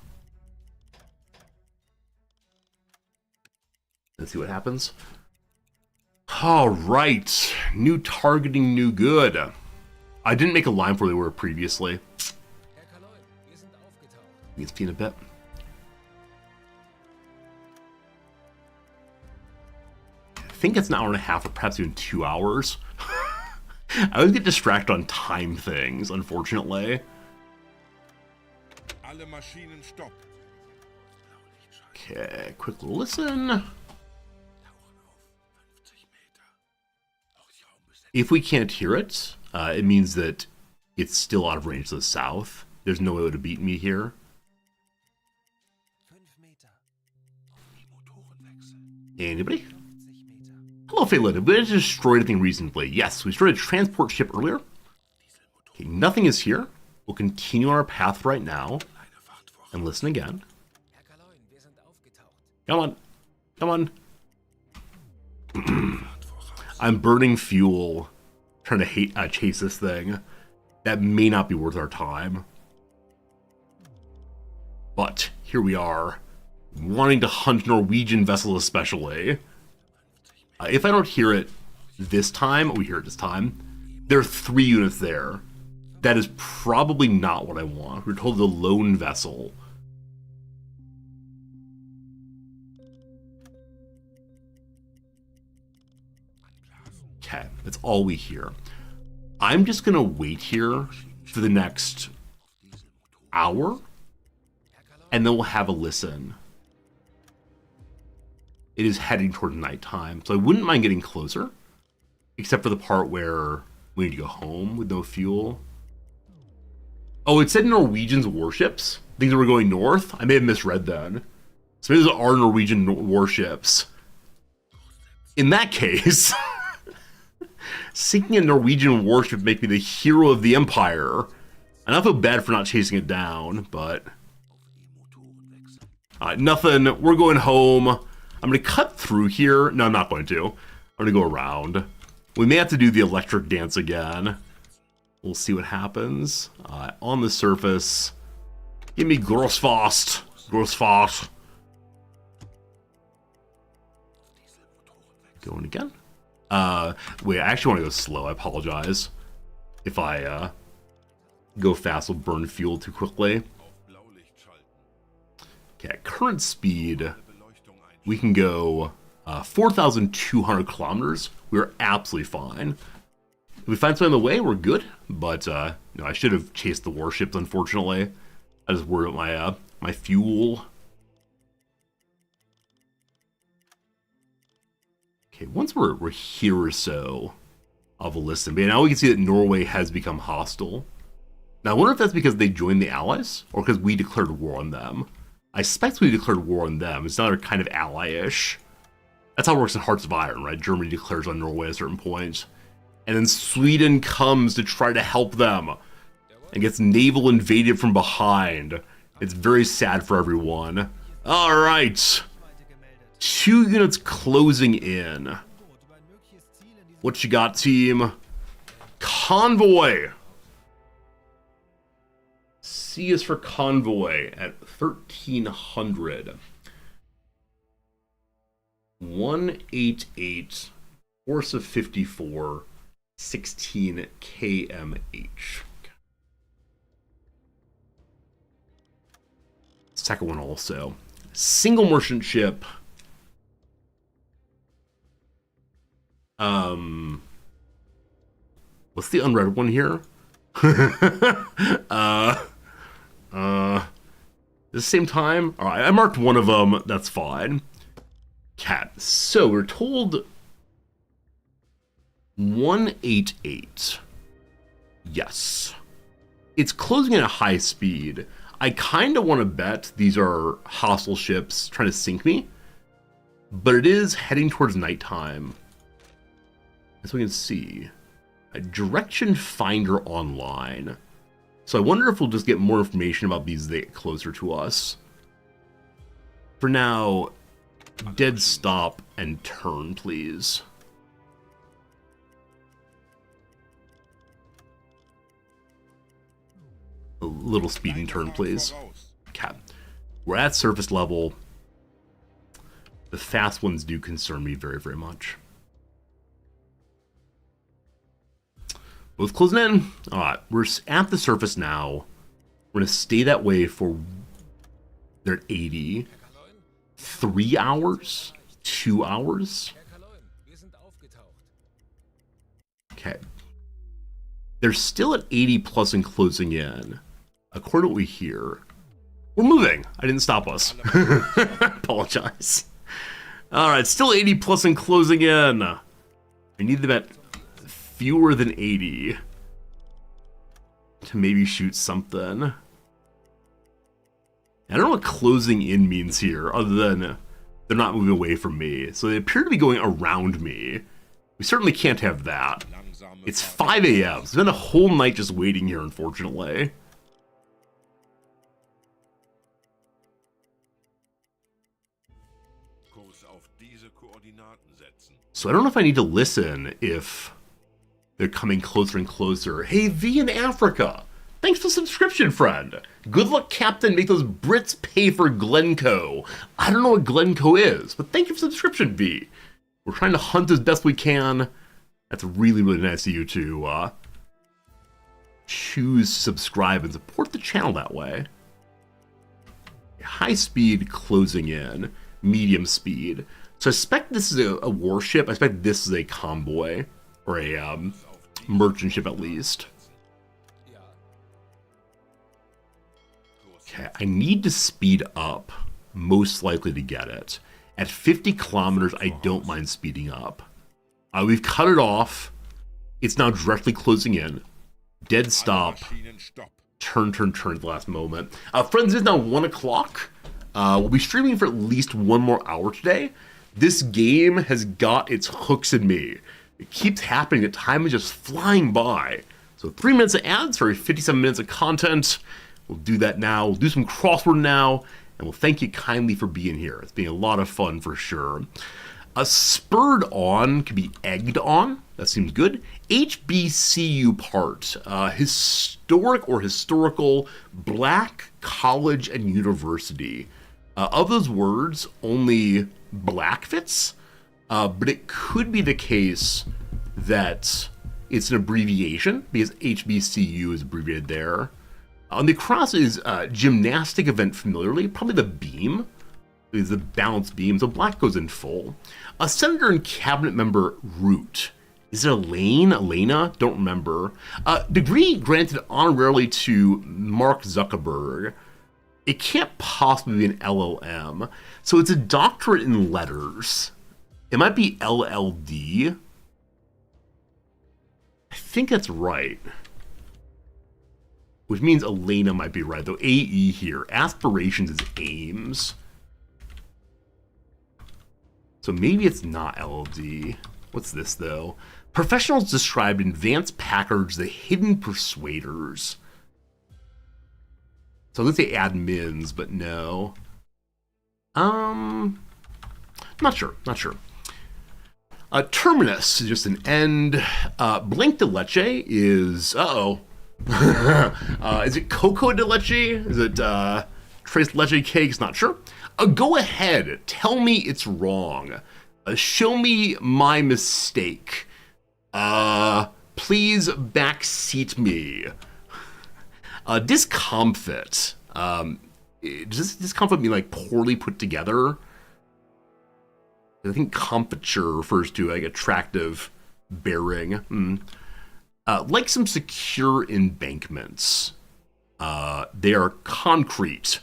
Let's see what happens. All right. New targeting, new good. I didn't make a line where they were previously. We can speed a bit. I think it's an hour and a half or perhaps even 2 hours. I always get distracted on time things, unfortunately. Okay, quick little listen. If we can't hear it, it means that it's still out of range to the south. There's no way to beat me here. Anybody? Hello, Phelan. Did we destroy anything recently? Yes, we destroyed a transport ship earlier. Okay, nothing is here. We'll continue on our path right now and listen again. Come on. Come on. I'm burning fuel trying to chase this thing. That may not be worth our time. But here we are, wanting to hunt Norwegian vessels especially. If I don't hear it this time, we hear it this time, there are 3 units there. That is probably not what I want. We're told the lone vessel. Okay, that's all we hear. I'm just gonna wait here for the next hour, and then we'll have a listen. It is heading toward nighttime, so I wouldn't mind getting closer, except for the part where we need to go home with no fuel. Oh, it said Norwegian's warships. Things that were going north. I may have misread then. So maybe those are Norwegian warships. In that case, sinking a Norwegian warship make me the hero of the Empire. And I feel bad for not chasing it down, but... nothing. We're going home. I'm going to cut through here. No, I'm not going to. I'm going to go around. We may have to do the electric dance again. We'll see what happens. On the surface, give me Grossfast. Grossfast. Going again. Wait, I actually want to go slow. I apologize. If I go fast, we'll burn fuel too quickly. Okay, at current speed, we can go 4,200 kilometers. We're absolutely fine. If we find something on the way, we're good. But no, I should have chased the warships, unfortunately. I just worried about my fuel. Okay, once we're here or so of a listen. But now we can see that Norway has become hostile. Now I wonder if that's because they joined the Allies or because we declared war on them. I suspect we declared war on them. It's another kind of ally-ish. That's how it works in Hearts of Iron, right? Germany declares on Norway at a certain point. And then Sweden comes to try to help them and gets naval invaded from behind. It's very sad for everyone. All right. 2 units closing in. What you got, team? Convoy. C is for convoy at 1,300. 188. Force of 54. 16 kmh. Second one also. Single merchant ship. What's the unread one here? The same time? All right, I marked one of them. That's fine. Cat. So we're told 188. Yes. It's closing at a high speed. I kind of want to bet these are hostile ships trying to sink me, but it is heading towards nighttime. As we can see, a direction finder online. So I wonder if we'll just get more information about these as they get closer to us. For now, dead stop and turn, please. A little speeding turn, please. Okay. We're at surface level. The fast ones do concern me very, very much. Both closing in. All right, we're at the surface now. We're going to stay that way for... They're at 80. 3 hours? 2 hours? Okay. They're still at 80 plus and closing in. According to what we hear, we're moving. I didn't stop us. Apologize. All right, still 80 plus and closing in. I need them at fewer than 80 to maybe shoot something. I don't know what closing in means here, other than they're not moving away from me. So they appear to be going around me. We certainly can't have that. It's 5 a.m. It's been a whole night just waiting here, unfortunately. So I don't know if I need to listen if they're coming closer and closer. Hey, V in Africa. Thanks for the subscription, friend. Good luck, Captain. Make those Brits pay for Glencoe. I don't know what Glencoe is, but thank you for the subscription, V. We're trying to hunt as best we can. That's really, really nice of you to choose, subscribe, and support the channel that way. High speed closing in, medium speed. So I suspect this is a warship. I suspect this is a convoy, or a merchant ship at least. Okay, I need to speed up, most likely to get it. At 50 kilometers, I don't mind speeding up. We've cut it off. It's now directly closing in. Dead stop. Turn at the last moment. Friends, it's now 1 o'clock. We'll be streaming for at least 1 more hour today. This game has got its hooks in me. It keeps happening. The time is just flying by. So 3 minutes of ads for 57 minutes of content. We'll do that now. We'll do some crossword now. And we'll thank you kindly for being here. It's been a lot of fun for sure. Spurred on could be egged on. That seems good. HBCU part. Historic or historical black college and university. Of those words, only black fits. But it could be the case that it's an abbreviation because HBCU is abbreviated there. On the cross is gymnastic event familiarly, probably the beam. Is the balance beam, so black goes in full. A senator and cabinet member root. Is it Elaine? Elena? Don't remember. Degree granted honorarily to Mark Zuckerberg. It can't possibly be an LLM, so it's a doctorate in letters. It might be LLD. I think that's right. Which means Elena might be right, though AE here. Aspirations is aims. So maybe it's not LLD. What's this, though? Professionals described in advanced package the hidden persuaders. So let's say admins, but no. Not sure. Terminus is just an end. Blank de leche is, is it cocoa de leche? Is it tres leche cakes? Not sure. Go ahead. Tell me it's wrong. Show me my mistake. Please backseat me. Discomfit. Does discomfit mean like poorly put together? I think comfiture refers to like attractive bearing. Like some secure embankments. They are concrete.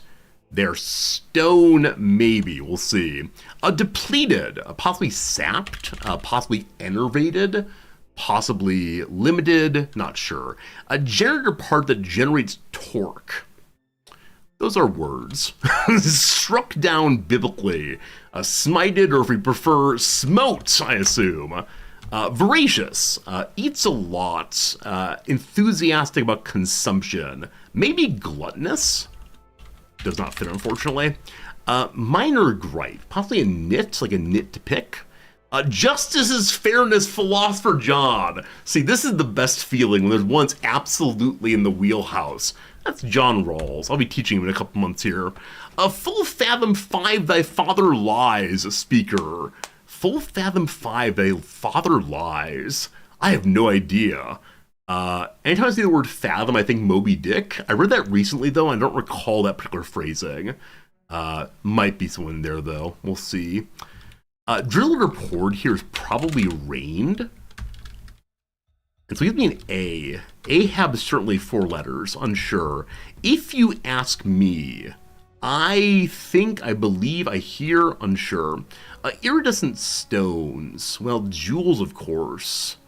They're stone, maybe. We'll see. Depleted, possibly sapped, possibly enervated, possibly limited, not sure. A generator part that generates torque. Those are words. Struck down biblically. Smited, or if we prefer, smote, I assume. Voracious, eats a lot, enthusiastic about consumption, maybe gluttonous, does not fit unfortunately. Minor gripe, possibly a nit, like a nit to pick. Justice is fairness, philosopher John. See, this is the best feeling when there's one that's absolutely in the wheelhouse. That's John Rawls. I'll be teaching him in a couple months here. Full fathom 5 thy father lies, speaker. Full fathom 5 thy father lies. I have no idea. Anytime I see the word fathom, I think Moby Dick. I read that recently, though, and I don't recall that particular phrasing. Might be someone there, though. We'll see. Drilled or poured here is probably rained. And so give me an A. Ahab is certainly 4 letters, unsure. If you ask me, I think, I believe, I hear, unsure. Iridescent stones. Well, jewels, of course.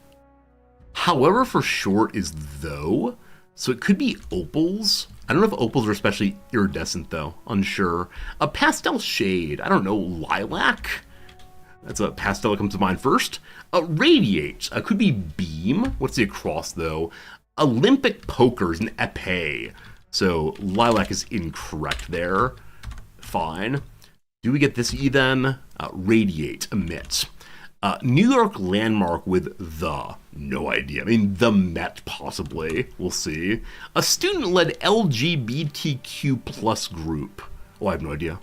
However, for short is though. So it could be opals. I don't know if opals are especially iridescent, though. Unsure. A pastel shade. I don't know. Lilac? That's a pastel that comes to mind first. Radiate. Could be beam. What's the across, though? Olympic poker is an epee. So lilac is incorrect there. Fine. Do we get this E then? Radiate, emit. New York landmark with the. No idea. I mean, the Met, possibly. We'll see. A student-led LGBTQ plus group. Oh, I have no idea.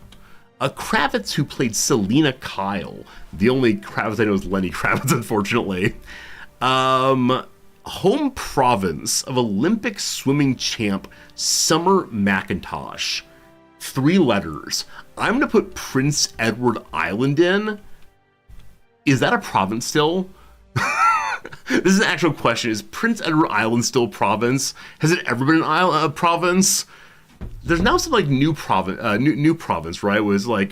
A Kravitz who played Selena Kyle. The only Kravitz I know is Lenny Kravitz, unfortunately. Home province of Olympic swimming champ Summer McIntosh. 3 letters. I'm going to put Prince Edward Island in. Is that a province still? This is an actual question. Is Prince Edward Island still a province? Has it ever been a province? There's now some like new province, right? It was like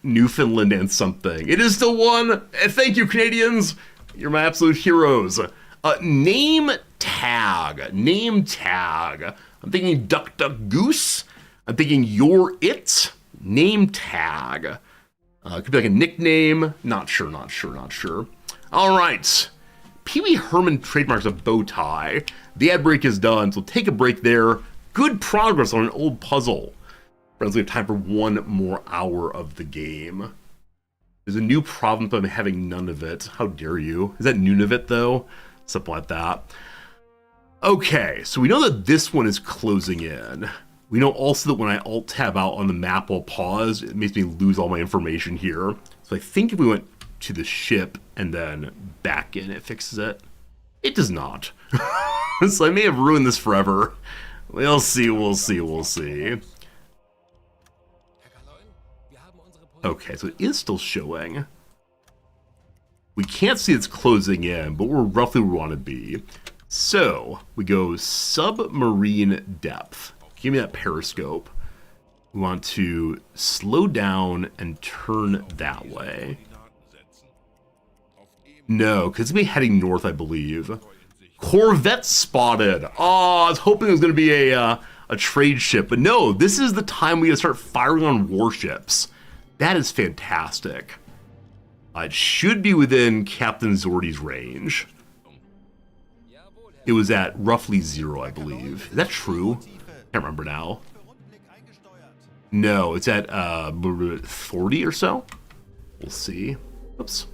Newfoundland and something. It is still one. Thank you, Canadians. You're my absolute heroes. Name tag. Name tag. I'm thinking Duck Duck Goose. I'm thinking You're It. Name tag. It could be like a nickname. Not sure. All right. Pee Wee Herman trademarks a bow tie. The ad break is done, so take a break there. Good progress on an old puzzle. Friends, we have time for 1 more hour of the game. There's a new province, but I'm having none of it. How dare you? Is that Nunavut, though? Something like that. Okay, so we know that this one is closing in. We know also that when I Alt-Tab out on the map while pause, it makes me lose all my information here. So I think if we went to the ship and then back in, it fixes it. It does not. So I may have ruined this forever. We'll see. Okay, so it is still showing. We can't see it's closing in, but we're roughly where we want to be. So we go submarine depth. Give me that periscope. We want to slow down and turn that way. No, because it's going to be heading north, I believe. Corvette spotted. Oh, I was hoping it was going to be a trade ship. But no, this is the time we start firing on warships. That is fantastic. It should be within Captain Zordy's range. It was at roughly 0, I believe. Is that true? Can't remember now. No, it's at 40 or so. We'll see. Oops.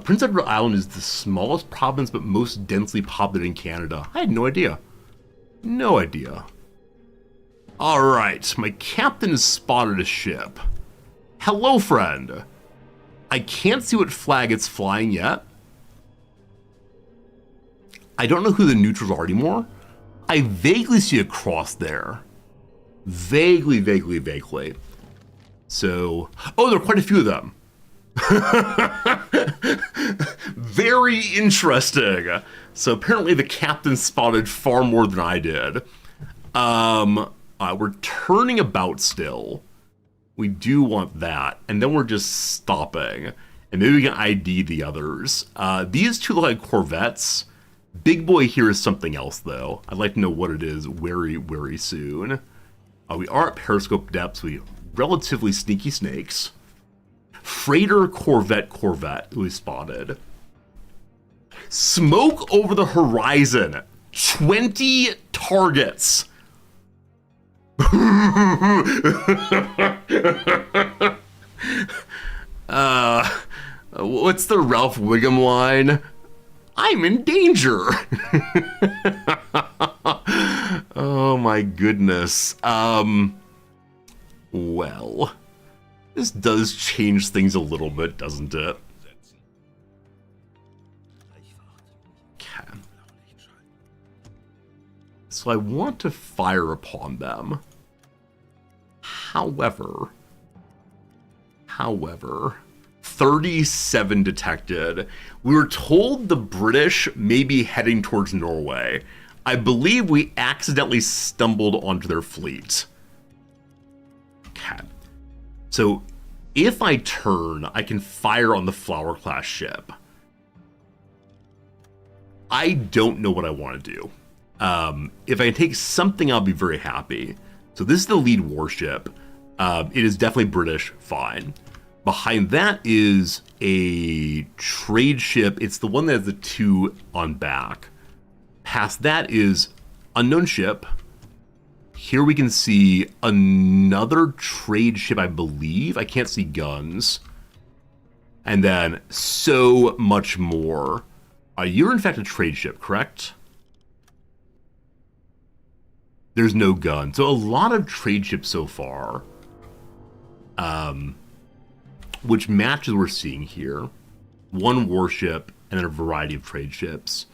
Prince Edward Island is the smallest province but most densely populated in Canada. I had no idea. No idea. Alright, my captain has spotted a ship. Hello, friend. I can't see what flag it's flying yet. I don't know who the neutrals are anymore. I vaguely see a cross there. Vaguely, vaguely, vaguely. So, oh, there are quite a few of them. Very interesting. So apparently the captain spotted far more than I did. We're turning about still. We do want that. And then we're just stopping. And maybe we can ID the others. These two look like Corvettes. Big boy here is something else, though. I'd like to know what it is very, very soon. We are at periscope depths. We relatively sneaky snakes. Freighter, Corvette, who we spotted. Smoke over the horizon. 20 targets. What's the Ralph Wiggum line? I'm in danger. Oh my goodness. Well, this does change things a little bit, doesn't it? Okay. So I want to fire upon them. However, 37 detected. We were told the British may be heading towards Norway. I believe we accidentally stumbled onto their fleet. Okay. So if I turn, I can fire on the Flower class ship. I don't know what I want to do. If I can take something, I'll be very happy. So this is the lead warship. It is definitely British, fine. Behind that is a trade ship. It's the one that has the 2 on back. Past that is unknown ship. Here we can see another trade ship, I believe. I can't see guns. And then so much more. You're in fact a trade ship, correct? There's no gun. So a lot of trade ships so far. Which matches we're seeing here. 1 warship and then a variety of trade ships.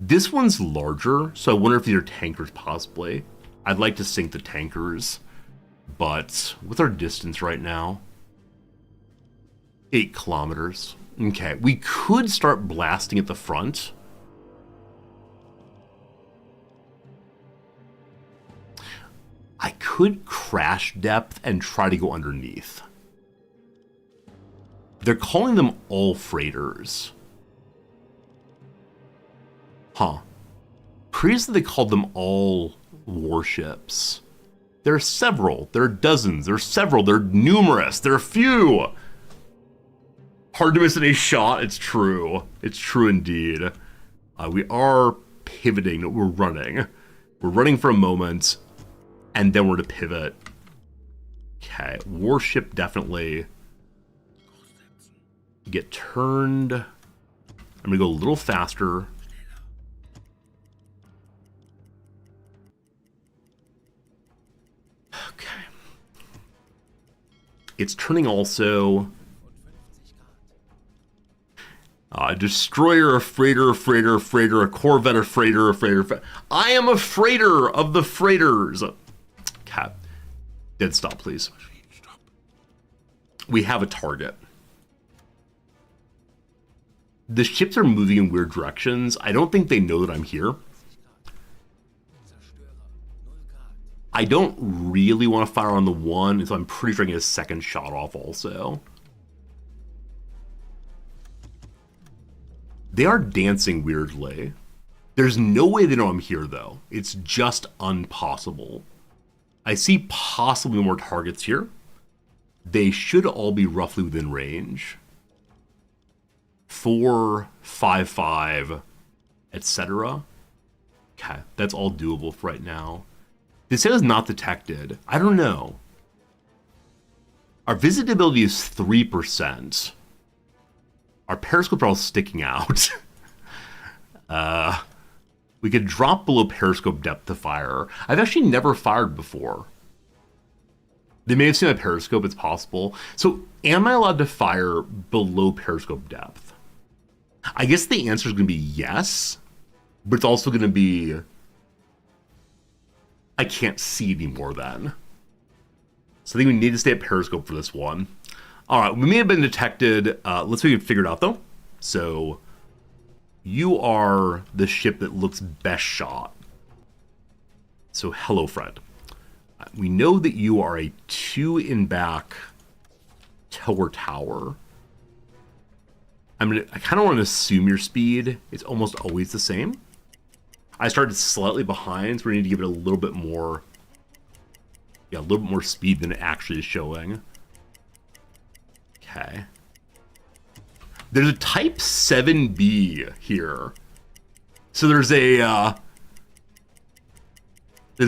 This one's larger, so I wonder if these are tankers possibly. I'd like to sink the tankers, but what's our distance right now? 8 kilometers. Okay, we could start blasting at the front. I could crash depth and try to go underneath. They're calling them all freighters. Huh. Previously they called them all warships. There are several. There are dozens. There are several. There are numerous. There are few. Hard to miss any shot. It's true. It's true indeed. We are pivoting. We're running. We're running for a moment, and then we're to pivot. Okay. Warship definitely. Get turned. I'm going to go a little faster. Okay. It's turning also. Destroyer, a freighter, a freighter, a freighter, a corvette, a freighter, a freighter. I am a freighter of the freighters. Okay. Dead stop, please. We have a target. The ships are moving in weird directions. I don't think they know that I'm here. I don't really want to fire on the 1, so I'm pretty sure I can get a second shot off also. They are dancing weirdly. There's no way they know I'm here, though. It's just impossible. I see possibly more targets here. They should all be roughly within range. 4, 5, 5, etc. Okay, that's all doable for right now. This says not detected. I don't know. Our visibility is 3%. Our periscopes are all sticking out. We could drop below periscope depth to fire. I've actually never fired before. They may have seen a periscope, it's possible. So am I allowed to fire below periscope depth? I guess the answer is going to be yes, but it's also going to be I can't see anymore then. So I think we need to stay at periscope for this one. All right, we may have been detected. Let's see if we can figure it out though. So you are the ship that looks best shot. So hello, Fred. We know that you are a 2 in back tower. I kind of want to assume your speed is almost always the same. I started slightly behind, so we need to give it a little bit more, a little bit more speed than it actually is showing. Okay. There's a Type 7B here. So there's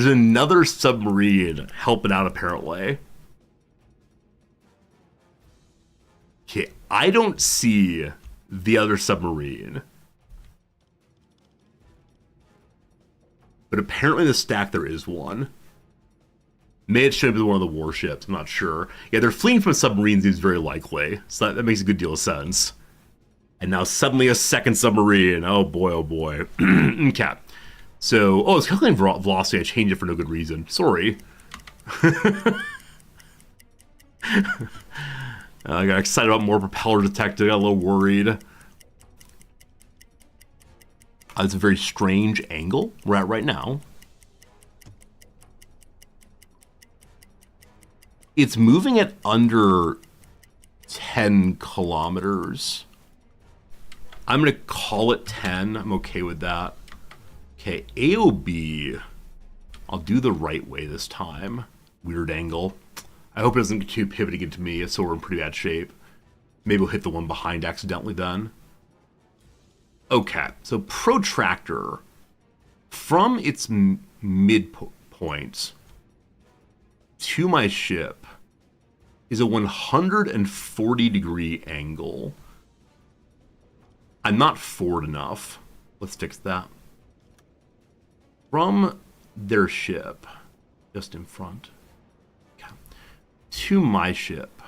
another submarine helping out, apparently. Okay, I don't see the other submarine. But apparently in the stack there is one. May it should be one of the warships, I'm not sure. Yeah, they're fleeing from a submarine seems very likely. So that makes a good deal of sense. And now suddenly a second submarine. Oh boy, oh boy. Okay. So, it's calculating velocity. I changed it for no good reason. Sorry. I got excited about more propeller detected. Got a little worried. It's a very strange angle we're at right now. It's moving at under 10 kilometers. I'm going to call it 10. I'm okay with that. Okay, AOB. I'll do the right way this time. Weird angle. I hope it doesn't get too pivoting into me, so we're in pretty bad shape. Maybe we'll hit the one behind accidentally then. Okay, so protractor. From its midpoint to my ship is a 140-degree angle. I'm not forward enough. Let's fix that. From their ship, just in front, okay, to my ship,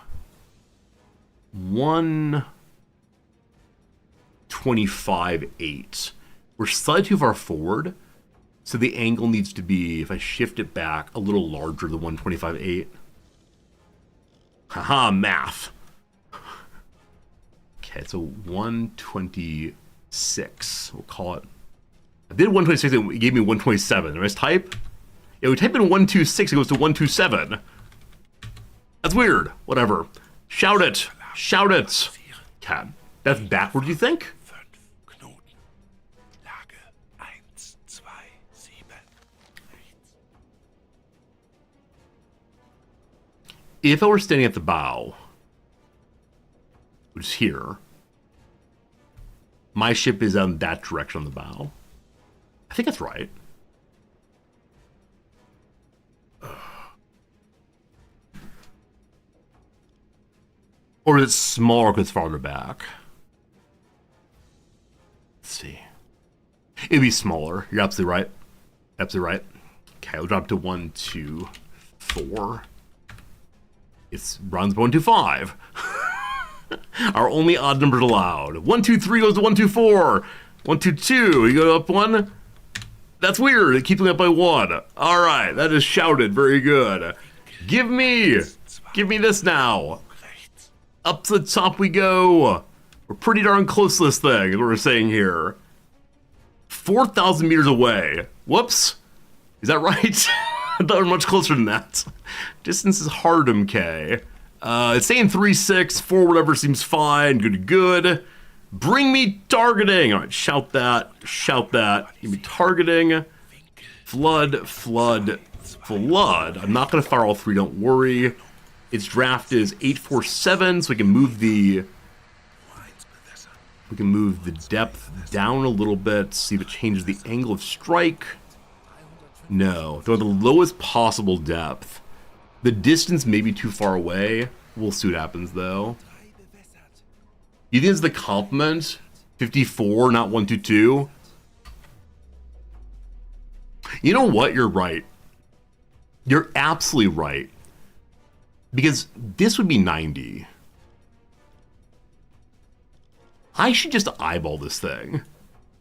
125.8. We're slightly too far forward, so the angle needs to be, if I shift it back, a little larger than 125.8. Haha, math. Okay, so 126, we'll call it. I did 126, it gave me 127. Did I type? Yeah, we type in 126, it goes to 127. That's weird. Whatever. Shout it. Shout it. Okay. That's backwards, you think? If I were standing at the bow, which is here, my ship is on that direction on the bow. I think that's right. Or is it smaller because it's farther back? Let's see. It'd be smaller. You're absolutely right. Absolutely right. Okay, we'll drop to 1, 2, 4. It runs 125. Our only odd numbers allowed. 123 goes to 124. 122, you go up 1. That's weird. It keeps going up by 1. All right, that is shouted. Very good. Give me this now. Up to the top we go. We're pretty darn close to this thing, is what we're saying here. 4,000 meters away. Whoops. Is that right? I thought we were much closer than that. Distance is hard, MK. It's saying 3-6, 4 whatever seems fine. Good. Bring me targeting. All right, shout that. Give me targeting. Flood. I'm not going to fire all 3, don't worry. Its draft is 847, so we can move the depth down a little bit, see if it changes the angle of strike. No, do the lowest possible depth. The distance may be too far away. We'll see what happens though. You think it's the complement? 54, not 122? You know what? You're right. You're absolutely right. Because this would be 90. I should just eyeball this thing.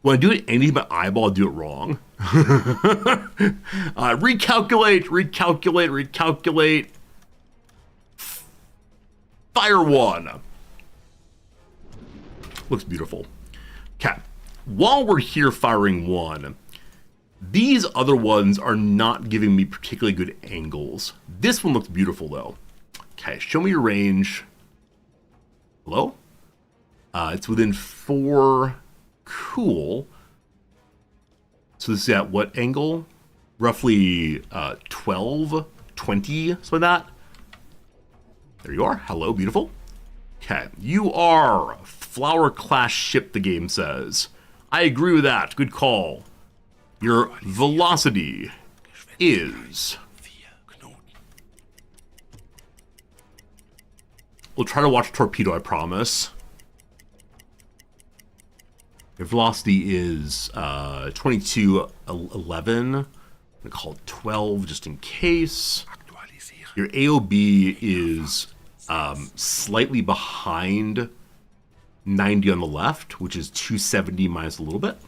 When I do it anything but eyeball, I do it wrong. Recalculate. Fire one. Looks beautiful. Okay. While we're here firing one, these other ones are not giving me particularly good angles. This one looks beautiful though. Okay, show me your range. Hello? It's within 4. Cool. So this is at what angle? Roughly 12, 20, something like that. There you are. Hello, beautiful. Okay, you are flower class ship, the game says. I agree with that. Good call. Your velocity is... We'll try to watch torpedo, I promise. Your velocity is 2211. I'm gonna call it 12 just in case. Your AOB is slightly behind 90 on the left, which is 270 minus a little bit.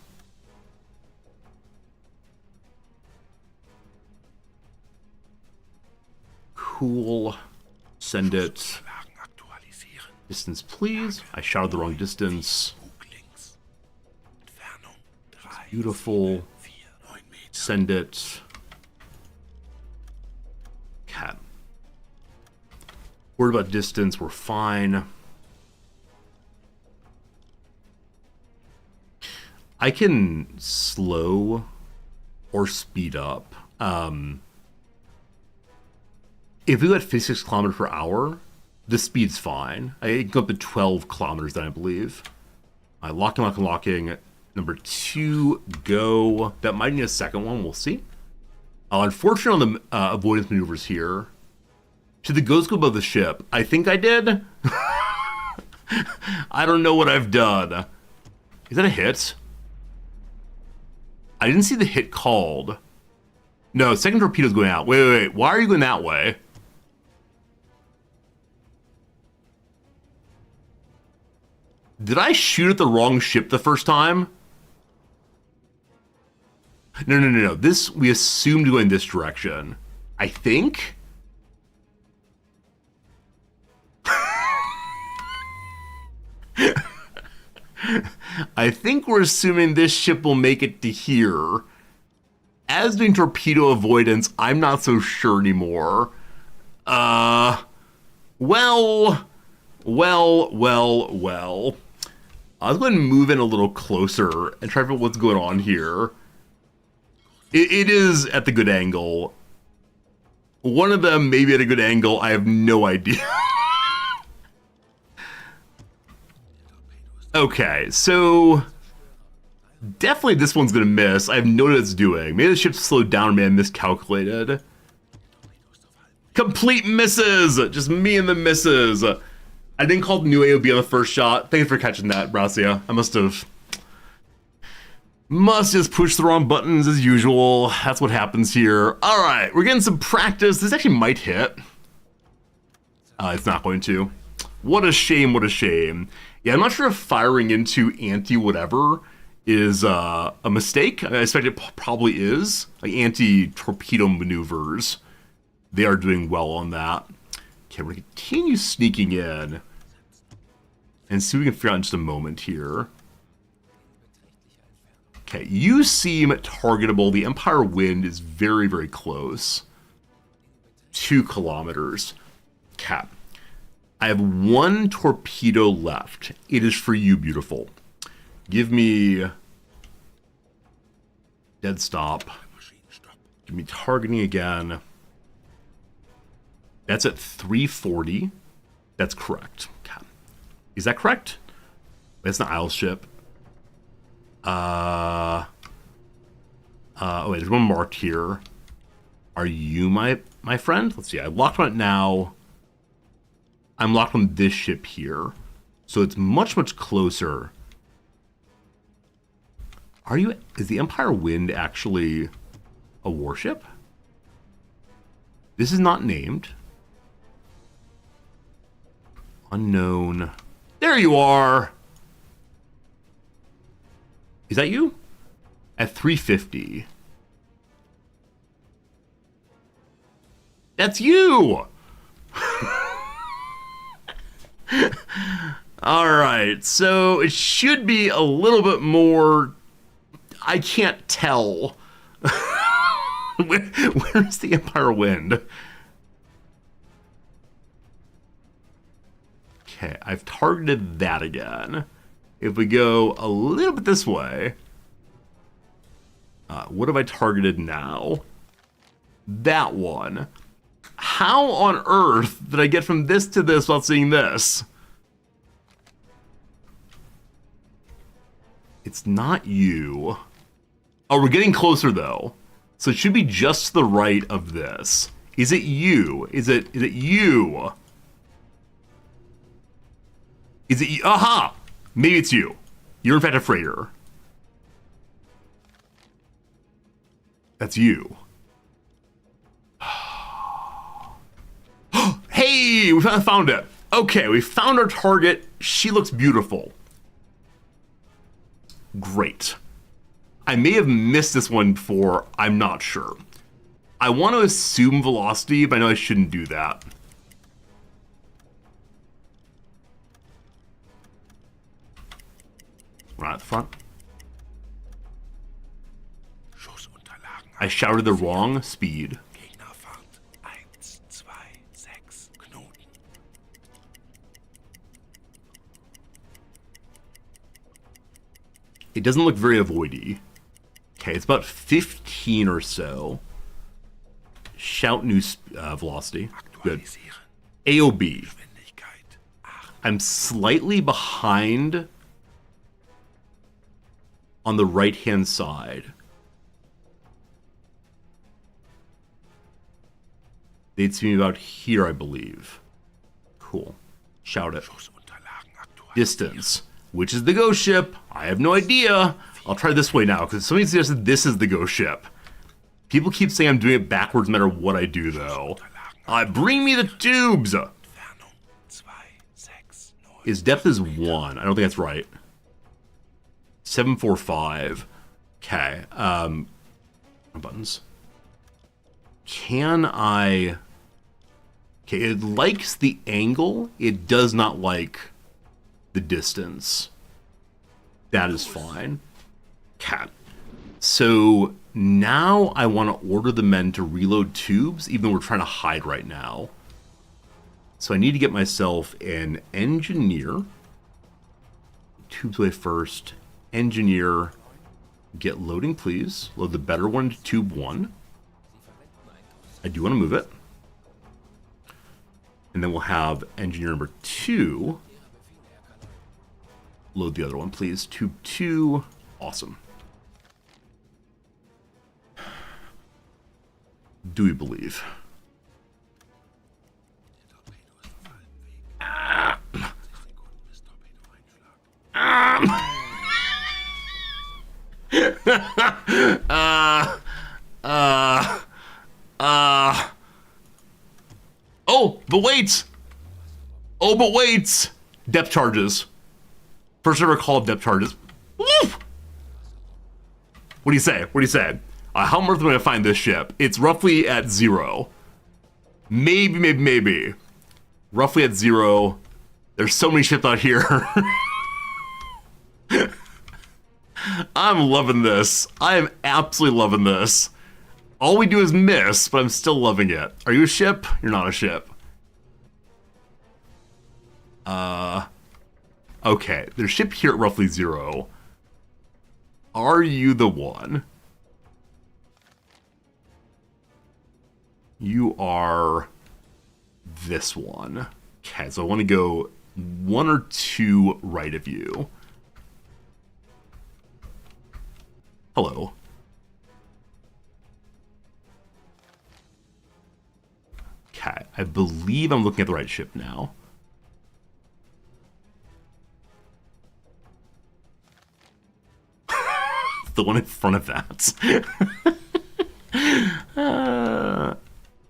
Cool. Send it. Distance, please. I shouted the wrong distance. Beautiful. Send it. Okay. Worried about distance, we're fine. I can slow or speed up. If we go at 56 kilometers per hour, the speed's fine. I can go up to 12 kilometers then, I believe. Locking. Number 2, go. That might need a second one, we'll see. Unfortunately on the avoidance maneuvers here, should the ghost go above the ship? I think I did. I don't know what I've done. Is that a hit? I didn't see the hit called. No, second torpedo's going out. Wait. Why are you going that way? Did I shoot at the wrong ship the first time? No. This, we assumed to go in this direction. I think? I think we're assuming this ship will make it to here. As doing torpedo avoidance, I'm not so sure anymore. Well. I'll go ahead and move in a little closer and try to figure out what's going on here. It is at the good angle. One of them may be at a good angle. I have no idea. Okay, so definitely this one's gonna miss. I have no idea what it's doing. Maybe the ship's slowed down or maybe I miscalculated. Complete misses! Just me and the misses. I didn't call the new AOB on the first shot. Thanks for catching that, Brasia. I must just push the wrong buttons as usual. That's what happens here. All right, we're getting some practice. This actually might hit. It's not going to. What a shame, what a shame. Yeah, I'm not sure if firing into anti-whatever is a mistake. I expect it probably is. Like anti-torpedo maneuvers. They are doing well on that. Okay, we're going to continue sneaking in and see what we can figure out in just a moment here. Okay, you seem targetable. The Empire wind is very, very close. 2 kilometers. Okay. I have 1 torpedo left. It is for you, beautiful. Give me dead stop. Give me targeting again. That's at 340. That's correct. Okay. Is that correct? That's an Isle ship. Oh wait, there's one marked here. Are you my friend? Let's see. I locked on it now. I'm locked on this ship here. So it's much, much closer. Is the Empire Wind actually a warship? This is not named. Unknown. There you are! Is that you? At 350. That's you! Alright, so it should be a little bit more... I can't tell. Where's the Empire Wind? Okay, I've targeted that again. If we go a little bit this way... what have I targeted now? That one. How on earth did I get from this to this without seeing this? It's not you. Oh, we're getting closer though. So it should be just to the right of this. Is it you? Is it you? Is it you? Aha! Maybe it's you. You're in fact a freighter. That's you. Hey, we found it. Okay, we found our target. She looks beautiful. Great. I may have missed this one before. I'm not sure. I want to assume velocity, but I know I shouldn't do that. Right at the front. I shouted the wrong speed. It doesn't look very avoidy. Okay, it's about 15 or so. Shout new velocity. Good. AOB. I'm slightly behind on the right-hand side. They'd see me about here, I believe. Cool. Shout it. Distance. Which is the ghost ship? I have no idea. I'll try this way now, because somebody suggested this is the ghost ship. People keep saying I'm doing it backwards no matter what I do, though. Bring me the tubes! His depth is 1. I don't think that's right. 745. Okay. Buttons. Can I... Okay, it likes the angle. It does not like the distance. That is fine. Cat. So now I want to order the men to reload tubes, even though we're trying to hide right now. So I need to get myself an engineer. Tubes away first. Engineer. Get loading, please. Load the better one to tube 1. I do want to move it. And then we'll have engineer number 2. Load the other one, please. Tube 2. Awesome. Do we believe? Oh, but wait! Oh, but wait! Depth charges. First ever call of depth charges. Woo! What do you say? What do you say? How on earth am I gonna find this ship? It's roughly at 0. Maybe. Roughly at 0. There's so many ships out here. I'm loving this. I am absolutely loving this. All we do is miss, but I'm still loving it. Are you a ship? You're not a ship. Okay, there's a ship here at roughly 0. Are you the one? You are this one. Okay, so I want to go 1 or 2 right of you. Hello. Okay, I believe I'm looking at the right ship now. The one in front of that.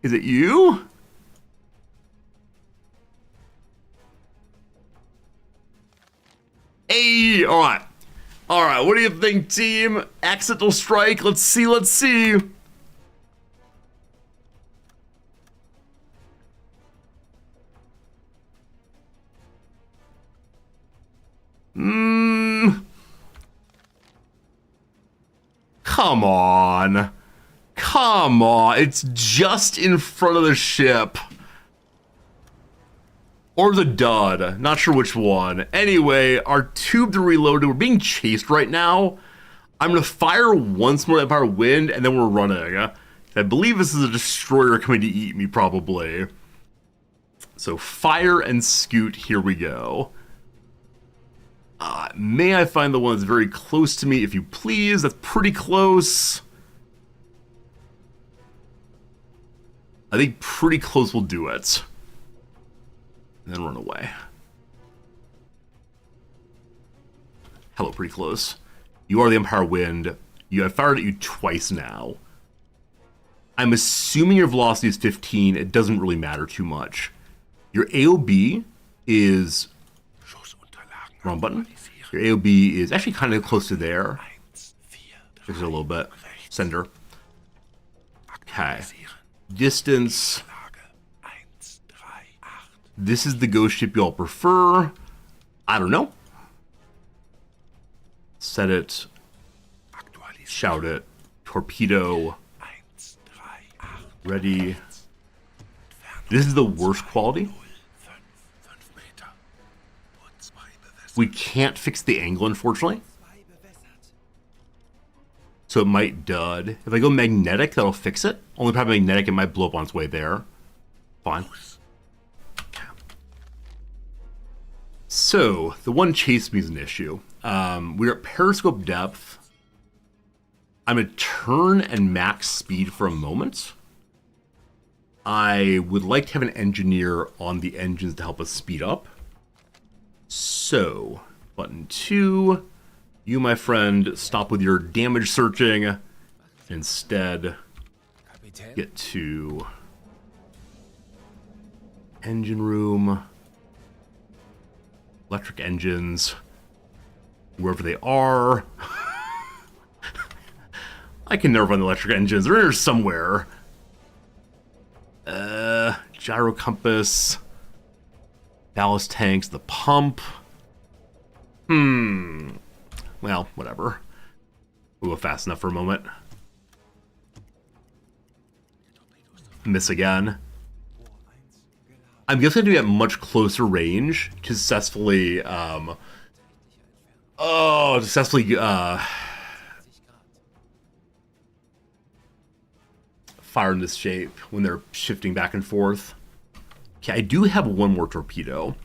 Is it you? All right. All right, what do you think, team? Accidental strike. Let's see, let's see. Come on. Come on. It's just in front of the ship. Or the dud. Not sure which one. Anyway, our tubes are reloaded. We're being chased right now. I'm going to fire once more Empire Wind, and then we're running. I believe this is a destroyer coming to eat me, probably. So fire and scoot. Here we go. May I find the one that's very close to me, if you please? That's pretty close. I think pretty close will do it. And then run away. Hello, pretty close. You are the Empire Wind. I've fired at you twice now. I'm assuming your velocity is 15. It doesn't really matter too much. Your AOB is... Wrong button. Your AOB is actually kind of close to there. Just a little bit. Sender. Okay. Distance. This is the ghost ship you all prefer. I don't know. Set it. Shout it. Torpedo. Ready. This is the worst quality. We can't fix the angle, unfortunately. So it might dud. If I go magnetic, that'll fix it. Only probably magnetic, it might blow up on its way there. Fine. So, the one chase me is an issue. We're at periscope depth. I'm going to turn and max speed for a moment. I would like to have an engineer on the engines to help us speed up. So, button 2, you, my friend, stop with your damage searching. Instead, get to engine room, electric engines, wherever they are. I can never find the electric engines. They're in there somewhere. Gyro compass. Ballast tanks, the pump. Well, whatever. We'll go fast enough for a moment. Miss again. I'm guessing to be at much closer range to successfully, fire in this shape when they're shifting back and forth. Okay, I do have one more torpedo.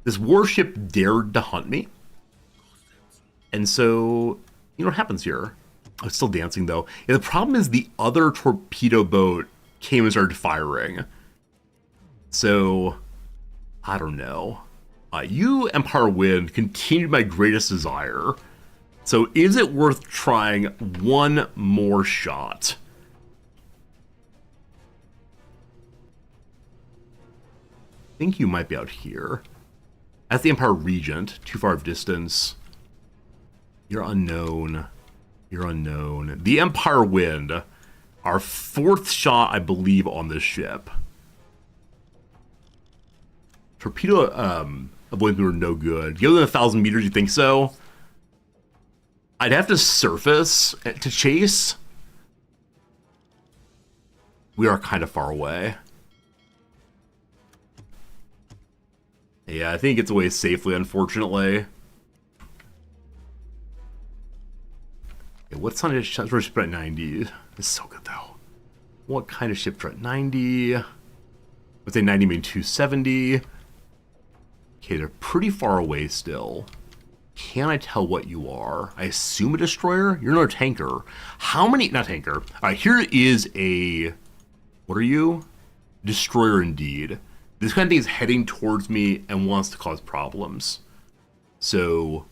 This warship dared to hunt me. And so, you know what happens here? Oh, it's still dancing, though. Yeah, the problem is the other torpedo boat came and started firing. So, I don't know. You, Empire Wind, continued my greatest desire. So, is it worth trying one more shot? I think you might be out here. That's the Empire Regent, too far of distance. You're unknown. You're unknown. The Empire Wind, our fourth shot, I believe, on this ship. Torpedo avoidance were no good. Go within 1,000 meters, you think so? I'd have to surface to chase. We are kind of far away. Yeah, I think it gets away safely, unfortunately. Okay, what kind of ship at 90? It's so good, though. What kind of ship are at 90? Let's say 90 mean 270. Okay, they're pretty far away still. Can I tell what you are? I assume a destroyer? You're not a tanker. How many? Not tanker. All right, here is a... What are you? Destroyer indeed. This kind of thing is heading towards me and wants to cause problems. So...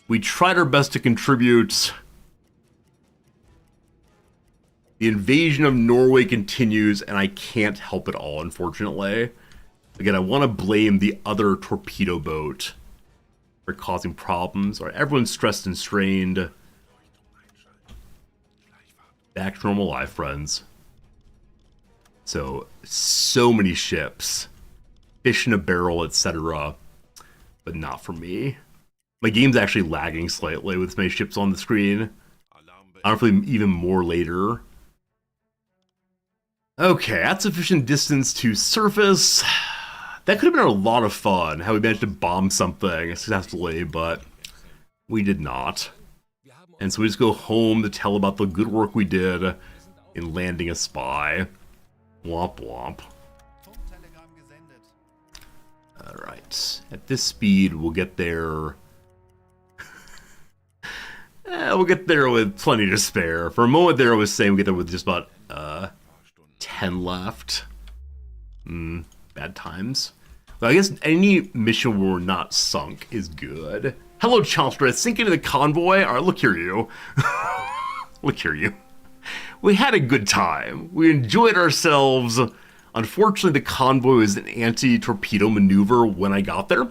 we tried our best to contribute. The invasion of Norway continues, and I can't help it all, unfortunately. Again, I want to blame the other torpedo boat are causing problems. All right, everyone's stressed and strained. Back to normal life, friends. So many ships. Fish in a barrel, etc. But not for me. My game's actually lagging slightly with many ships on the screen. Honestly, even more later. Okay, that's sufficient distance to surface. That could have been a lot of fun, how we managed to bomb something successfully, but we did not. And so we just go home to tell about the good work we did in landing a spy. Womp womp. Alright, at this speed, we'll get there. We'll get there with plenty to spare. For a moment there, I was saying we'll get there with just about 10 left. Bad times. But I guess any mission where we're not sunk is good. Hello, Chalstra. Sink into the convoy. All right, look here, you. Look here, you. We had a good time. We enjoyed ourselves. Unfortunately, the convoy was an anti-torpedo maneuver when I got there.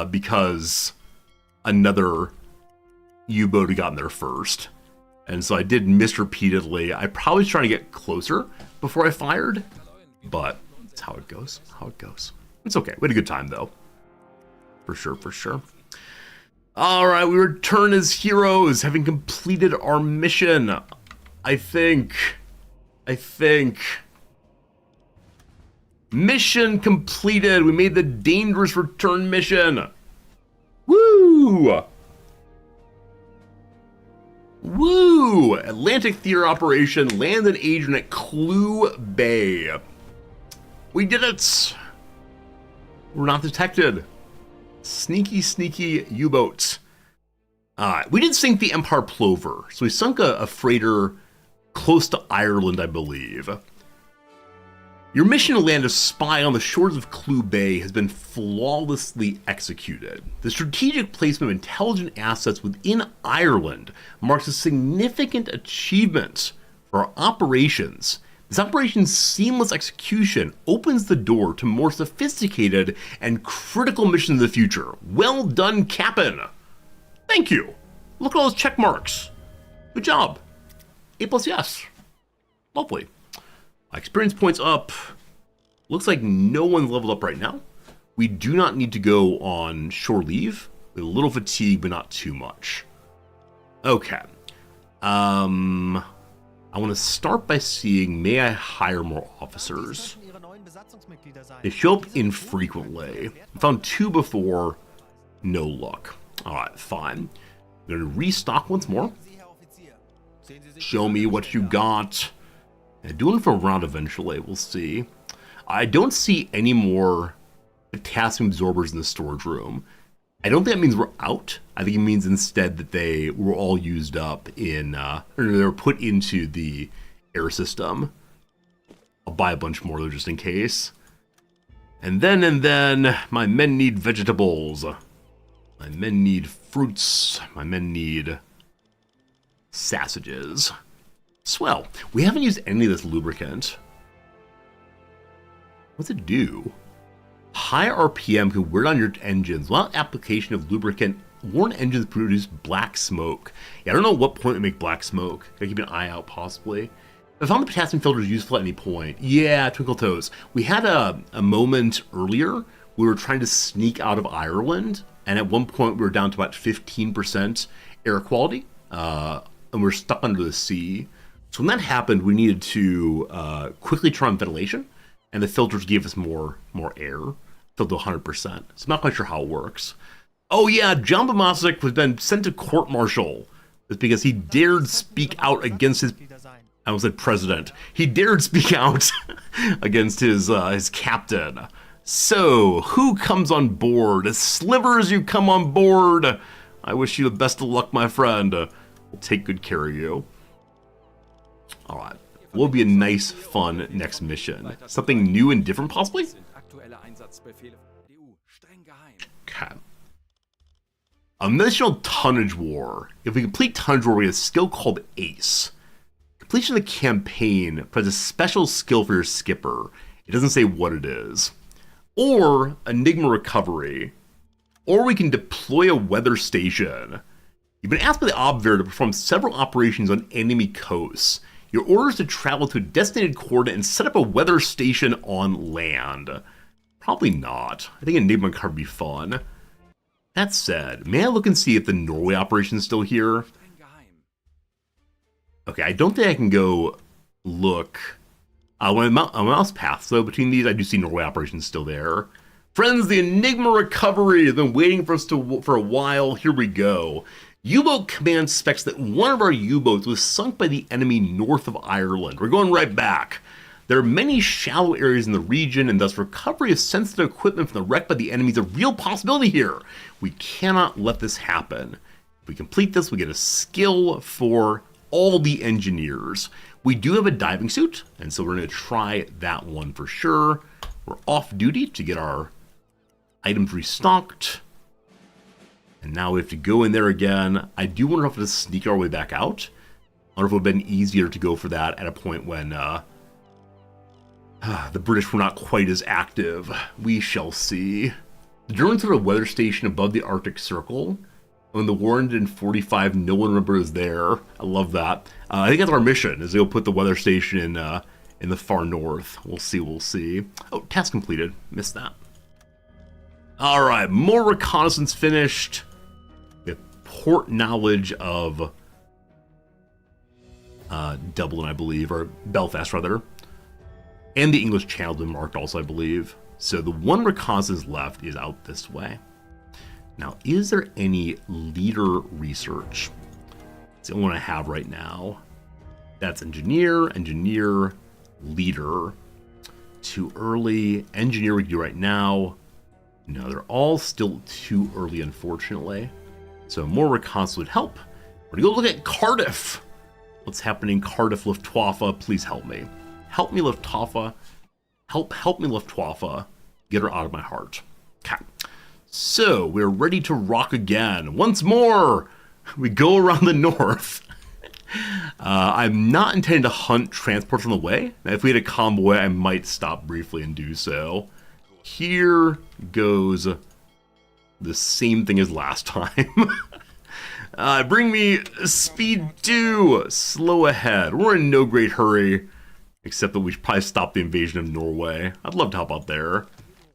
Because another U-boat had gotten there first. And so I did miss repeatedly. I probably was trying to get closer before I fired. But that's how it goes. How it goes. It's okay. We had a good time, though. For sure, for sure. All right, we return as heroes, having completed our mission. I think. Mission completed. We made the dangerous return mission. Woo! Woo! Atlantic Theater Operation, land an agent at Clue Bay. We did it. We're not detected. Sneaky, sneaky U-boats. We did sink the Empire Plover. So we sunk a freighter close to Ireland, I believe. Your mission to land a spy on the shores of Clue Bay has been flawlessly executed. The strategic placement of intelligent assets within Ireland marks a significant achievement for our operations. This operation's seamless execution opens the door to more sophisticated and critical missions in the future. Well done, Captain! Thank you! Look at all those check marks. Good job. A+, yes. Lovely. Experience points up. Looks like no one's leveled up right now. We do not need to go on shore leave. A little fatigue, but not too much. Okay. I want to start by seeing, may I hire more officers? They show up infrequently. I found 2 before, no luck. Alright, fine. I'm going to restock once more. Show me what you got. Doing it for a round eventually, we'll see. I don't see any more potassium absorbers in the storage room. I don't think that means we're out. I think it means instead that they were all used up in, or they were put into the air system. I'll buy a bunch more though, just in case. And then, my men need vegetables. My men need fruits. My men need sausages. Swell. We haven't used any of this lubricant. What's it do? High RPM can wear down your engines. Without application of lubricant, worn engines produce black smoke. Yeah, I don't know what point to make black smoke. Gotta keep an eye out, possibly. I found the potassium filters useful at any point. Yeah, Twinkle Toes. We had a moment earlier. We were trying to sneak out of Ireland, and at one point we were down to about 15% air quality, and we're stuck under the sea. So when that happened, we needed to quickly turn on ventilation, and the filters gave us more air, filled to 100%. So I'm not quite sure how it works. Oh yeah, John Bomasic has been sent to court-martial. It's because he dared speak out against his, I almost said president. He dared speak out against his captain. So, who comes on board? Slivers, you come on board. I wish you the best of luck, my friend. We'll take good care of you. All right. Will be a nice, fun next mission. Something new and different, possibly? Okay. A missional tonnage war. If we complete tonnage war, we get a skill called Ace. Completion of the campaign provides a special skill for your skipper. It doesn't say what it is. Or Enigma Recovery. Or we can deploy a weather station. You've been asked by the Obver to perform several operations on enemy coasts. Your order is to travel to a designated coordinate and set up a weather station on land. Probably not. I think a Enigma card would be fun. That said, may I look and see if the Norway operation is still here? Okay, I don't think I can go look. When I mouse paths, though, between these, I do see Norway operations still there. Friends, the Enigma recovery has been waiting for us for a while. Here we go. U-Boat Command suspects that one of our U-boats was sunk by the enemy north of Ireland. We're going right back. There are many shallow areas in the region, and thus recovery of sensitive equipment from the wreck by the enemy is a real possibility here. We cannot let this happen. If we complete this, we get a skill for all the engineers. We do have a diving suit, and so we're going to try that one for sure. We're off duty to get our items restocked. And now we have to go in there again. I do wonder if we have to sneak our way back out. I wonder if it would have been easier to go for that at a point when the British were not quite as active. We shall see. The Germans had a weather station above the Arctic Circle. When the war ended in 45, no one remembers there. I love that. I think that's our mission, is to go put the weather station in the far north. We'll see, we'll see. Oh, task completed. Missed that. All right, more reconnaissance finished. We have port knowledge of Dublin, I believe, or Belfast, rather. And the English Channel has been marked also, I believe. So the one reconnaissance left is out this way. Now, is there any leader research? It's the only one I have right now. That's engineer, leader. Too early. Engineer we can do right now. No, they're all still too early, unfortunately. So more reconnaissance would help. We're gonna go look at Cardiff. What's happening, Cardiff, Luftwaffe? Please help me. Help me, Luftwaffe. Help me, Luftwaffe. Get her out of my heart. Okay. So, we're ready to rock again. Once more, we go around the north. I'm not intending to hunt transports on the way. Now, if we had a convoy, I might stop briefly and do so. Here goes the same thing as last time. Bring me speed 2. Slow ahead. We're in no great hurry, except that we should probably stop the invasion of Norway. I'd love to help out there.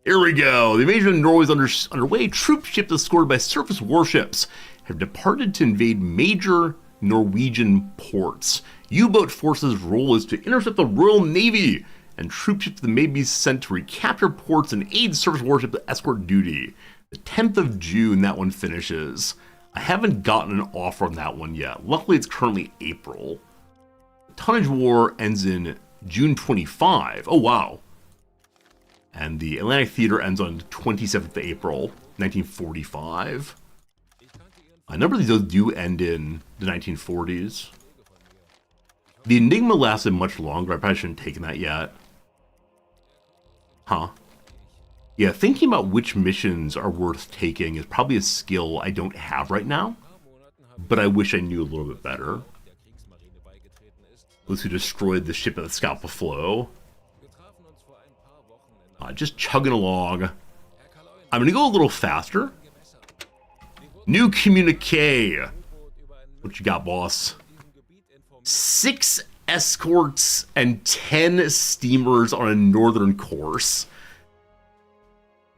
Here we go. The invasion of Norway is underway. Troop ships escorted by surface warships have departed to invade major Norwegian ports. U-boat forces' role is to intercept the Royal Navy, and troop ships that may be sent to recapture ports and aid surface warships with escort duty. The 10th of June, that one finishes. I haven't gotten an offer on that one yet. Luckily, it's currently April. The tonnage war ends in June 25. Oh, wow. And the Atlantic Theater ends on 27th of April, 1945. A number of these do end in the 1940s. The Enigma lasted much longer. I probably shouldn't have taken that yet. Huh. Yeah, thinking about which missions are worth taking is probably a skill I don't have right now, but I wish I knew a little bit better. Those who destroyed the ship at the Scalpa Flow. Just chugging along. I'm going to go a little faster. New communique. What you got, boss? 6 escorts and 10 steamers on a northern course.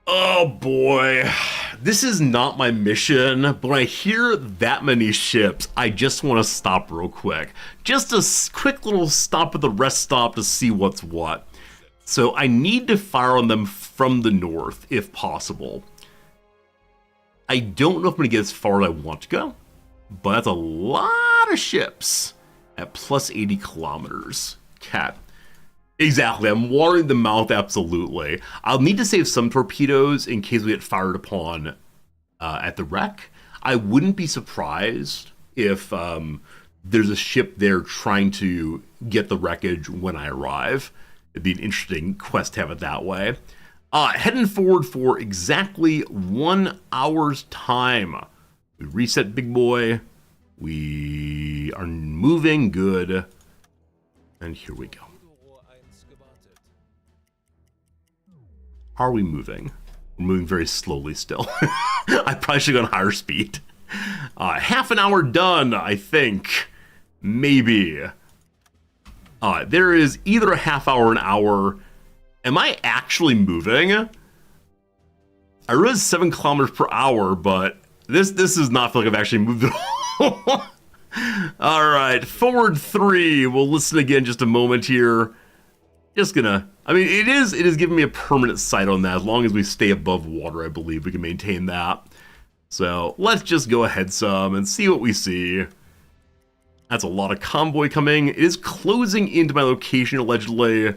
Oh boy. This is not my mission, but when I hear that many ships, I just want to stop real quick. Just a quick little stop at the rest stop to see what's what. So I need to fire on them from the north, if possible. I don't know if I'm going to get as far as I want to go, but that's a lot of ships at plus 80 kilometers. Cat. Exactly, I'm watering the mouth, absolutely. I'll need to save some torpedoes in case we get fired upon at the wreck. I wouldn't be surprised if there's a ship there trying to get the wreckage when I arrive. It'd be an interesting quest to have it that way. Heading forward for exactly 1 hour's time. We reset, big boy. We are moving good. And here we go. Are we moving? We're moving very slowly still. I probably should have gone higher speed. Half an hour done, I think. Maybe. There is either a half hour or an hour. Am I actually moving? I realize 7 kilometers per hour, but this does not feel like I've actually moved at all. All right, forward 3. We'll listen again just a moment here. Just gonna, I mean, it is giving me a permanent sight on that. As long as we stay above water, I believe we can maintain that. So let's just go ahead some and see what we see. That's a lot of convoy coming. It is closing into my location, allegedly.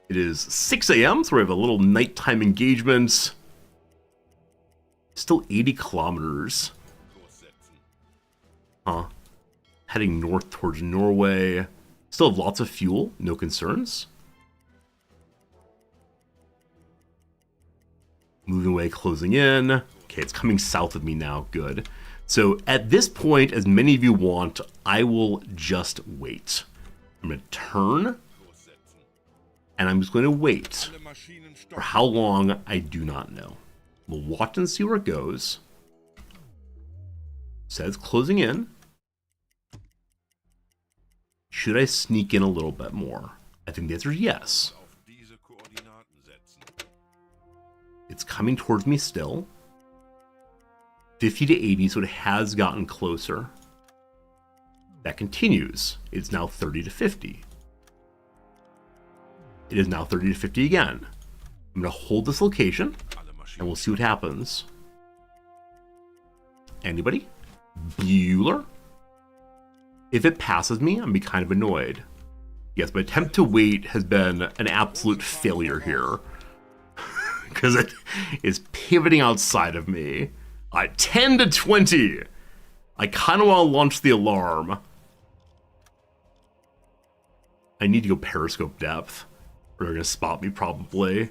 It is 6 a.m., so we have a little nighttime engagement. Still 80 kilometers. Huh. Heading north towards Norway. Still have lots of fuel, no concerns. Moving away, closing in. Okay, it's coming south of me now, good. So at this point, as many of you want, I will just wait. I'm going to turn, and I'm just going to wait. For how long, I do not know. We'll watch and see where it goes. Says closing in. Should I sneak in a little bit more? I think the answer is yes. It's coming towards me still. 50 to 80, so it has gotten closer. That continues. It's now 30 to 50. It is now 30 to 50 again. I'm going to hold this location, and we'll see what happens. Anybody? Bueller? If it passes me, I'm going to be kind of annoyed. Yes, my attempt to wait has been an absolute failure here. Because it is pivoting outside of me. 10 to 20. I kind of want to launch the alarm. I need to go periscope depth. Or they're going to spot me probably.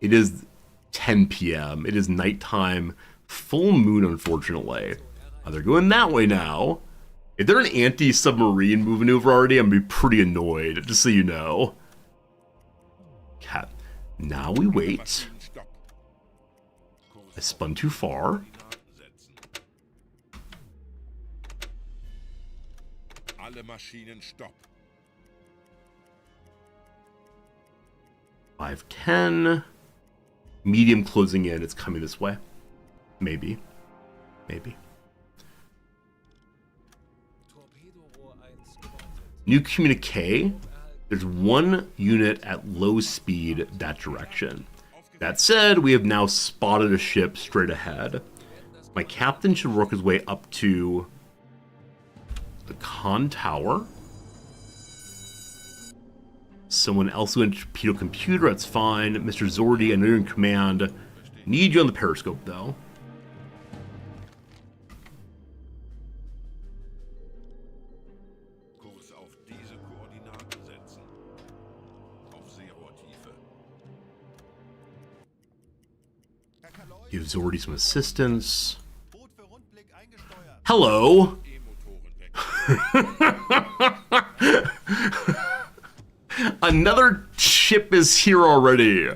It is 10 p.m. It is nighttime. Full moon, unfortunately. They're going that way now. If they're an anti-submarine move maneuver already, I'm going to be pretty annoyed, just so you know. Okay. Now we wait. I spun too far. Alle Maschinen stopp. 510. Medium closing in. It's coming this way. Maybe. Maybe. New communique. There's one unit at low speed that direction. That said, we have now spotted a ship straight ahead. My captain should work his way up to the con tower. Someone else who went to torpedo computer, that's fine. Mr. Zordi, I know you're in command. Need you on the periscope, though. Kurs auf diese Koordinaten setzen. Auf Seerohrtiefe. Give Zordi some assistance. Boot für Rundblick eingesteuert. Hello. E-Motoren weg. Another ship is here already.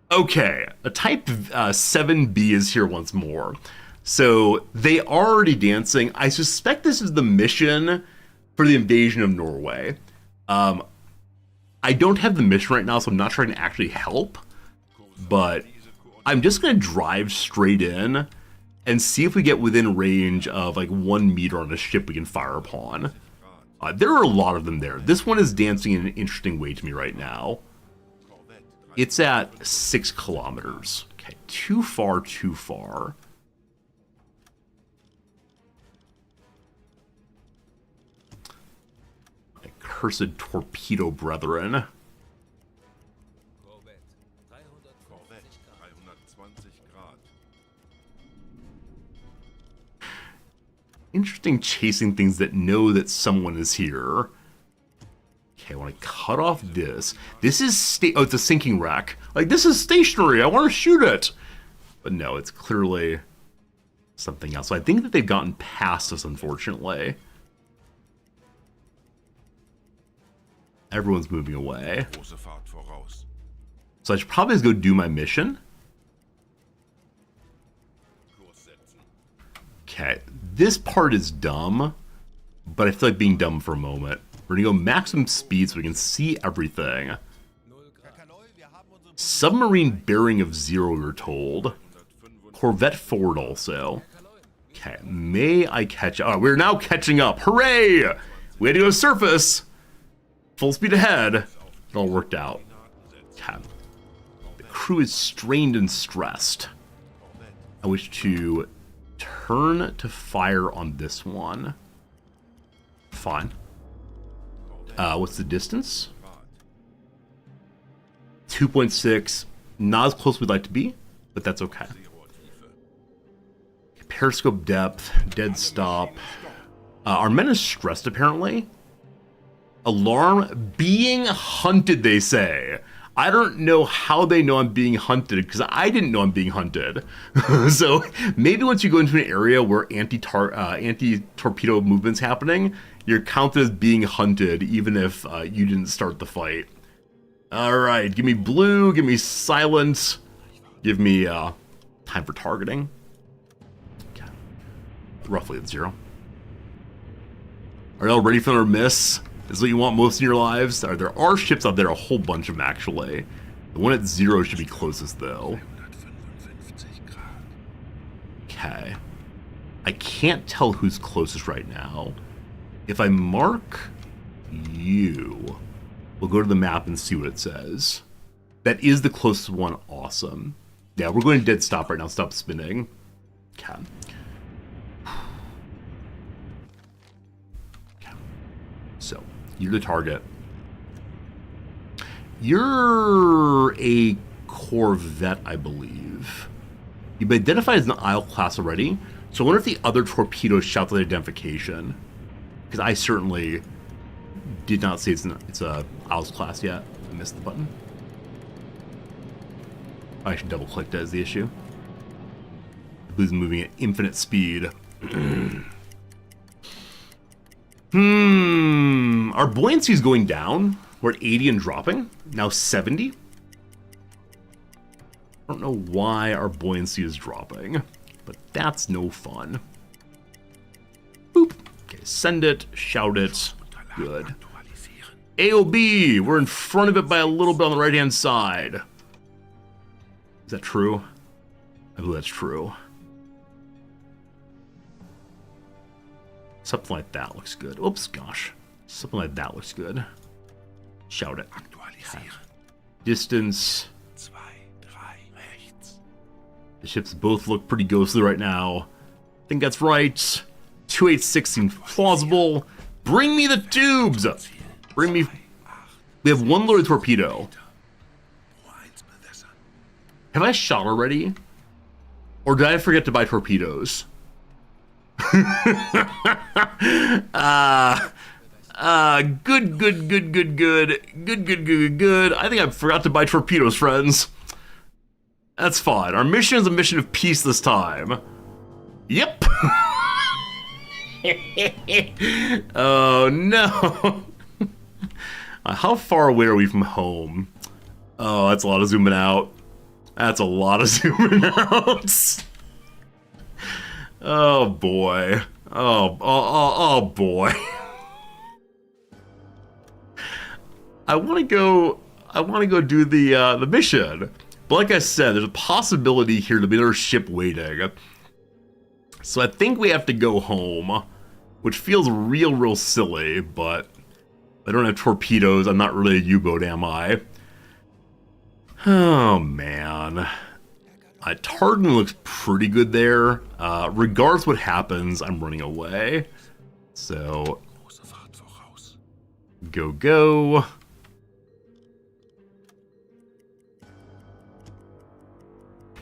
Okay, a Type 7B is here once more. So they are already dancing. I suspect this is the mission for the invasion of Norway. I don't have the mission right now, so I'm not sure I can actually help. But I'm just going to drive straight in and see if we get within range of like 1 meter on a ship we can fire upon. There are a lot of them there. This one is dancing in an interesting way to me right now. It's at 6 kilometers. Okay, too far, too far. My cursed torpedo brethren. Korvette 320 Grad. Interesting chasing things that know that someone is here. Okay, I want to cut off this. This is oh, it's a sinking wreck. Like, this is stationary. I want to shoot it. But no, it's clearly something else. So I think that they've gotten past us, unfortunately. Everyone's moving away. Große Fahrt voraus. So I should probably just go do my mission. Kurs setzen. Okay, this part is dumb, but I feel like being dumb for a moment. We're gonna go maximum speed so we can see everything. Herr Kaloi, wir haben unsere Submarine bearing of 0, we were told. Corvette forward also. Okay, may I catch up? Oh, we're now catching up. Hooray! We had to go surface. Full speed ahead. It all worked out. Okay. The crew is strained and stressed. I wish to turn to fire on this one. Fine. What's the distance? 2.6. Not as close as we'd like to be, but that's okay. Periscope depth, dead stop. Our men is stressed apparently. Alarm, being hunted, they say. I don't know how they know I'm being hunted, because I didn't know I'm being hunted. So maybe once you go into an area where anti-torpedo movement's happening, you're counted as being hunted, even if you didn't start the fight. Alright, give me blue, give me silence, give me time for targeting. Okay. Roughly at 0. Are y'all ready for another miss? Is what you want most in your lives? There are ships out there, a whole bunch of them actually. The one at 0 should be closest though. Okay. I can't tell who's closest right now. If I mark you, we'll go to the map and see what it says. That is the closest one, awesome. Yeah, we're going to dead stop right now, stop spinning. Okay. So, you're the target. You're a Corvette, I believe. You've been identified as an Isle class already, so I wonder if the other torpedoes shout the identification. Because I certainly did not say it's a Isles class yet. I missed the button. I actually double-clicked that is the issue. The blue's moving at infinite speed. Our buoyancy is going down. We're at 80 and dropping. Now 70. I don't know why our buoyancy is dropping, but that's no fun. Boop. Okay, send it, shout it. Good. AOB, we're in front of it by a little bit on the right-hand side. Is that true? I believe that's true. Something like that looks good. Oops, gosh. Something like that looks good. Shout it. Okay. Distance. The ships both look pretty ghostly right now. I think that's right. 286 seems plausible. Bring me the tubes! Bring me... We have one loaded torpedo. Have I shot already? Or did I forget to buy torpedoes? Good. I think I forgot to buy torpedoes, friends. That's fine. Our mission is a mission of peace this time. Yep. Oh, no. How far away are we from home? Oh, that's a lot of zooming out. That's a lot of zooming out. Oh, boy. Oh, boy. I want to go do the mission. But like I said, there's a possibility here to be another ship waiting. So I think we have to go home, which feels real silly, but I don't have torpedoes. I'm not really a U-boat, am I? Oh, man. Tartan looks pretty good there. Regardless what happens, I'm running away. So, go.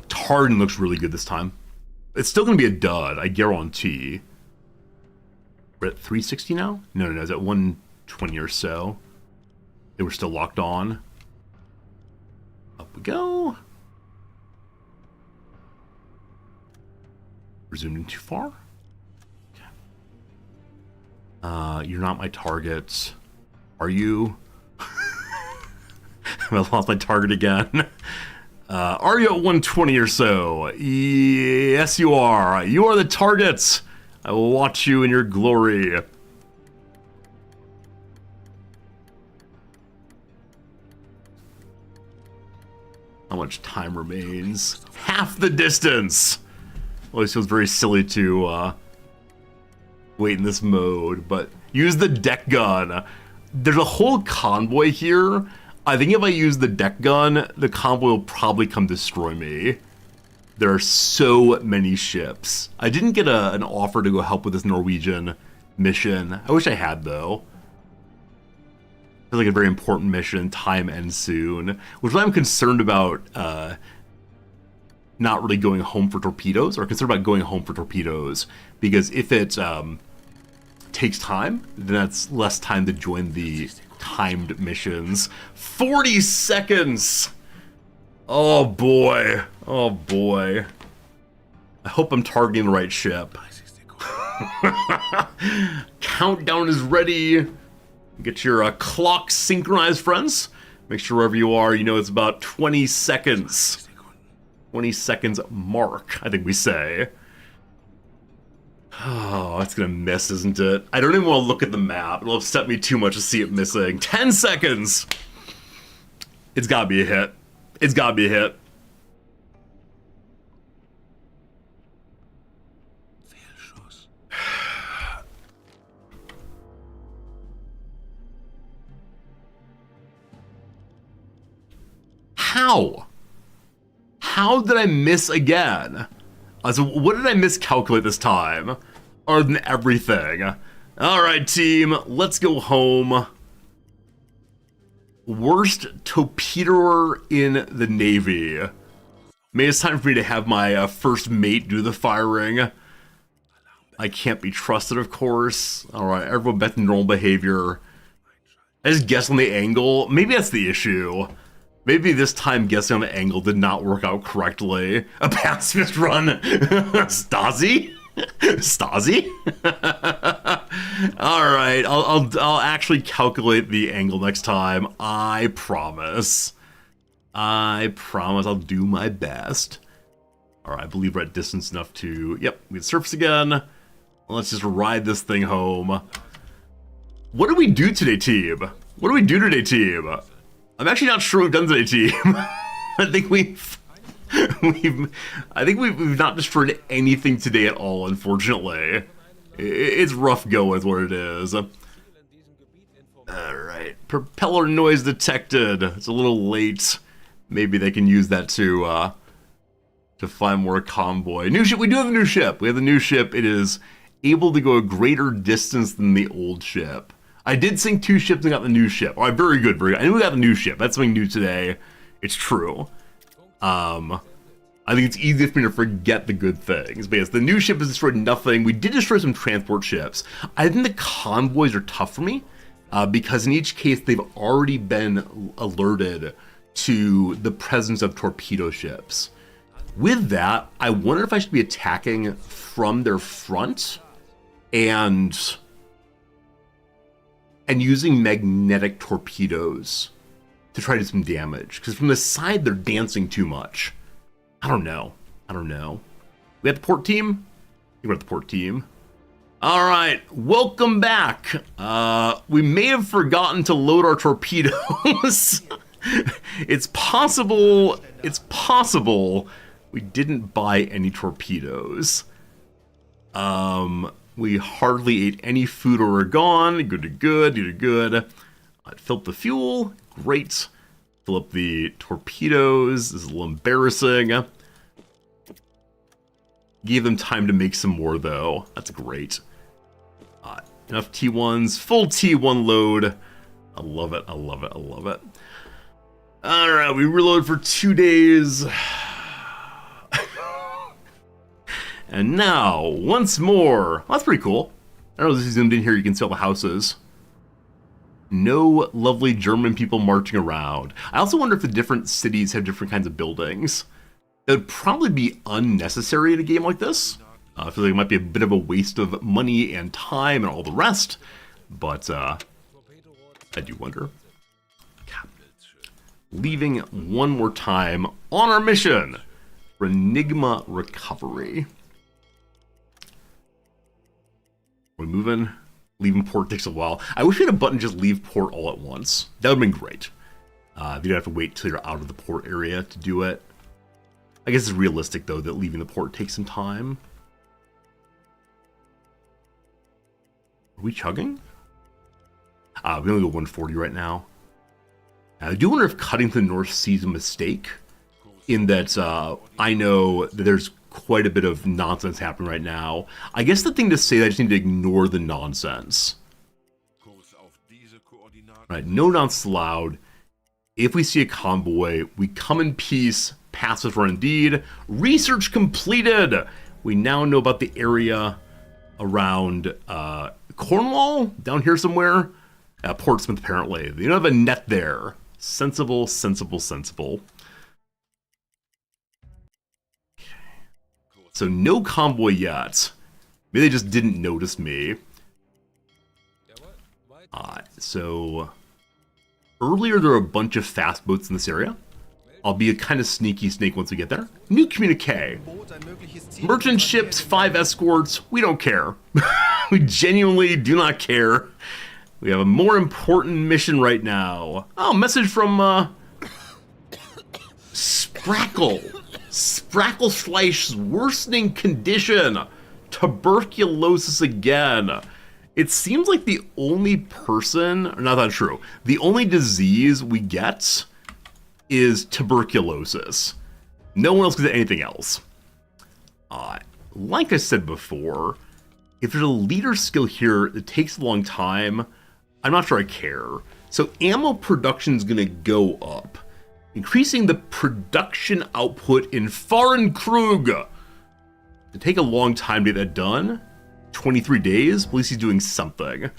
Tartan looks really good this time. It's still going to be a dud, I guarantee. We're at 360 now? No, it's at 120 or so. They were still locked on. Up we go. We're zoomed in too far. Okay. You're not my target. Are you? I lost my target again. Are you at 120 or so? Yes, you are. You are the target. I will watch you in your glory. How much time remains? Half the distance! Well, it feels very silly to wait in this mode, but use the deck gun. There's a whole convoy here. I think if I use the deck gun, the convoy will probably come destroy me. There are so many ships. I didn't get an offer to go help with this Norwegian mission. I wish I had, though. Feels like a very important mission. Time ends soon. Which is why I'm concerned about not really going home for torpedoes, or concerned about going home for torpedoes. Because if it takes time, then that's less time to join the timed missions. 40 seconds! Oh boy. Oh boy. I hope I'm targeting the right ship. Countdown is ready. Get your clock synchronized, friends. Make sure wherever you are, you know it's about 20 seconds. 20 seconds mark, I think we say. Oh, it's gonna miss, isn't it? I don't even want to look at the map. It'll upset me too much to see it missing. 10 seconds! It's gotta be a hit. It's gotta be a hit. How? How did I miss again? So what did I miscalculate this time? Other than everything. Alright, team, let's go home. Worst torpedoer in the Navy. Maybe it's time for me to have my first mate do the firing. I can't be trusted, of course. Alright, everyone back to normal behavior. I just guessed on the angle. Maybe that's the issue. Maybe this time guessing on the angle did not work out correctly. A pacifist run. Stasi? Stasi? Alright, I'll actually calculate the angle next time. I promise. I promise I'll do my best. Alright, I believe we're at distance enough to... Yep, we can surface again. Let's just ride this thing home. What did we do today, team? What do we do today, team? I'm actually not sure what we've done today, team. I think we've not destroyed anything today at all, unfortunately. It's rough going is what it is. Alright, propeller noise detected. It's a little late. Maybe they can use that to find more convoy. New ship, we do have a new ship. We have the new ship. It is able to go a greater distance than the old ship. I did sink 2 ships and got the new ship. Alright, very good, very good. I knew we got the new ship. That's something new today. It's true. I think it's easy for me to forget the good things, because the new ship has destroyed nothing. We did destroy some transport ships. I think the convoys are tough for me, because in each case they've already been alerted to the presence of torpedo ships. With that, I wonder if I should be attacking from their front and using magnetic torpedoes to try to do some damage. Because from the side, they're dancing too much. I don't know. I don't know. We have the port team? We're at the port team. All right, welcome back. We may have forgotten to load our torpedoes. It's possible we didn't buy any torpedoes. We hardly ate any food or we're gone. Good to good, good to good. Fill up the fuel, great. Fill up the torpedoes, this is a little embarrassing. Gave them time to make some more though, that's great. Enough T1s, full T1 load. I love it, I love it, I love it. All right, we reload for 2 days. And now, once more. Well, that's pretty cool. I don't know if this is zoomed in here, you can see all the houses. No lovely German people marching around. I also wonder if the different cities have different kinds of buildings. It would probably be unnecessary in a game like this. I feel like it might be a bit of a waste of money and time and all the rest. But, I do wonder. leaving one more time on our mission for Enigma recovery. We're moving. Leaving port takes a while. I wish we had a button just leave port all at once. That would have been great. You don't have to wait till you're out of the port area to do it. I guess it's realistic, though, that leaving the port takes some time. Are we chugging? We only go 140 right now. I do wonder if cutting to the North Sea is a mistake, in that I know that there's quite a bit of nonsense happening right now. I guess the thing to say is I just need to ignore the nonsense. Right, no nonsense allowed. If we see a convoy, we come in peace, pass it for indeed. Research completed! We now know about the area around Cornwall, down here somewhere. Portsmouth, apparently. You don't have a net there. Sensible, sensible, sensible. So no convoy yet. Maybe they just didn't notice me. So earlier there were a bunch of fast boats in this area. I'll be a kind of sneaky snake once we get there. New communique. Merchant ships, 5 escorts. We don't care. We genuinely do not care. We have a more important mission right now. Oh, message from Sprackle. Sprackle Slice's worsening condition. Tuberculosis again. It seems like the only person, not that true, the only disease we get is tuberculosis. No one else gets anything else. Like I said before, if there's a leader skill here that takes a long time, I'm not sure I care. So ammo production is going to go up. Increasing the production output in Fahrenkrug. It'll take a long time to get that done. 23 days? At least he's doing something.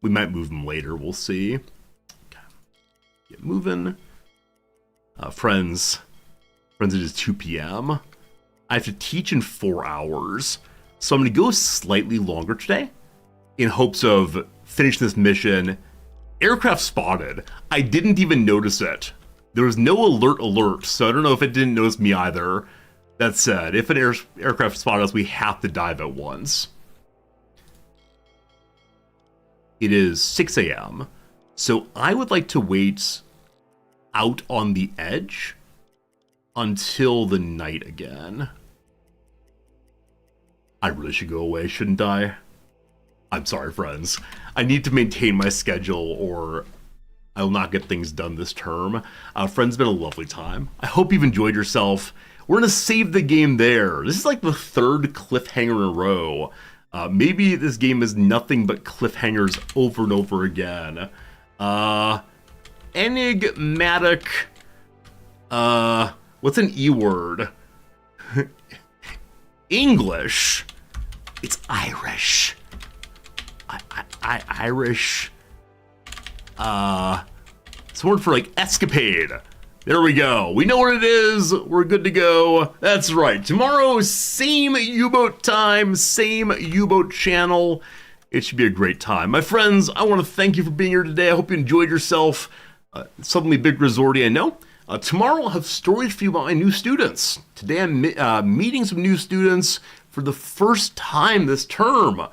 We might move him later, we'll see. Okay. Get moving. Friends, it is 2 p.m. I have to teach in 4 hours. So I'm going to go slightly longer today in hopes of finishing this mission. Aircraft spotted. I didn't even notice it. There was no alert, so I don't know if it didn't notice me either. That said, if an aircraft spotted us, we have to dive at once. It is 6 a.m., so I would like to wait out on the edge until the night again. I really should go away, shouldn't I? I'm sorry, friends. I need to maintain my schedule or I will not get things done this term. Friends, it's been a lovely time. I hope you've enjoyed yourself. We're going to save the game there. This is like the 3rd cliffhanger in a row. Maybe this game is nothing but cliffhangers over and over again. Enigmatic. What's an E word? English. It's Irish. Irish. It's a word for like escapade. There we go. We know what it is. We're good to go. That's right. Tomorrow, same U-boat time, same U-boat channel. It should be a great time. My friends, I want to thank you for being here today. I hope you enjoyed yourself. Suddenly big resorty, I know. Tomorrow I'll have stories for you about my new students. Today I'm meeting some new students for the first time this term.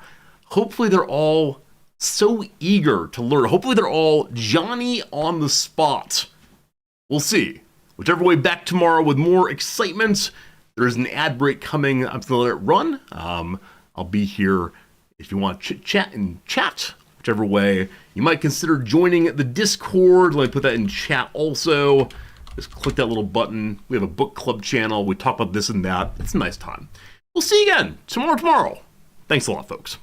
Hopefully they're all so eager to learn. Hopefully they're all Johnny on the spot. We'll see. Whichever way, back tomorrow with more excitement. There's an ad break coming. I'm just going to let it run. I'll be here if you want to chit-chat and chat. Whichever way. You might consider joining the Discord. Let me put that in chat also. Just click that little button. We have a book club channel. We talk about this and that. It's a nice time. We'll see you again tomorrow. Thanks a lot, folks.